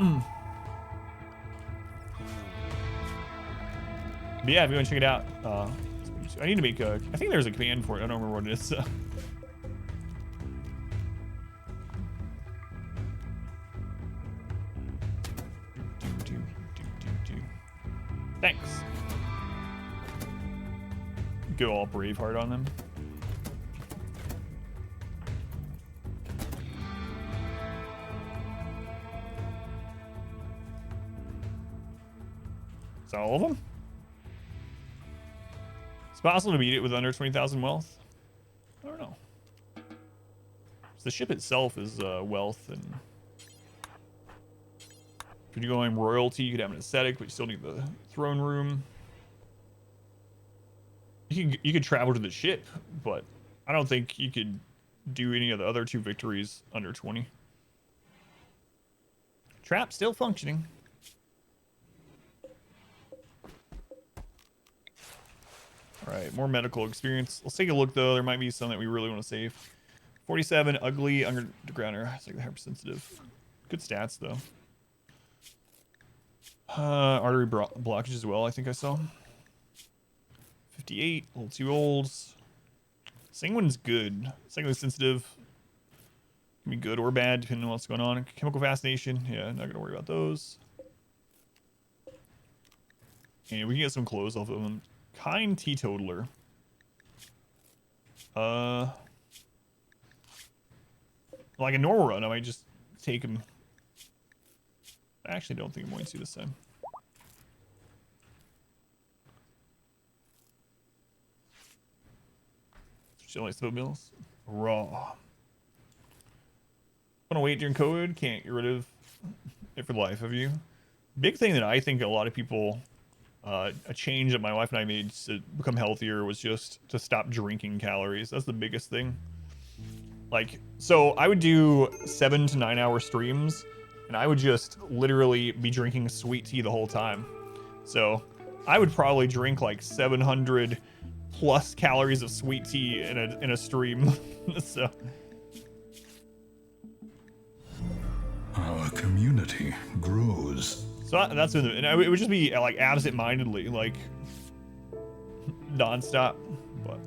yeah, if you want to check it out, I need to make a, I think there's a command for it. I don't remember what it is. So. Thanks. Go all Braveheart on them. Is that all of them? It's possible to beat it with under 20,000 wealth. I don't know. So the ship itself is wealth, and if you're going royalty, you could have an ascetic, but you still need the throne room. You could travel to the ship, but I don't think you could do any of the other 2 victories under 20. Trap still functioning. All right, more medical experience. Let's take a look though. There might be some that we really want to save. 47, ugly, undergrounder. It's like the hypersensitive. Good stats though. Artery blockage as well, I think I saw. 58, a little too old. Sanguine's good. Sanguine's sensitive. Can be good or bad depending on what's going on. Chemical fascination, yeah, not gonna worry about those. And we can get some clothes off of them. Kind teetotaler. Like a normal run, I might just take him. I actually don't think I'm going to this time. Still like slow meals. Raw. Want to wait during COVID? Can't get rid of it for the life of you. Big thing that I think a lot of people, a change that my wife and I made to become healthier was just to stop drinking calories. That's the biggest thing. Like, so I would do 7 to 9 hour streams, and I would just literally be drinking sweet tea the whole time. So I would probably drink like 700 plus calories of sweet tea in a stream. So Our community grows. so that's and it would just be like absent-mindedly, like non-stop. But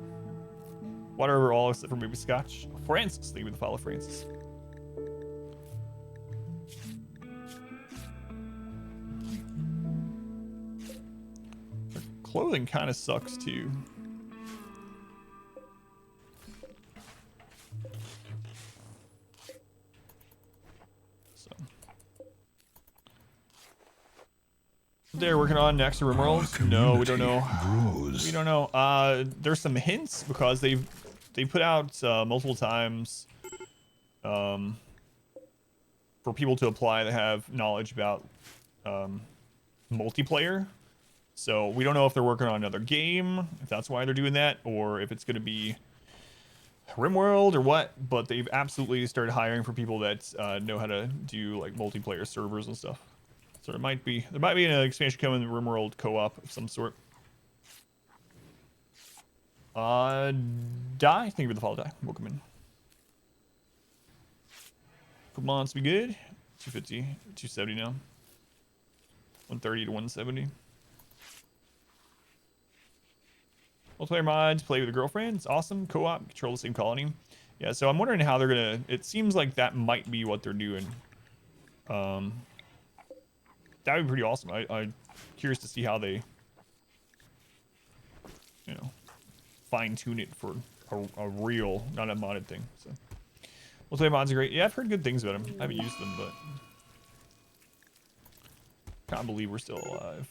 water over all except for maybe scotch. Francis, thank you for the follow, Francis. Their clothing kind of sucks too. They're working on next to RimWorld. No, we don't know. Grows. We don't know. There's some hints because they put out multiple times for people to apply that have knowledge about multiplayer. So we don't know if they're working on another game, if that's why they're doing that, or if it's going to be RimWorld or what. But they've absolutely started hiring for people that know how to do like multiplayer servers and stuff. So there might be an expansion coming in RimWorld co-op of some sort. Die, thank you for the follow, Die. Welcome in. Come on, be good. 250, 270 now. 130 to 170. Multiplayer mods, play with a girlfriend. It's awesome. Co-op, control the same colony. Yeah, so I'm wondering how they're gonna. It seems like that might be what they're doing. That would be pretty awesome. I'm curious to see how they, you know, fine tune it for a real, not a modded thing. So, multiplayer mods are great. Yeah, I've heard good things about them. I haven't used them, but can't believe we're still alive.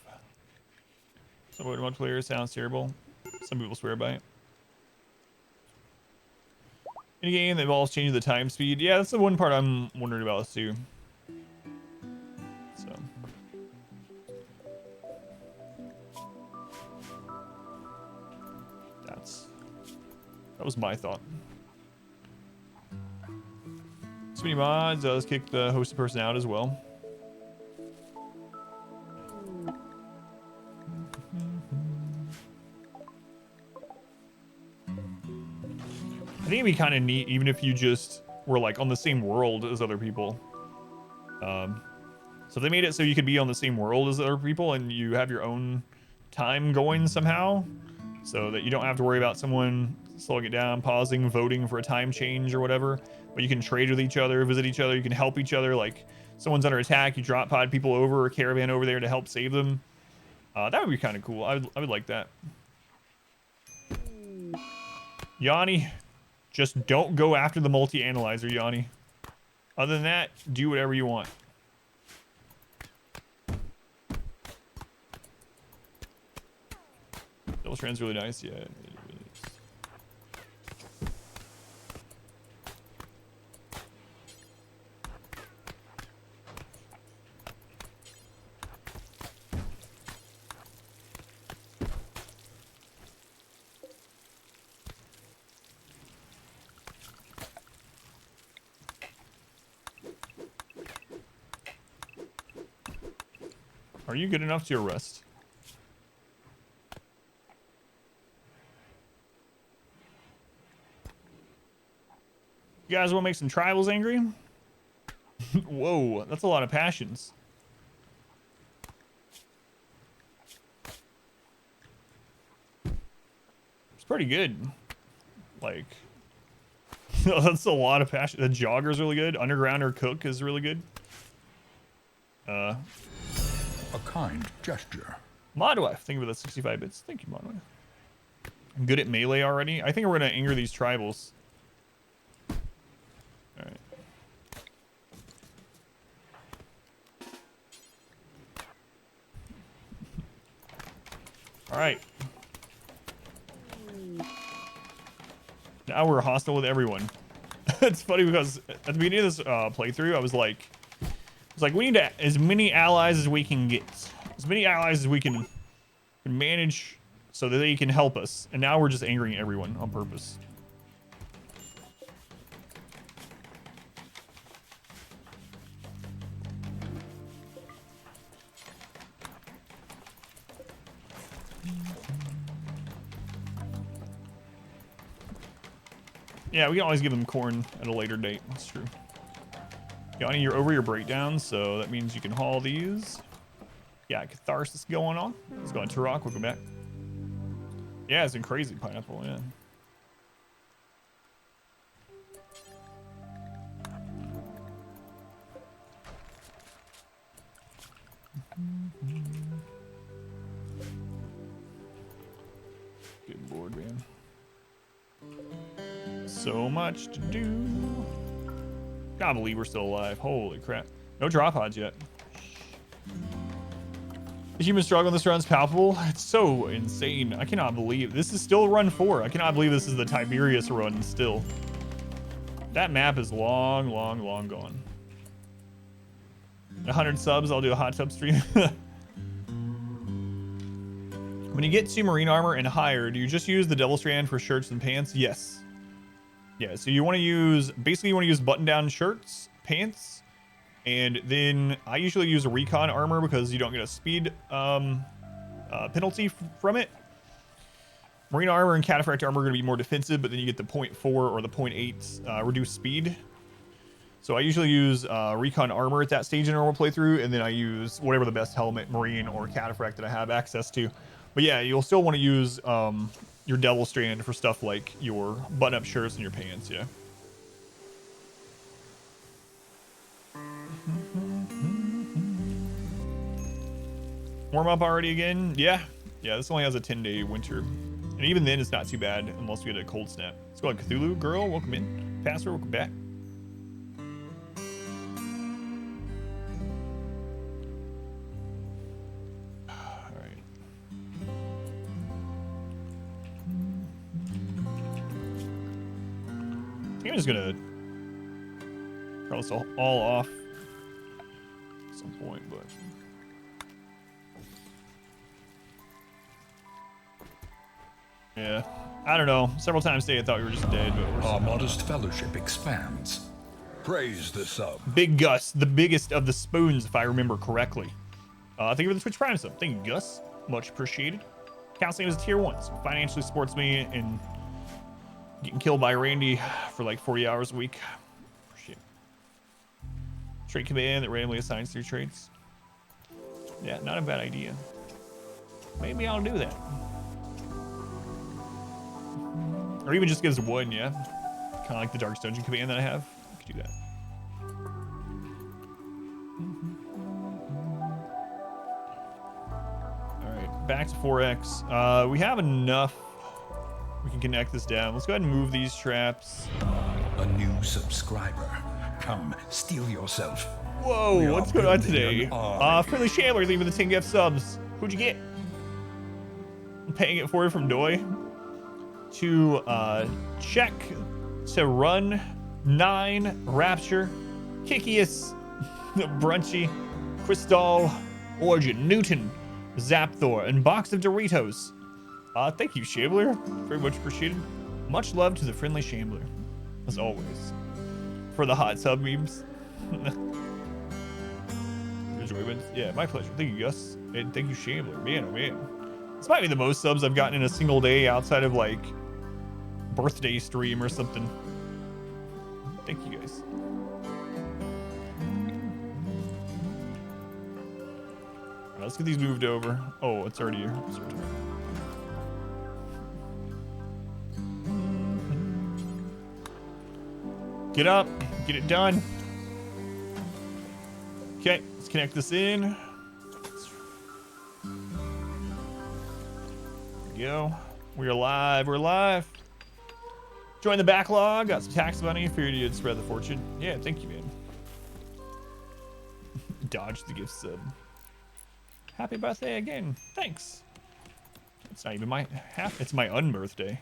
Some multiplayer sounds terrible. Some people swear by it. In a game that involves changing the time speed, yeah, that's the one part I'm wondering about too. So. That was my thought. So many mods. Let's kick the hosted person out as well. I think it'd be kind of neat, even if you just were like on the same world as other people. So they made it so you could be on the same world as other people, and you have your own time going somehow, so that you don't have to worry about someone slowing it down, pausing, voting for a time change or whatever. But you can trade with each other, visit each other, you can help each other. Like someone's under attack, you drop pod people over, or caravan over there to help save them. That would be kind of cool. I would like that. Yoni, just don't go after the multi-analyzer, Yoni. Other than that, do whatever you want. Illustration's really nice, yeah. It really is. Are you good enough to arrest? You guys want to make some tribals angry? Whoa, that's a lot of passions. It's pretty good. Like, that's a lot of passion. The jogger's really good. Underground or cook is really good. A kind gesture. Modwife, thank you for the 65 bits. Thank you, Modwife. I'm good at melee already. I think we're gonna anger these tribals. All right. All right. Now we're hostile with everyone. It's funny because at the beginning of this playthrough, I was like, we need as many allies as we can get, as many allies as we can manage, so that they can help us. And now we're just angering everyone on purpose. Yeah, we can always give them corn at a later date. That's true. Yoni, you're over your breakdown, so that means you can haul these. Yeah, catharsis going on. Let's go into rock. We'll go back. Yeah, it's been crazy, pineapple. Yeah. Getting bored, man. So much to do. Can't believe we're still alive. Holy crap. No drop pods yet. The human struggle in this run is palpable. It's so insane. I cannot believe this is still run 4. I cannot believe this is the Tiberius run still. That map is long, long, long gone. 100 subs, I'll do a hot tub stream. When you get to marine armor and higher, do you just use the devil strand for shirts and pants? Yes. Yeah, so you want to use, basically you want to use button down shirts, pants, and then I usually use a recon armor because you don't get a speed penalty from it. Marine armor and cataphract armor are going to be more defensive, but then you get the 0.4 or the 0.8 reduced speed. So I usually use recon armor at that stage in a normal playthrough, and then I use whatever the best helmet, marine or cataphract that I have access to. But yeah, you'll still want to use your devil strand for stuff like your button-up shirts and your pants, yeah. Warm up already again? Yeah. Yeah, this only has a 10-day winter. And even then, it's not too bad unless we get a cold snap. Let's go on Cthulhu. Girl, welcome in. Pastor, welcome back. Alright. I think I'm just gonna throw this all off at some point, but... yeah, I don't know. Several times today I thought we were just dead, but we're Our modest fellowship expands. Praise the sub. Big Gus, the biggest of the spoons, if I remember correctly. Thank you for the Twitch Prime sub. Thank you, Gus. Much appreciated. Counseling is tier 1, so financially supports me in getting killed by Randy for like 40 hours a week. Appreciate it. Trait command that randomly assigns 3 traits. Yeah, not a bad idea. Maybe I'll do that. Or even just gives 1, yeah. Kind of like the Dark Dungeon command that I have. I could do that. Alright, back to 4X. We have enough. We can connect this down. Let's go ahead and move these traps. A new subscriber. Come, steal yourself. Whoa, what's going on today? an army. Friendly Shambler, leaving the 10 gift subs. Who'd you get? I'm paying it for you from Doi. To check, to run, 9, Rapture, Kikius, Brunchy, Crystal, Origin, Newton, Zapthor, and Box of Doritos. Thank you, Shambler. Very much appreciated. Much love to the Friendly Shambler, as always. For the hot sub memes. Enjoyment. Yeah, my pleasure. Thank you, Gus. And thank you, Shambler. Man, oh man. This might be the most subs I've gotten in a single day outside of like birthday stream or something. Thank you guys. Alright, let's get these moved over. Oh, it's already here. It's already here. Get up, get it done. Okay, let's connect this in. There we go. We're live, we're live. Join the backlog, got some tax money, figured you'd spread the fortune. Yeah, thank you, man. Dodge the gift sub. Happy birthday again, thanks. It's not even my it's my unbirthday.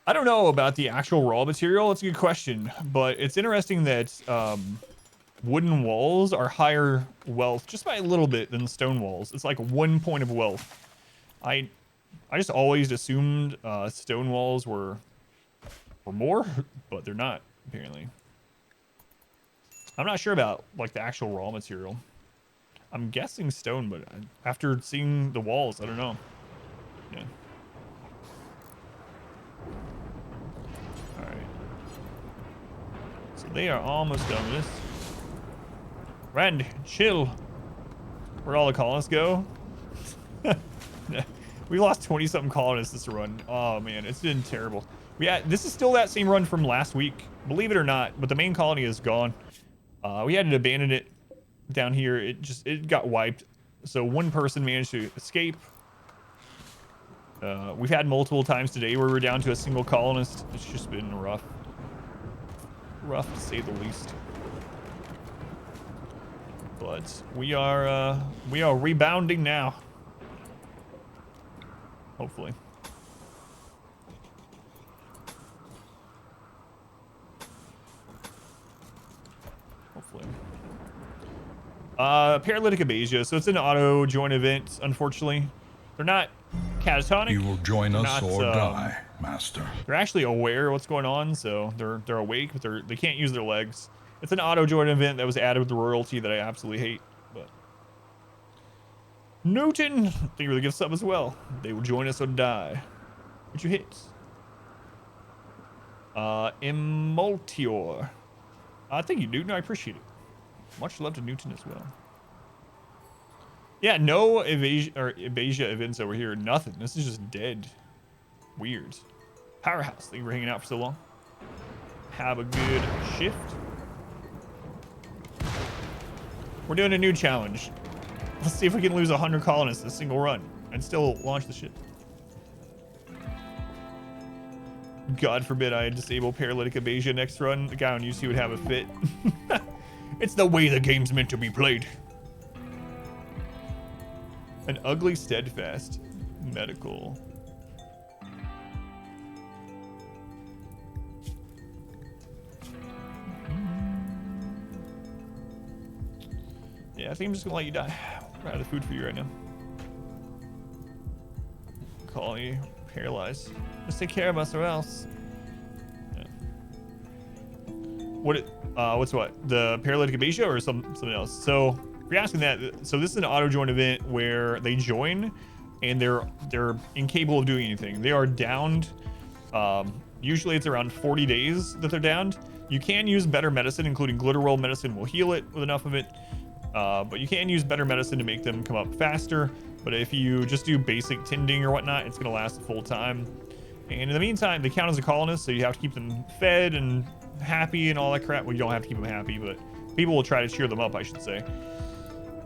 I don't know about the actual raw material. It's a good question, but it's interesting that wooden walls are higher wealth just by a little bit than stone walls. It's like 1 point of wealth. I just always assumed stone walls were more, but they're not apparently. I'm not sure about like the actual raw material. I'm guessing stone, but after seeing the walls, I don't know. Yeah. All right. So they are almost done with this. Randy, chill. Where'd all the colonists go? We lost 20-something colonists this run. Oh man, it's been terrible. This is still that same run from last week, believe it or not. But the main colony is gone. We had to abandon it down here. It got wiped. So one person managed to escape. We've had multiple times today where we're down to a single colonist. It's just been rough. Rough to say the least. But we are rebounding now. Hopefully. Paralytic Abasia. So it's an auto join event, unfortunately. They're not catatonic. You will join us or die, Master. They're actually aware of what's going on, so they're awake, but they can't use their legs. It's an auto join event that was added with the royalty that I absolutely hate. But Newton, thank you for the gift sub as well. They will join us or die. What you hit? Immultior. Thank you, Newton. I appreciate it. Much love to Newton as well. Yeah, no Abasia events over here. Nothing. This is just dead. Weird. Powerhouse. Thank you for hanging out for so long. Have a good shift. We're doing a new challenge. Let's see if we can lose 100 colonists in a single run and still launch the ship. God forbid I disable Paralytic Abasia next run. The guy on UC would have a fit. It's the way the game's meant to be played. An ugly steadfast. Medical. Yeah, I think I'm just gonna let you die. I'm out of food for you right now. Colony paralyzed. Let's take care of us or else. Yeah. What's what? The Paralytic Abasia or something else? So if you're asking that, so this is an auto join event where they join and they're incapable of doing anything. They are downed. Usually it's around 40 days that they're downed. You can use better medicine, including glitter roll medicine will heal it with enough of it. But you can use better medicine to make them come up faster. But if you just do basic tending or whatnot, it's gonna last the full time. And in the meantime, they count as a colonist, so you have to keep them fed and happy and all that crap. Well, you don't have to keep them happy, but people will try to cheer them up, I should say.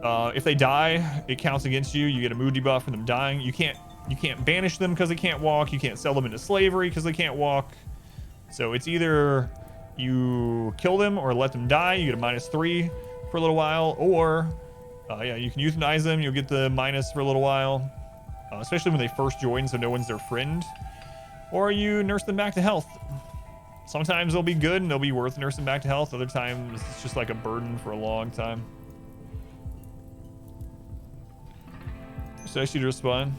If they die, it counts against you. You get a mood debuff for them dying. You can't banish them because they can't walk. You can't sell them into slavery because they can't walk. So it's either you kill them or let them die. You get a -3 for a little while, or yeah, you can euthanize them. You'll get the minus for a little while, especially when they first join, so no one's their friend. Or you nurse them back to health. Sometimes they'll be good and they'll be worth nursing back to health. Other times it's just like a burden for a long time. Especially to respond.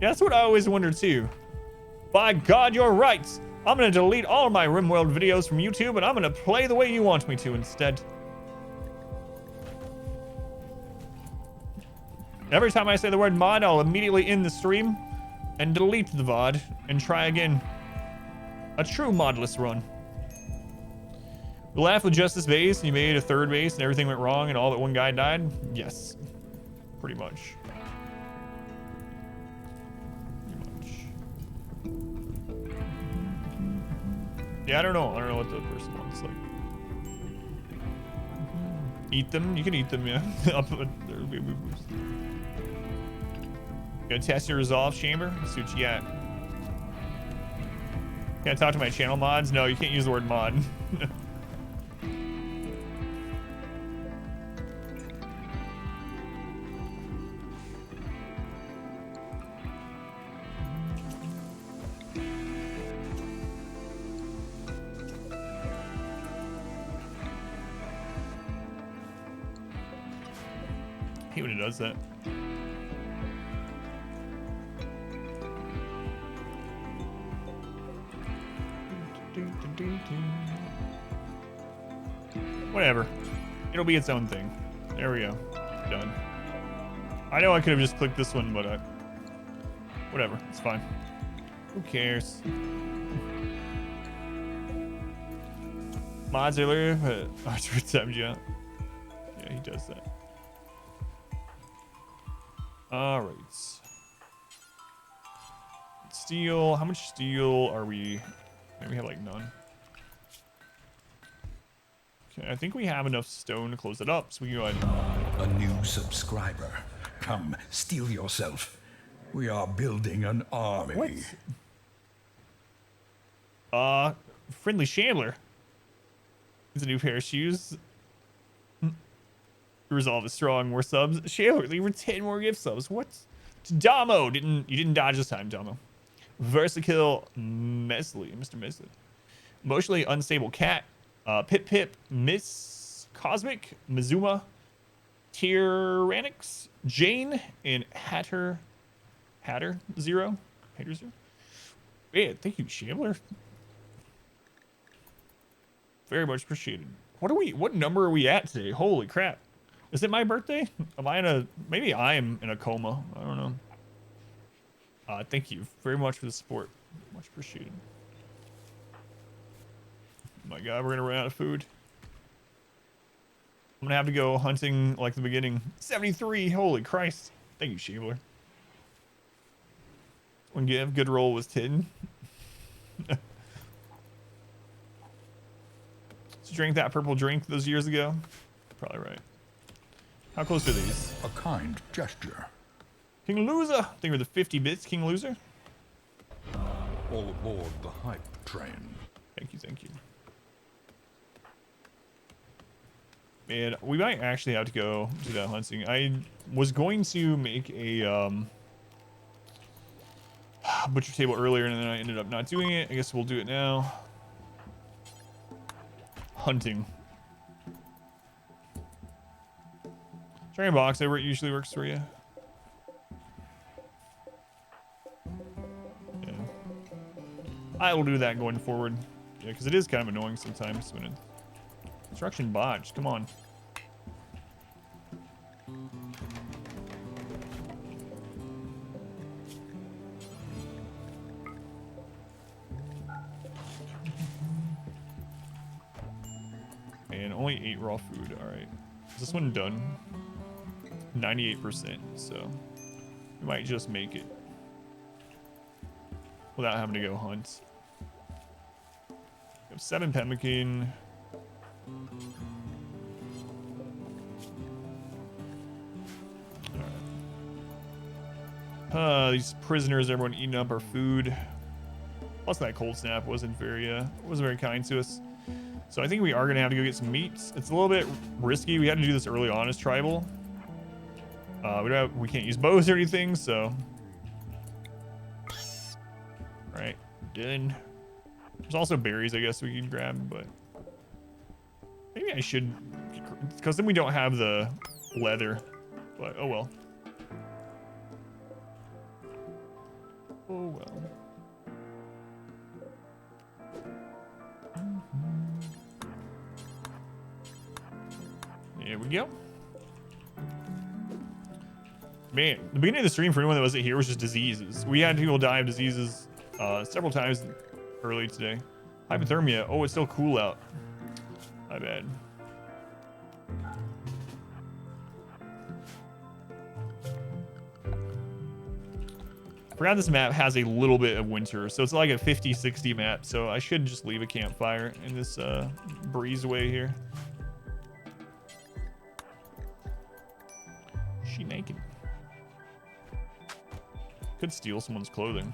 Yeah, that's what I always wondered too. By God, you're right. I'm gonna delete all my RimWorld videos from YouTube and I'm gonna play the way you want me to instead. Every time I say the word mod, I'll immediately end the stream and delete the VOD and try again. A true modless run. We laughed with just this base and you made a third base and everything went wrong and all but one guy died? Yes. Pretty much. Yeah, I don't know. I don't know what the first one's like. Eat them? You can eat them, yeah. There'll be boo-boos. Gonna test your resolve chamber? See what you got. Can I talk to my channel mods? No, you can't use the word mod. hate when it does that. Whatever. It'll be its own thing. There we go. Done. I know I could have just clicked this one, but whatever. It's fine. Who cares? Modular, but Archer times yeah. Yeah, he does that. All right. Steel. How much steel are we? Maybe we have like none. Okay, I think we have enough stone to close it up, so we can go ahead. A new subscriber. Come, steel yourself. We are building an army. What? Friendly Shambler. It's a new pair of shoes. Resolve is strong. More subs. Shambler, leave her 10 more gift subs. What? Damo. You didn't dodge this time, Damo. Versakill Mesley. Mr. Mesley. Emotionally unstable cat. Pip, Miss Cosmic, Mizuma, Tyrannix, Jane, and Hatter Zero. Yeah, thank you, Shambler. Very much appreciated. What number are we at today? Holy crap. Is it my birthday? Maybe I am in a coma. I don't know. Thank you very much for the support. Much appreciated. Oh my god, we're gonna run out of food. I'm gonna have to go hunting like the beginning. 73, holy Christ. Thank you, Shambler. When Give, good roll was 10. So drank that purple drink those years ago? Probably right. How close are these? A kind gesture. King Loser. I think we're the 50 bits, King Loser. All aboard the hype train. Thank you. Man, we might actually have to go do that hunting. I was going to make a butcher table earlier, and then I ended up not doing it. I guess we'll do it now. Hunting. Try a box over. It usually works for you. Yeah. I will do that going forward. Yeah, because it is kind of annoying sometimes when it's construction botched. Come on. And only 8 raw food. All right. Is this one done? 98%. So we might just make it without having to go hunt. We have 7 pemmican. These prisoners, everyone eating up our food. Plus that cold snap wasn't very kind to us. So I think we are gonna have to go get some meat. It's a little bit risky. We had to do this early on as tribal. We can't use bows or anything, so. Right, done. There's also berries, I guess we can grab, but maybe I should, because then we don't have the leather. But oh well. Oh well. There we go. Man, the beginning of the stream for anyone that wasn't here was just diseases. We had people die of diseases several times early today. Hypothermia. Oh, it's still cool out. My bad. I forgot this map has a little bit of winter, so it's like a 50-60 map, so I should just leave a campfire in this breezeway here. She naked. Could steal someone's clothing.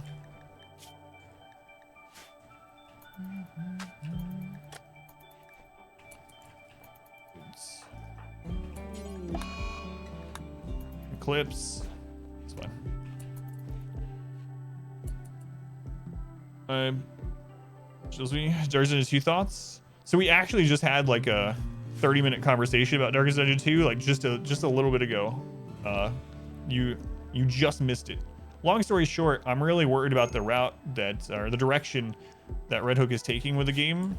Eclipse. It's fine. Shows me Darkest Dungeon 2 thoughts. So we actually just had like a 30-minute conversation about Darkest Dungeon 2, like just a little bit ago. you just missed it. Long story short, I'm really worried about the route or the direction that Red Hook is taking with the game,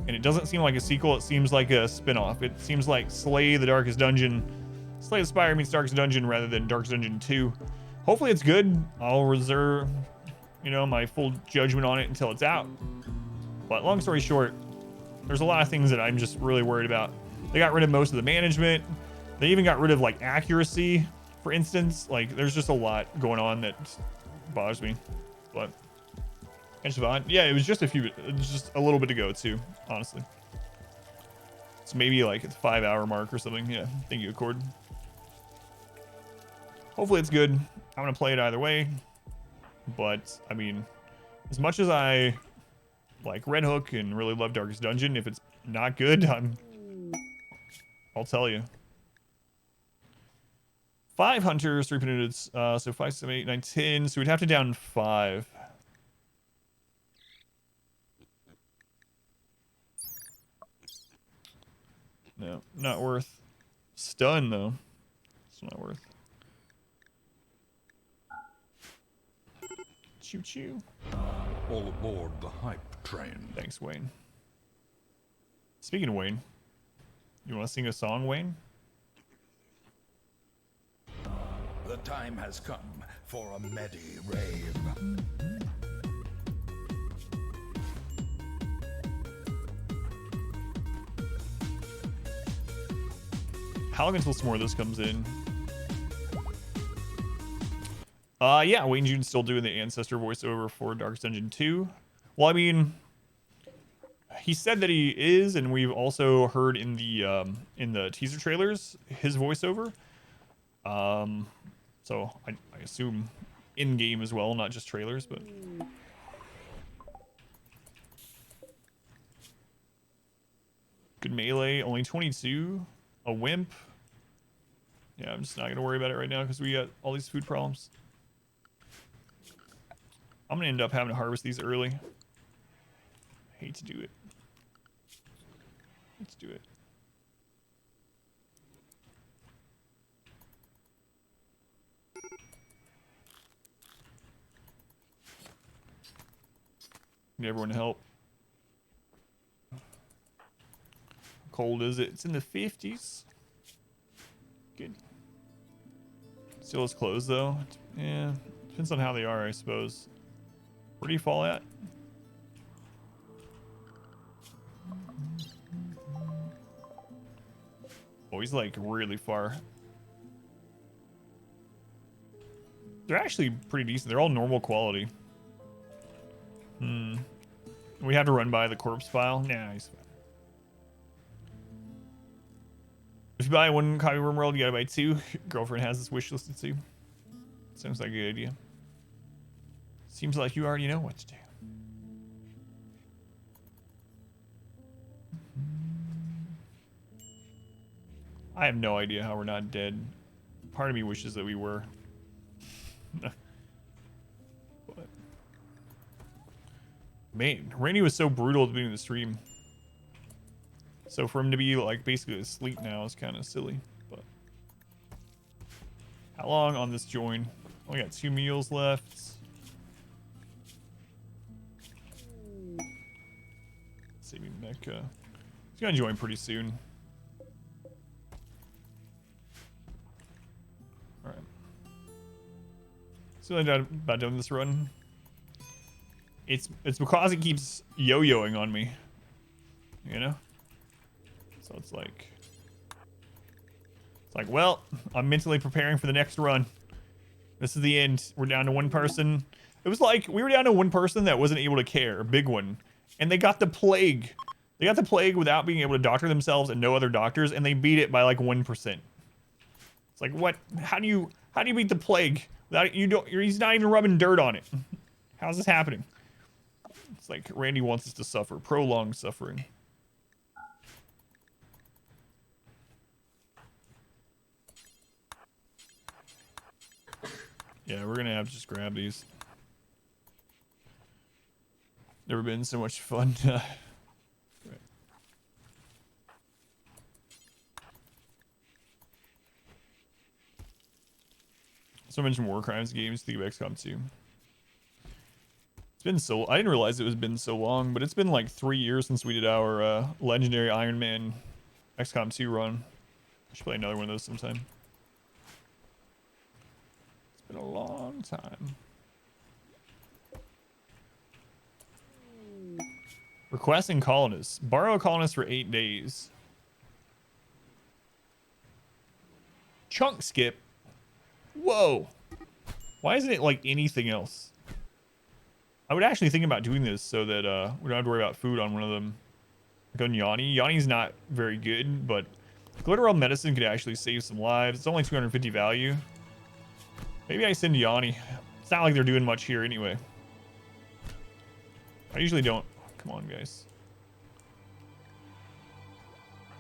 and it doesn't seem like a sequel. It seems like a spin-off. It seems like Slay the Spire meets Darkest Dungeon rather than Darkest Dungeon 2. Hopefully it's good. I'll reserve, my full judgment on it until it's out. But long story short, there's a lot of things that I'm just really worried about. They got rid of most of the management. They even got rid of like accuracy, for instance. Like there's just a lot going on that bothers me. But it's fine. Yeah, it was just a little bit to go too, honestly. It's maybe like it's 5-hour mark or something. Yeah, thank you, Accord. Hopefully it's good. I'm gonna play it either way. But I mean, as much as I like Red Hook and really love Darkest Dungeon, if it's not good, I'll tell you. 5 hunters, 3 units, so 5, 7, 8, 9, 10. So we'd have to down 5. No, not worth. Stun though. It's not worth. Choo choo. All aboard the hype train. Thanks, Wayne. Speaking of Wayne, you want to sing a song, Wayne? The time has come for a Medi rave. How long until some more of this comes in? Yeah, Wayne June's still doing the Ancestor voiceover for Darkest Dungeon 2. Well, I mean, he said that he is, and we've also heard in the teaser trailers his voiceover. So I assume in game as well, not just trailers, but. Good melee, only 22. A wimp. Yeah, I'm just not gonna worry about it right now because we got all these food problems. I'm gonna end up having to harvest these early. Hate to do it. Let's do it. Need everyone to help. How cold is it? It's in the 50s. Good. Still is closed though. Yeah, depends on how they are, I suppose. Where do you fall at? Oh, he's like really far. They're actually pretty decent. They're all normal quality. We have to run by the corpse file. Nah, he's fine. If you buy one copy of RimWorld, you gotta buy 2. Girlfriend has this wish listed too. Sounds like a good idea. Seems like you already know what to do. I have no idea how we're not dead. Part of me wishes that we were. But man, Randy was so brutal at the beginning of the stream. So for him to be like basically asleep now is kind of silly. But how long on this join? Only got 2 meals left. Saving Mecca. He's gonna join pretty soon. All right. So I'm about done this run. It's because it keeps yo-yoing on me, you know. So it's like, well, I'm mentally preparing for the next run. This is the end. We're down to 1 person. It was like we were down to 1 person that wasn't able to care, BigOne, and they got the plague. They got the plague without being able to doctor themselves and no other doctors, and they beat it by like 1%. It's like, what? How do you beat the plague without he's not even rubbing dirt on it? How's this happening? It's like Randy wants us to suffer, prolonged suffering. Yeah, we're gonna have to just grab these. Never been so much fun. Right. So mention war crimes games. Think of XCOM 2. It's been so. I didn't realize it was been so long, but it's been like 3 years since we did our legendary Iron Man XCOM 2 run. I should play another one of those sometime. It's been a long time. Requesting colonists. Borrow a colonist for 8 days. Chunk skip. Whoa. Why isn't it like anything else? I would actually think about doing this so that we don't have to worry about food on one of them. Like on Yoni. Yoni's not very good, but Glitteral Medicine could actually save some lives. It's only 250 value. Maybe I send Yoni. It's not like they're doing much here anyway. I usually don't. Come on, guys.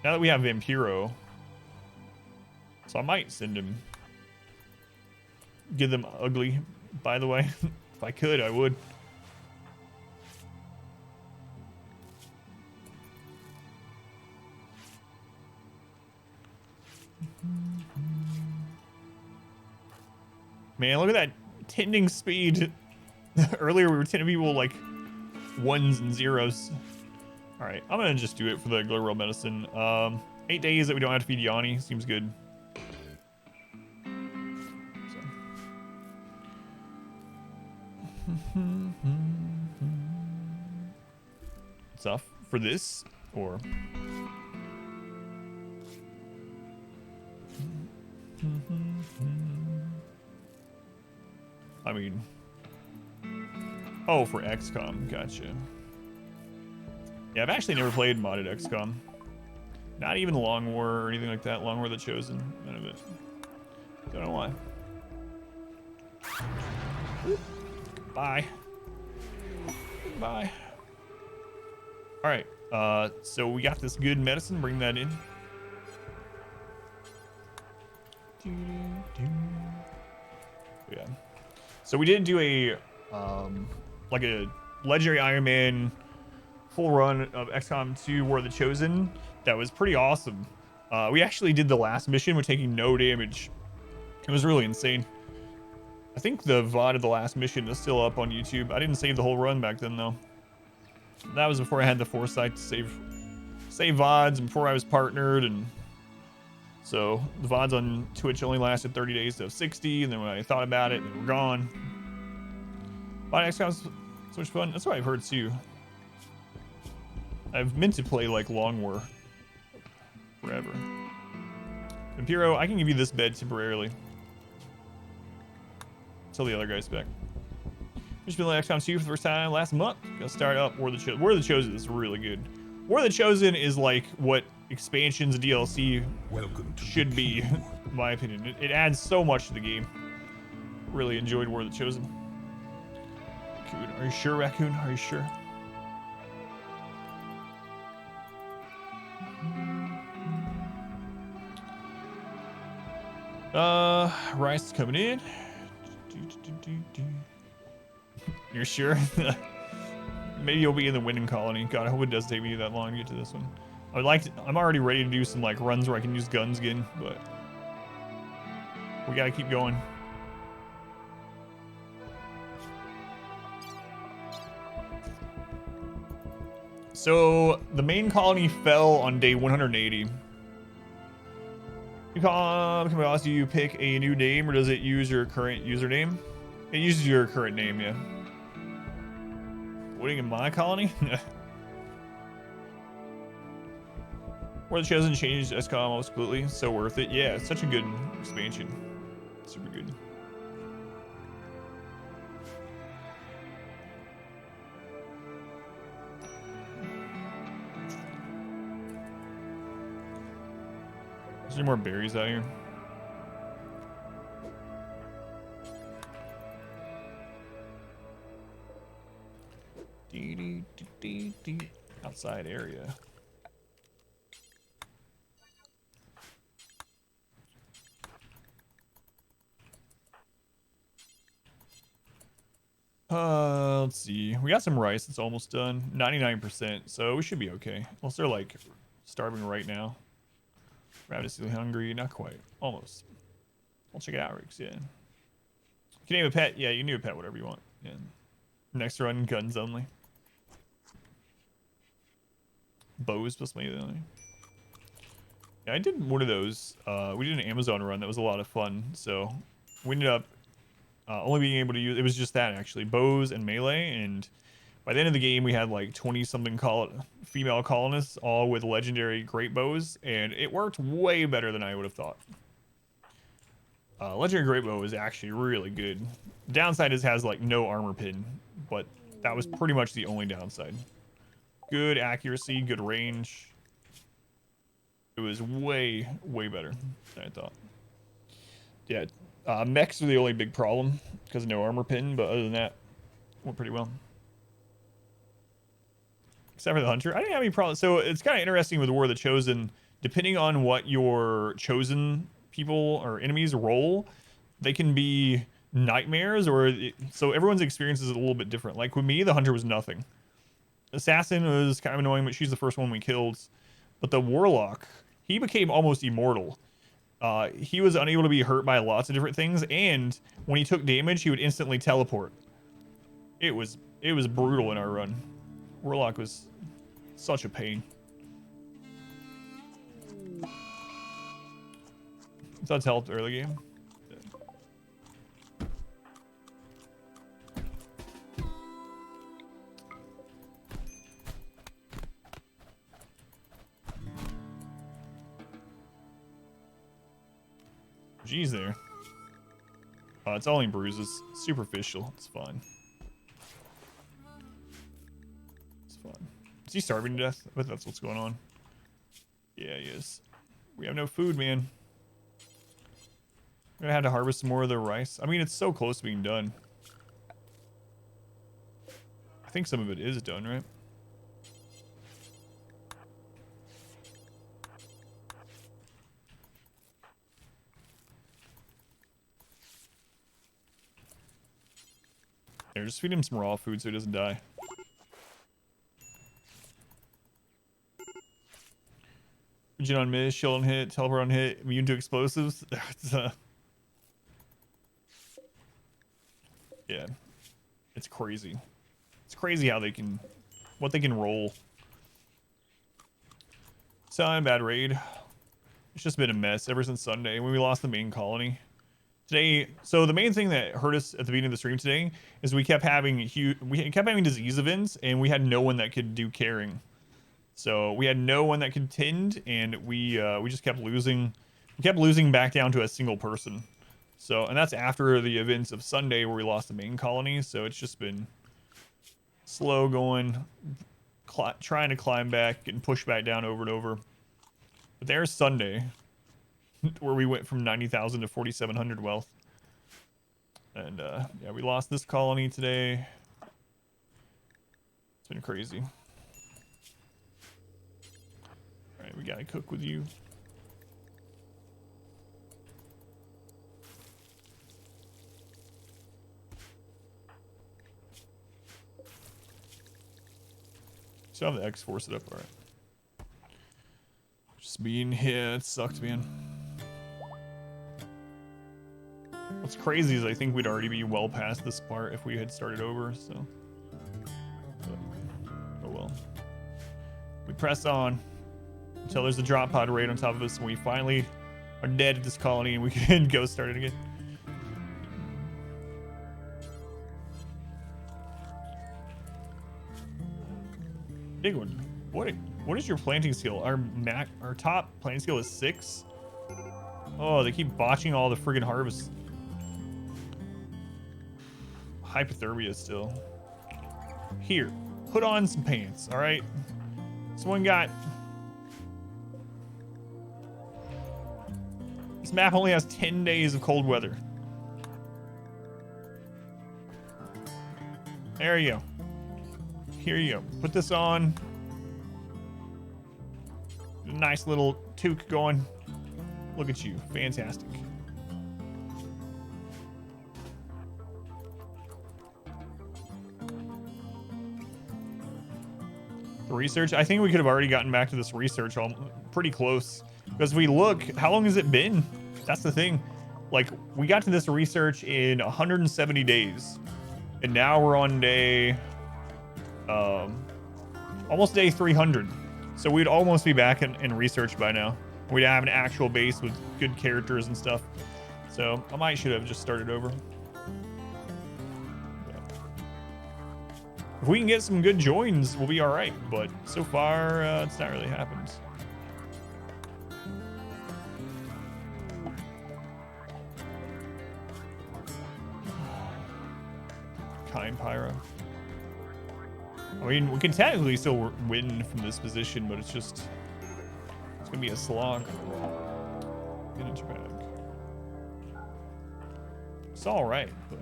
Now that we have Vampiro, so I might send him. Give them ugly, by the way. If I could, I would. Man, look at that tending speed. Earlier we were tending people like 1s and 0s. All right, I'm gonna just do it for the Glitteral Medicine. 8 days that we don't have to feed Yoni seems good. So. Stuff for this or. I mean, oh, for XCOM, gotcha. Yeah, I've actually never played modded XCOM. Not even Long War or anything like that. Long War the Chosen, none of it. Don't know why. Bye. Bye. All right, so we got this good medicine. Bring that in. Yeah. So we did do a like a legendary Iron Man full run of XCOM 2 War of the Chosen. That was pretty awesome. We actually did the last mission with taking no damage. It was really insane. I think the VOD of the last mission is still up on YouTube. I didn't save the whole run back then though. That was before I had the foresight to save VODs and before I was partnered, and so the VODs on Twitch only lasted 30 days to 60, and then when I thought about it, they were gone. But XCOM's so much fun. That's what I've heard too. I've meant to play like Long War forever. Vampiro, I can give you this bed temporarily until the other guy's back. Just been playing XCOM 2 for the first time last month. Gonna start up War of the Chosen. War of the Chosen is really good. War of the Chosen is like what expansions and DLC should be, in my opinion. It adds so much to the game. Really enjoyed War of the Chosen. Raccoon, are you sure, Raccoon? Are you sure? Rice is coming in. You're sure? Maybe you'll be in the winning colony. God, I hope it does take me that long to get to this one. I would like to, I'm already ready to do some like runs where I can use guns again, but we gotta keep going. So the main colony fell on day 180. Do you pick a new name or does it use your current username? It uses your current name, yeah. Winning in my colony? War of the Chosen changed XCOM almost completely. So worth it. Yeah, it's such a good expansion. Super good. Is there more berries out here? Outside area. Let's see. We got some rice. It's almost done. 99%. So we should be okay. Unless they're like starving right now. Ravenously hungry. Not quite. Almost. I'll check it out, Riggs. Yeah. You can name a pet. Yeah, you can name a pet whatever you want. Yeah. Next run, guns only. Bows plus maybe only. Yeah, I did one of those. We did an Amazon run that was a lot of fun. So we ended up only being able to use, it was just that actually, bows and melee. And by the end of the game, we had like 20 something female colonists, all with legendary great bows, and it worked way better than I would have thought. Legendary great bow is actually really good. The downside is it has like no armor pin, but that was pretty much the only downside. Good accuracy, good range. It was way better than I thought. Yeah, mechs are the only big problem because of no armor pin, but other than that, went pretty well. Except for the hunter, I didn't have any problems. So it's kind of interesting with War of the Chosen. Depending on what your chosen people or enemies roll, they can be nightmares, or so everyone's experience is a little bit different. Like with me, the hunter was nothing. Assassin was kind of annoying, but she's the first one we killed. But the warlock, he became almost immortal. He was unable to be hurt by lots of different things, and when he took damage, he would instantly teleport. It was brutal in our run. Warlock was such a pain. So that's helped early game. Geez there. It's only bruises. Superficial. It's fine. It's fine. Is he starving to death? I bet that's what's going on. Yeah, he is. We have no food, man. We're gonna have to harvest some more of the rice. I mean, it's so close to being done. I think some of it is done, right? Here, just feed him some raw food so he doesn't die. Regen on miss, shield on hit, teleport on hit, immune to explosives. Yeah, it's crazy. It's crazy how they can, what they can roll. It's not a bad raid. It's just been a mess ever since Sunday when we lost the main colony. Today, so the main thing that hurt us at the beginning of the stream today is we kept having disease events, and we had no one that could do caring. So we had no one that could tend, and we just kept losing. We kept losing back down to a single person. So, and that's after the events of Sunday where we lost the main colony. So it's just been slow going, trying to climb back and push back down over and over. But there's Sunday, where we went from 90,000 to 4,700 wealth. And yeah, we lost this colony today. It's been crazy. All right, we gotta cook with you. Still have the X-Force it up, all right. Just being here, it sucked, man. What's crazy is I think we'd already be well past this part if we had started over, so. But, oh well. We press on until there's a drop pod raid on top of us, and we finally are dead at this colony and we can go start it again. Big one. What is your planting skill? Our top planting skill is 6. Oh, they keep botching all the friggin' harvests. Hypothermia still. Here, put on some pants, all right? Someone got. This map only has 10 days of cold weather. There you go. Here you go. Put this on. Nice little toque going. Look at you. Fantastic. The research. I think we could have already gotten back to this research pretty close. Because we look, how long has it been? That's the thing. like, we got to this research in 170 days. And now we're on day, almost day 300. So we'd almost be back in research by now. We'd have an actual base with good characters and stuff. So I might should have just started over. If we can get some good joins, we'll be all right. But so far, it's not really happened. Kind Pyro. I mean, we can technically still win from this position, but it's gonna be a slog. Vintage bag. It's all right, but.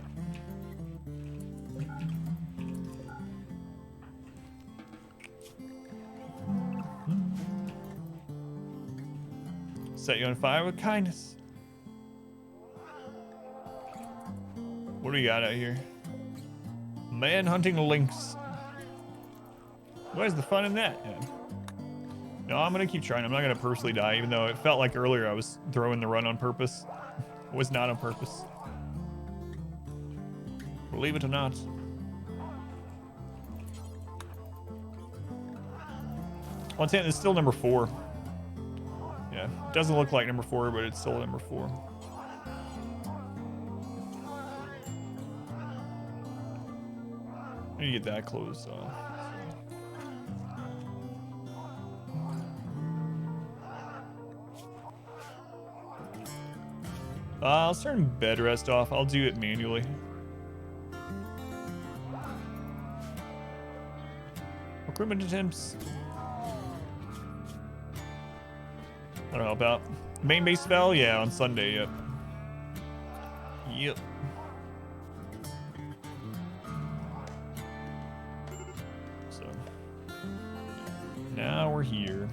Set you on fire with kindness. What do we got out here? Manhunter Lynxes. Where's the fun in that? Yeah. No, I'm gonna keep trying. I'm not gonna personally die, even though it felt like earlier I was throwing the run on purpose. It was not on purpose. Believe it or not. Once again, it's still number 4. Yeah, it doesn't look like number 4, but it's still number 4. I need to get that closed off. I'll turn bed rest off. I'll do it manually. Recruitment attempts. That'll help out. Main base fell? Yeah, on Sunday, yep. Yep. So. Now we're here.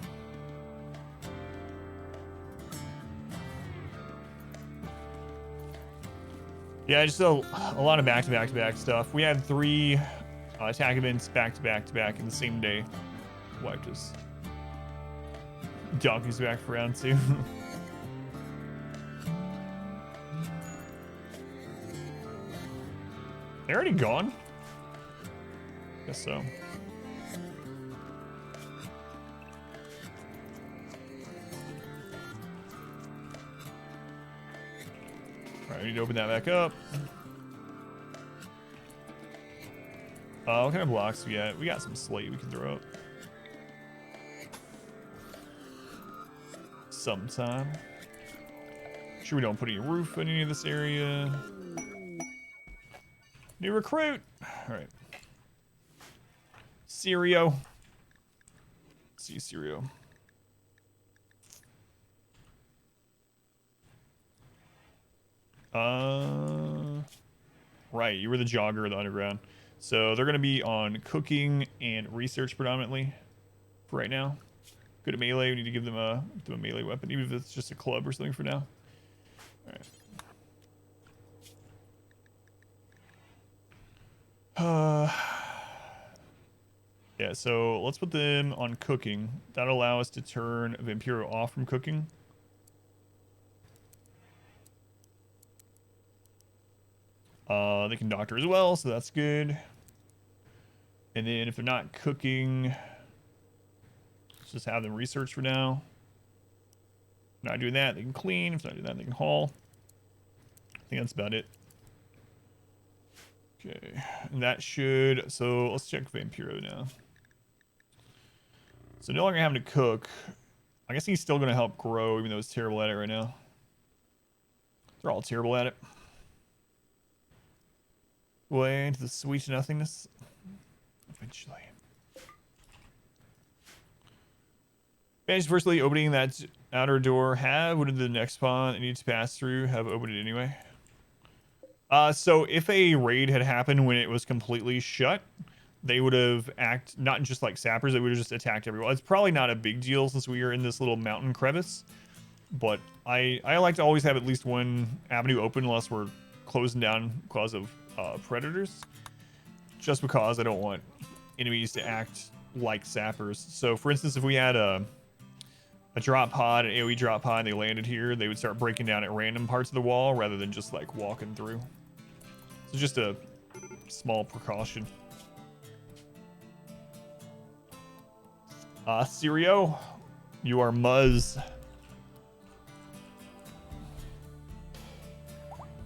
Yeah, just a lot of back-to-back-to-back stuff. We had 3 attack events back-to-back-to-back in the same day. Wiped us. Donkey's back for round 2. They're already gone? Guess so. Alright, we need to open that back up. What kind of blocks we got? We got some slate we can throw up. Sometime. Sure we don't put any roof in any of this area. New recruit. Alright. Sirio. Let's see Sirio. Right, you were the jogger of the underground. So they're gonna be on cooking and research predominantly for right now. Good at melee, we need to give them a melee weapon, even if it's just a club or something for now. Alright. Yeah, so let's put them on cooking. That'll allow us to turn Vampiro off from cooking. They can doctor as well, so that's good. And then if they're not cooking, let's just have them research for now. If not doing that, they can clean. If not doing that, they can haul. I think that's about it. Okay, and that should, so let's check Vampiro now. So no longer having to cook. I guess he's still going to help grow, even though he's terrible at it right now. They're all terrible at it. Way into the sweet nothingness. Eventually. Managed firstly opening that outer door. What did the next spawn it needs to pass through have opened it anyway? So if a raid had happened when it was completely shut, they would have not just like sappers, they would have just attacked everyone. It's probably not a big deal since we are in this little mountain crevice, but I like to always have at least one avenue open unless we're closing down because of predators, just because I don't want enemies to act like sappers. So for instance, if we had a drop pod, an AoE drop pod, and they landed here, they would start breaking down at random parts of the wall rather than just like walking through. So just a small precaution. Sirio, you are Muzz.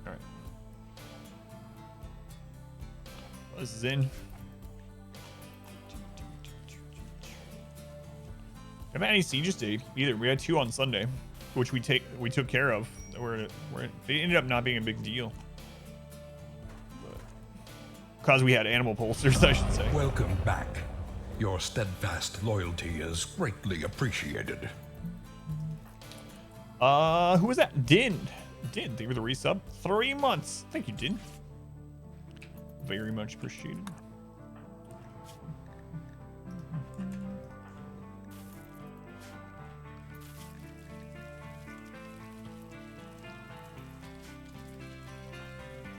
Alright. Muzz is in. I haven't had any sieges today either. We had 2 on Sunday, which we took care of. They ended up not being a big deal. Because we had animal pulsers, I should say. Welcome back. Your steadfast loyalty is greatly appreciated. Who was that? Din, thank you for the resub. 3 months. Thank you, Din. Very much appreciated.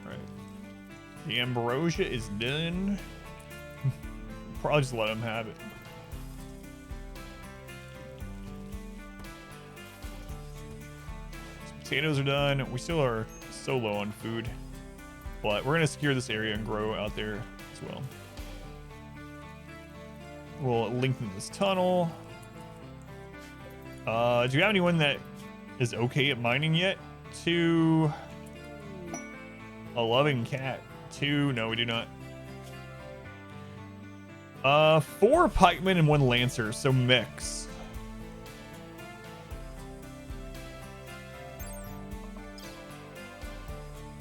Right. The ambrosia is done. Probably just let him have it. Some potatoes are done. We still are so low on food, but we're gonna secure this area and grow out there as well. We'll lengthen this tunnel. Do you have anyone that is okay at mining yet? 2. A loving cat. 2. No, we do not. 4 pikemen and 1 lancer, so mix.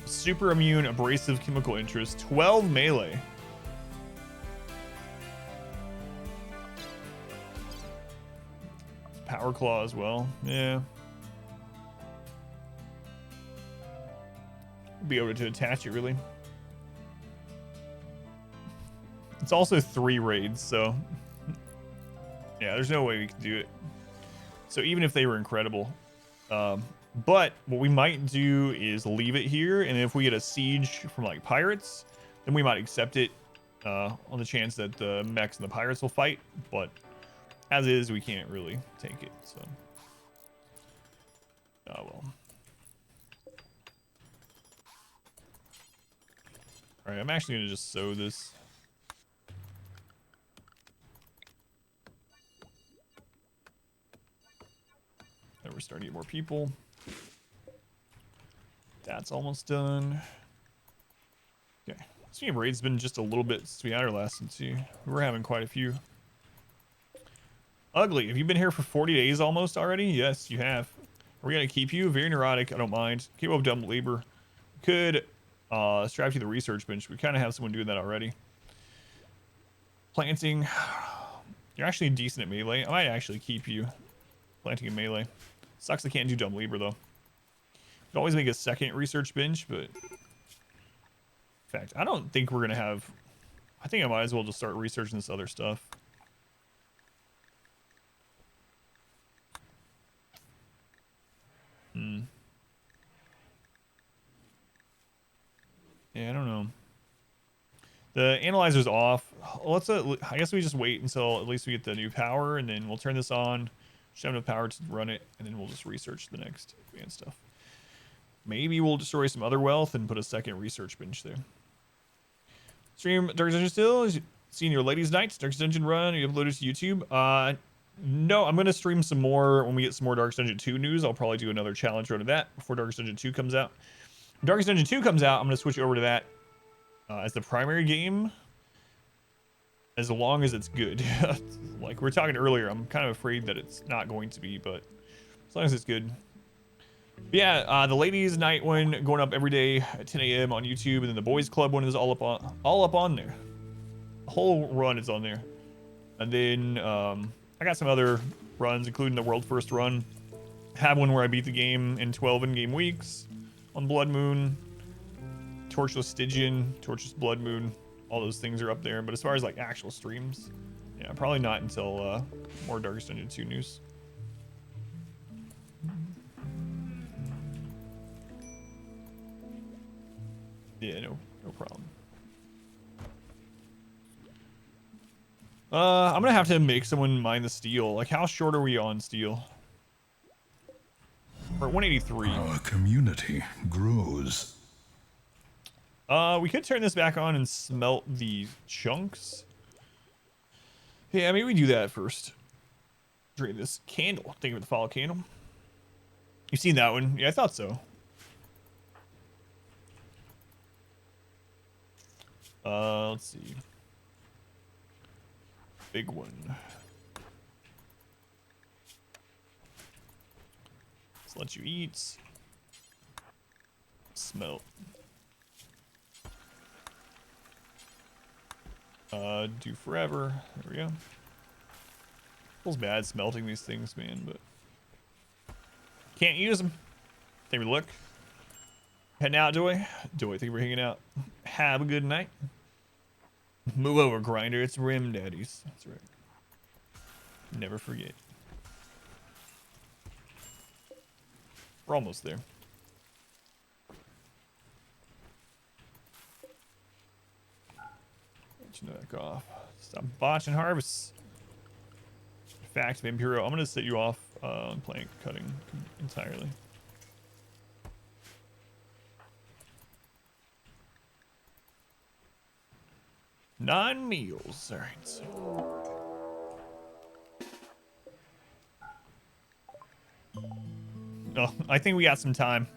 Super immune, abrasive, chemical interest, 12 melee. Power claw as well. Yeah. Be able to attach it really. It's also 3 raids, so yeah, there's no way we can do it. So even if they were incredible, but what we might do is leave it here, and if we get a siege from like pirates, then we might accept it on the chance that the mechs and the pirates will fight. But as is, we can't really take it. So, oh well. All right, I'm actually gonna just sow this. Then we're starting to get more people. That's almost done. Okay. Speaking of raids, been just a little bit since we had our last one too. We're having quite a few. Ugly, have you been here for 40 days almost already? Yes, you have. Are we gonna keep you? Very neurotic, I don't mind. Keep up dumb labor. Could strap you to the research bench. We kind of have someone doing that already. Planting. You're actually decent at melee. I might actually keep you planting in melee. Sucks I can't do dumb labor though. Could always make a second research bench, but in fact, I don't think we're gonna have. I think I might as well just start researching this other stuff. Yeah, I don't know. The analyzer's off. Let's. I guess we just wait until at least we get the new power, and then we'll turn this on. Just have enough power to run it, and then we'll just research the next advanced stuff. Maybe we'll destroy some other wealth and put a second research bench there. Stream Darkest Dungeon still? Seen your ladies' nights? Darkest Dungeon run? You uploaded to YouTube? No, I'm gonna stream some more when we get some more Darkest Dungeon 2 news. I'll probably do another challenge run of that before Darkest Dungeon 2 comes out. When Darkest Dungeon 2 comes out, I'm gonna switch over to that as the primary game. As long as it's good. Like we were talking earlier, I'm kind of afraid that it's not going to be, but as long as it's good. But yeah, the ladies' night one going up every day at 10 a.m. on YouTube, and then the boys' club one is all up on there. The whole run is on there. And then I got some other runs, including the world first run. Have one where I beat the game in 12 in-game weeks on Blood Moon, Torchless Stygian, Torchless Blood Moon. All those things are up there. But as far as like actual streams, yeah, probably not until more Darkest Dungeon 2 news. Yeah, no problem. I'm gonna have to make someone mine the steel. Like, how short are we on steel? We're at 183. Our community grows. We could turn this back on and smelt the chunks. Yeah, maybe we do that first. Drain this candle. Thank you for the follow, candle. You've seen that one? Yeah, I thought so. Let's see. Big one. Let's let you eat. Smelt. Do forever. There we go. Feels bad smelting these things, man, but can't use them. Take a look. Heading out, Joy. Joy, thank you for hanging out. Have a good night. Move over, Grinder. It's Rim Daddies. That's right. Never forget. We're almost there. Let you back off. Stop botching harvests. In fact, Vampiro, I'm gonna set you off on plank cutting entirely. Non-meals. All right. So. Oh, I think we got some time.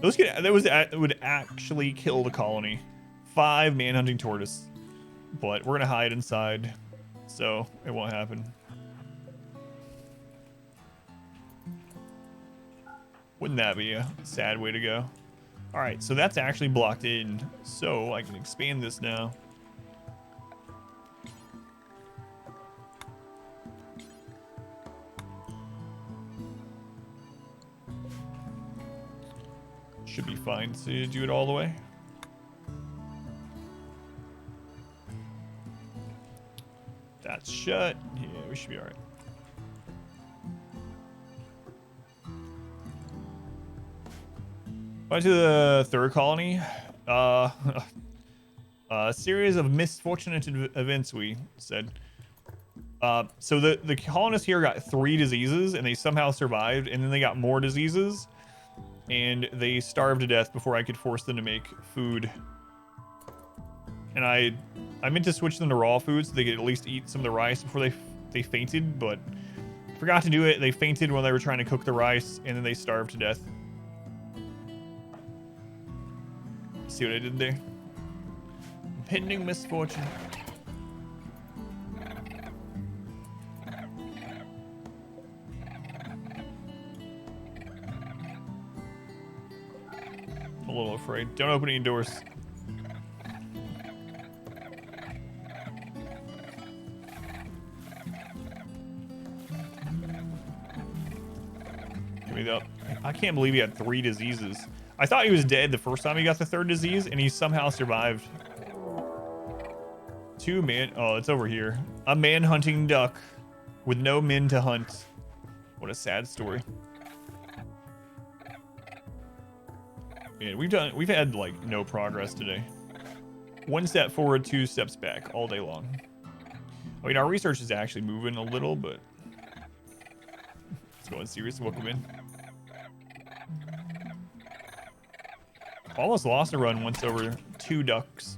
Those would actually kill the colony. 5 manhunting tortoise, but we're gonna hide inside, so it won't happen. Wouldn't that be a sad way to go? All right, so that's actually blocked in, so I can expand this now. Should be fine to do it all the way. That's shut. Yeah, we should be all right. Went to the third colony. A series of misfortunate events, we said. So the colonists here got 3 diseases, and they somehow survived, and then they got more diseases, and they starved to death before I could force them to make food. And I meant to switch them to raw food so they could at least eat some of the rice before they fainted, but forgot to do it. They fainted when they were trying to cook the rice, and then they starved to death. See what I did there? Impending misfortune. I'm a little afraid. Don't open any doors. Give me that. I can't believe he had 3 diseases. I thought he was dead the first time he got the 3rd disease, and he somehow survived. 2 man. Oh, it's over here. A man-hunting duck with no men to hunt. What a sad story. Man, we've had like no progress today. 1 step forward, 2 steps back all day long. I mean, our research is actually moving a little, but let's go in serious. Welcome in. Almost lost a run once over 2 ducks.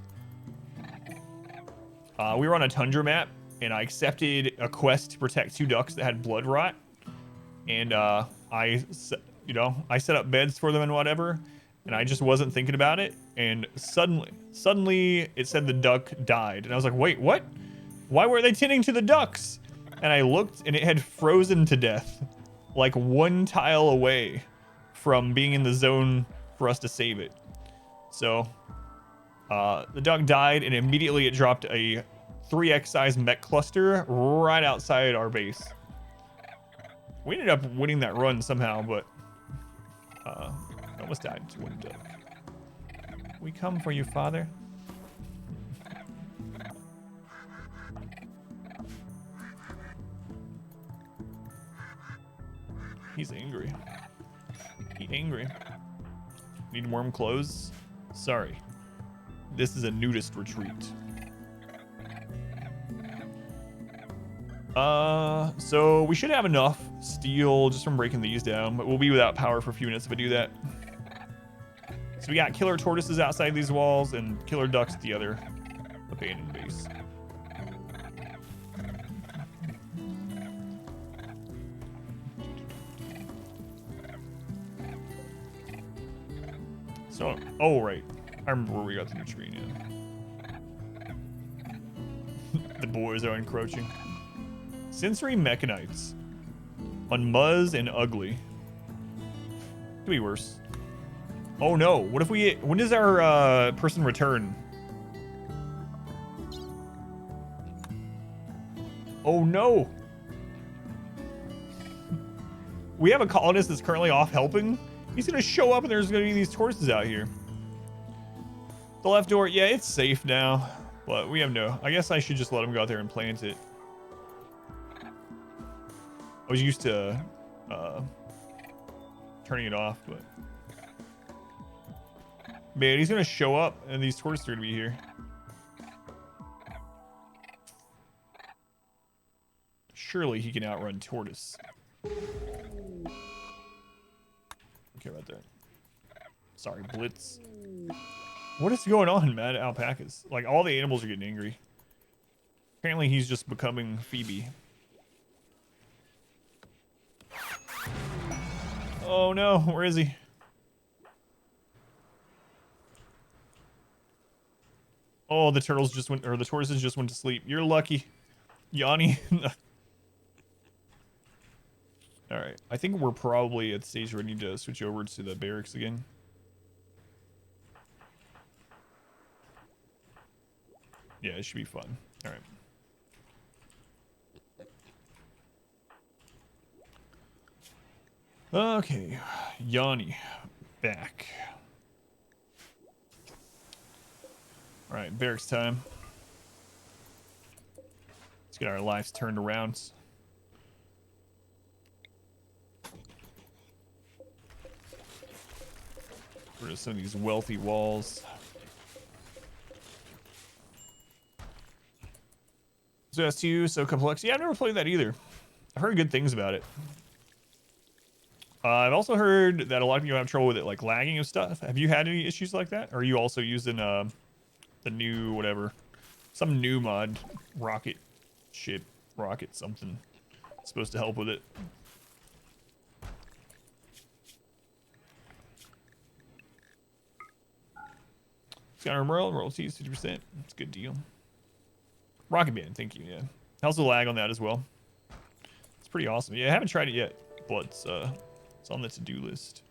We were on a tundra map, and I accepted a quest to protect 2 ducks that had blood rot, and I set up beds for them and whatever, and I just wasn't thinking about it, and suddenly it said the duck died, and I was like, wait, what? Why were they tending to the ducks? And I looked, and it had frozen to death, like 1 tile away from being in the zone for us to save it. So the duck died, and immediately it dropped a 3x size mech cluster right outside our base. We ended up winning that run somehow, but almost died to 1 duck. We come for you, father. He's angry. He angry. Need warm clothes? Sorry. This is a nudist retreat. So we should have enough steel just from breaking these down, but we'll be without power for a few minutes if I do that. So we got killer tortoises outside these walls and killer ducks at the other abandoned base. So, oh right, I remember where we got the new tree now. The boys are encroaching. Sensory mechanites. On Muzz and Ugly. Could be worse. Oh no, what if we... When does our person return? Oh no! We have a colonist that's currently off helping. He's gonna show up and there's gonna be these tortoises out here. The left door, yeah, it's safe now. But we have no... I guess I should just let him go out there and plant it. I was used to turning it off, but... Man, he's gonna show up and these tortoises are gonna be here. Surely he can outrun tortoise. Okay about that. Sorry, Blitz. What is going on, mad alpacas? Like, all the animals are getting angry. Apparently he's just becoming Phoebe. Oh no, where is he? Oh, the turtles just went, or the tortoises just went to sleep. You're lucky, Yoni. All right, I think we're probably at the stage where we need to switch over to the barracks again. Yeah, it should be fun. All right. Okay, Yoni, back. All right, barracks time. Let's get our lives turned around. Rid of some of these wealthy walls. So S2, so complex. Yeah, I've never played that either. I've heard good things about it. I've also heard that a lot of people have trouble with it, like lagging and stuff. Have you had any issues like that? Or are you also using the new whatever, some new mod, rocket ship, rocket something, supposed to help with it? It's got RimWorld, royalties 50%. It's a good deal. Rocket Band, thank you. Yeah, how's the lag on that as well? It's pretty awesome. Yeah, I haven't tried it yet, but it's on the to-do list.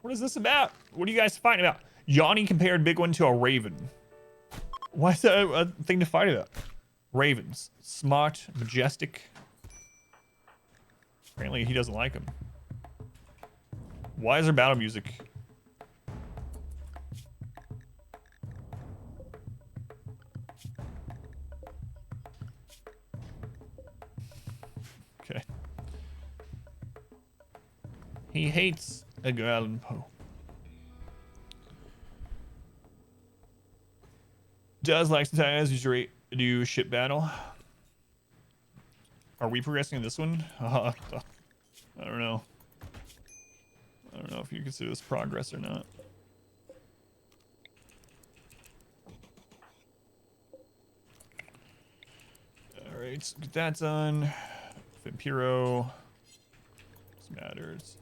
What is this about? What are you guys fighting about? Yoni compared BigOne to a raven. Why is that a thing to fight about? Ravens. Smart, majestic. Apparently he doesn't like them. Why is there battle music? Okay. He hates Edgar Allan Poe. Does like sometimes usually do ship battle. Are we progressing in this one? I don't know. I don't know if you consider this progress or not. All right, so get that done. Vampiro. This matters.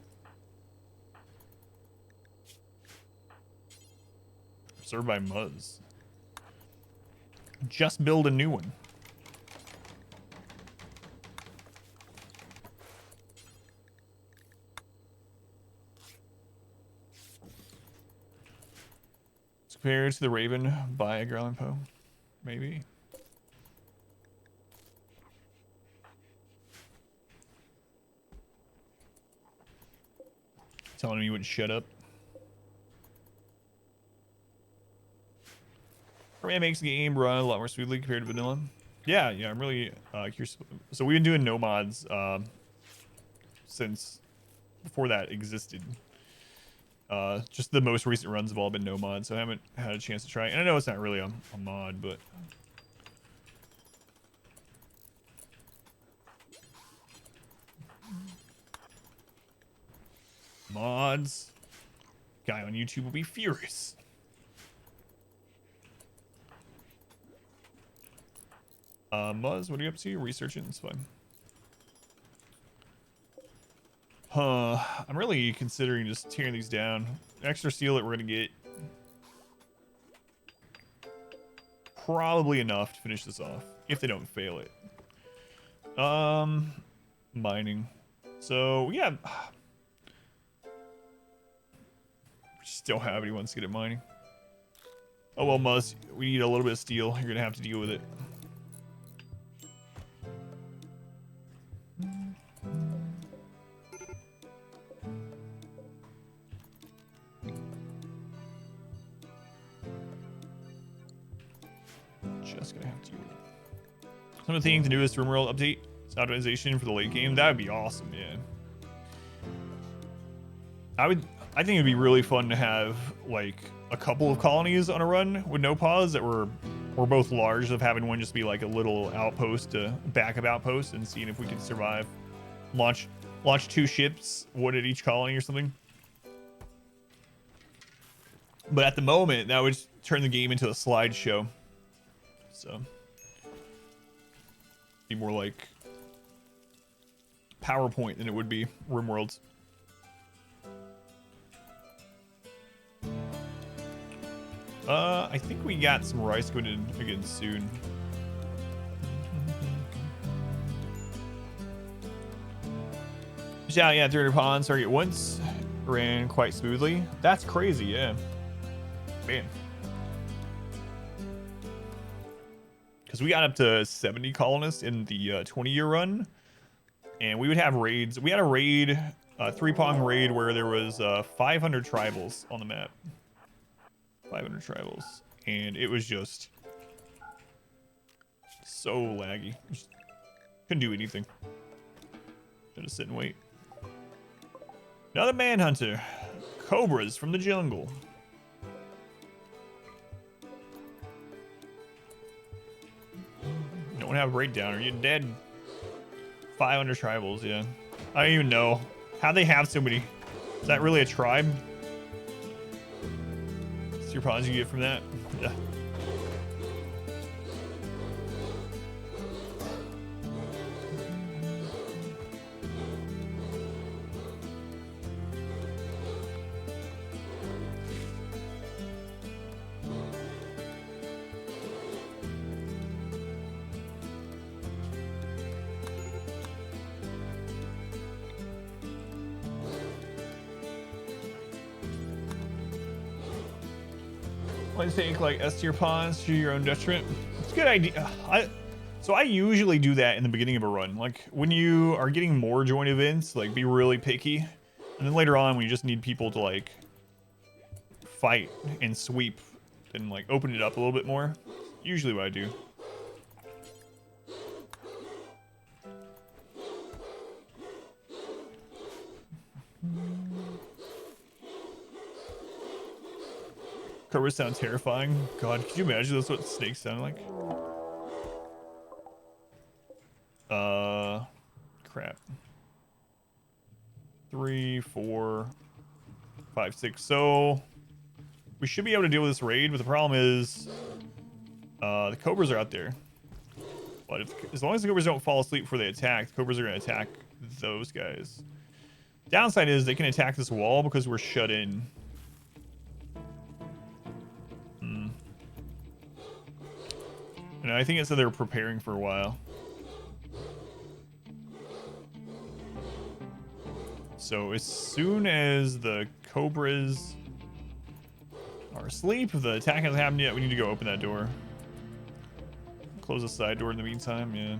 Served by Muzz. Just build a new one. It's compared to the Raven by Edgar Allan Poe. Maybe. Telling me you wouldn't shut up. It makes the game run a lot more smoothly compared to vanilla. Yeah, I'm really curious. So we've been doing no mods since before that existed. Just the most recent runs have all been no mod, so I haven't had a chance to try it. And I know it's not really a mod, but mods. Guy on YouTube will be furious. Muzz, what are you up to? Researching, it's fine. I'm really considering just tearing these down. Extra steel that we're gonna get. Probably enough to finish this off, if they don't fail it. Mining. So, yeah. Just don't have anyone to get at mining. Oh well, Muzz, we need a little bit of steel. You're gonna have to deal with it. Just gonna have to. Some of the things, the newest RimWorld update, is optimization for the late game. That would be awesome, man. I think it'd be really fun to have like a couple of colonies on a run with no pause that were both large, of having one just be like a little outpost to backup outpost, and seeing if we could survive. Launch 2 ships, one at each colony or something. But at the moment, that would turn the game into a slideshow. So be more like PowerPoint than it would be RimWorlds. I think we got some rice going in again soon. Yeah, 300 ponds target once. Ran quite smoothly. That's crazy, yeah. Man. Because we got up to 70 colonists in the 20-year run. And we would have raids. We had a raid, a 3-prong raid where there was 500 tribals on the map. 500 tribals. And it was just so laggy. Just couldn't do anything. Had to sit and wait. Another Manhunter. Cobras from the jungle. Don't have a breakdown or you're dead. 500 tribals, yeah. I don't even know. How they have so many? Is that really a tribe? What's your pause you get from that? Yeah. Want to take like S tier pawns to your own detriment? It's a good idea. So I usually do that in the beginning of a run. Like when you are getting more joint events, like be really picky. And then later on when you just need people to like fight and sweep, then like open it up a little bit more. Usually what I do. Cobras sound terrifying. God, could you imagine that's what snakes sound like? Crap. 3, 4, 5, 6. So we should be able to deal with this raid, but the problem is the Cobras are out there. But as long as the Cobras don't fall asleep before they attack, the Cobras are going to attack those guys. Downside is they can attack this wall because we're shut in. And I think it said they were preparing for a while. So as soon as the Cobras are asleep, if the attack hasn't happened yet, we need to go open that door. Close the side door in the meantime, yeah.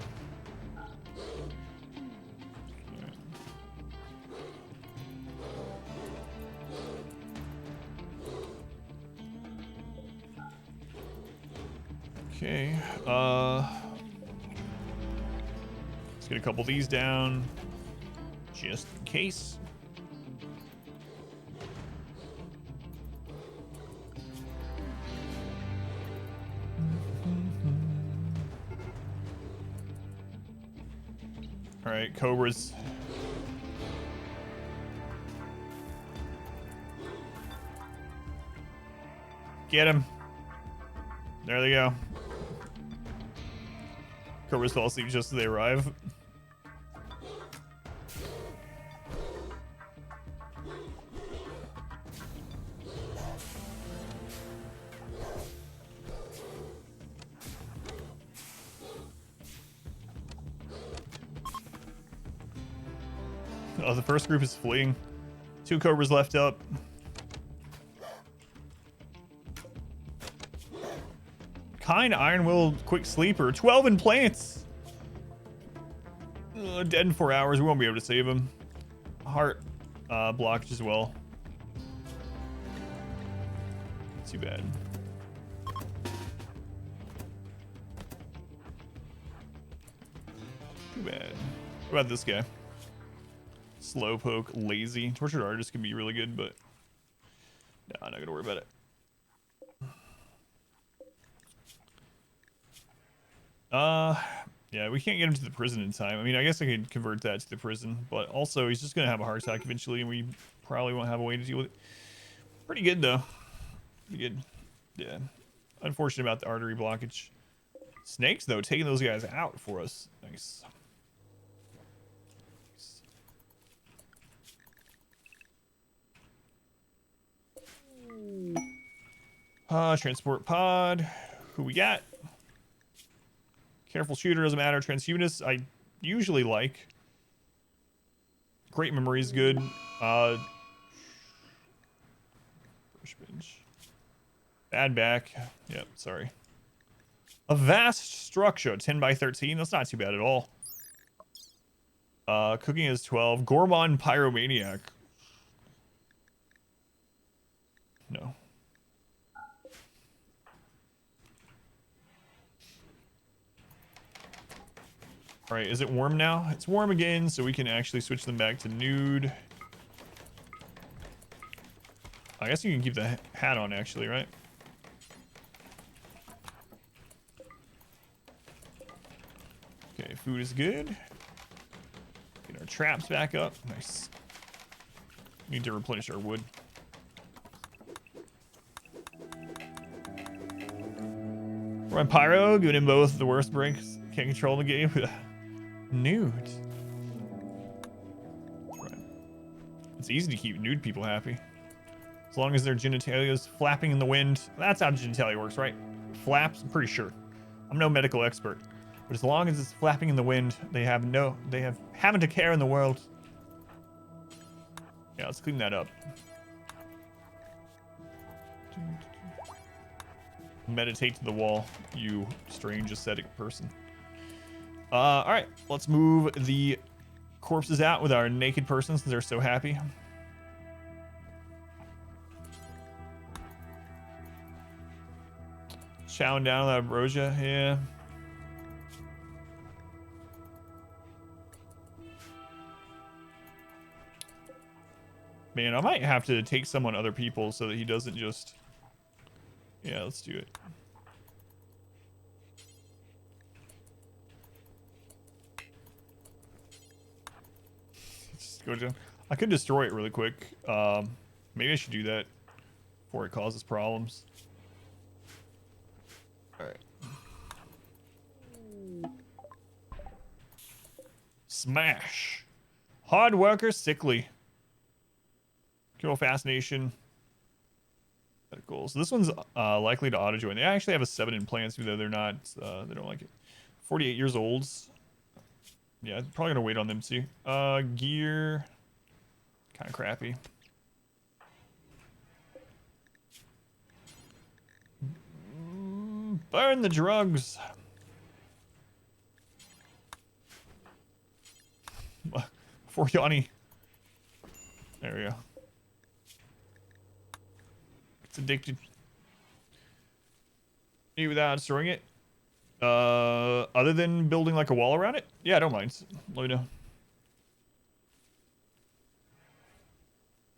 Okay, let's get a couple of these down, just in case. right, Cobras. Get him. There they go. Cobras fall asleep just as they arrive. Oh, the first group is fleeing. 2 Cobras left up. Kind Iron Will Quick Sleeper. 12 implants. Dead in 4 hours. We won't be able to save him. Heart blockage as well. Too bad. Too bad. What about this guy? Slowpoke, lazy. Tortured Artist can be really good, but no, I'm not gonna worry about it. Yeah, we can't get him to the prison in time. I mean, I guess I could convert that to the prison, but also he's just gonna have a heart attack eventually, and we probably won't have a way to deal with it. Pretty good though. Pretty good. Yeah. Unfortunate about the artery blockage. Snakes though, taking those guys out for us. Nice. Transport pod. Who we got? Careful shooter, doesn't matter. Transhumanist, I usually like. Great memory is good. First bench. Bad back. Yep, sorry. A vast structure, 10 by 13. That's not too bad at all. Cooking is 12. Gourmand Pyromaniac. No. Alright, is it warm now? It's warm again, so we can actually switch them back to nude. I guess you can keep the hat on, actually, right? Okay, food is good. Get our traps back up. Nice. Need to replenish our wood. Run Pyro, giving him both the worst brinks. Can't control the game. Nude. Right. It's easy to keep nude people happy. As long as their genitalia is flapping in the wind. That's how genitalia works, right? Flaps, I'm pretty sure. I'm no medical expert. But as long as it's flapping in the wind, they haven't a care in the world. Yeah, let's clean that up. Meditate to the wall, you strange ascetic person. All right, let's move the corpses out with our naked persons since they're so happy. Chowing down that ambrosia, yeah. Man, I might have to take some on other people so that he doesn't just... Yeah, let's do it. Just go down. I could destroy it really quick. Maybe I should do that before it causes problems. Alright. Smash. Hard worker, sickly. Kill fascination. Cool. So this one's likely to auto join. They actually have a 7 in plants, even though they're not. They don't like it. 48 years old. Yeah, probably gonna wait on them too. Gear, kind of crappy. Burn the drugs. For Yoni. There we go. It's addicted. Maybe without destroying it. Other than building like a wall around it? Yeah, I don't mind. Let me know.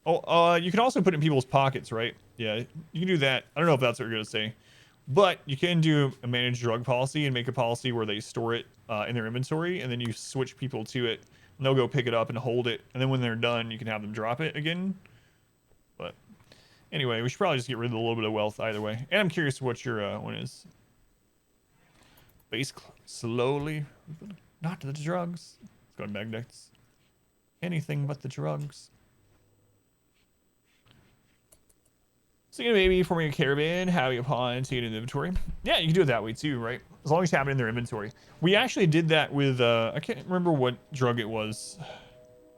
Oh, you can also put it in people's pockets, right? Yeah, you can do that. I don't know if that's what you're gonna say. But you can do a managed drug policy and make a policy where they store it in their inventory, and then you switch people to it, and they'll go pick it up and hold it, and then when they're done, you can have them drop it again. But anyway, we should probably just get rid of a little bit of wealth either way. And I'm curious what your one is. Base slowly. Not the drugs. Let's go to magnets. Anything but the drugs. So maybe forming a caravan, having a pawn, taking an inventory. Yeah, you can do it that way too, right? As long as you have it in their inventory. We actually did that with, I can't remember what drug it was.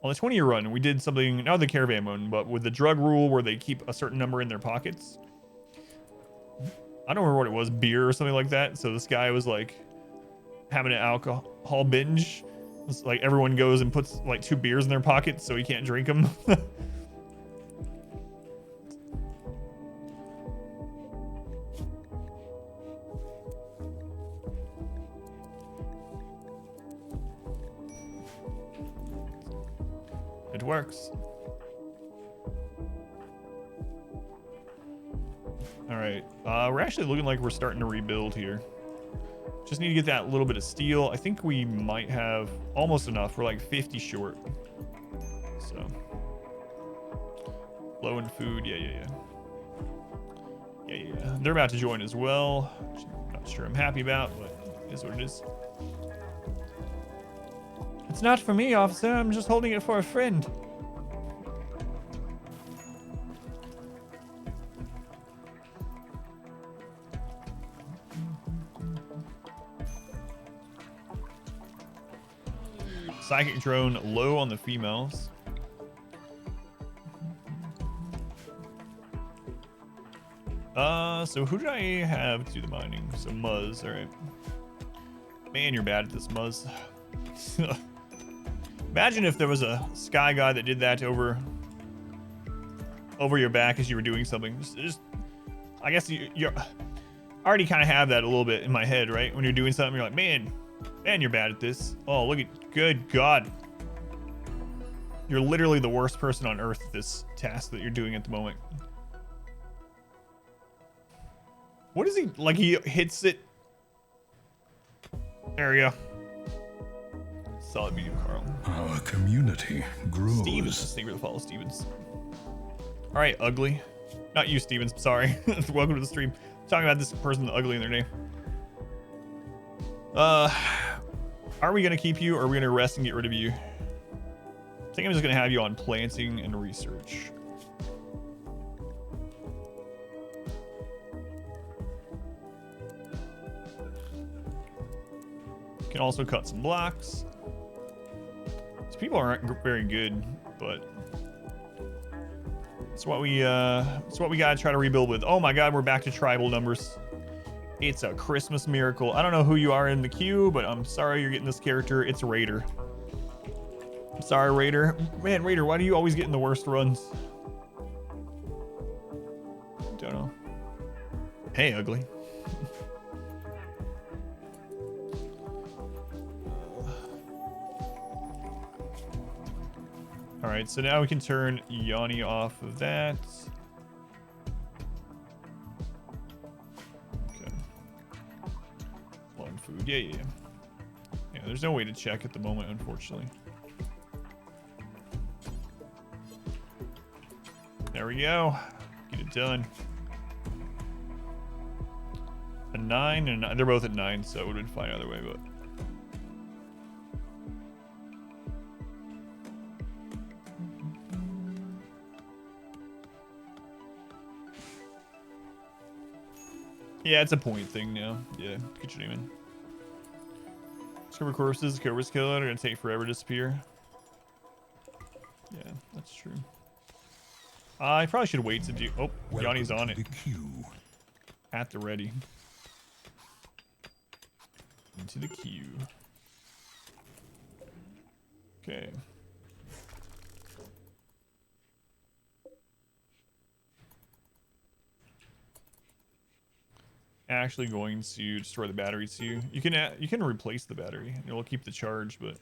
On the 20-year run, we did something, not the caravan one, but with the drug rule where they keep a certain number in their pockets. I don't remember what it was, beer or something like that. So this guy was like having an alcohol binge. It's like everyone goes and puts like 2 beers in their pockets so he can't drink them. It works. All right, we're actually looking like we're starting to rebuild here. Just need to get that little bit of steel. I think we might have almost enough. We're like 50 short. So low in food. Yeah. They're about to join as well. Not sure I'm happy about, but it is what it is. It's not for me, officer. I'm just holding it for a friend. Psychic drone low on the females. So who did I have to do the mining? So Muzz, all right. Man, you're bad at this, Muzz. Imagine if there was a Skygod that did that over your back as you were doing something. Just I guess you're I already kind of have that a little bit in my head, right? When you're doing something, you're like, man, you're bad at this. Oh, look at, good God. You're literally the worst person on earth at this task that you're doing at the moment. What is he, like he hits it? There we go. Solid medium, Carl. Our community grows. Stevens, the secret to follow Stevens. All right, ugly. Not you, Stevens, sorry. Welcome to the stream. I'm talking about this person with ugly in their name. Are we gonna keep you or are we gonna rest and get rid of you? I think I'm just gonna have you on planting and research. Can also cut some blocks. These people aren't very good, but it's what we gotta try to rebuild with. Oh my God, we're back to tribal numbers. It's a Christmas miracle. I don't know who you are in the queue, but I'm sorry you're getting this character. It's Raider. I'm sorry, Raider. Man, Raider, why do you always get in the worst runs? Don't know. Hey, ugly. All right, so now we can turn Yoni off of that. Okay. Long food, yeah. Yeah, there's no way to check at the moment, unfortunately. There we go. Get it done. A 9 and they're both at 9, so it would have been fine either way, but. Yeah, it's a point thing now. Yeah, get your name in. Discover corpses, Cobra's killer, are gonna take forever to disappear. Yeah, that's true. I probably should wait to do. Oh, Yoni's on it. At the ready. Into the queue. Okay. Actually going to destroy the battery too. You can replace the battery. It'll keep the charge, but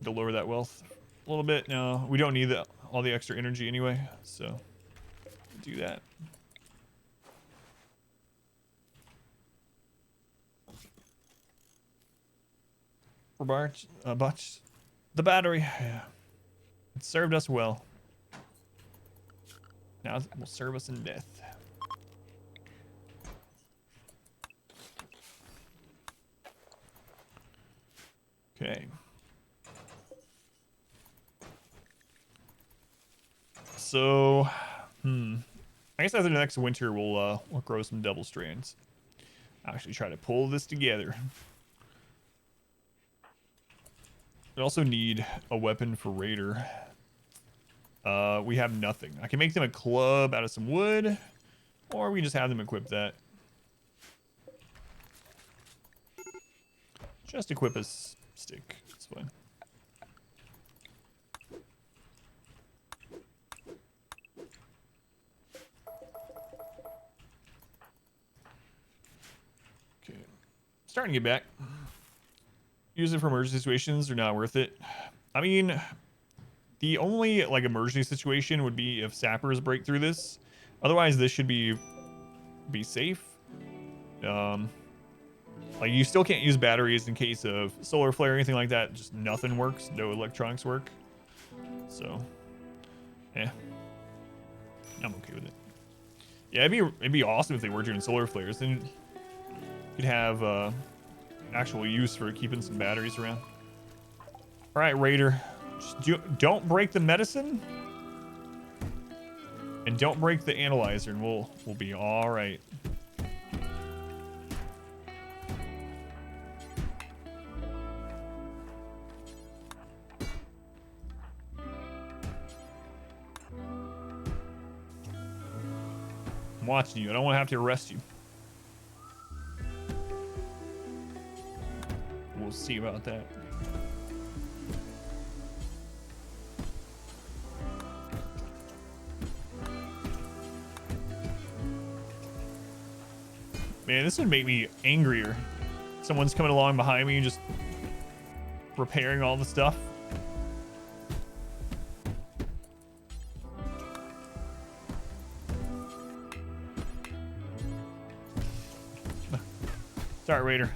to lower that wealth a little bit. No, we don't need all the extra energy anyway, so do that. but the battery, yeah, it served us well. Now it will serve us in death. Okay. So, I guess after the next winter, we'll grow some double strands. Actually try to pull this together. We also need a weapon for Raider. We have nothing. I can make them a club out of some wood, or we just have them equip that. Just equip a stick. That's fine. Okay. Starting to get back. Use it for emergency situations. They're not worth it. I mean, the only like emergency situation would be if sappers break through this. Otherwise, this should be safe. Like you still can't use batteries in case of solar flare or anything like that. Just nothing works. No electronics work. So, yeah, I'm okay with it. Yeah, it'd be awesome if they were doing solar flares. Then you could have actual use for keeping some batteries around. All right, Raider, just don't break the medicine, and don't break the analyzer, and we'll be all right. I'm watching you. I don't want to have to arrest you. We'll see about that. Man, this would make me angrier. Someone's coming along behind me and just repairing all the stuff. Sorry, Raider.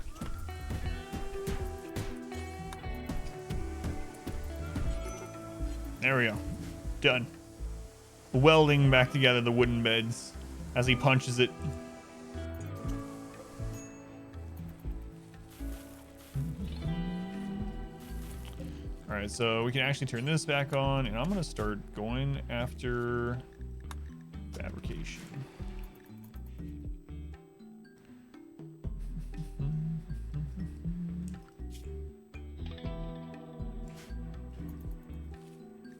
There we go. Done. Welding back together the wooden beds as he punches it. Alright, so we can actually turn this back on, and I'm going to start going after fabrication.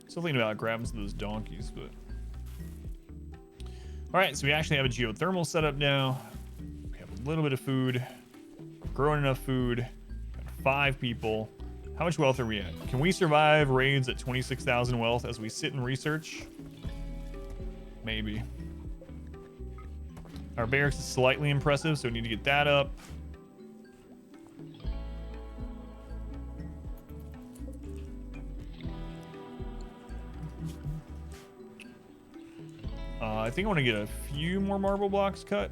Still thinking about grabbing some of those donkeys, but... Alright, so we actually have a geothermal set up now. We have a little bit of food. We're growing enough food. Got 5 people. How much wealth are we at? Can we survive raids at 26,000 wealth as we sit and research? Maybe. Our barracks is slightly impressive, so we need to get that up. I think I want to get a few more marble blocks cut.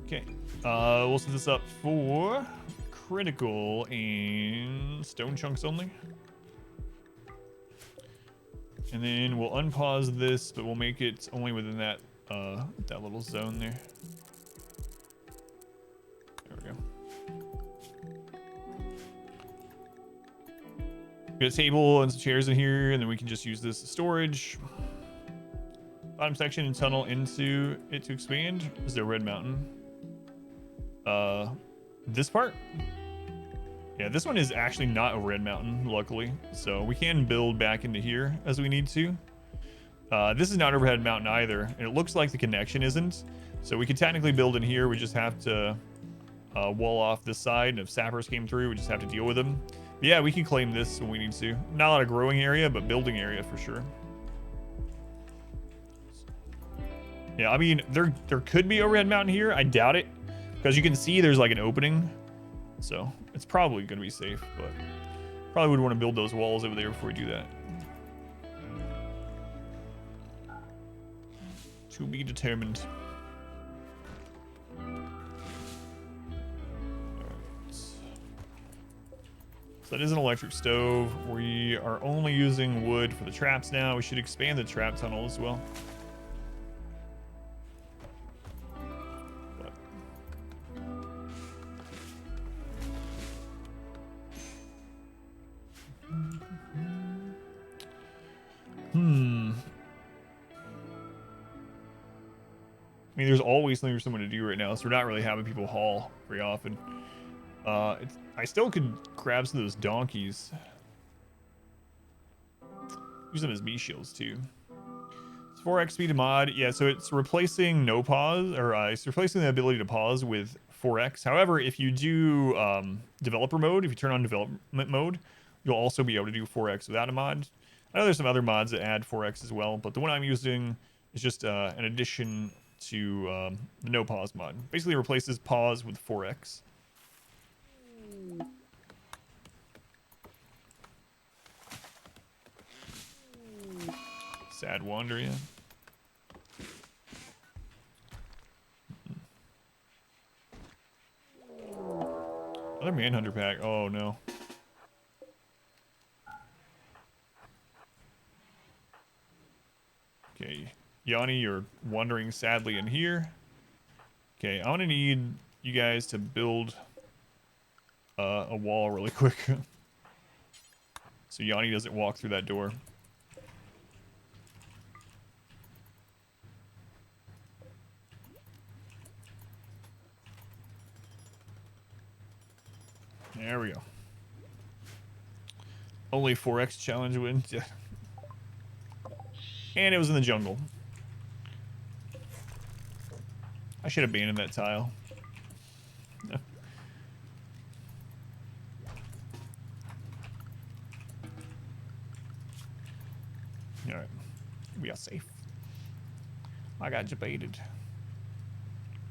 Okay, we'll set this up for critical and stone chunks only. And then we'll unpause this, but we'll make it only within that that little zone there. There we go. Get a table and some chairs in here, and then we can just use this as storage. Bottom section and tunnel into it to expand. Is there Red Mountain? This part? Yeah, this one is actually not a Red Mountain, luckily. So we can build back into here as we need to. This is not Overhead Mountain either. And it looks like the connection isn't. So we could technically build in here. We just have to wall off this side. And if sappers came through, we just have to deal with them. But yeah, we can claim this when we need to. Not a lot of growing area, but building area for sure. Yeah, I mean, there could be Overhead Mountain here. I doubt it. Because you can see there's like an opening. So it's probably going to be safe. But probably would want to build those walls over there before we do that. To be determined. So that is an electric stove. We are only using wood for the traps now. We should expand the trap tunnel as well. But... I mean, there's always something for someone to do right now, so we're not really having people haul very often. I still could grab some of those donkeys. Use them as meat shields too. It's 4x speed to mod. Yeah, so it's replacing no pause, or it's replacing the ability to pause with 4x. However, if you do developer mode, if you turn on development mode, you'll also be able to do 4x without a mod. I know there's some other mods that add 4x as well, but the one I'm using is just an addition to the no pause mod. Basically replaces pause with 4x. Sad wander, yeah. Another Manhunter pack. Oh no. Okay, Yoni, you're wandering sadly in here. Okay, I'm gonna need you guys to build a wall really quick. So Yoni doesn't walk through that door. There we go. Only 4x challenge wins. Yeah. And it was in the jungle. I should abandon that tile. Alright. We are safe. I got debated.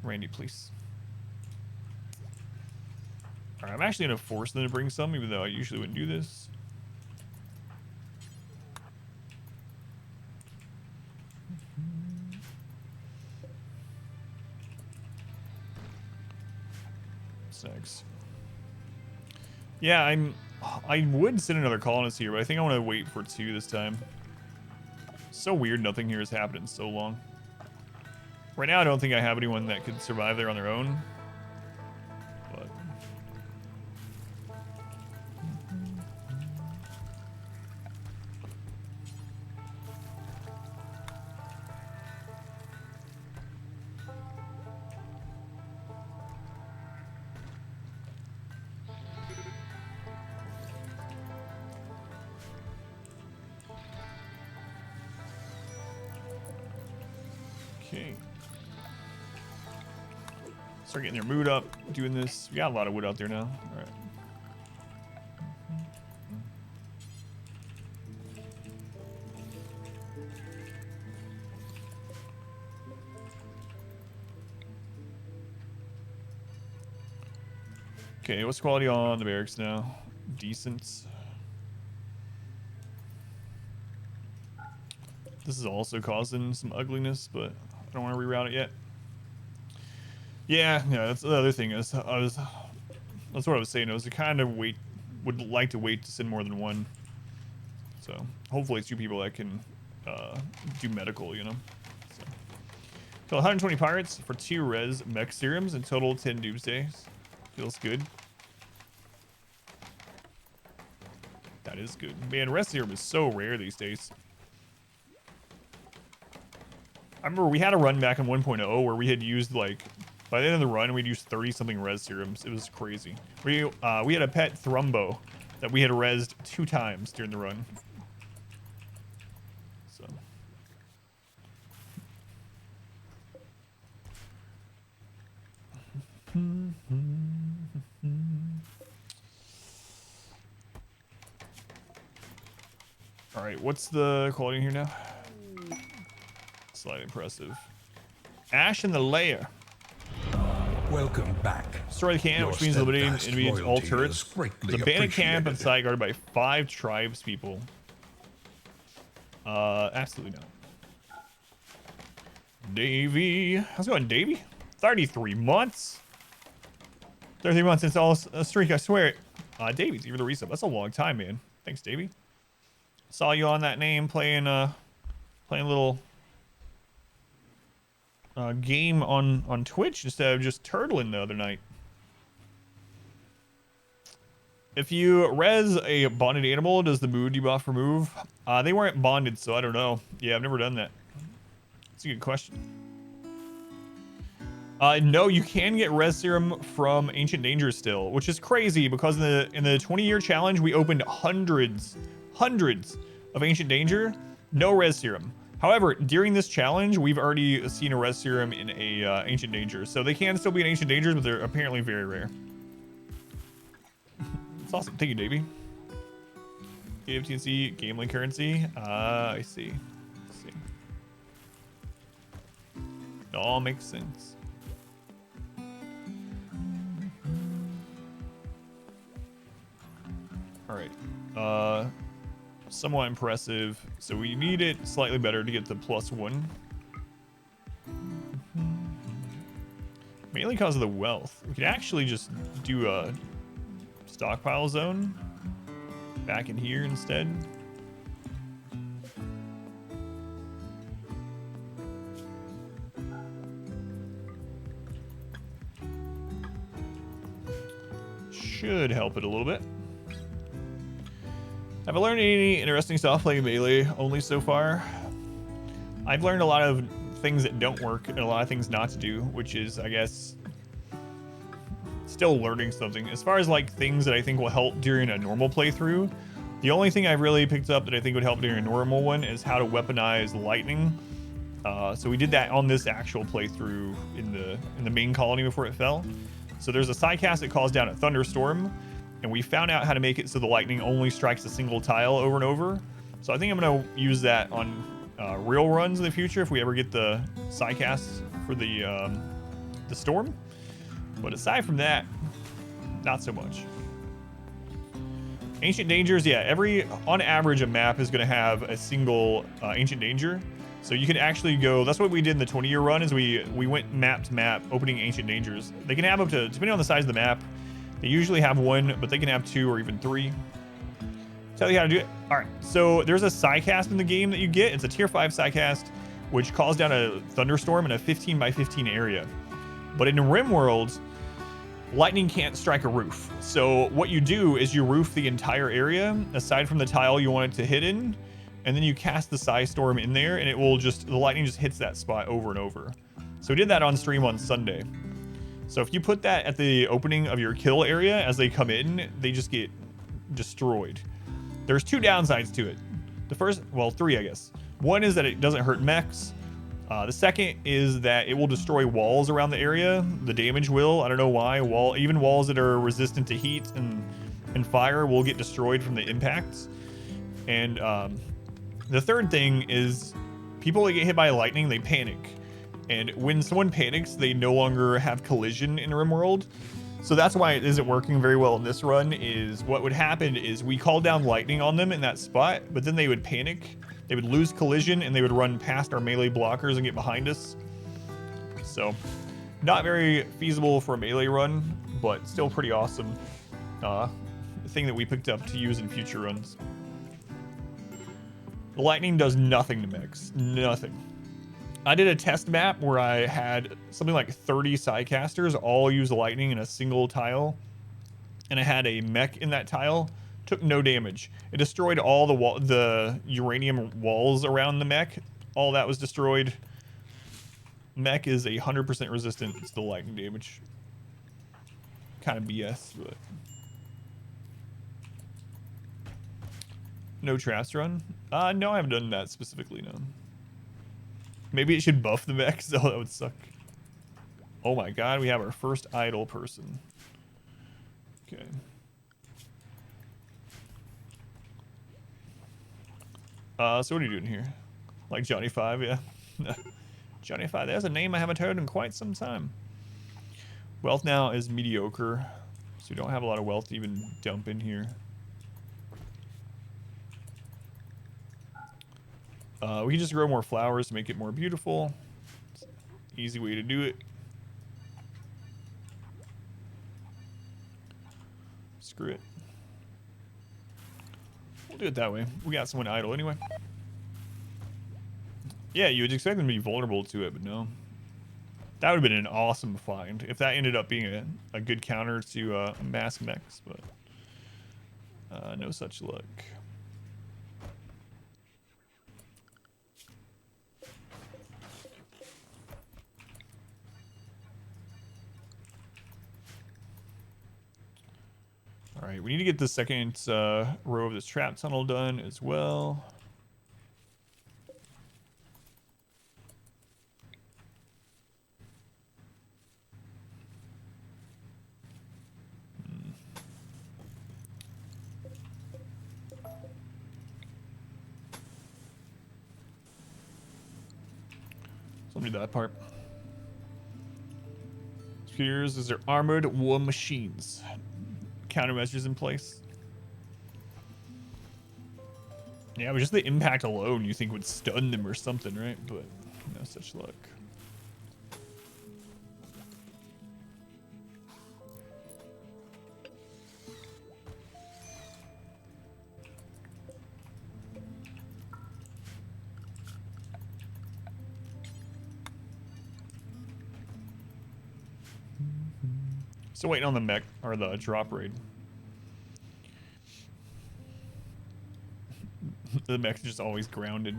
Randy, please. Alright, I'm actually going to force them to bring some, even though I usually wouldn't do this. Six. Yeah, I would send another colonist here, but I think I want to wait for 2 this time. So weird nothing here has happened in so long. Right now I don't think I have anyone that could survive there on their own. But okay. Start getting their mood up, doing this. We got a lot of wood out there now. All right. Okay, what's quality on the barracks now? Decent. This is also causing some ugliness, but I don't want to reroute it yet. Yeah, that's the other thing is that's what I was saying. I was kind of would like to wait to send more than one. So hopefully it's 2 people that can do medical, you know. So kill 120 pirates for 2 res mech serums and total 10 doomsdays. Feels good. That is good. Man, res serum is so rare these days. I remember we had a run back in 1.0 where we had used like, by the end of the run, we'd used 30 something res serums. It was crazy. We had a pet Thrumbo that we had rezzed 2 times during the run. So. All right, what's the quality in here now? Slightly impressive. Ash in the lair. Welcome back. Destroy the camp, which means eliminating enemies, all turrets. The bandit camp and side guarded by 5 tribes people. Absolutely not. Davey. How's it going, Davey? 33 months. 33 months since all a streak, I swear. Davey's even the resub. That's a long time, man. Thanks, Davey. Saw you on that name playing a little game on Twitch instead of just turtling the other night. If you res a bonded animal, does the mood debuff remove? They weren't bonded, so I don't know. Yeah, I've never done that. That's a good question. No, you can get res serum from Ancient Danger still, which is crazy because in the 20-year challenge we opened hundreds of Ancient Danger, no res serum. However, during this challenge we've already seen a res serum in a Ancient Danger, so they can still be in Ancient Dangers, but they're apparently very rare. It's awesome. Thank you, Davey. AFTC gambling currency. I see. It all makes sense. All right. Somewhat impressive. So we need it slightly better to get the +1. Mainly because of the wealth. We could actually just do a stockpile zone back in here instead. Should help it a little bit. Have I learned any interesting stuff playing melee only so far? I've learned a lot of things that don't work and a lot of things not to do, which is, I guess, still learning something. As far as like things that I think will help during a normal playthrough, the only thing I've really picked up that I think would help during a normal one is how to weaponize lightning. So we did that on this actual playthrough in the main colony before it fell. So there's a sidecast that calls down a thunderstorm, and we found out how to make it so the lightning only strikes a single tile over and over. So I think I'm gonna use that on real runs in the future if we ever get the sidecast for the storm. But aside from that, not so much. Ancient Dangers, yeah, on average, a map is gonna have a single Ancient Danger. So you can actually go, that's what we did in the 20-year run, is we went map to map opening Ancient Dangers. They can have up to, depending on the size of the map, they usually have 1, but they can have 2 or even 3. Tell you how to do it. All right, so there's a sidecast in the game that you get. It's a tier 5 sidecast, which calls down a thunderstorm in a 15 by 15 area. But in RimWorld, lightning can't strike a roof. So what you do is you roof the entire area, aside from the tile you want it to hit in, and then you cast the Psystorm in there, and the lightning just hits that spot over and over. So we did that on stream on Sunday. So if you put that at the opening of your kill area as they come in, they just get destroyed. There's 2 downsides to it. The first, well, 3, I guess. One is that it doesn't hurt mechs. The second is that it will destroy walls around the area. The damage will. I don't know why. Even walls that are resistant to heat and fire will get destroyed from the impacts. And the third thing is people that get hit by lightning, they panic. And when someone panics, they no longer have collision in RimWorld. So that's why it isn't working very well in this run. Is what would happen is we call down lightning on them in that spot, but then they would panic. They would lose collision and they would run past our melee blockers and get behind us. So not very feasible for a melee run, but still pretty awesome thing that we picked up to use in future runs. The lightning does nothing to mechs. Nothing. I did a test map where I had something like 30 sidecasters all use lightning in a single tile, and I had a mech in that tile. Took no damage. It destroyed all the uranium walls around the mech. All that was destroyed. Mech is 100% resistant to the lightning damage. Kind of BS, but no traps run. No, I haven't done that specifically. No. Maybe it should buff the mech, so that would suck. Oh my god, we have our first idle person. Okay. So what are you doing here? Like Johnny 5, yeah. Johnny 5, there's a name I haven't heard in quite some time. Wealth now is mediocre, so we don't have a lot of wealth to even dump in here. We can just grow more flowers to make it more beautiful. easy way to do it. Screw it. We'll do it that way. We got someone idle anyway. Yeah, you would expect them to be vulnerable to it, but no. That would have been an awesome find if that ended up being a good counter to mass mechs, but no such luck. All right, we need to get the second row of this trap tunnel done as well. So I'll do that part. Spears, these are armored war machines. Countermeasures in place. Yeah, but just the impact alone you think would stun them or something, right? But no such luck. Still waiting on the mech or the drop raid. The mech's just always grounded.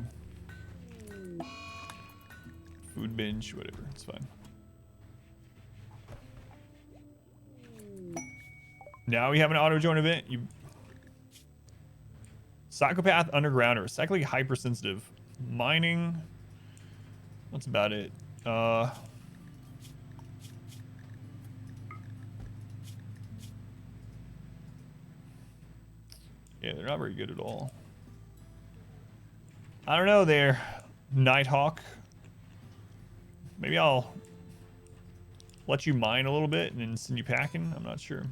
Food binge, whatever, it's fine. Now we have an auto join event. You psychopath underground or cyclically hypersensitive. Mining. That's about it. Yeah, they're not very good at all. I don't know there, Nighthawk. Maybe I'll let you mine a little bit and then send you packing. I'm not sure.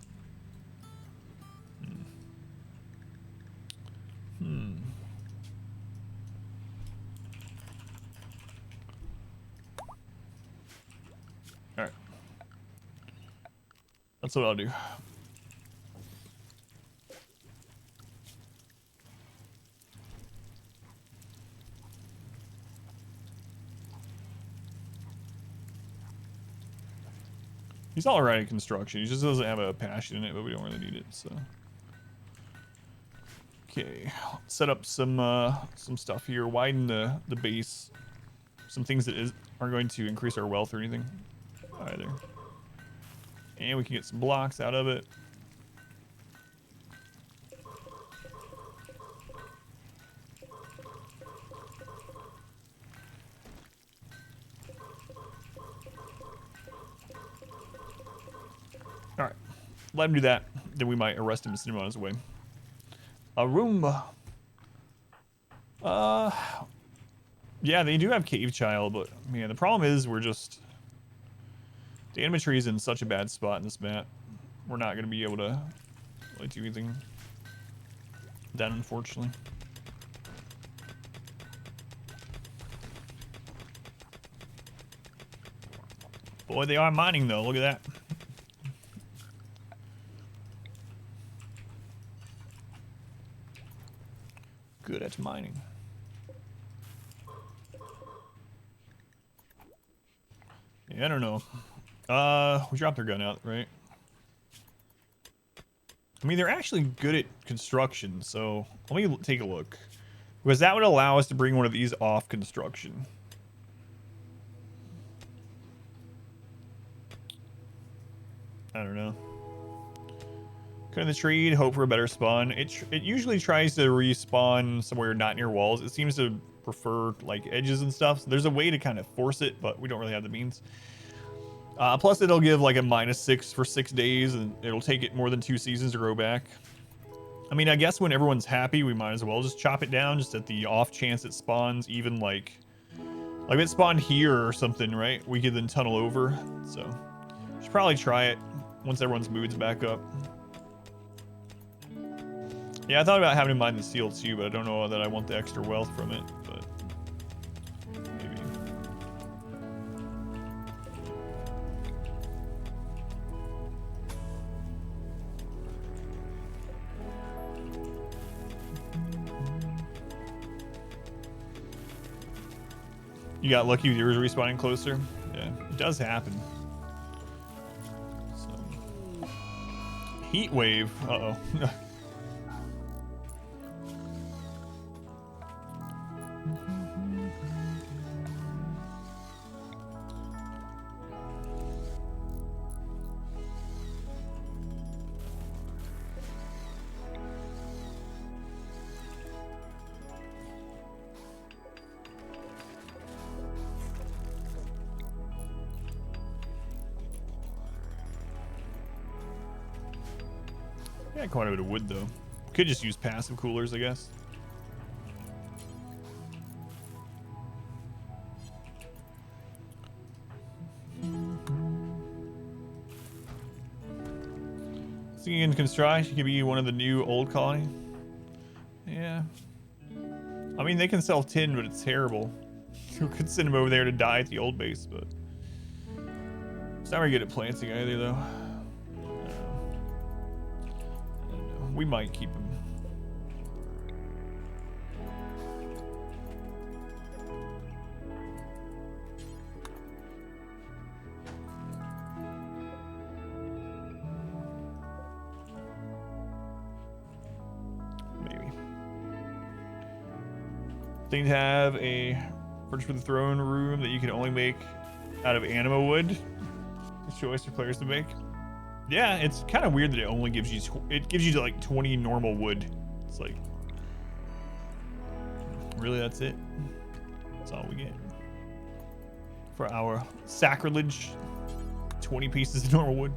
All right. That's what I'll do. He's all right at construction. He just doesn't have a passion in it, but we don't really need it, so. Okay, set up some stuff here. Widen the base. Some things that aren't going to increase our wealth or anything either. And we can get some blocks out of it. Alright, let him do that. Then we might arrest him and send him on his way. A Roomba. Yeah, they do have Cave Child, but man, the problem is we're just... The animatry is in such a bad spot in this map. We're not going to be able to really do anything then, unfortunately. Boy, they are mining though, look at that. Good at mining. Yeah, I don't know. We dropped their gun out, right? I mean, they're actually good at construction, so let me take a look. Because that would allow us to bring one of these off construction. I don't know. Cut in the tree, hope for a better spawn. It usually tries to respawn somewhere not near walls. It seems to prefer like edges and stuff. So there's a way to kind of force it, but we don't really have the means. Plus it'll give like a -6 for 6 days, and it'll take it more than 2 seasons to grow back. I mean, I guess when everyone's happy, we might as well just chop it down, just at the off chance it spawns even like if it spawned here or something, right? We could then tunnel over. So should probably try it once everyone's mood's back up. Yeah, I thought about having him mine the seal too, but I don't know that I want the extra wealth from it, but maybe. You got lucky with yours respawning closer. Yeah, it does happen. So, heat wave. Uh-oh. Yeah, quite a bit of wood though. Could just use passive coolers, I guess. Singing construction could be one of the new old colony. Yeah. I mean, they can sell tin, but it's terrible. You could send them over there to die at the old base, but it's not very good at planting either, though. I don't know. We might keep them. Thing to have a purchase for the throne room that you can only make out of anima wood. It's choice for players to make. Yeah, it's kind of weird that it only gives you like 20 normal wood. It's like, really, that's it. That's all we get for our sacrilege. 20 pieces of normal wood.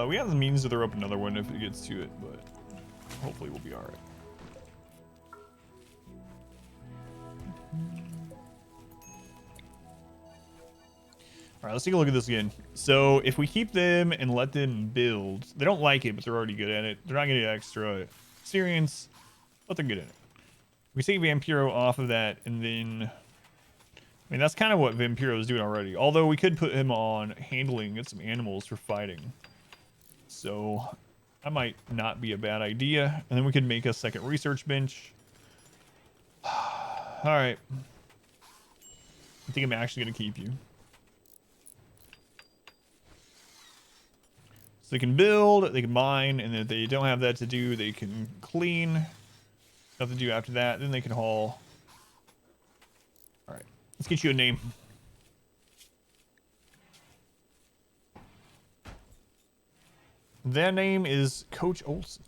We have the means to throw up another one if it gets to it, but hopefully we'll be all right. All right, let's take a look at this again. So if we keep them and let them build, they don't like it, but they're already good at it. They're not going to get extra experience, but they're good at it. We take Vampiro off of that, and then, I mean, that's kind of what Vampiro is doing already. Although we could put him on handling, get some animals for fighting. So that might not be a bad idea. And then we could make a second research bench. All right. I think I'm actually going to keep you. So they can build, they can mine, and if they don't have that to do, they can clean. Nothing to do after that. Then they can haul. All right. Let's get you a name. Their name is Coach Olson.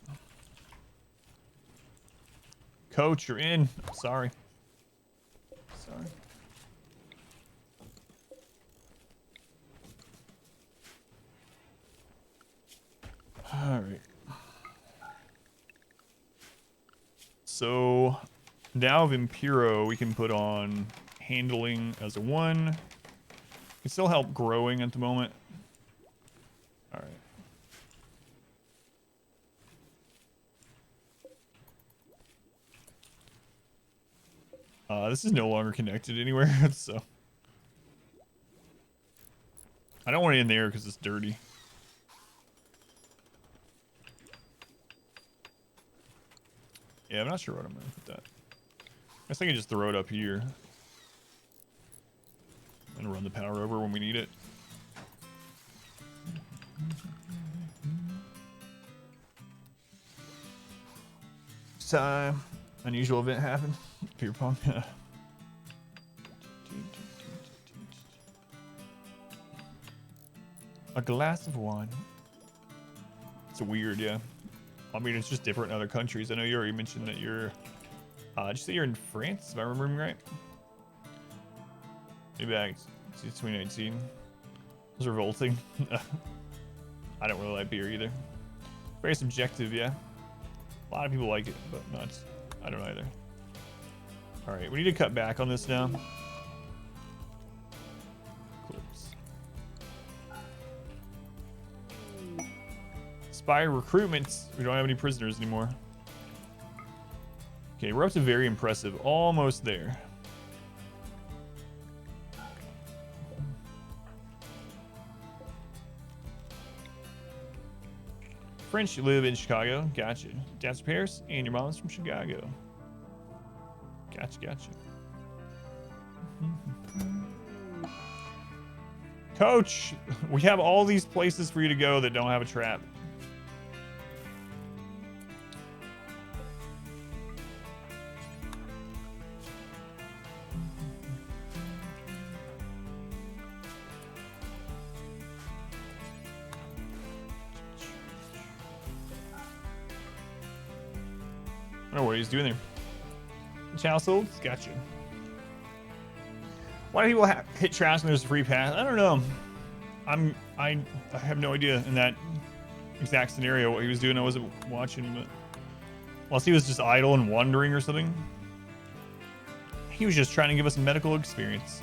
Coach, you're in. Sorry. Sorry. All right. So now Vampiro we can put on handling as a 1. Can still help growing at the moment. All right. This is no longer connected anywhere, so I don't want it in there because it's dirty. Yeah, I'm not sure what I'm gonna put that. I guess I can just throw it up here and run the power over when we need it. Time. Unusual event happened. Beer pong. A glass of wine. It's weird, yeah. I mean, it's just different in other countries. I know you already mentioned that you're... did you say you're in France, if I remember right? Maybe back to 2019. It was revolting. I don't really like beer either. Very subjective, yeah. A lot of people like it, but not. I don't either. All right, we need to cut back on this now. Clips. Spy recruitment. We don't have any prisoners anymore. Okay, we're up to very impressive. Almost there. French, you live in Chicago. Gotcha. Dad's from Paris, and your mom's from Chicago. Gotcha, gotcha. Coach, we have all these places for you to go that don't have a trap. I don't know what he's doing there. Household, gotcha. Why do people hit trash when there's a free pass? I don't know. I have no idea in that exact scenario what he was doing. I wasn't watching, but unless he was just idle and wandering or something. He was just trying to give us a medical experience.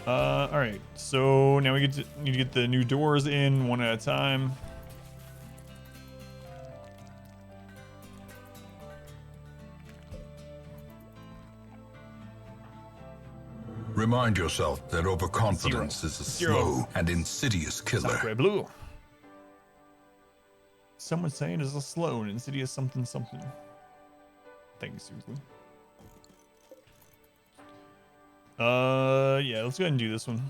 All right, so now we need to get the new doors in one at a time. Remind yourself that overconfidence is a slow and insidious killer. Sacre bleu. Some would say it is a slow and insidious something something. Thank you, seriously. Yeah, let's go ahead and do this one.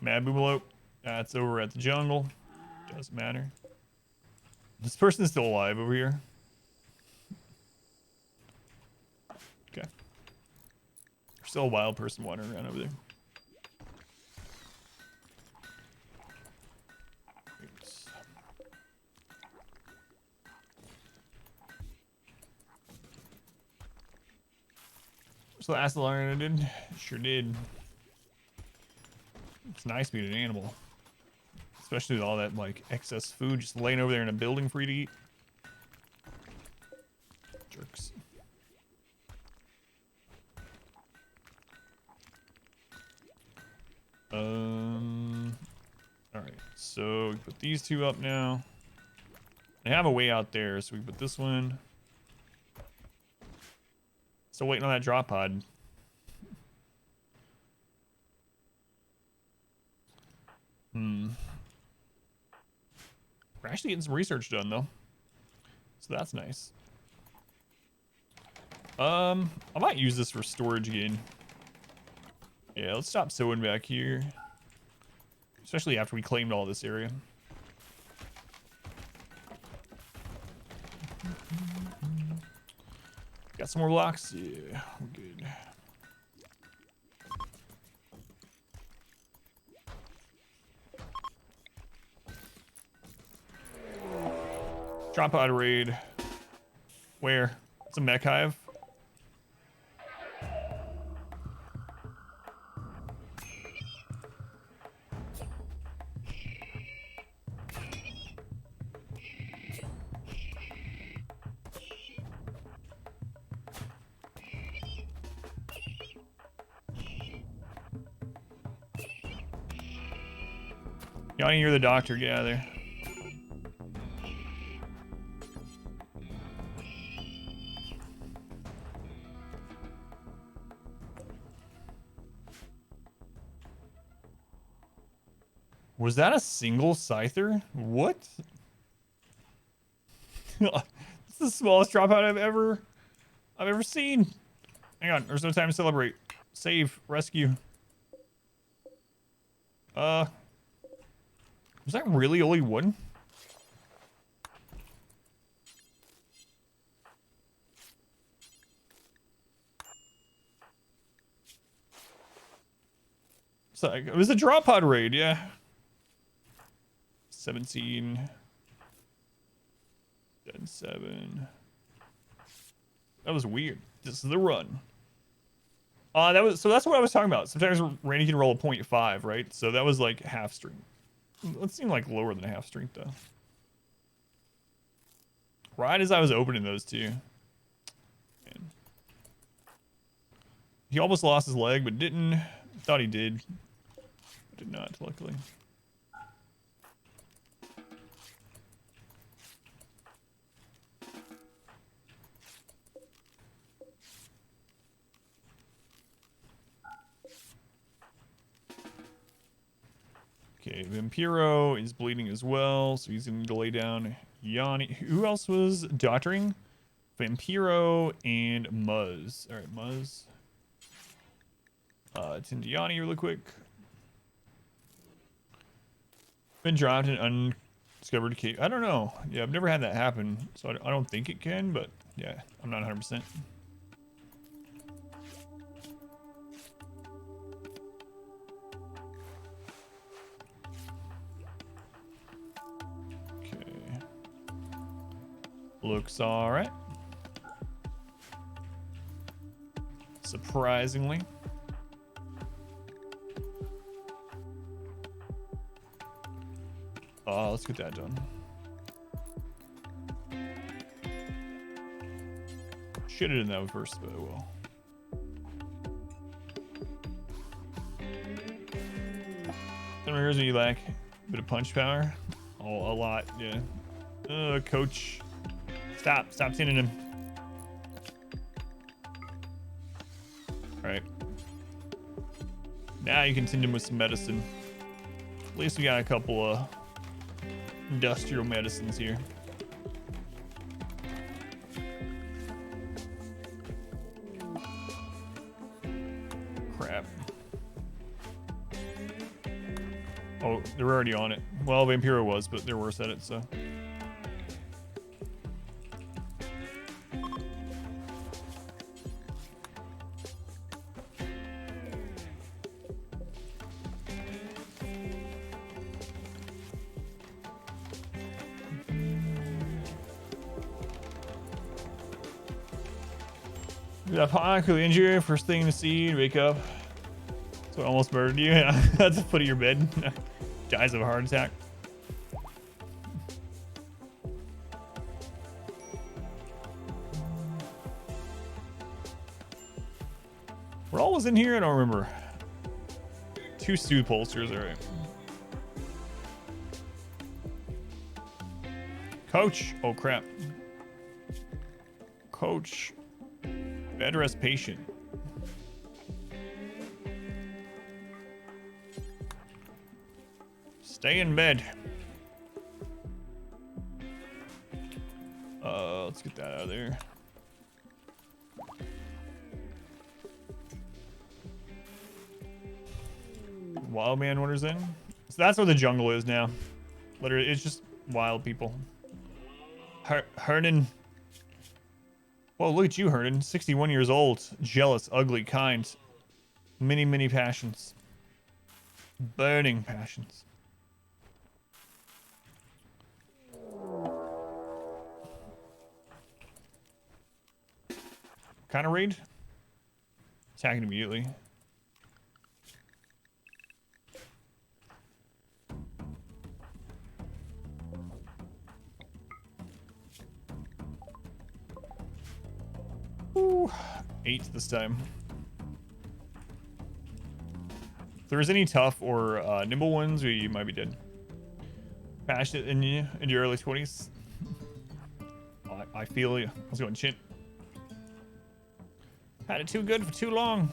Mad Boomalope. That's over at the jungle. Doesn't matter. This person is still alive over here. Okay. There's still a wild person wandering around over there. Oops. So the acid iron I did? Sure did. It's nice being an animal. Especially with all that like excess food just laying over there in a building for you to eat. Jerks. Alright, so we put these two up now. They have a way out there, so we put this one. Still waiting on that drop pod. We're actually getting some research done though. So that's nice. I might use this for storage again. Yeah, let's stop sewing back here. Especially after we claimed all this area. Got some more blocks? Yeah, we're good. Drop pod raid. Where? It's a mech hive. Yoni, you're the doctor. Get out of there. Was that a single scyther? What? This is the smallest dropout I've ever seen. Hang on, there's no time to celebrate. Save, rescue. Was that really only one? So it was a drop pod raid, yeah. 17. Dead 7. That was weird. This is the run. That's what I was talking about. Sometimes Randy can roll a 0.5, right? So that was like half strength. That seemed like lower than half strength though. Right as I was opening those two. Man. He almost lost his leg, but didn't. Thought he did. But did not, luckily. Okay, Vampiro is bleeding as well, so he's going to lay down Yoni. Who else was dottering? Vampiro and Muzz. All right, Muzz. It's into Yoni really quick. Been dropped in undiscovered cave. I don't know. Yeah, I've never had that happen, so I don't think it can, but yeah, I'm not 100%. Okay. Looks all right. Surprisingly. Let's get that done. Should have done that first, but I will. Here's what you lack. A bit of punch power. Oh, a lot, yeah. Coach. Stop sending him. Alright. Now you can send him with some medicine. At least we got a couple of industrial medicines here. Crap. Oh, they're already on it. Well, Vampiro was, but they're worse at it, so. That chronically injured, first thing to see, wake up. So I almost murdered you. That's the foot of your bed. Dies of a heart attack. What all was in here? I don't remember. 2 stew pulsers, alright. Coach. Oh crap. Coach. Bed rest patient. Stay in bed. Let's get that out of there. Wild man wanders in. So that's where the jungle is now. Literally, it's just wild people. Hernan. Whoa, look at you, Hernan. 61 years old. Jealous, ugly, kind. Many, many passions. Burning passions. Kind of raid? Attacking immediately. Ooh, 8 this time. If there's any tough or nimble ones, you might be dead. Passionate in your early 20s. I feel you. How's it going, Chin? Had it too good for too long.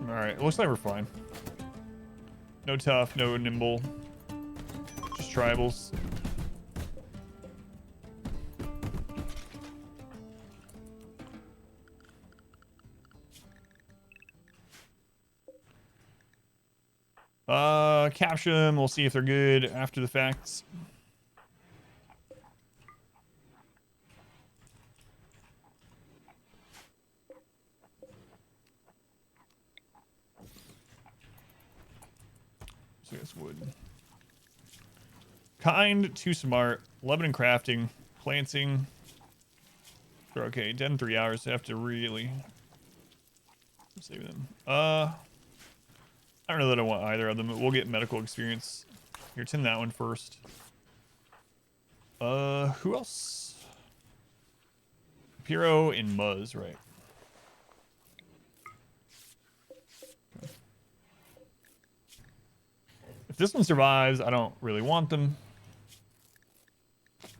Alright, it looks like we're fine. No tough, no nimble. Just tribals. Capture them. We'll see if they're good after the facts. So I guess wood. Kind, too smart. Lebanon crafting, planting. They're okay. Dead in 3 hours. So I have to really save them. I don't know that I want either of them, but we'll get medical experience. Here, tin that one first. Who else? Piro and Muzz, right? Okay. this one survives, I don't really want them.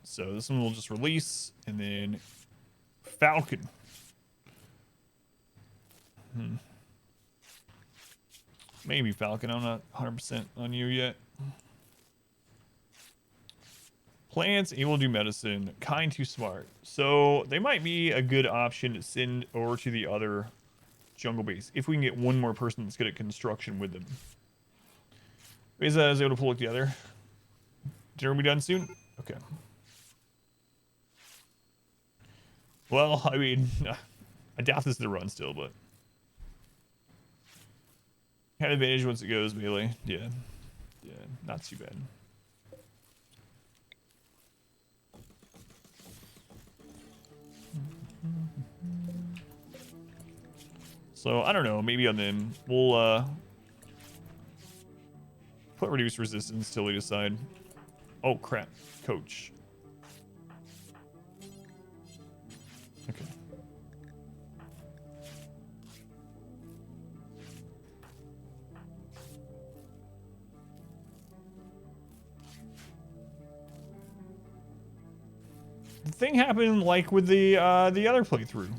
So this one will just release, and then Falcon. Maybe Falcon. I'm not 100% on you yet. Plants, able to do medicine, kind too smart. So they might be a good option to send over to the other jungle base if we can get one more person that's good at construction with them. Reza is able to pull it together. Dinner will be done soon? Okay. Well, I mean, I doubt this is the run still, but had advantage once it goes melee. Yeah, not too bad. So I don't know. Maybe on them we'll put reduced resistance till we decide. Oh crap, coach. Okay. The thing happened like with the other playthrough.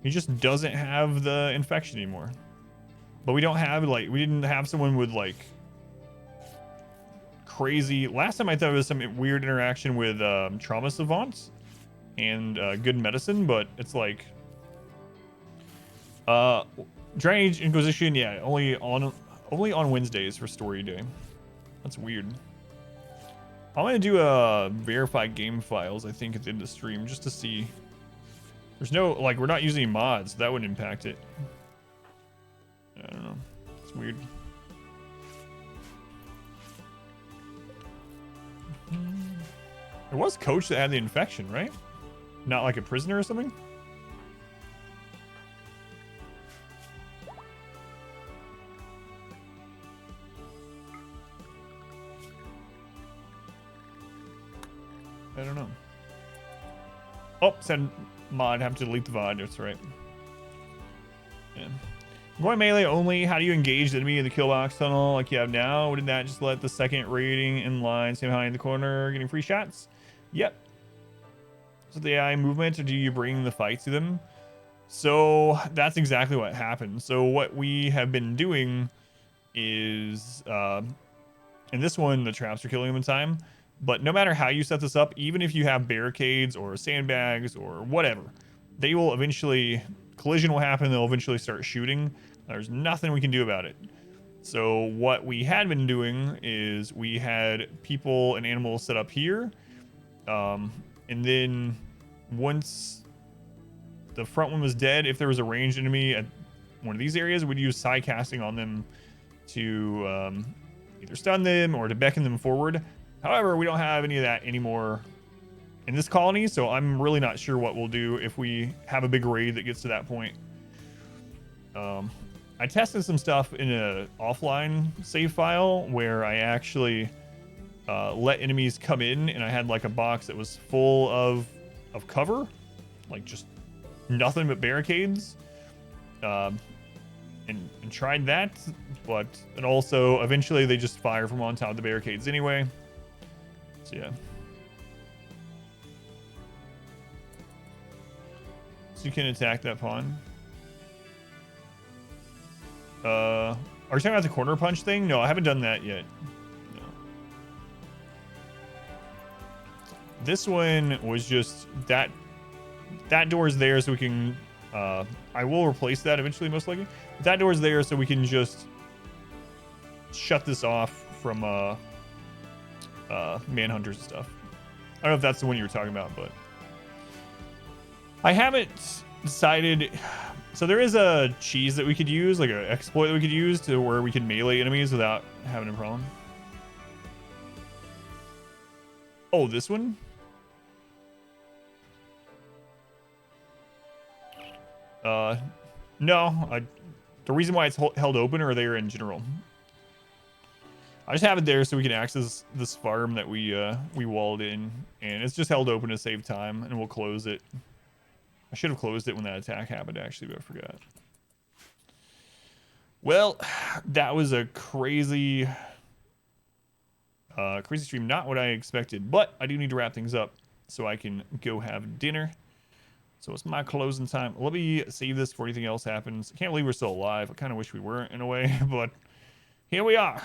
He just doesn't have the infection anymore. But we don't have we didn't have someone with like crazy. Last time I thought it was some weird interaction with trauma savants and good medicine, but it's like Drainage Inquisition, yeah, only on Wednesdays for story day. That's weird. I'm gonna do a verify game files, I think, at the end of the stream, just to see. There's no, like, we're not using mods, so that wouldn't impact it. I don't know. It's weird. There was Coach that had the infection, right? Not like a prisoner or something? I don't know. Oh, said mod, have to delete the VOD, that's right. Yeah. Going melee only, how do you engage the enemy in the kill box tunnel like you have now? Wouldn't that just let the second rating in line stay behind the corner getting free shots? Yep. So the AI movement, or do you bring the fight to them? So that's exactly what happened. So what we have been doing is, in this one, the traps are killing them in time. But no matter how you set this up, even if you have barricades or sandbags or whatever, they will eventually, collision will happen, they'll eventually start shooting. There's nothing we can do about it. So what we had been doing is we had people and animals set up here. And then once the front one was dead, if there was a ranged enemy at one of these areas, we'd use side casting on them to either stun them or to beckon them forward. However, we don't have any of that anymore in this colony, so I'm really not sure what we'll do if we have a big raid that gets to that point. I tested some stuff in a offline save file where I actually let enemies come in, and I had like a box that was full of cover, like just nothing but barricades, and tried that, but and also eventually they just fire from on top of the barricades anyway. So yeah. So you can attack that pawn. Are you talking about the corner punch thing? No, I haven't done that yet. No. This one was just that door is there so we can I will replace that eventually, most likely. But that door is there so we can just shut this off from Manhunters and stuff. I don't know if that's the one you were talking about, but I haven't decided. So there is a cheese that we could use, like an exploit that we could use to where we could melee enemies without having a problem. Oh, this one? No. The reason why it's held open, or they're in general. I just have it there so we can access this farm that we walled in, and it's just held open to save time, and we'll close it. I should have closed it when that attack happened, actually, but I forgot. Well, that was a crazy Crazy stream, not what I expected, but I do need to wrap things up so I can go have dinner. So it's my closing time. Let me save this before anything else happens. I can't believe we're still alive. I kind of wish we weren't in a way, but here we are.